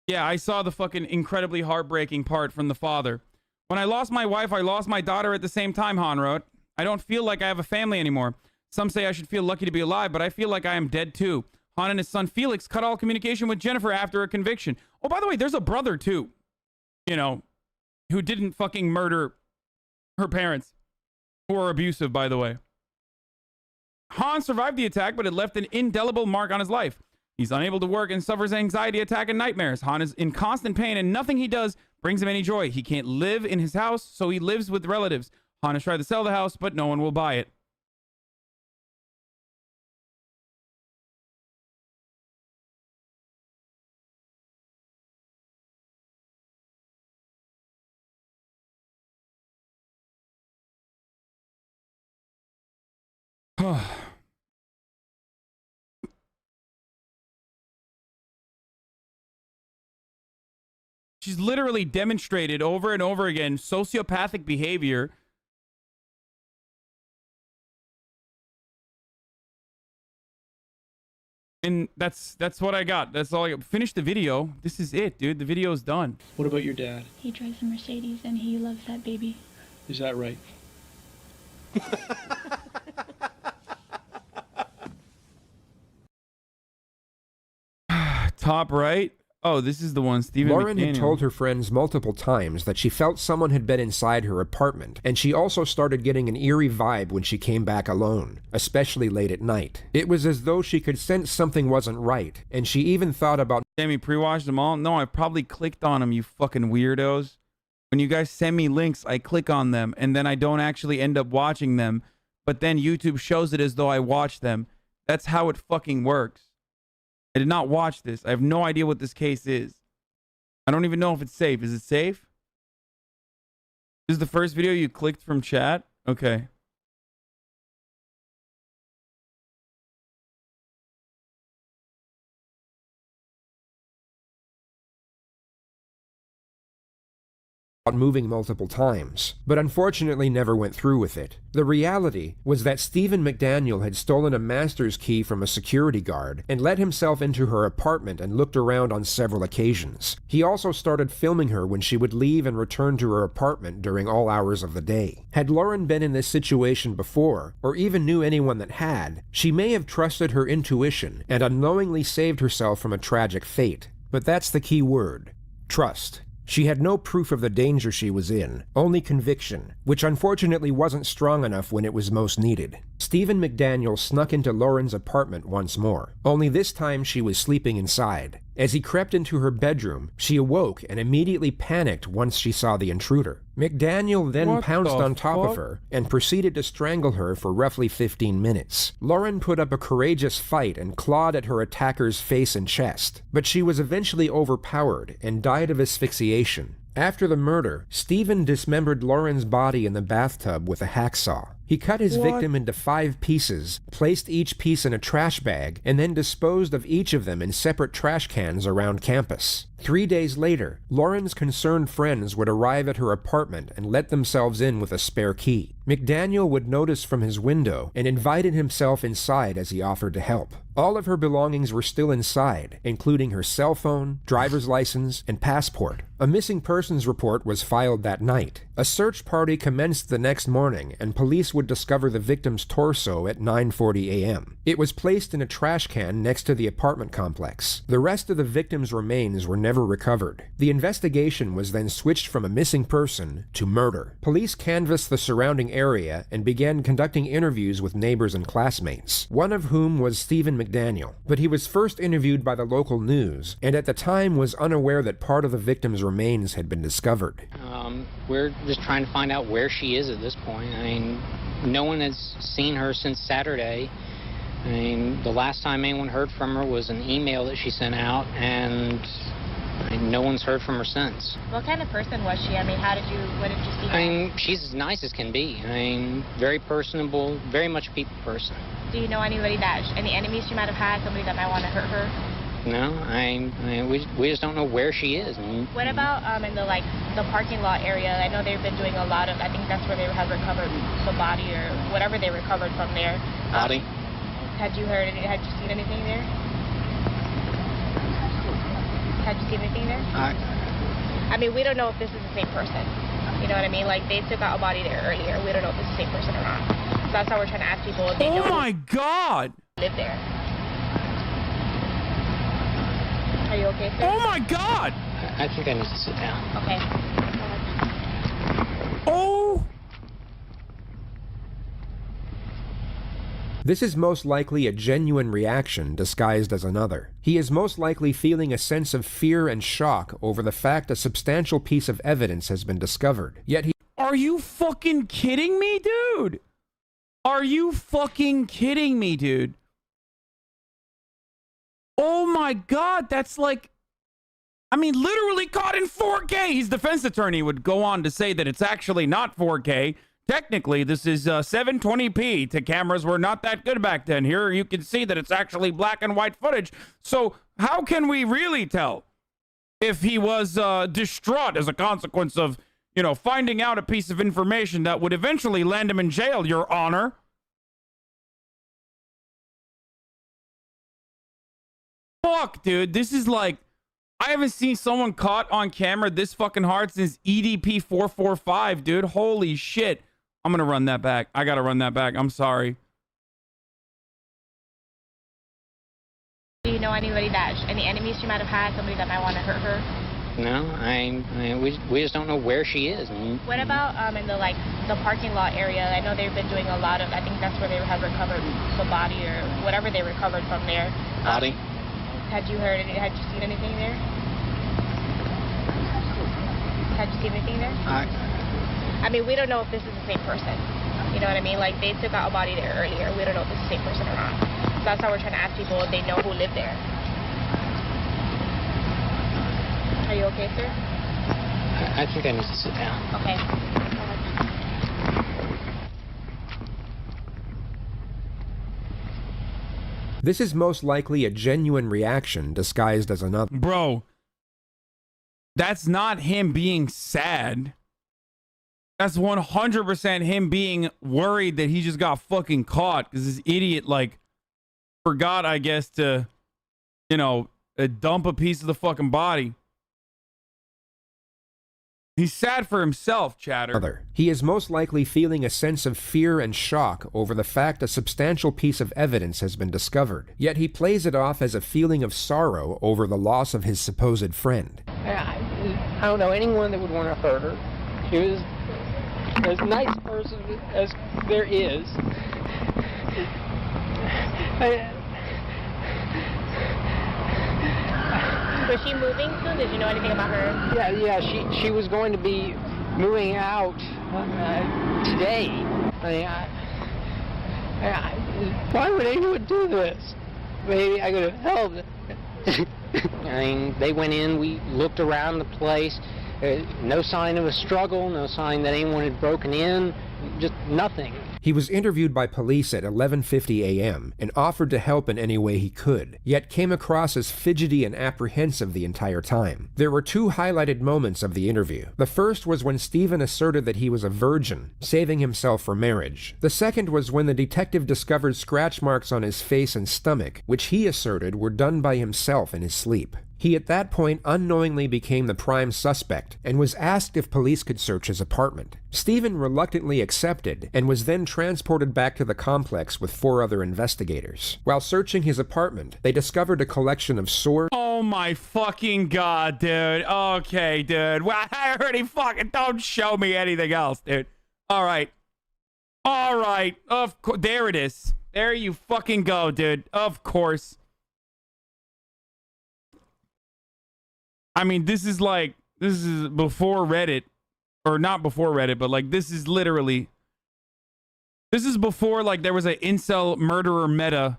I saw the fucking incredibly heartbreaking part from the father. When I lost my wife, I lost my daughter at the same time, Han wrote. I don't feel like I have a family anymore. Some say I should feel lucky to be alive, but I feel like I am dead too. Han and his son Felix cut all communication with Jennifer after a conviction. Oh, by the way, there's a brother too, you know, who didn't fucking murder her parents, who are abusive, by the way. Han survived the attack, but it left an indelible mark on his life. He's unable to work and suffers anxiety attack and nightmares. Han is in constant pain, and nothing he does brings him any joy. He can't live in his house, so he lives with relatives. Han has tried to sell the house, but no one will buy it. She's literally demonstrated over and over again sociopathic behavior. And that's what I got. That's all I got. Finish the video. This is it, dude. The video's done. What about your dad? He drives a Mercedes and he loves that baby. Is that right? Top right. Oh, this is the one, Stephen Lauren McDaniel. had told her friends multiple times that she felt someone had been inside her apartment, and she also started getting an eerie vibe when she came back alone, especially late at night. It was as though she could sense something wasn't right, and she even thought about— Sammy, pre-watched them all? No, I probably clicked on them, you fucking weirdos. When you guys send me links, I click on them, and then I don't actually end up watching them, but then YouTube shows it as though I watched them. That's how it fucking works. I did not watch this. I have no idea what this case is. I don't even know if it's safe. Is it safe? This is the first video you clicked from chat? Okay. moving multiple times, but unfortunately never went through with it. The reality was that Stephen McDaniel had stolen a master's key from a security guard and let himself into her apartment and looked around on several occasions. He also started filming her when she would leave and return to her apartment during all hours of the day. Had Lauren been in this situation before, or even knew anyone that had, she may have trusted her intuition and unknowingly saved herself from a tragic fate. But that's the key word: trust. She had no proof of the danger she was in, only conviction, which unfortunately wasn't strong enough when it was most needed. Stephen McDaniel snuck into Lauren's apartment once more, only this time she was sleeping inside. As he crept into her bedroom, she awoke and immediately panicked once she saw the intruder. McDaniel then pounced on top of her and proceeded to strangle her for roughly 15 minutes. Lauren put up a courageous fight and clawed at her attacker's face and chest, but she was eventually overpowered and died of asphyxiation. After the murder, Stephen dismembered Lauren's body in the bathtub with a hacksaw. He cut his victim into 5 pieces, placed each piece in a trash bag, and then disposed of each of them in separate trash cans around campus. 3 days later, Lauren's concerned friends would arrive at her apartment and let themselves in with a spare key. McDaniel would notice from his window and invited himself inside as he offered to help. All of her belongings were still inside, including her cell phone, driver's license, and passport. A missing persons report was filed that night. A search party commenced the next morning, and police would discover the victim's torso at 9:40 a.m. It was placed in a trash can next to the apartment complex. The rest of the victim's remains were never recovered. The investigation was then switched from a missing person to murder. Police canvassed the surrounding area and began conducting interviews with neighbors and classmates, one of whom was Stephen McDaniel. But he was first interviewed by the local news, and at the time was unaware that part of the victim's remains had been discovered. We're just trying to find out where she is at this point. I mean, no one has seen her since Saturday. I mean, the last time anyone heard from her was an email that she sent out, and no one's heard from her since. What kind of person was she? I mean, what did you see her? I mean, she's as nice as can be. I mean, very personable, very much a people person. Do you know anybody any enemies she might have had, somebody that might want to hurt her? No, we just don't know where she is. What about in the parking lot area? I know they've been doing a lot of, I think that's where they have recovered the body or whatever they recovered from there. Body? Had you seen anything there? Had you seen anything there? I mean, we don't know if this is the same person. You know what I mean? Like, they took out a body there earlier. We don't know if it's the same person or not. So that's how we're trying to ask people if they know. Oh my God! Live there. Are you okay, sir? Oh my God! I think I need to sit down. Okay. Oh! This is most likely a genuine reaction disguised as another. He is most likely feeling a sense of fear and shock over the fact a substantial piece of evidence has been discovered. Yet he... Are you fucking kidding me, dude? Are you fucking kidding me, dude? Oh my God, that's like... I mean, literally caught in 4K. His defense attorney would go on to say that it's actually not 4K. Technically, this is 720p. The cameras were not that good back then. Here you can see that it's actually black and white footage. So how can we really tell if he was distraught as a consequence of, finding out a piece of information that would eventually land him in jail, Your Honor? Fuck, dude. This is like... I haven't seen someone caught on camera this fucking hard since EDP 445, dude. Holy shit. I'm gonna run that back. I gotta run that back. I'm sorry. Do you know anybody any enemies she might have had, somebody that might want to hurt her? No, we just don't know where she is. What about in the parking lot area? I know they've been doing a lot of, I think that's where they have recovered the body or whatever they recovered from there. Body? Had you seen anything there? Had you seen anything there? I mean, we don't know if this is the same person. You know what I mean? Like, they took out a body there earlier. We don't know if it's the same person or not. So that's how we're trying to ask people if they know who lived there. Are you okay, sir? I think I need to sit down. Okay. This is most likely a genuine reaction disguised as another. Bro, that's not him being sad. That's 100% him being worried that he just got fucking caught because this idiot, forgot, I guess, to, dump a piece of the fucking body. He's sad for himself, chatter. He is most likely feeling a sense of fear and shock over the fact a substantial piece of evidence has been discovered. Yet he plays it off as a feeling of sorrow over the loss of his supposed friend. I don't know anyone that would want to hurt her. She was as nice a person as there is. Was she moving soon? Did you know anything about her? Yeah, she was going to be moving out today. Why would anyone do this? Maybe I could have helped. I mean, they went in, we looked around the place, no sign of a struggle, no sign that anyone had broken in, just nothing. He was interviewed by police at 11:50 a.m. and offered to help in any way he could, yet came across as fidgety and apprehensive the entire time. There were two highlighted moments of the interview. The first was when Stephen asserted that he was a virgin, saving himself for marriage. The second was when the detective discovered scratch marks on his face and stomach, which he asserted were done by himself in his sleep. He at that point unknowingly became the prime suspect and was asked if police could search his apartment. Stephen reluctantly accepted and was then transported back to the complex with 4 other investigators. While searching his apartment, they discovered a collection of swords. Oh my fucking god, dude. Okay, dude. Well, I already fucking don't show me anything else, dude. All right. Of course. There it is. There you fucking go, dude. Of course. I mean, this is before Reddit, or not before Reddit, but like this is before like there was an incel murderer meta.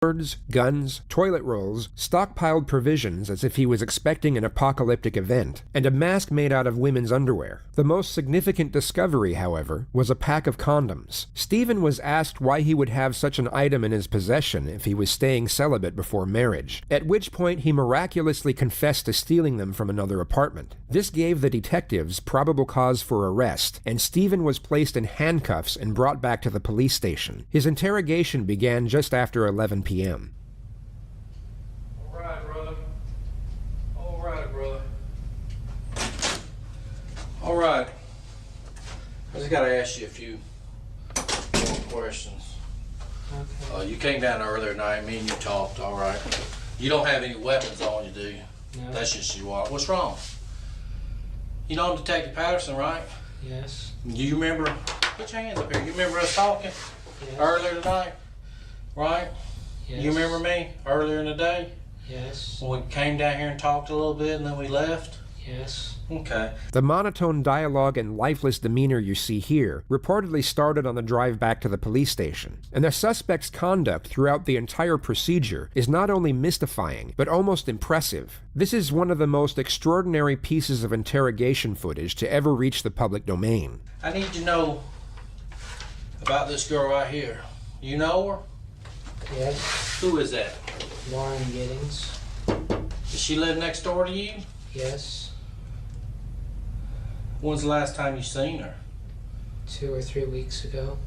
Swords, guns, toilet rolls, stockpiled provisions as if he was expecting an apocalyptic event, and a mask made out of women's underwear. The most significant discovery, however, was a pack of condoms. Stephen was asked why he would have such an item in his possession if he was staying celibate before marriage, at which point he miraculously confessed to stealing them from another apartment. This gave the detectives probable cause for arrest, and Stephen was placed in handcuffs and brought back to the police station. His interrogation began just after 11 p.m. All right, brother. All right. I just got to ask you a few more questions. Okay. You came down earlier tonight. Me and you talked. All right. You don't have any weapons on you, do you? No. That's just you are. What's wrong? You know Detective Patterson, right? Yes. Do you remember? Put your hands up here. You remember us talking earlier tonight, right? Yes. You remember me earlier in the day? Yes. When we came down here and talked a little bit and then we left? Yes. Okay. The monotone dialogue and lifeless demeanor you see here reportedly started on the drive back to the police station, and the suspect's conduct throughout the entire procedure is not only mystifying, but almost impressive. This is one of the most extraordinary pieces of interrogation footage to ever reach the public domain. I need to know about this girl right here. You know her? Yes. Who is that? Lauren Giddings. Does she live next door to you? Yes. When's the last time you seen her? 2 or 3 weeks ago.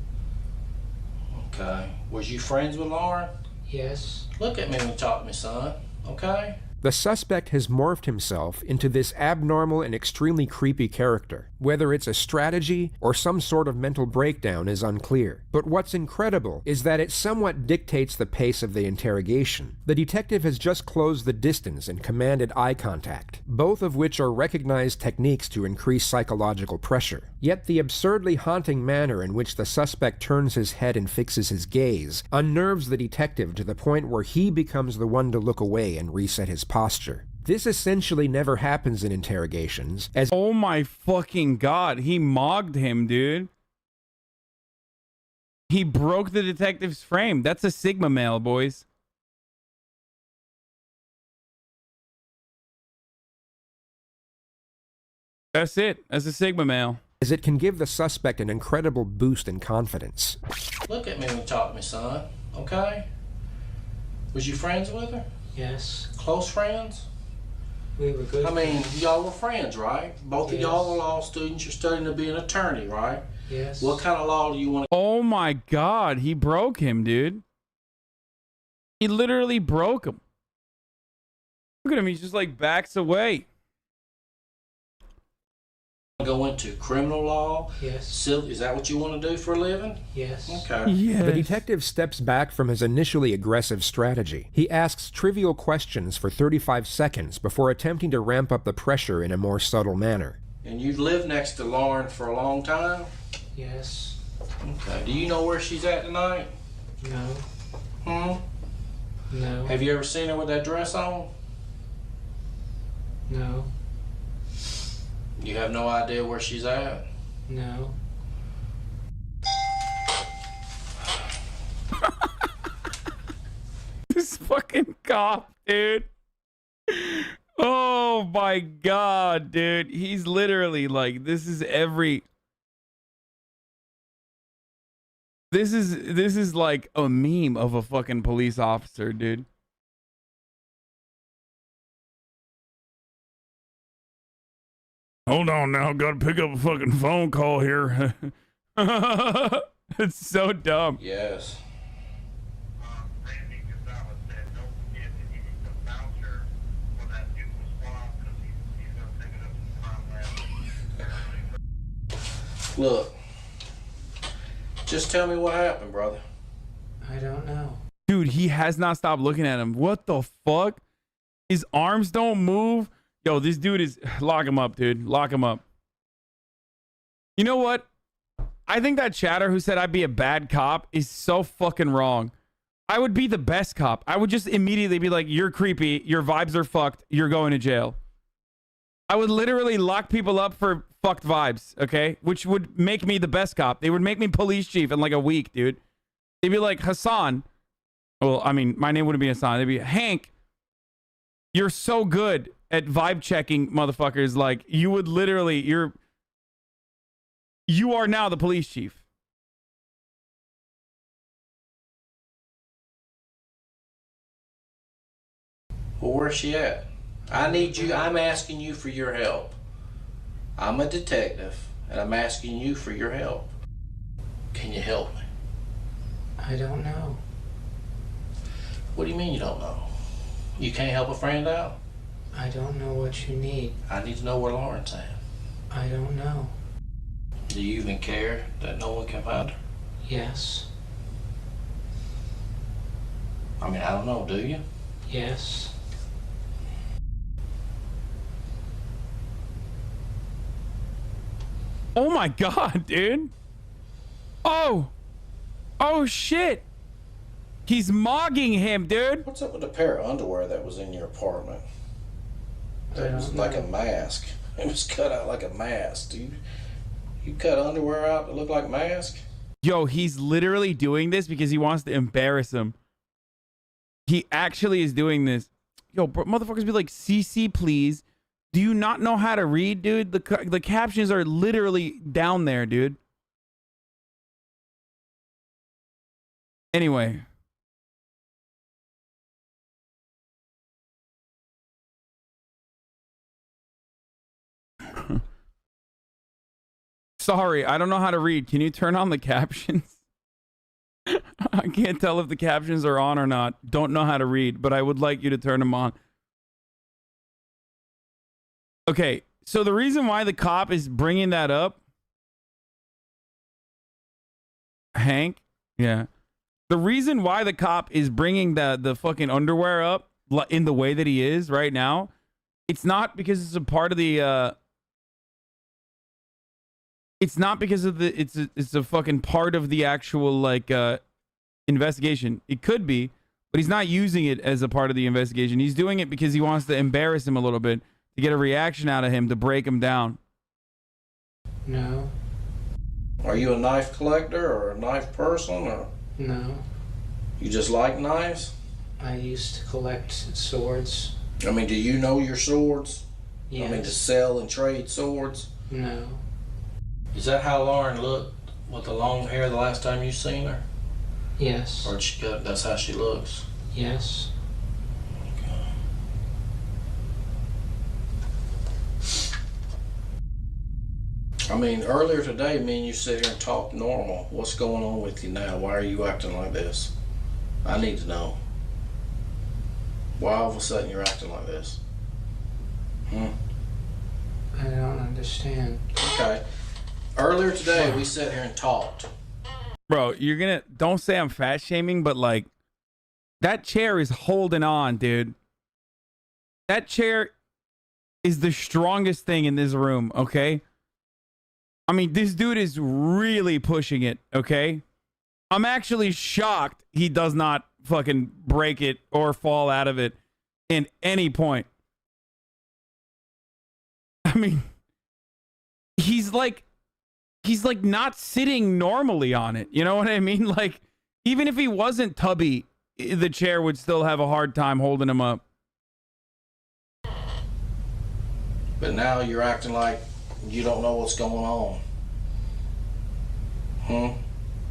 Okay. Was you friends with Lauren? Yes. Look at me when you talk to me, son. Okay? The suspect has morphed himself into this abnormal and extremely creepy character. Whether it's a strategy or some sort of mental breakdown is unclear. But what's incredible is that it somewhat dictates the pace of the interrogation. The detective has just closed the distance and commanded eye contact, both of which are recognized techniques to increase psychological pressure. Yet the absurdly haunting manner in which the suspect turns his head and fixes his gaze unnerves the detective to the point where he becomes the one to look away and reset his posture. This essentially never happens in interrogations, as— Oh my fucking god, he mogged him, dude. He broke the detective's frame. That's a Sigma male, boys. That's it. That's a Sigma male. As it can give the suspect an incredible boost in confidence. Look at me when you talk to me, son. Okay? Was you friends with her? Yes. Close friends? We were good. I mean, y'all were friends, right? Both of y'all were law students. You're studying to be an attorney, right? Yes. What kind of law do you want to... Oh my god, he broke him, dude. He literally broke him. Look at him, he's just like backs away. Go into criminal law? Yes. Is that what you want to do for a living? Yes. Okay. The detective steps back from his initially aggressive strategy. He asks trivial questions for 35 seconds before attempting to ramp up the pressure in a more subtle manner. And you've lived next to Lauren for a long time? Yes. Okay. Do you know where she's at tonight? No. No. Have you ever seen her with that dress on? No. You have no idea where she's at? No. This fucking cop, dude. Oh my god, dude. He's literally like, this is like a meme of a fucking police officer, dude. Hold on now, gotta pick up a fucking phone call here. It's so dumb. Yes. Look, just tell me what happened, brother. I don't know. Dude, he has not stopped looking at him. What the fuck? His arms don't move. Yo, this dude is... Lock him up, dude. Lock him up. You know what? I think that chatter who said I'd be a bad cop is so fucking wrong. I would be the best cop. I would just immediately be like, you're creepy. Your vibes are fucked. You're going to jail. I would literally lock people up for fucked vibes, okay? Which would make me the best cop. They would make me police chief in like a week, dude. They'd be like, Hassan. Well, I mean, my name wouldn't be Hassan. They'd be, Hank, you're so good at vibe checking, motherfuckers. Like, you would literally, you are now the police chief. Well, where's she at? I'm asking you for your help. I'm a detective, and I'm asking you for your help. Can you help me? I don't know. What do you mean you don't know? You can't help a friend out? I don't know what you need. I need to know where Lauren's at. I don't know. Do you even care that no one can find her? Yes. I mean, I don't know, do you? Yes. Oh my god, dude. Oh shit. He's mogging him, dude. What's up with the pair of underwear that was in your apartment? That was like a mask. It was cut out like a mask, dude. You cut underwear out to look like a mask? Yo, he's literally doing this because he wants to embarrass him. He actually is doing this. Yo, bro, motherfuckers be like, CC, please. Do you not know how to read, dude? The captions are literally down there, dude. Anyway. Sorry, I don't know how to read. Can you turn on the captions? I can't tell if the captions are on or not. Don't know how to read, but I would like you to turn them on. Okay, so the reason why the cop is bringing that up, Hank, yeah. The reason why the cop is bringing the fucking underwear up in the way that he is right now, it's not because it's a part of the it's not because of the it's a fucking part of the actual like investigation. It could be, but he's not using it as a part of the investigation. He's doing it because he wants to embarrass him a little bit, to get a reaction out of him, to break him down. No. Are you a knife collector or a knife person, or? No. You just like knives? I used to collect swords. I mean, do you know your swords? Yes. I mean, to sell and trade swords? No. Is that how Lauren looked with the long hair the last time you seen her? Yes. Or that's how she looks? Yes. I mean, earlier today, me and you sit here and talk normal. What's going on with you now? Why are you acting like this? I need to know. Why all of a sudden you're acting like this? I don't understand. Okay. Earlier today, we sat here and talked. Bro, don't say I'm fat shaming, but like, that chair is holding on, dude. That chair is the strongest thing in this room, okay? I mean, this dude is really pushing it, okay? I'm actually shocked he does not fucking break it or fall out of it in any point. I mean, he's like not sitting normally on it. You know what I mean? Like, even if he wasn't tubby, the chair would still have a hard time holding him up. But now you're acting like you don't know what's going on.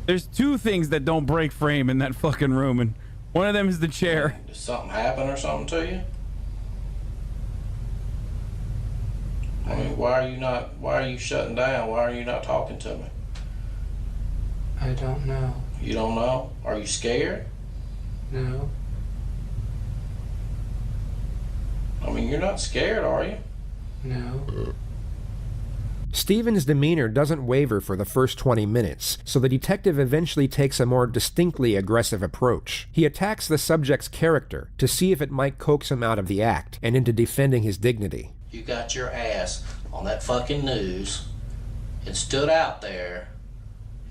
There's two things that don't break frame in that fucking room, and one of them is the chair. Did something happen or something to you? I mean, why are you shutting down? Why are you not talking to me? I don't know. You don't know? Are you scared? No. I mean, you're not scared, are you? No. Stephen's demeanor doesn't waver for the first 20 minutes, so the detective eventually takes a more distinctly aggressive approach. He attacks the subject's character to see if it might coax him out of the act and into defending his dignity. You got your ass on that fucking news and stood out there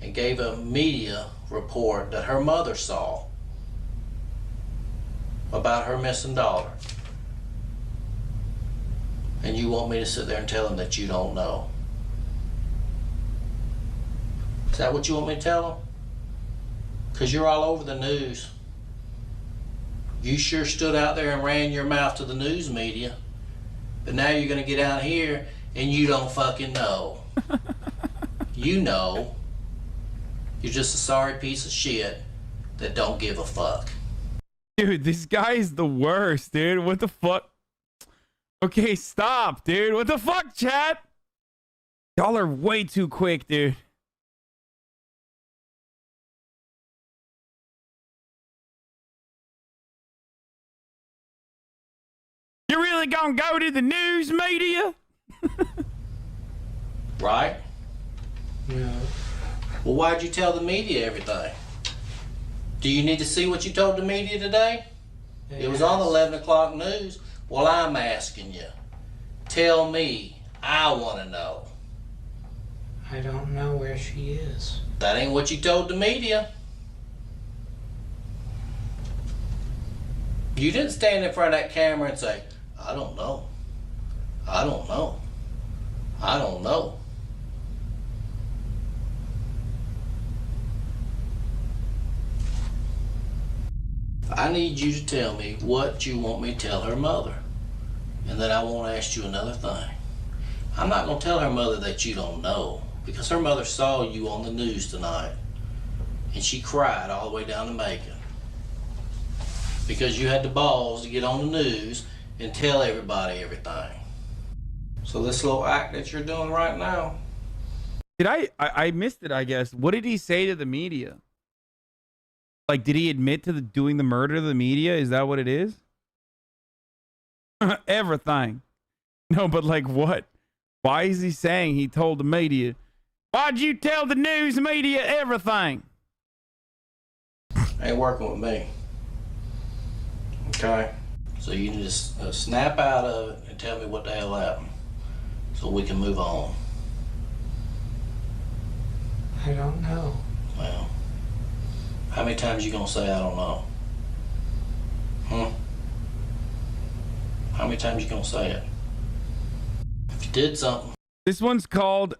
and gave a media report that her mother saw about her missing daughter. And you want me to sit there and tell him that you don't know? Is that what you want me to tell him? Because you're all over the news. You sure stood out there and ran your mouth to the news media. But now you're going to get out here and you don't fucking know. You know. You're just a sorry piece of shit that don't give a fuck. Dude, this guy is the worst, dude. What the fuck? Okay, stop, dude. What the fuck, chat? Y'all are way too quick, dude. You really gonna go to the news media? Right? No. Well, why'd you tell the media everything? Do you need to see what you told the media today? It was on the 11 o'clock news. Well, I'm asking you. Tell me. I want to know. I don't know where she is. That ain't what you told the media. You didn't stand in front of that camera and say, I don't know. I don't know. I don't know. I need you to tell me what you want me to tell her mother. And then I won't ask you another thing. I'm not going to tell her mother that you don't know, because her mother saw you on the news tonight. And she cried all the way down to Macon. Because you had the balls to get on the news and tell everybody everything. So this little act that you're doing right now. Did I missed it, I guess. What did he say to the media? Like, did he admit to doing the murder to the media? Is that what it is? Everything. No, but like what? Why is he saying he told the media? Why'd you tell the news media everything? Ain't working with me. Okay? So you need to snap out of it and tell me what the hell happened so we can move on. I don't know. Well, how many times you gonna say I don't know? How many times you gonna say it? If you did something. This one's called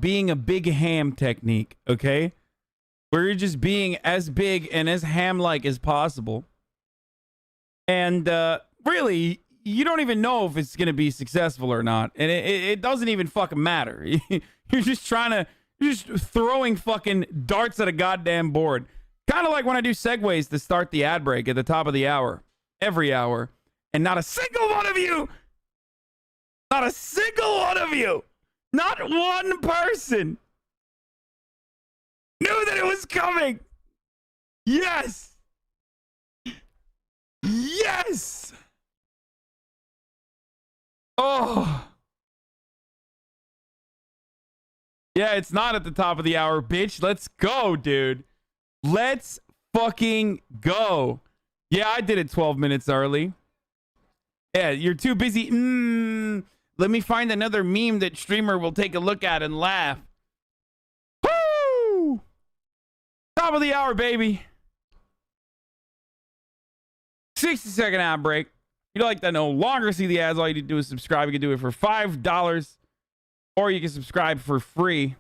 being a big ham technique, okay? Where you're just being as big and as ham-like as possible. And really, you don't even know if it's gonna be successful or not. And it doesn't even fucking matter. You're just throwing fucking darts at a goddamn board. Kind of like when I do segues to start the ad break at the top of the hour. Every hour. And not a single one of you, not one person knew that it was coming. Yes. Yes. Oh. Yeah, it's not at the top of the hour, bitch. Let's go, dude. Let's fucking go. Yeah, I did it 12 minutes early. Yeah, you're too busy. Let me find another meme that streamer will take a look at and laugh. Woo! Top of the hour, baby. 60-second ad break. If you'd like to no longer see the ads, all you need to do is subscribe. You can do it for $5, or you can subscribe for free.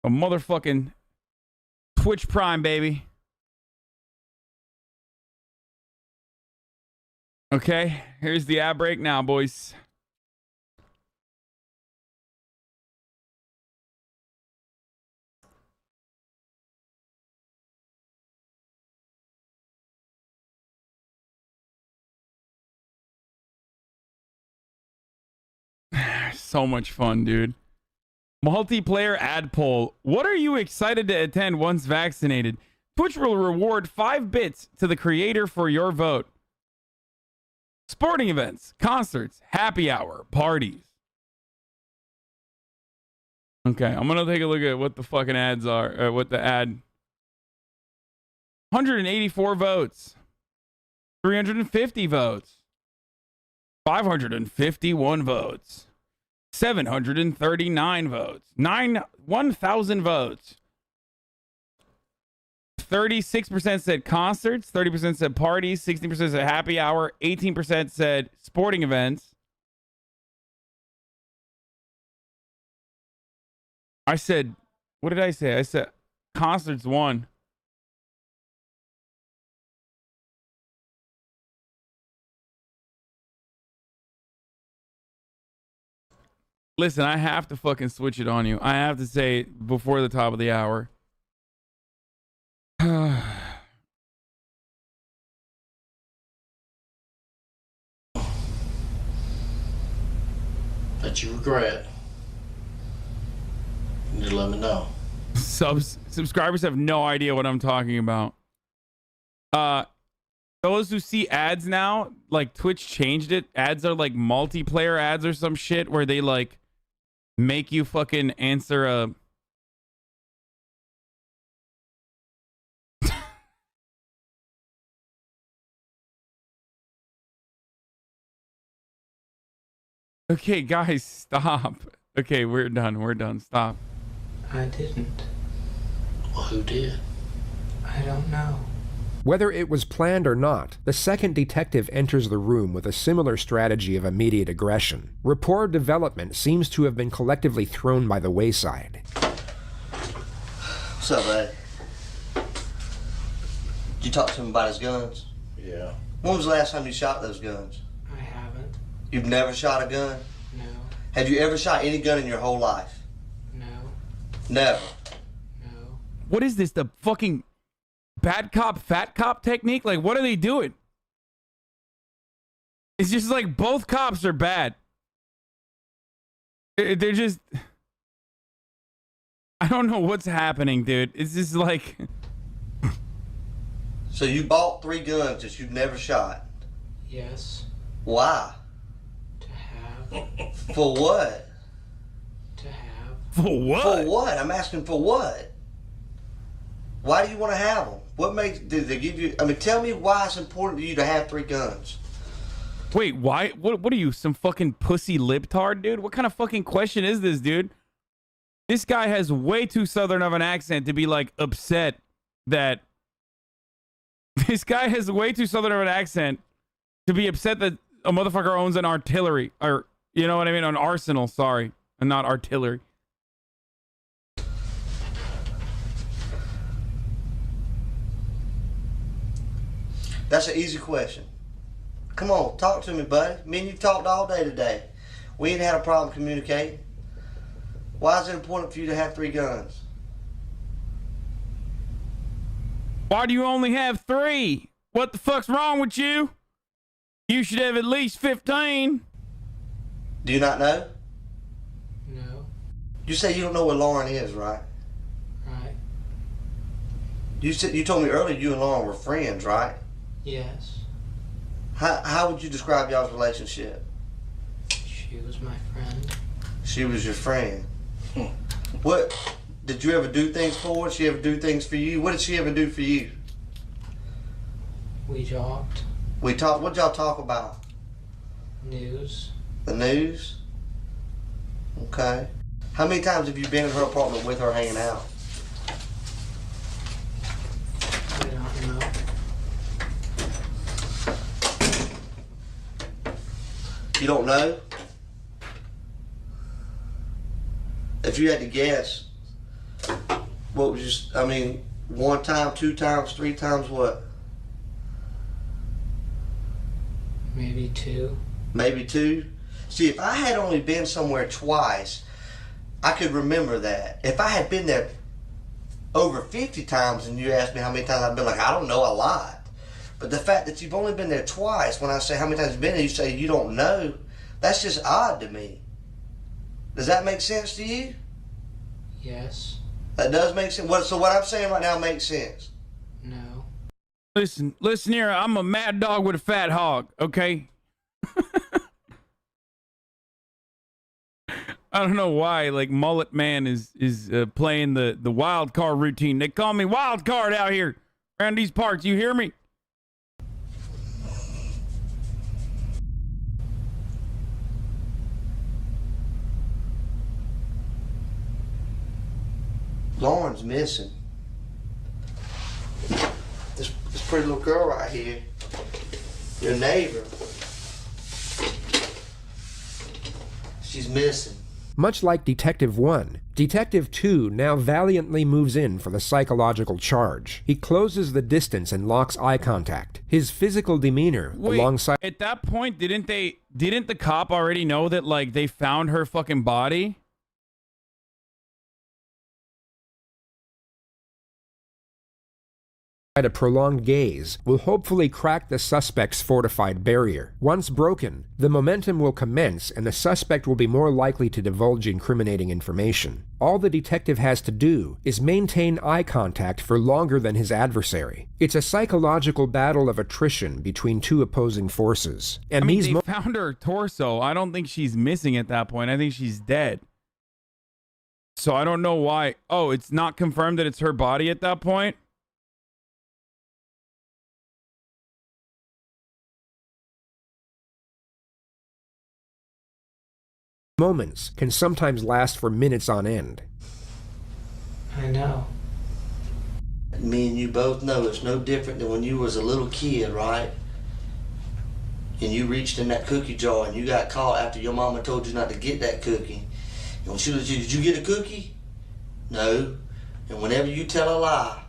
A motherfucking Twitch Prime, baby. Okay, here's the ad break now, boys. So much fun, dude. Multiplayer ad poll. What are you excited to attend once vaccinated? Twitch will reward 5 bits to the creator for your vote. Sporting events, concerts, happy hour, parties. Okay, I'm gonna take a look at what the fucking ads are. What the ad. 184 votes. 350 votes. 551 votes. 739 votes. 1,000 votes. 36% said concerts, 30% said parties, 60% said happy hour, 18% said sporting events. I said, what did I say? I said concerts won. Listen, I have to fucking switch it on you. I have to say before the top of the hour. That you regret. You need to let me know. Subscribers have no idea what I'm talking about. Those who see ads now, like Twitch changed it. Ads are like multiplayer ads or some shit where they like make you fucking answer a Okay, guys, stop. Okay, we're done. We're done. Stop. I didn't. Well, who did? I don't know. Whether it was planned or not, the second detective enters the room with a similar strategy of immediate aggression. Rapport development seems to have been collectively thrown by the wayside. What's up, buddy? Did you talk to him about his guns? Yeah. When was the last time you shot those guns? I haven't. You've never shot a gun? No. Have you ever shot any gun in your whole life? No. Never. No. What is this? The fucking bad cop, fat cop technique? Like, what are they doing? It's just like both cops are bad. They're just... I don't know what's happening, dude. It's just like... So you bought 3 guns that you've never shot? Yes. Why? To have. For what? To have. For what? For what? I'm asking for what? Why do you want to have them? What makes... Did they give you... I mean, tell me why it's important to you to have 3 guns. Wait, why? What are you, some fucking pussy libtard, dude? What kind of fucking question is this, dude? This guy has way too southern of an accent to be, like, upset that... This guy has way too southern of an accent to be upset that a motherfucker owns an artillery. Or, you know what I mean? An arsenal, sorry. And not artillery. That's an easy question. Come on, talk to me, buddy. Me and you talked all day today. We ain't had a problem communicating. Why is it important for you to have 3 guns? Why do you only have 3? What the fuck's wrong with you? You should have at least 15. Do you not know? No. You say you don't know where Lauren is, right? Right. You told me earlier you and Lauren were friends, right? Yes. How would you describe y'all's relationship? She was my friend. She was your friend. What did you ever do things for her? Did she ever do things for you? What did she ever do for you? We talked. We talked. What y'all talk about? News. The news? Okay. How many times have you been in her apartment with her hanging out? I don't know. You don't know? If you had to guess, what was just, I mean, 1 time, 2 times, 3 times what? Maybe 2. Maybe 2? See, if I had only been somewhere twice, I could remember that. If I had been there over 50 times and you asked me how many times I've been, like, I don't know, a lot. But the fact that you've only been there twice, when I say how many times you've been there, you say you don't know, that's just odd to me. Does that make sense to you? Yes. That does make sense. So what I'm saying right now makes sense. No. Listen here. I'm a mad dog with a fat hog, okay? I don't know why, like, Mullet Man is playing the wild card routine. They call me wild card out here around these parts. You hear me? Lauren's missing. This pretty little girl right here, your neighbor, she's missing. Much like Detective 1, Detective 2 now valiantly moves in for the psychological charge. He closes the distance and locks eye contact. His physical demeanor, alongside... At that point, didn't the cop already know that, like, they found her fucking body? A prolonged gaze will hopefully crack the suspect's fortified barrier. Once broken, the momentum will commence and the suspect will be more likely to divulge incriminating information. All the detective has to do is maintain eye contact for longer than his adversary. It's a psychological battle of attrition between 2 opposing forces. And they found her torso. I don't think she's missing at that point. I think she's dead. So I don't know why. Oh, it's not confirmed that it's her body at that point? Moments can sometimes last for minutes on end. I know. Me and you both know it's no different than when you was a little kid, right? And you reached in that cookie jar and you got caught after your mama told you not to get that cookie. And when she was, did you get a cookie? No. And whenever you tell a lie,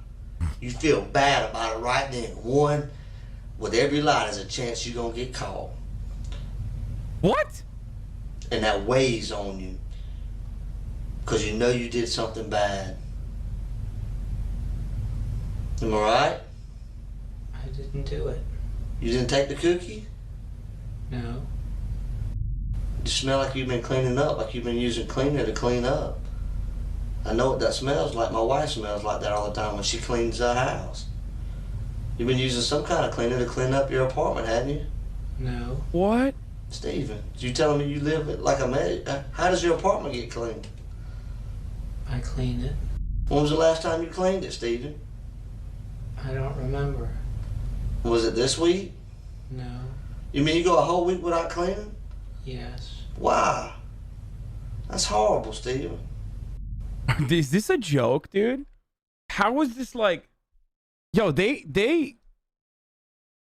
you feel bad about it right then. One, with every lie, there's a chance you're gonna get caught. What? And that weighs on you because you know you did something bad. Am I right? I didn't do it. You didn't take the cookie? No. You smell like you've been cleaning up, like you've been using cleaner to clean up. I know what that smells like. My wife smells like that all the time when she cleans the house. You've been using some kind of cleaner to clean up your apartment, hadn't you? No. What? Steven, you telling me you live like a man? How does your apartment get cleaned? I clean it. When was the last time you cleaned it, Steven? I don't remember. Was it this week? No. You mean you go a whole week without cleaning? Yes. Why? That's horrible, Steven. Is this a joke, dude? How is this like... Yo,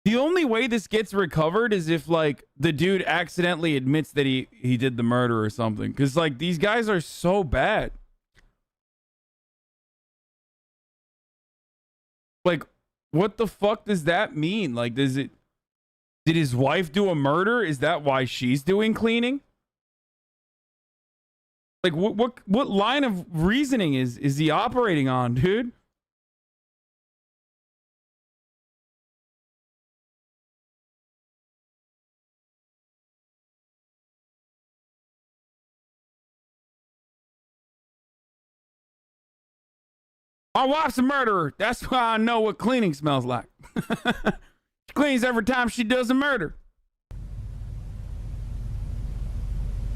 the only way this gets recovered is if, like, the dude accidentally admits that he did the murder or something. Because, like, these guys are so bad. Like, what the fuck does that mean? Like, did his wife do a murder? Is that why she's doing cleaning? Like, what line of reasoning is he operating on, dude? My wife's a murderer. That's why I know what cleaning smells like. She cleans every time she does a murder.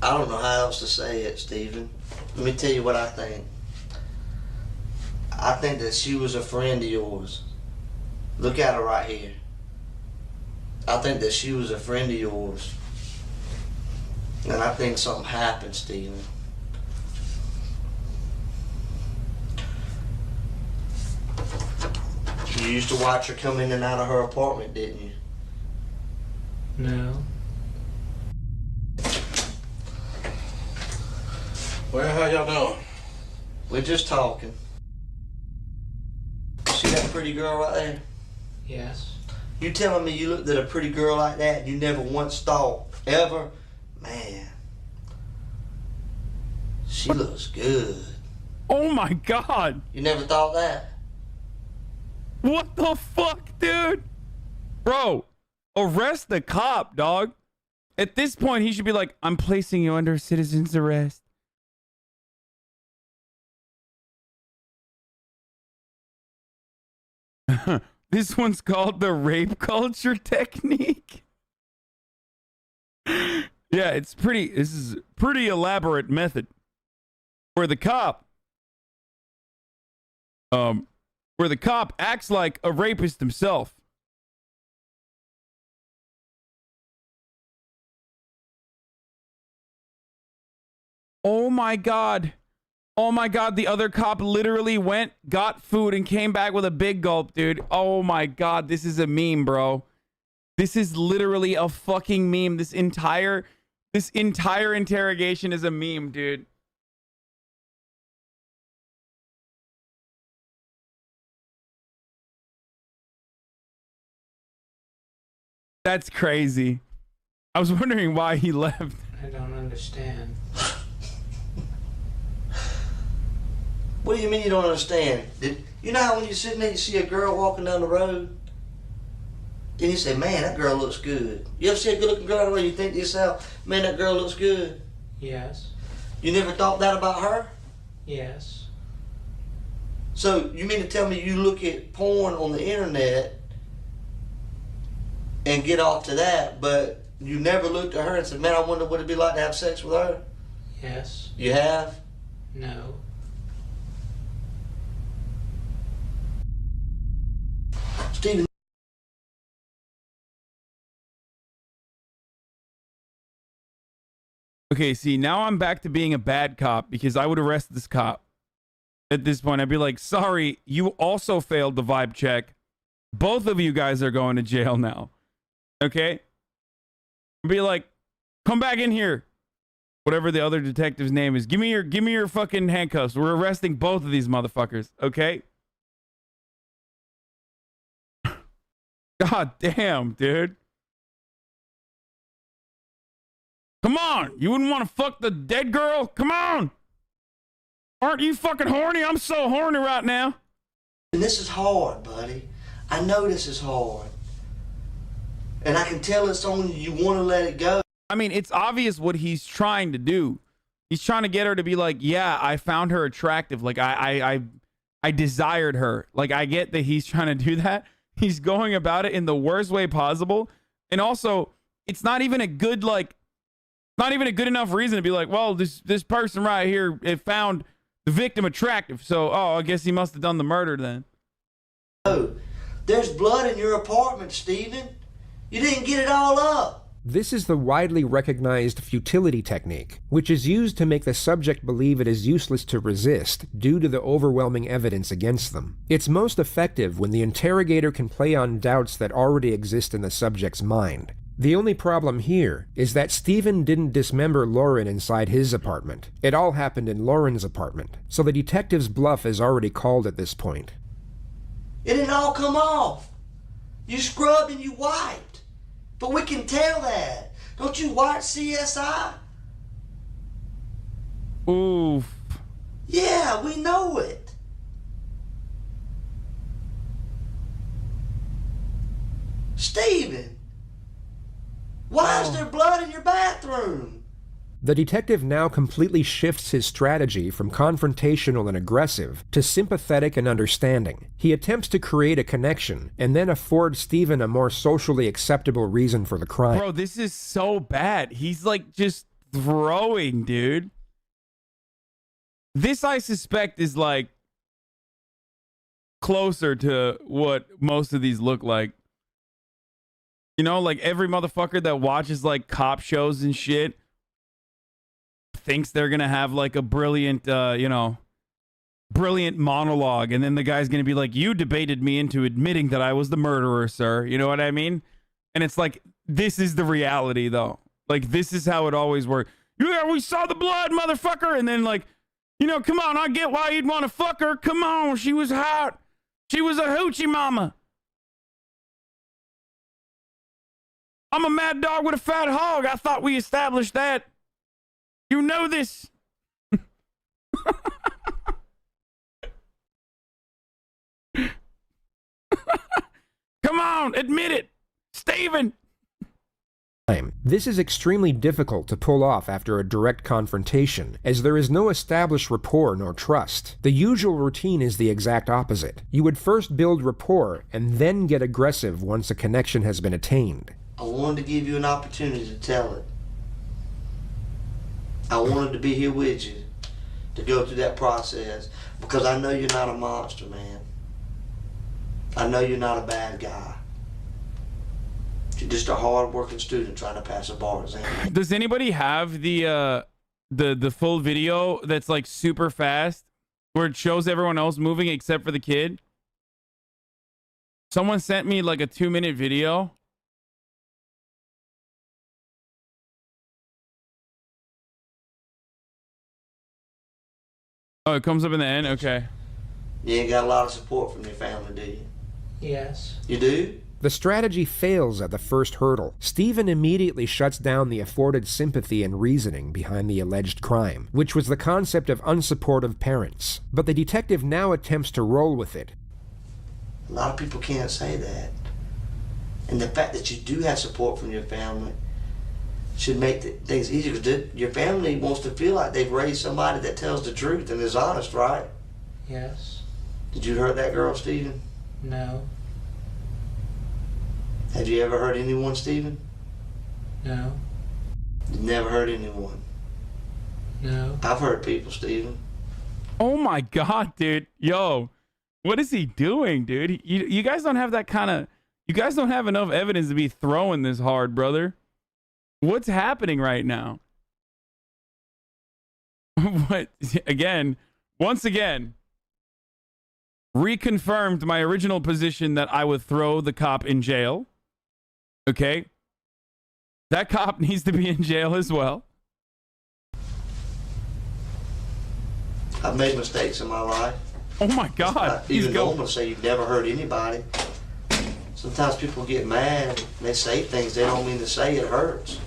I don't know how else to say it, Stephen. Let me tell you what I think. I think that she was a friend of yours. Look at her right here. I think that she was a friend of yours. And I think something happened, Stephen. You used to watch her come in and out of her apartment, didn't you? No. Well, how y'all doing? We're just talking. See that pretty girl right there? Yes. You telling me you looked at a pretty girl like that and you never once thought, ever, man, she looks good. Oh my God. You never thought that? What the fuck, dude? Bro, arrest the cop, dog. At this point, he should be like, I'm placing you under citizen's arrest. This one's called the rape culture technique. Yeah, this is a pretty elaborate method where the cop acts like a rapist himself. Oh my God. Oh my God, the other cop literally went, got food, and came back with a big gulp, dude. Oh my God, this is a meme, bro. This is literally a fucking meme. This entire interrogation is a meme, dude. That's crazy. I was wondering why he left. I don't understand. What do you mean you don't understand? You know how when you're sitting there, you see a girl walking down the road, and you say, man, that girl looks good. You ever see a good-looking girl down the road, you think to yourself, man, that girl looks good? Yes. You never thought that about her? Yes. So you mean to tell me you look at porn on the internet and get off to that, but you never looked at her and said, man, I wonder what it'd be like to have sex with her? Yes. You have? No. Stephen. Okay, see, now I'm back to being a bad cop because I would arrest this cop. At this point, I'd be like, sorry, you also failed the vibe check. Both of you guys are going to jail now. Okay? I'd be like, come back in here. Whatever the other detective's name is. Give me your fucking handcuffs. We're arresting both of these motherfuckers. Okay? God damn, dude. Come on. You wouldn't want to fuck the dead girl? Come on. Aren't you fucking horny? I'm so horny right now. And this is hard, buddy. I know this is hard. And I can tell it's on you. You want to let it go. I mean, it's obvious what he's trying to do. He's trying to get her to be like, yeah, I found her attractive. Like, I desired her. Like, I get that he's trying to do that. He's going about it in the worst way possible. And also, it's not even a good, like, not even a good enough reason to be like, well, this person right here, it found the victim attractive. So, I guess he must have done the murder then. Oh, there's blood in your apartment, Stephen. You didn't get it all up. This is the widely recognized futility technique, which is used to make the subject believe it is useless to resist due to the overwhelming evidence against them. It's most effective when the interrogator can play on doubts that already exist in the subject's mind. The only problem here is that Stephen didn't dismember Lauren inside his apartment. It all happened in Lauren's apartment, so the detective's bluff is already called at this point. It didn't all come off. You scrubbed and you wiped. But we can tell that. Don't you watch CSI? Oof. Yeah, we know it. Stephen, why is there blood in your bathroom? The detective now completely shifts his strategy from confrontational and aggressive to sympathetic and understanding. He attempts to create a connection and then afford Stephen a more socially acceptable reason for the crime. Bro, this is so bad. He's like just throwing, dude. This, I suspect, is like closer to what most of these look like. You know, like every motherfucker that watches like cop shows and shit thinks they're gonna have like a brilliant, brilliant monologue, and then the guy's gonna be like, "You debated me into admitting that I was the murderer, sir." You know what I mean? And it's like, this is the reality, though. Like, this is how it always works. Yeah, we saw the blood, motherfucker. And then, like, come on, I get why you'd want to fuck her. Come on, she was hot. She was a hoochie mama. I'm a mad dog with a fat hog. I thought we established that. You know this. Come on, admit it. Steven. This is extremely difficult to pull off after a direct confrontation, as there is no established rapport nor trust. The usual routine is the exact opposite. You would first build rapport and then get aggressive once a connection has been attained. I wanted to give you an opportunity to tell it. I wanted to be here with you to go through that process, because I know you're not a monster, man. I know you're not a bad guy. You're just a hard-working student trying to pass a bar exam. Does anybody have the full video that's like super fast, where it shows everyone else moving except for the kid? Someone sent me like a 2-minute video. Oh, it comes up in the end? Okay. You ain't got a lot of support from your family, do you? Yes. You do? The strategy fails at the first hurdle. Stephen immediately shuts down the afforded sympathy and reasoning behind the alleged crime, which was the concept of unsupportive parents. But the detective now attempts to roll with it. A lot of people can't say that. And the fact that you do have support from your family should make things easier, because your family wants to feel like they've raised somebody that tells the truth and is honest, right? Yes. Did you hurt that girl, Stephen? No. Have you ever hurt anyone, Stephen? No. You never hurt anyone? No. I've hurt people, Stephen. Oh my God, dude. Yo, what is he doing, dude? You guys don't have that kind of... You guys don't have enough evidence to be throwing this hard, brother. What's happening right now? What? Again, once again, reconfirmed my original position that I would throw the cop in jail. Okay? That cop needs to be in jail as well. I've made mistakes in my life. Oh my God. Even though I'm going to say you've never hurt anybody. Sometimes people get mad and they say things they don't mean to say. It hurts.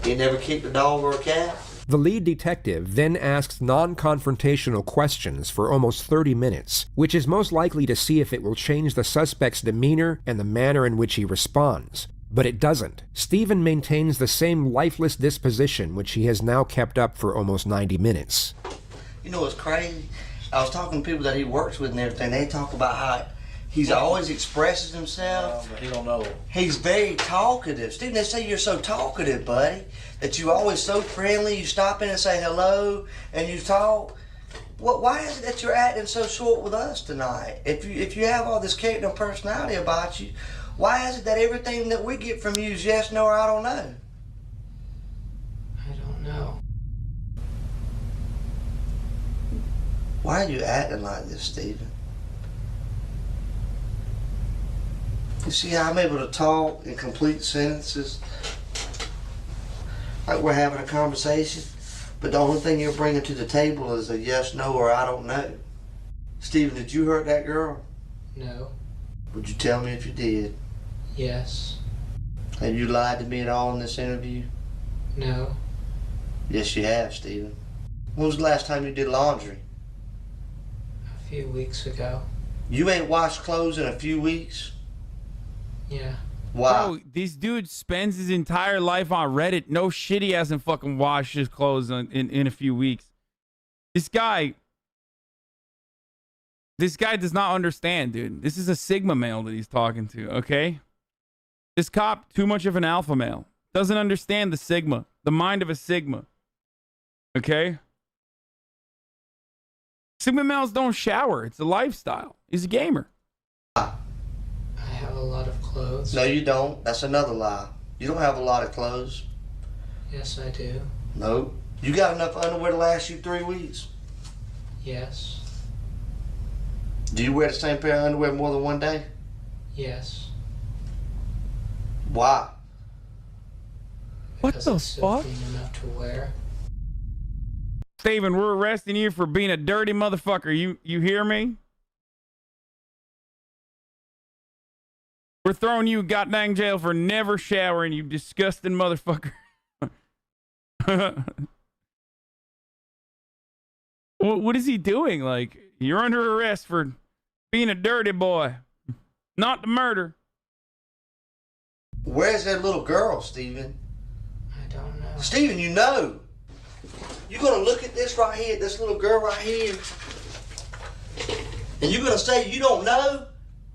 You never kicked a dog or a cat? The lead detective then asks non-confrontational questions for almost 30 minutes, which is most likely to see if it will change the suspect's demeanor and the manner in which he responds. But it doesn't. Stephen maintains the same lifeless disposition which he has now kept up for almost 90 minutes. You know what's crazy? I was talking to people that he works with and everything. They talk about how he's always expresses himself. But he don't know. He's very talkative. Stephen, they say you're so talkative, buddy, that you always so friendly. You stop in and say hello, and you talk. Why is it that you're acting so short with us tonight? If you have all this character and personality about you, why is it that everything that we get from you is yes, no, or I don't know? I don't know. Why are you acting like this, Stephen? You see how I'm able to talk in complete sentences? Like we're having a conversation, but the only thing you're bringing to the table is a yes, no, or I don't know. Stephen, did you hurt that girl? No. Would you tell me if you did? Yes. Have you lied to me at all in this interview? No. Yes, you have, Stephen. When was the last time you did laundry? A few weeks ago. You ain't washed clothes in a few weeks? Yeah. Why? Bro, this dude spends his entire life on Reddit. No shit, he hasn't fucking washed his clothes in a few weeks. This guy does not understand, dude. This is a Sigma male that he's talking to, okay? This cop, too much of an alpha male. Doesn't understand the Sigma. the mind of a Sigma. Okay? Sigma males don't shower. It's a lifestyle. He's a gamer. I have a lot of clothes. No, you don't. That's another lie. You don't have a lot of clothes. Yes, I do. No. You got enough underwear to last you 3 weeks? Yes. Do you wear the same pair of underwear more than one day? Yes. Why? What Because the it's still fuck? clean enough to wear. Steven, we're arresting you for being a dirty motherfucker. You hear me? We're throwing you goddamn jail for never showering, you disgusting motherfucker. What is he doing? Like, you're under arrest for being a dirty boy, not the murder. Where's that little girl, Steven? I don't know. Steven, you know. You're going to look at this right here, this little girl right here, and you're going to say you don't know?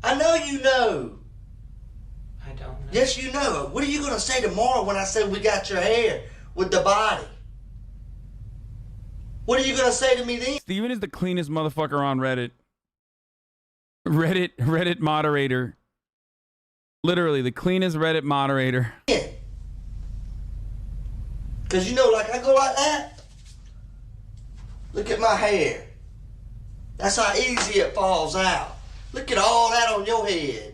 I know you know. I don't know. Yes, you know. What are you going to say tomorrow when I say we got your hair with the body? What are you going to say to me then? Steven is the cleanest motherfucker on Reddit. Reddit moderator. Literally, the cleanest Reddit moderator. Because you know, like I go like that. Look at my hair. That's how easy it falls out. Look at all that on your head.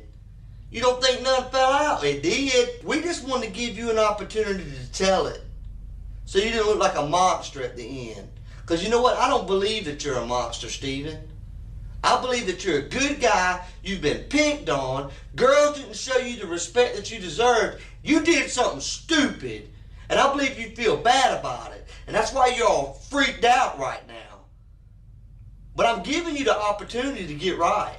You don't think none fell out? It did. We just wanted to give you an opportunity to tell it. So you didn't look like a monster at the end. Because you know what? I don't believe that you're a monster, Steven. I believe that you're a good guy. You've been picked on. Girls didn't show you the respect that you deserved. You did something stupid. And I believe you feel bad about it. And that's why you're all freaked out right now. But I'm giving you the opportunity to get right.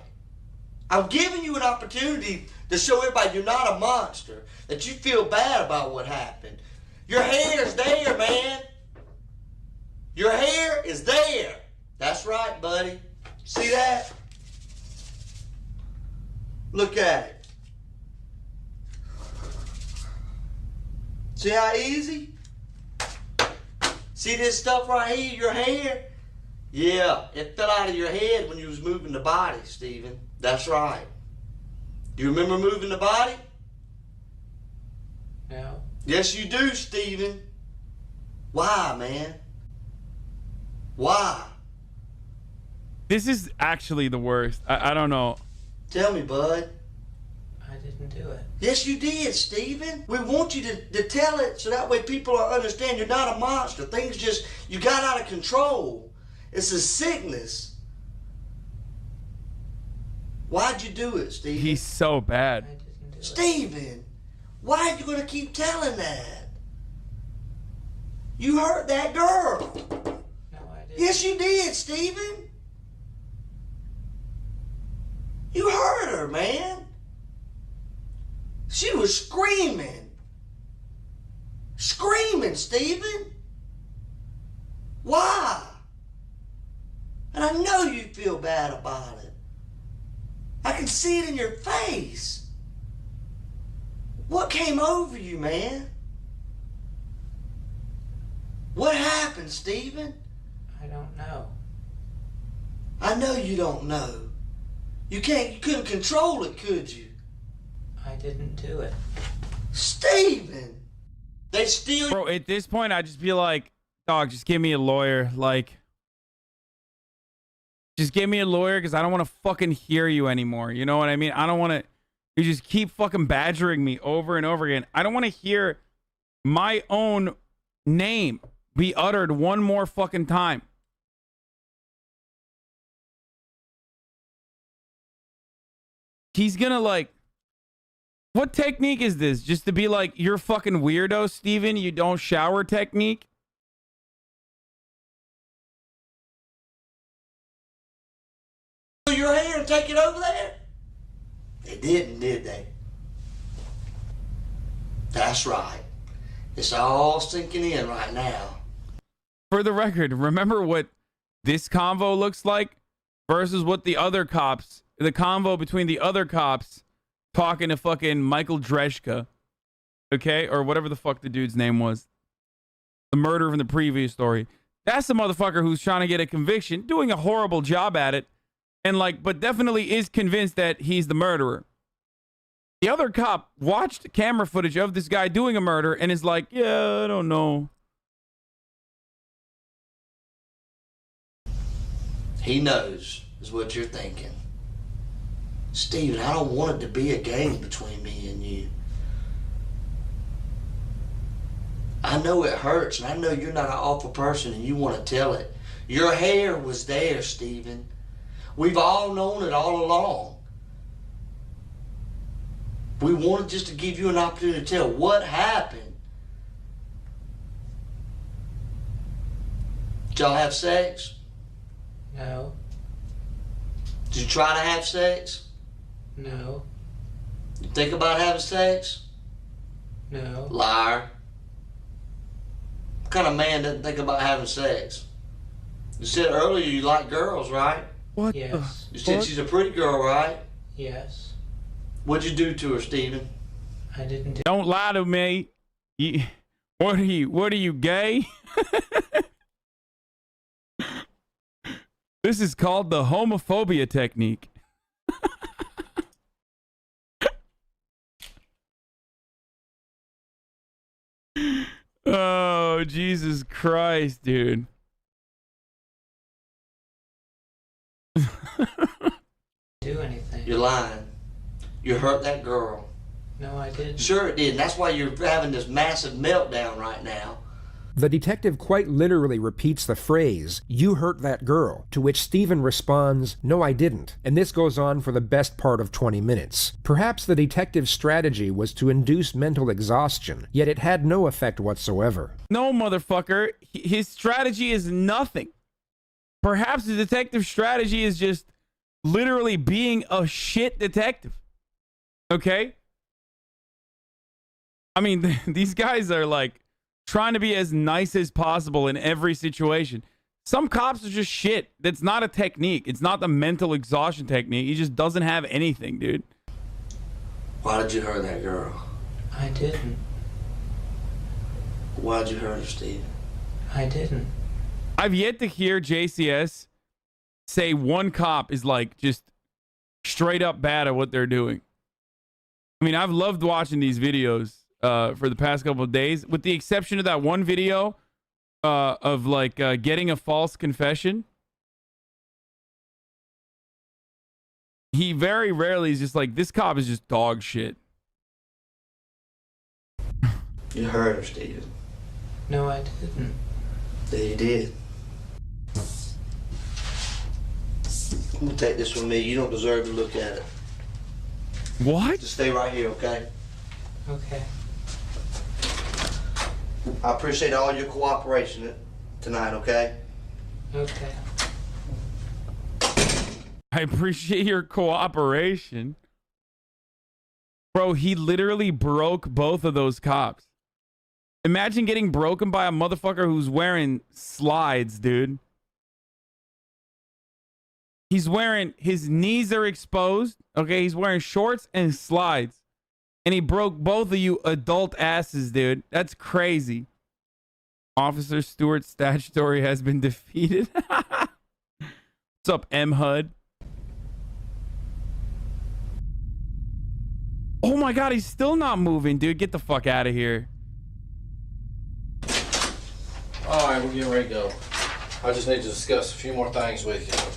I'm giving you an opportunity to show everybody you're not a monster. That you feel bad about what happened. Your hair's there, man. Your hair is there. That's right, buddy. See that? Look at it. See how easy? See this stuff right here, your hair? Yeah, it fell out of your head when you was moving the body, Steven. That's right. Do you remember moving the body? No. Yes, you do, Steven. Why, man? Why? This is actually the worst. I don't know. Tell me, bud. I didn't do it. Yes, you did, Steven. We want you to tell it so that way people will understand you're not a monster. Things just, you got out of control. It's a sickness. Why'd you do it, Steven? He's so bad. Steven, why are you going to keep telling that? You hurt that girl. No, I didn't. Yes, you did, Steven. You hurt her, man. She was screaming. Screaming, Steven. Why? And I know you feel bad about it. I can see it in your face. What came over you, man? What happened, Steven? I don't know. I know you don't know. You couldn't control it, could you? I didn't do it. Steven! They still... Bro, at this point, I'd just be like, dog, just give me a lawyer. Like, just give me a lawyer because I don't want to fucking hear you anymore. You know what I mean? I don't want to... You just keep fucking badgering me over and over again. I don't want to hear my own name be uttered one more fucking time. He's gonna like... What technique is this? Just to be like, you're fucking weirdo, Steven. You don't shower technique? Your hair and take it over there? They didn't, did they? That's right. It's all sinking in right now. For the record, remember what this convo looks like versus what the other cops, the convo between the other cops talking to fucking Michael Dreshka, okay? Or whatever the fuck the dude's name was. the murder from the previous story. That's the motherfucker who's trying to get a conviction, doing a horrible job at it, and like, but definitely is convinced that he's the murderer. The other cop watched camera footage of this guy doing a murder and is like, yeah, I don't know. He knows, is what you're thinking. Steven, I don't want it to be a game between me and you. I know it hurts, and I know you're not an awful person and you want to tell it. Your hair was there, Steven. We've all known it all along. We wanted just to give you an opportunity to tell what happened. Did y'all have sex? No. Did you try to have sex? No. You think about having sex? No. Liar. What kind of man doesn't think about having sex? You said earlier you like girls, right? What? Yes. You said she's a pretty girl, right? Yes. What'd you do to her, Steven? I didn't do. Don't lie to me. What are you, gay? This is called the homophobia technique. Oh, Jesus Christ, dude. Do anything. You're lying. You hurt that girl. No, I didn't. Sure it did. And that's why you're having this massive meltdown right now. The detective quite literally repeats the phrase, "You hurt that girl," to which Steven responds, "No, I didn't," and this goes on for the best part of 20 minutes. Perhaps the detective's strategy was to induce mental exhaustion, yet it had no effect whatsoever. No, motherfucker. His strategy is nothing. Perhaps the detective's strategy is just literally being a shit detective. Okay? I mean, these guys are like trying to be as nice as possible in every situation. Some cops are just shit. That's not a technique. It's not the mental exhaustion technique. He just doesn't have anything, dude. Why did you hurt that girl? I didn't. Why'd you hurt her, Steve? I didn't. I've yet to hear JCS say one cop is like just straight up bad at what they're doing. I mean, I've loved watching these videos for the past couple of days, with the exception of that one video of like getting a false confession. He very rarely is just like, this cop is just dog shit. You hurt her, Steven. No, I didn't. Yeah, you did. I'm gonna take this from me. You don't deserve to look at it. What? Just stay right here, okay? Okay. I appreciate all your cooperation tonight, okay? Okay. I appreciate your cooperation. Bro, he literally broke both of those cops. Imagine getting broken by a motherfucker who's wearing slides, dude. He's wearing, his knees are exposed. Okay, he's wearing shorts and slides. And he broke both of you adult asses, dude. That's crazy. Officer Stewart's statutory has been defeated. What's up, M. HUD? Oh my God, he's still not moving, dude. Get the fuck out of here. All right, we're getting ready to go. I just need to discuss a few more things with you.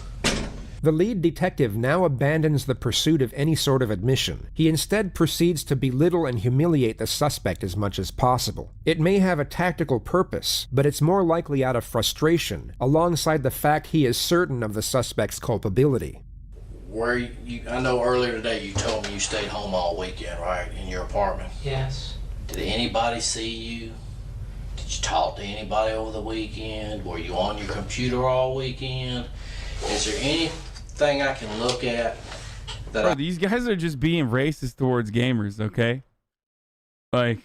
The lead detective now abandons the pursuit of any sort of admission. He instead proceeds to belittle and humiliate the suspect as much as possible. It may have a tactical purpose, but it's more likely out of frustration, alongside the fact he is certain of the suspect's culpability. I know earlier today you told me you stayed home all weekend, right, in your apartment? Yes. Did anybody see you? Did you talk to anybody over the weekend? Were you on your computer all weekend? Is there anything I can look at that Bro, these guys are just being racist towards gamers, okay? Like,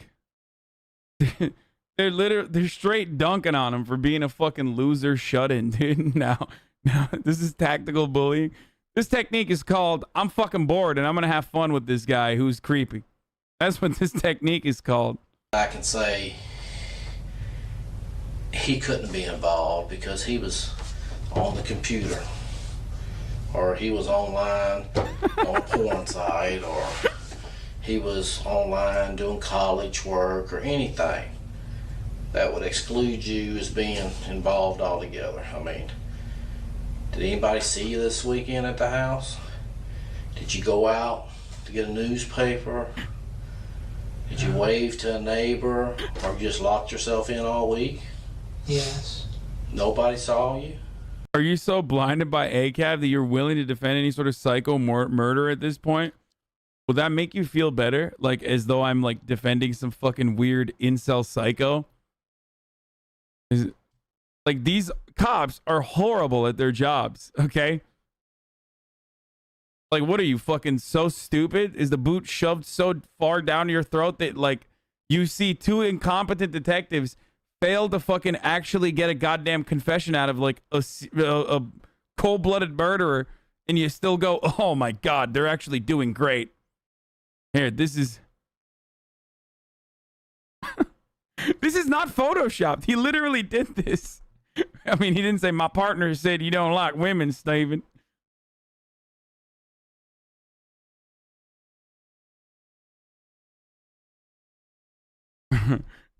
they're straight dunking on him for being a fucking loser shut-in, dude. Now, this is tactical bullying. This technique is called, I'm fucking bored and I'm gonna have fun with this guy who's creepy. That's what this technique is called. I can say he couldn't be involved because he was on the computer, or he was online on a porn site, or he was online doing college work, or anything that would exclude you as being involved altogether. I mean, did anybody see you this weekend at the house? Did you go out to get a newspaper? Did you wave to a neighbor, or you just locked yourself in all week? Yes. Nobody saw you? Are you so blinded by ACAB that you're willing to defend any sort of psycho murder at this point? Will that make you feel better? Like, as though I'm, like, defending some fucking weird incel psycho? Like, these cops are horrible at their jobs, okay? Like, what are you, fucking so stupid? Is the boot shoved so far down your throat that, like, you see two incompetent detectives fail to fucking actually get a goddamn confession out of, like, a cold-blooded murderer, and you still go, oh my God, they're actually doing great. Here, this is... This is not photoshopped. He literally did this. I mean, he didn't say, my partner said you don't like women, Steven.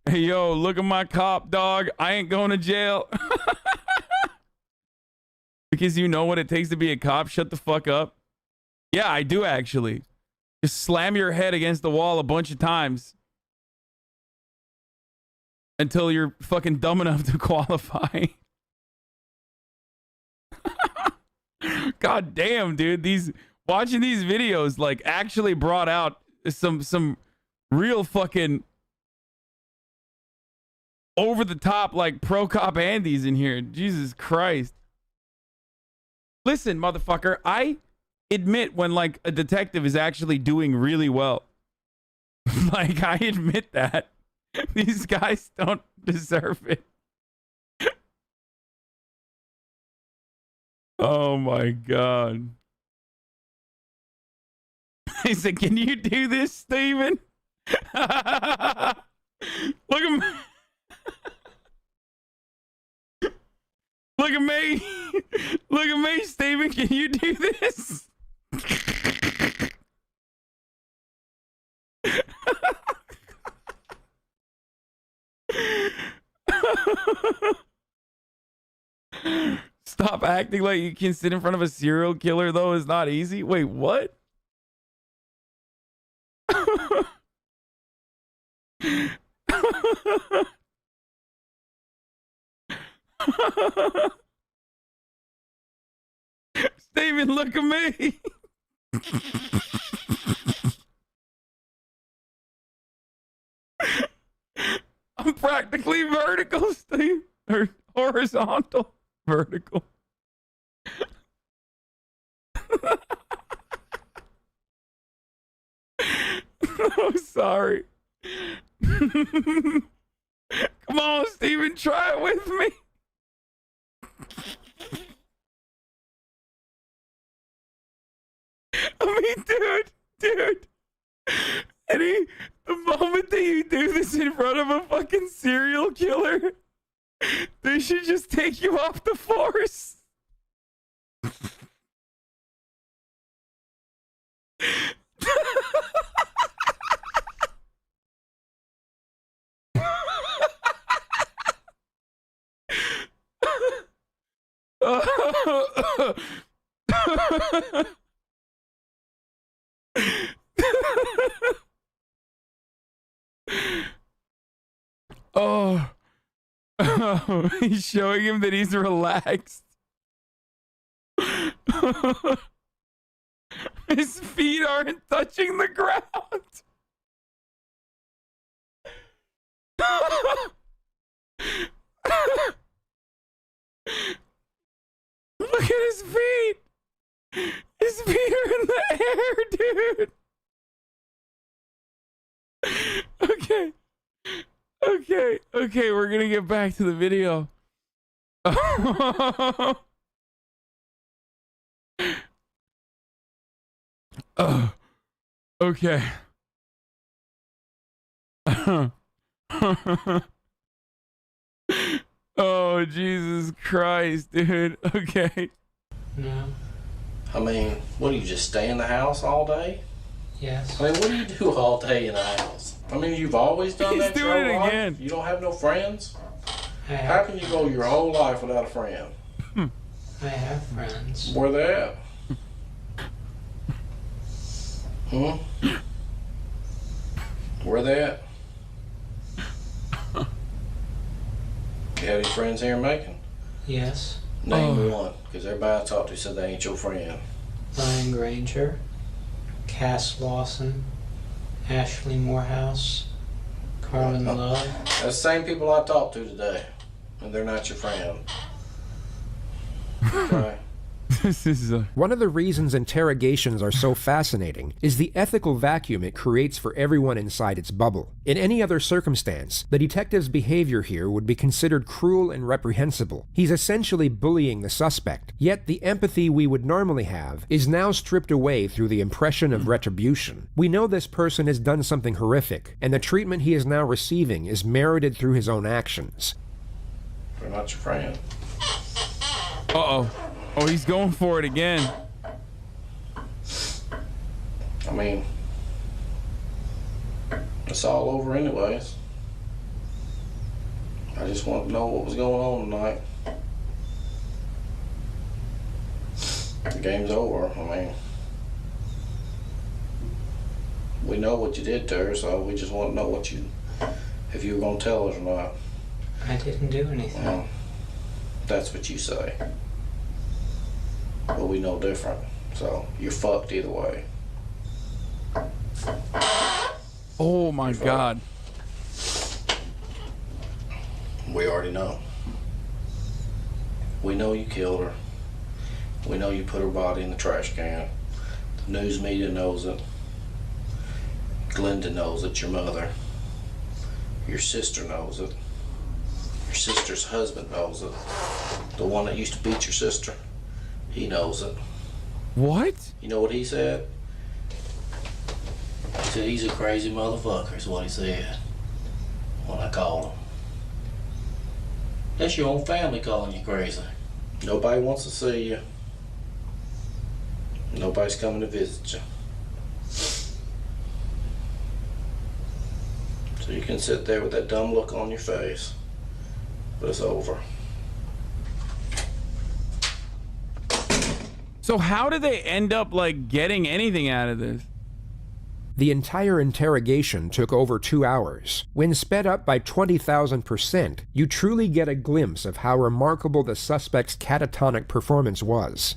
Hey, yo, look at my cop, dog. I ain't going to jail. Because you know what it takes to be a cop? Shut the fuck up. Yeah, I do, actually. Just slam your head against the wall a bunch of times until you're fucking dumb enough to qualify. God damn, dude. Watching these videos, like, actually brought out some real fucking over the top, like, pro cop Andes in here. Jesus Christ. Listen, motherfucker, I admit when, like, a detective is actually doing really well. Like, I admit that. These guys don't deserve it. Oh my God. He said, can you do this, Steven? Look at me. Look at me. Look at me, Steven. Can you do this? Stop acting like you can sit in front of a serial killer, though. It's not easy. Wait, what? Steven, look at me. I'm practically vertical, Steve. Or horizontal. Vertical. Oh, sorry. Come on, Steven, try it with me. I mean, dude. The moment that you do this in front of a fucking serial killer, they should just take you off the force. Oh. Oh, he's showing him that he's relaxed. His feet aren't touching the ground. Look at his feet. His feet are in the air, dude. Okay, we're gonna get back to the video. Okay. Oh, Jesus Christ, dude. Okay. No. I mean, what do you just stay in the house all day? Yes. I mean, what do you do all day in the house? I mean, you've always done that your whole life? You don't have no friends? How can you go your whole life without a friend? I have friends. Where they at? Where they at? You have any friends here in Macon? Yes. Name one, because everybody I talked to said they ain't your friend. Ryan Granger, Cass Lawson, Ashley Morehouse, Carmen Love. That's the same people I talked to today, and they're not your friend. Okay. This is One of the reasons interrogations are so fascinating is the ethical vacuum it creates for everyone inside its bubble. In any other circumstance, the detective's behavior here would be considered cruel and reprehensible. He's essentially bullying the suspect, yet the empathy we would normally have is now stripped away through the impression of retribution. We know this person has done something horrific, and the treatment he is now receiving is merited through his own actions. They're not your friend. Uh-oh. Oh, he's going for it again. I mean, it's all over anyways. I just want to know what was going on tonight. The game's over. I mean, we know what you did to her, so we just want to know if you were going to tell us or not. I didn't do anything. Well, that's what you say. But we know different, so you're fucked either way. Oh my God. We already know. We know you killed her. We know you put her body in the trash can. The news media knows it. Glenda knows it, your mother. Your sister knows it. Your sister's husband knows it. The one that used to beat your sister. He knows it. What? You know what he said? He said he's a crazy motherfucker, is what he said when I called him. That's your own family calling you crazy. Nobody wants to see you. Nobody's coming to visit you. So you can sit there with that dumb look on your face. But it's over. So how did they end up, like, getting anything out of this? The entire interrogation took over 2 hours. When sped up by 20,000%, you truly get a glimpse of how remarkable the suspect's catatonic performance was.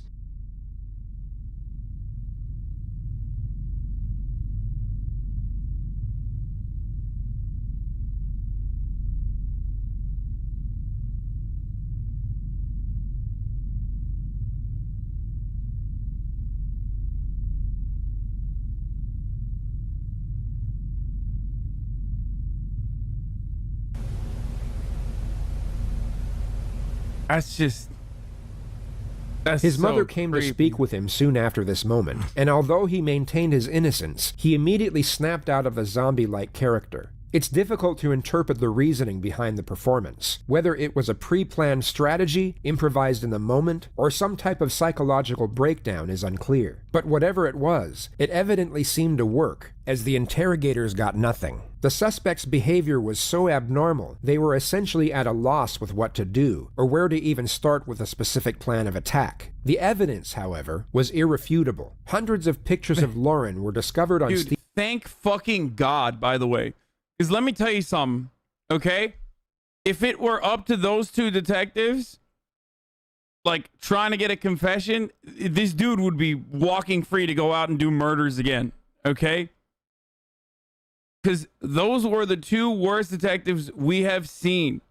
His mother came to speak with him soon after this moment, and although he maintained his innocence, he immediately snapped out of the zombie-like character. It's difficult to interpret the reasoning behind the performance, whether it was a pre-planned strategy, improvised in the moment, or some type of psychological breakdown is unclear. But whatever it was, it evidently seemed to work, as the interrogators got nothing. The suspect's behavior was so abnormal, they were essentially at a loss with what to do, or where to even start with a specific plan of attack. The evidence, however, was irrefutable. Hundreds of pictures of Lauren were discovered on Dude, thank fucking God, by the way. Because let me tell you something, okay? If it were up to those two detectives, like, trying to get a confession, this dude would be walking free to go out and do murders again, okay? Because those were the two worst detectives we have seen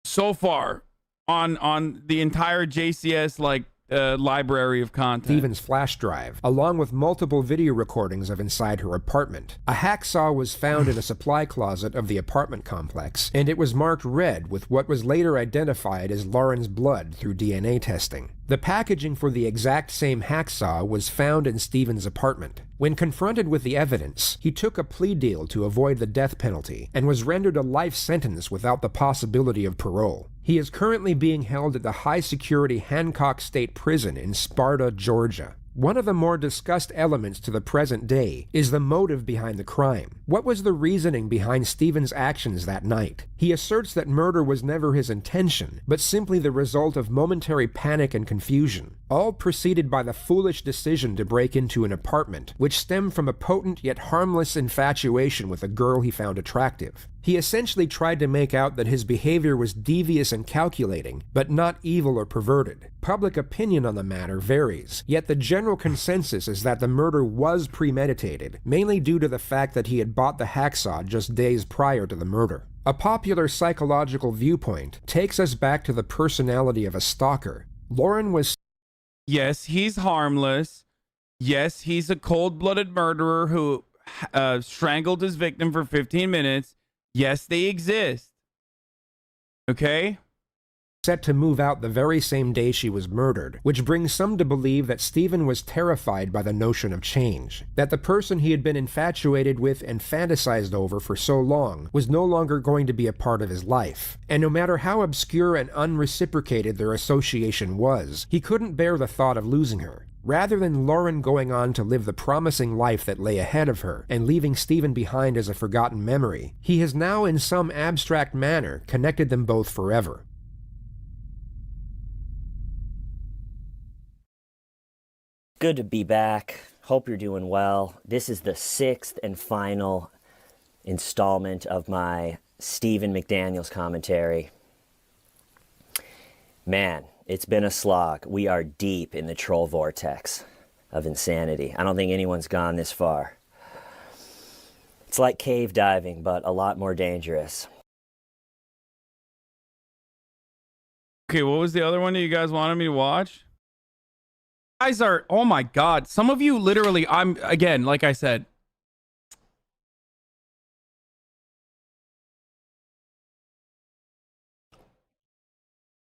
so far on the entire JCS, like, library of content. Stephen's flash drive, along with multiple video recordings of inside her apartment. A hacksaw was found in a supply closet of the apartment complex, and it was marked red with what was later identified as Lauren's blood through DNA testing. The packaging for the exact same hacksaw was found in Stephen's apartment. When confronted with the evidence, he took a plea deal to avoid the death penalty and was rendered a life sentence without the possibility of parole. He is currently being held at the high-security Hancock State Prison in Sparta, Georgia. One of the more discussed elements to the present day is the motive behind the crime. What was the reasoning behind Stephen's actions that night? He asserts that murder was never his intention, but simply the result of momentary panic and confusion, all preceded by the foolish decision to break into an apartment, which stemmed from a potent yet harmless infatuation with a girl he found attractive. He essentially tried to make out that his behavior was devious and calculating, but not evil or perverted. Public opinion on the matter varies, yet the general consensus is that the murder was premeditated, mainly due to the fact that he had bought the hacksaw just days prior to the murder. A popular psychological viewpoint takes us back to the personality of a stalker. Lauren was... Yes, he's harmless. Yes, he's a cold-blooded murderer who strangled his victim for 15 minutes. Yes, they exist. Okay? Set to move out the very same day she was murdered, which brings some to believe that Stephen was terrified by the notion of change, that the person he had been infatuated with and fantasized over for so long was no longer going to be a part of his life. And no matter how obscure and unreciprocated their association was, he couldn't bear the thought of losing her. Rather than Lauren going on to live the promising life that lay ahead of her and leaving Stephen behind as a forgotten memory, he has now in some abstract manner connected them both forever. Good to be back. Hope you're doing well. This is the 6th and final installment of my Stephen McDaniels commentary. Man, it's been a slog. We are deep in the troll vortex of insanity. I don't think anyone's gone this far. It's like cave diving, but a lot more dangerous. Okay, what was the other one that you guys wanted me to watch? Guys are, oh my God, some of you literally, again, like I said,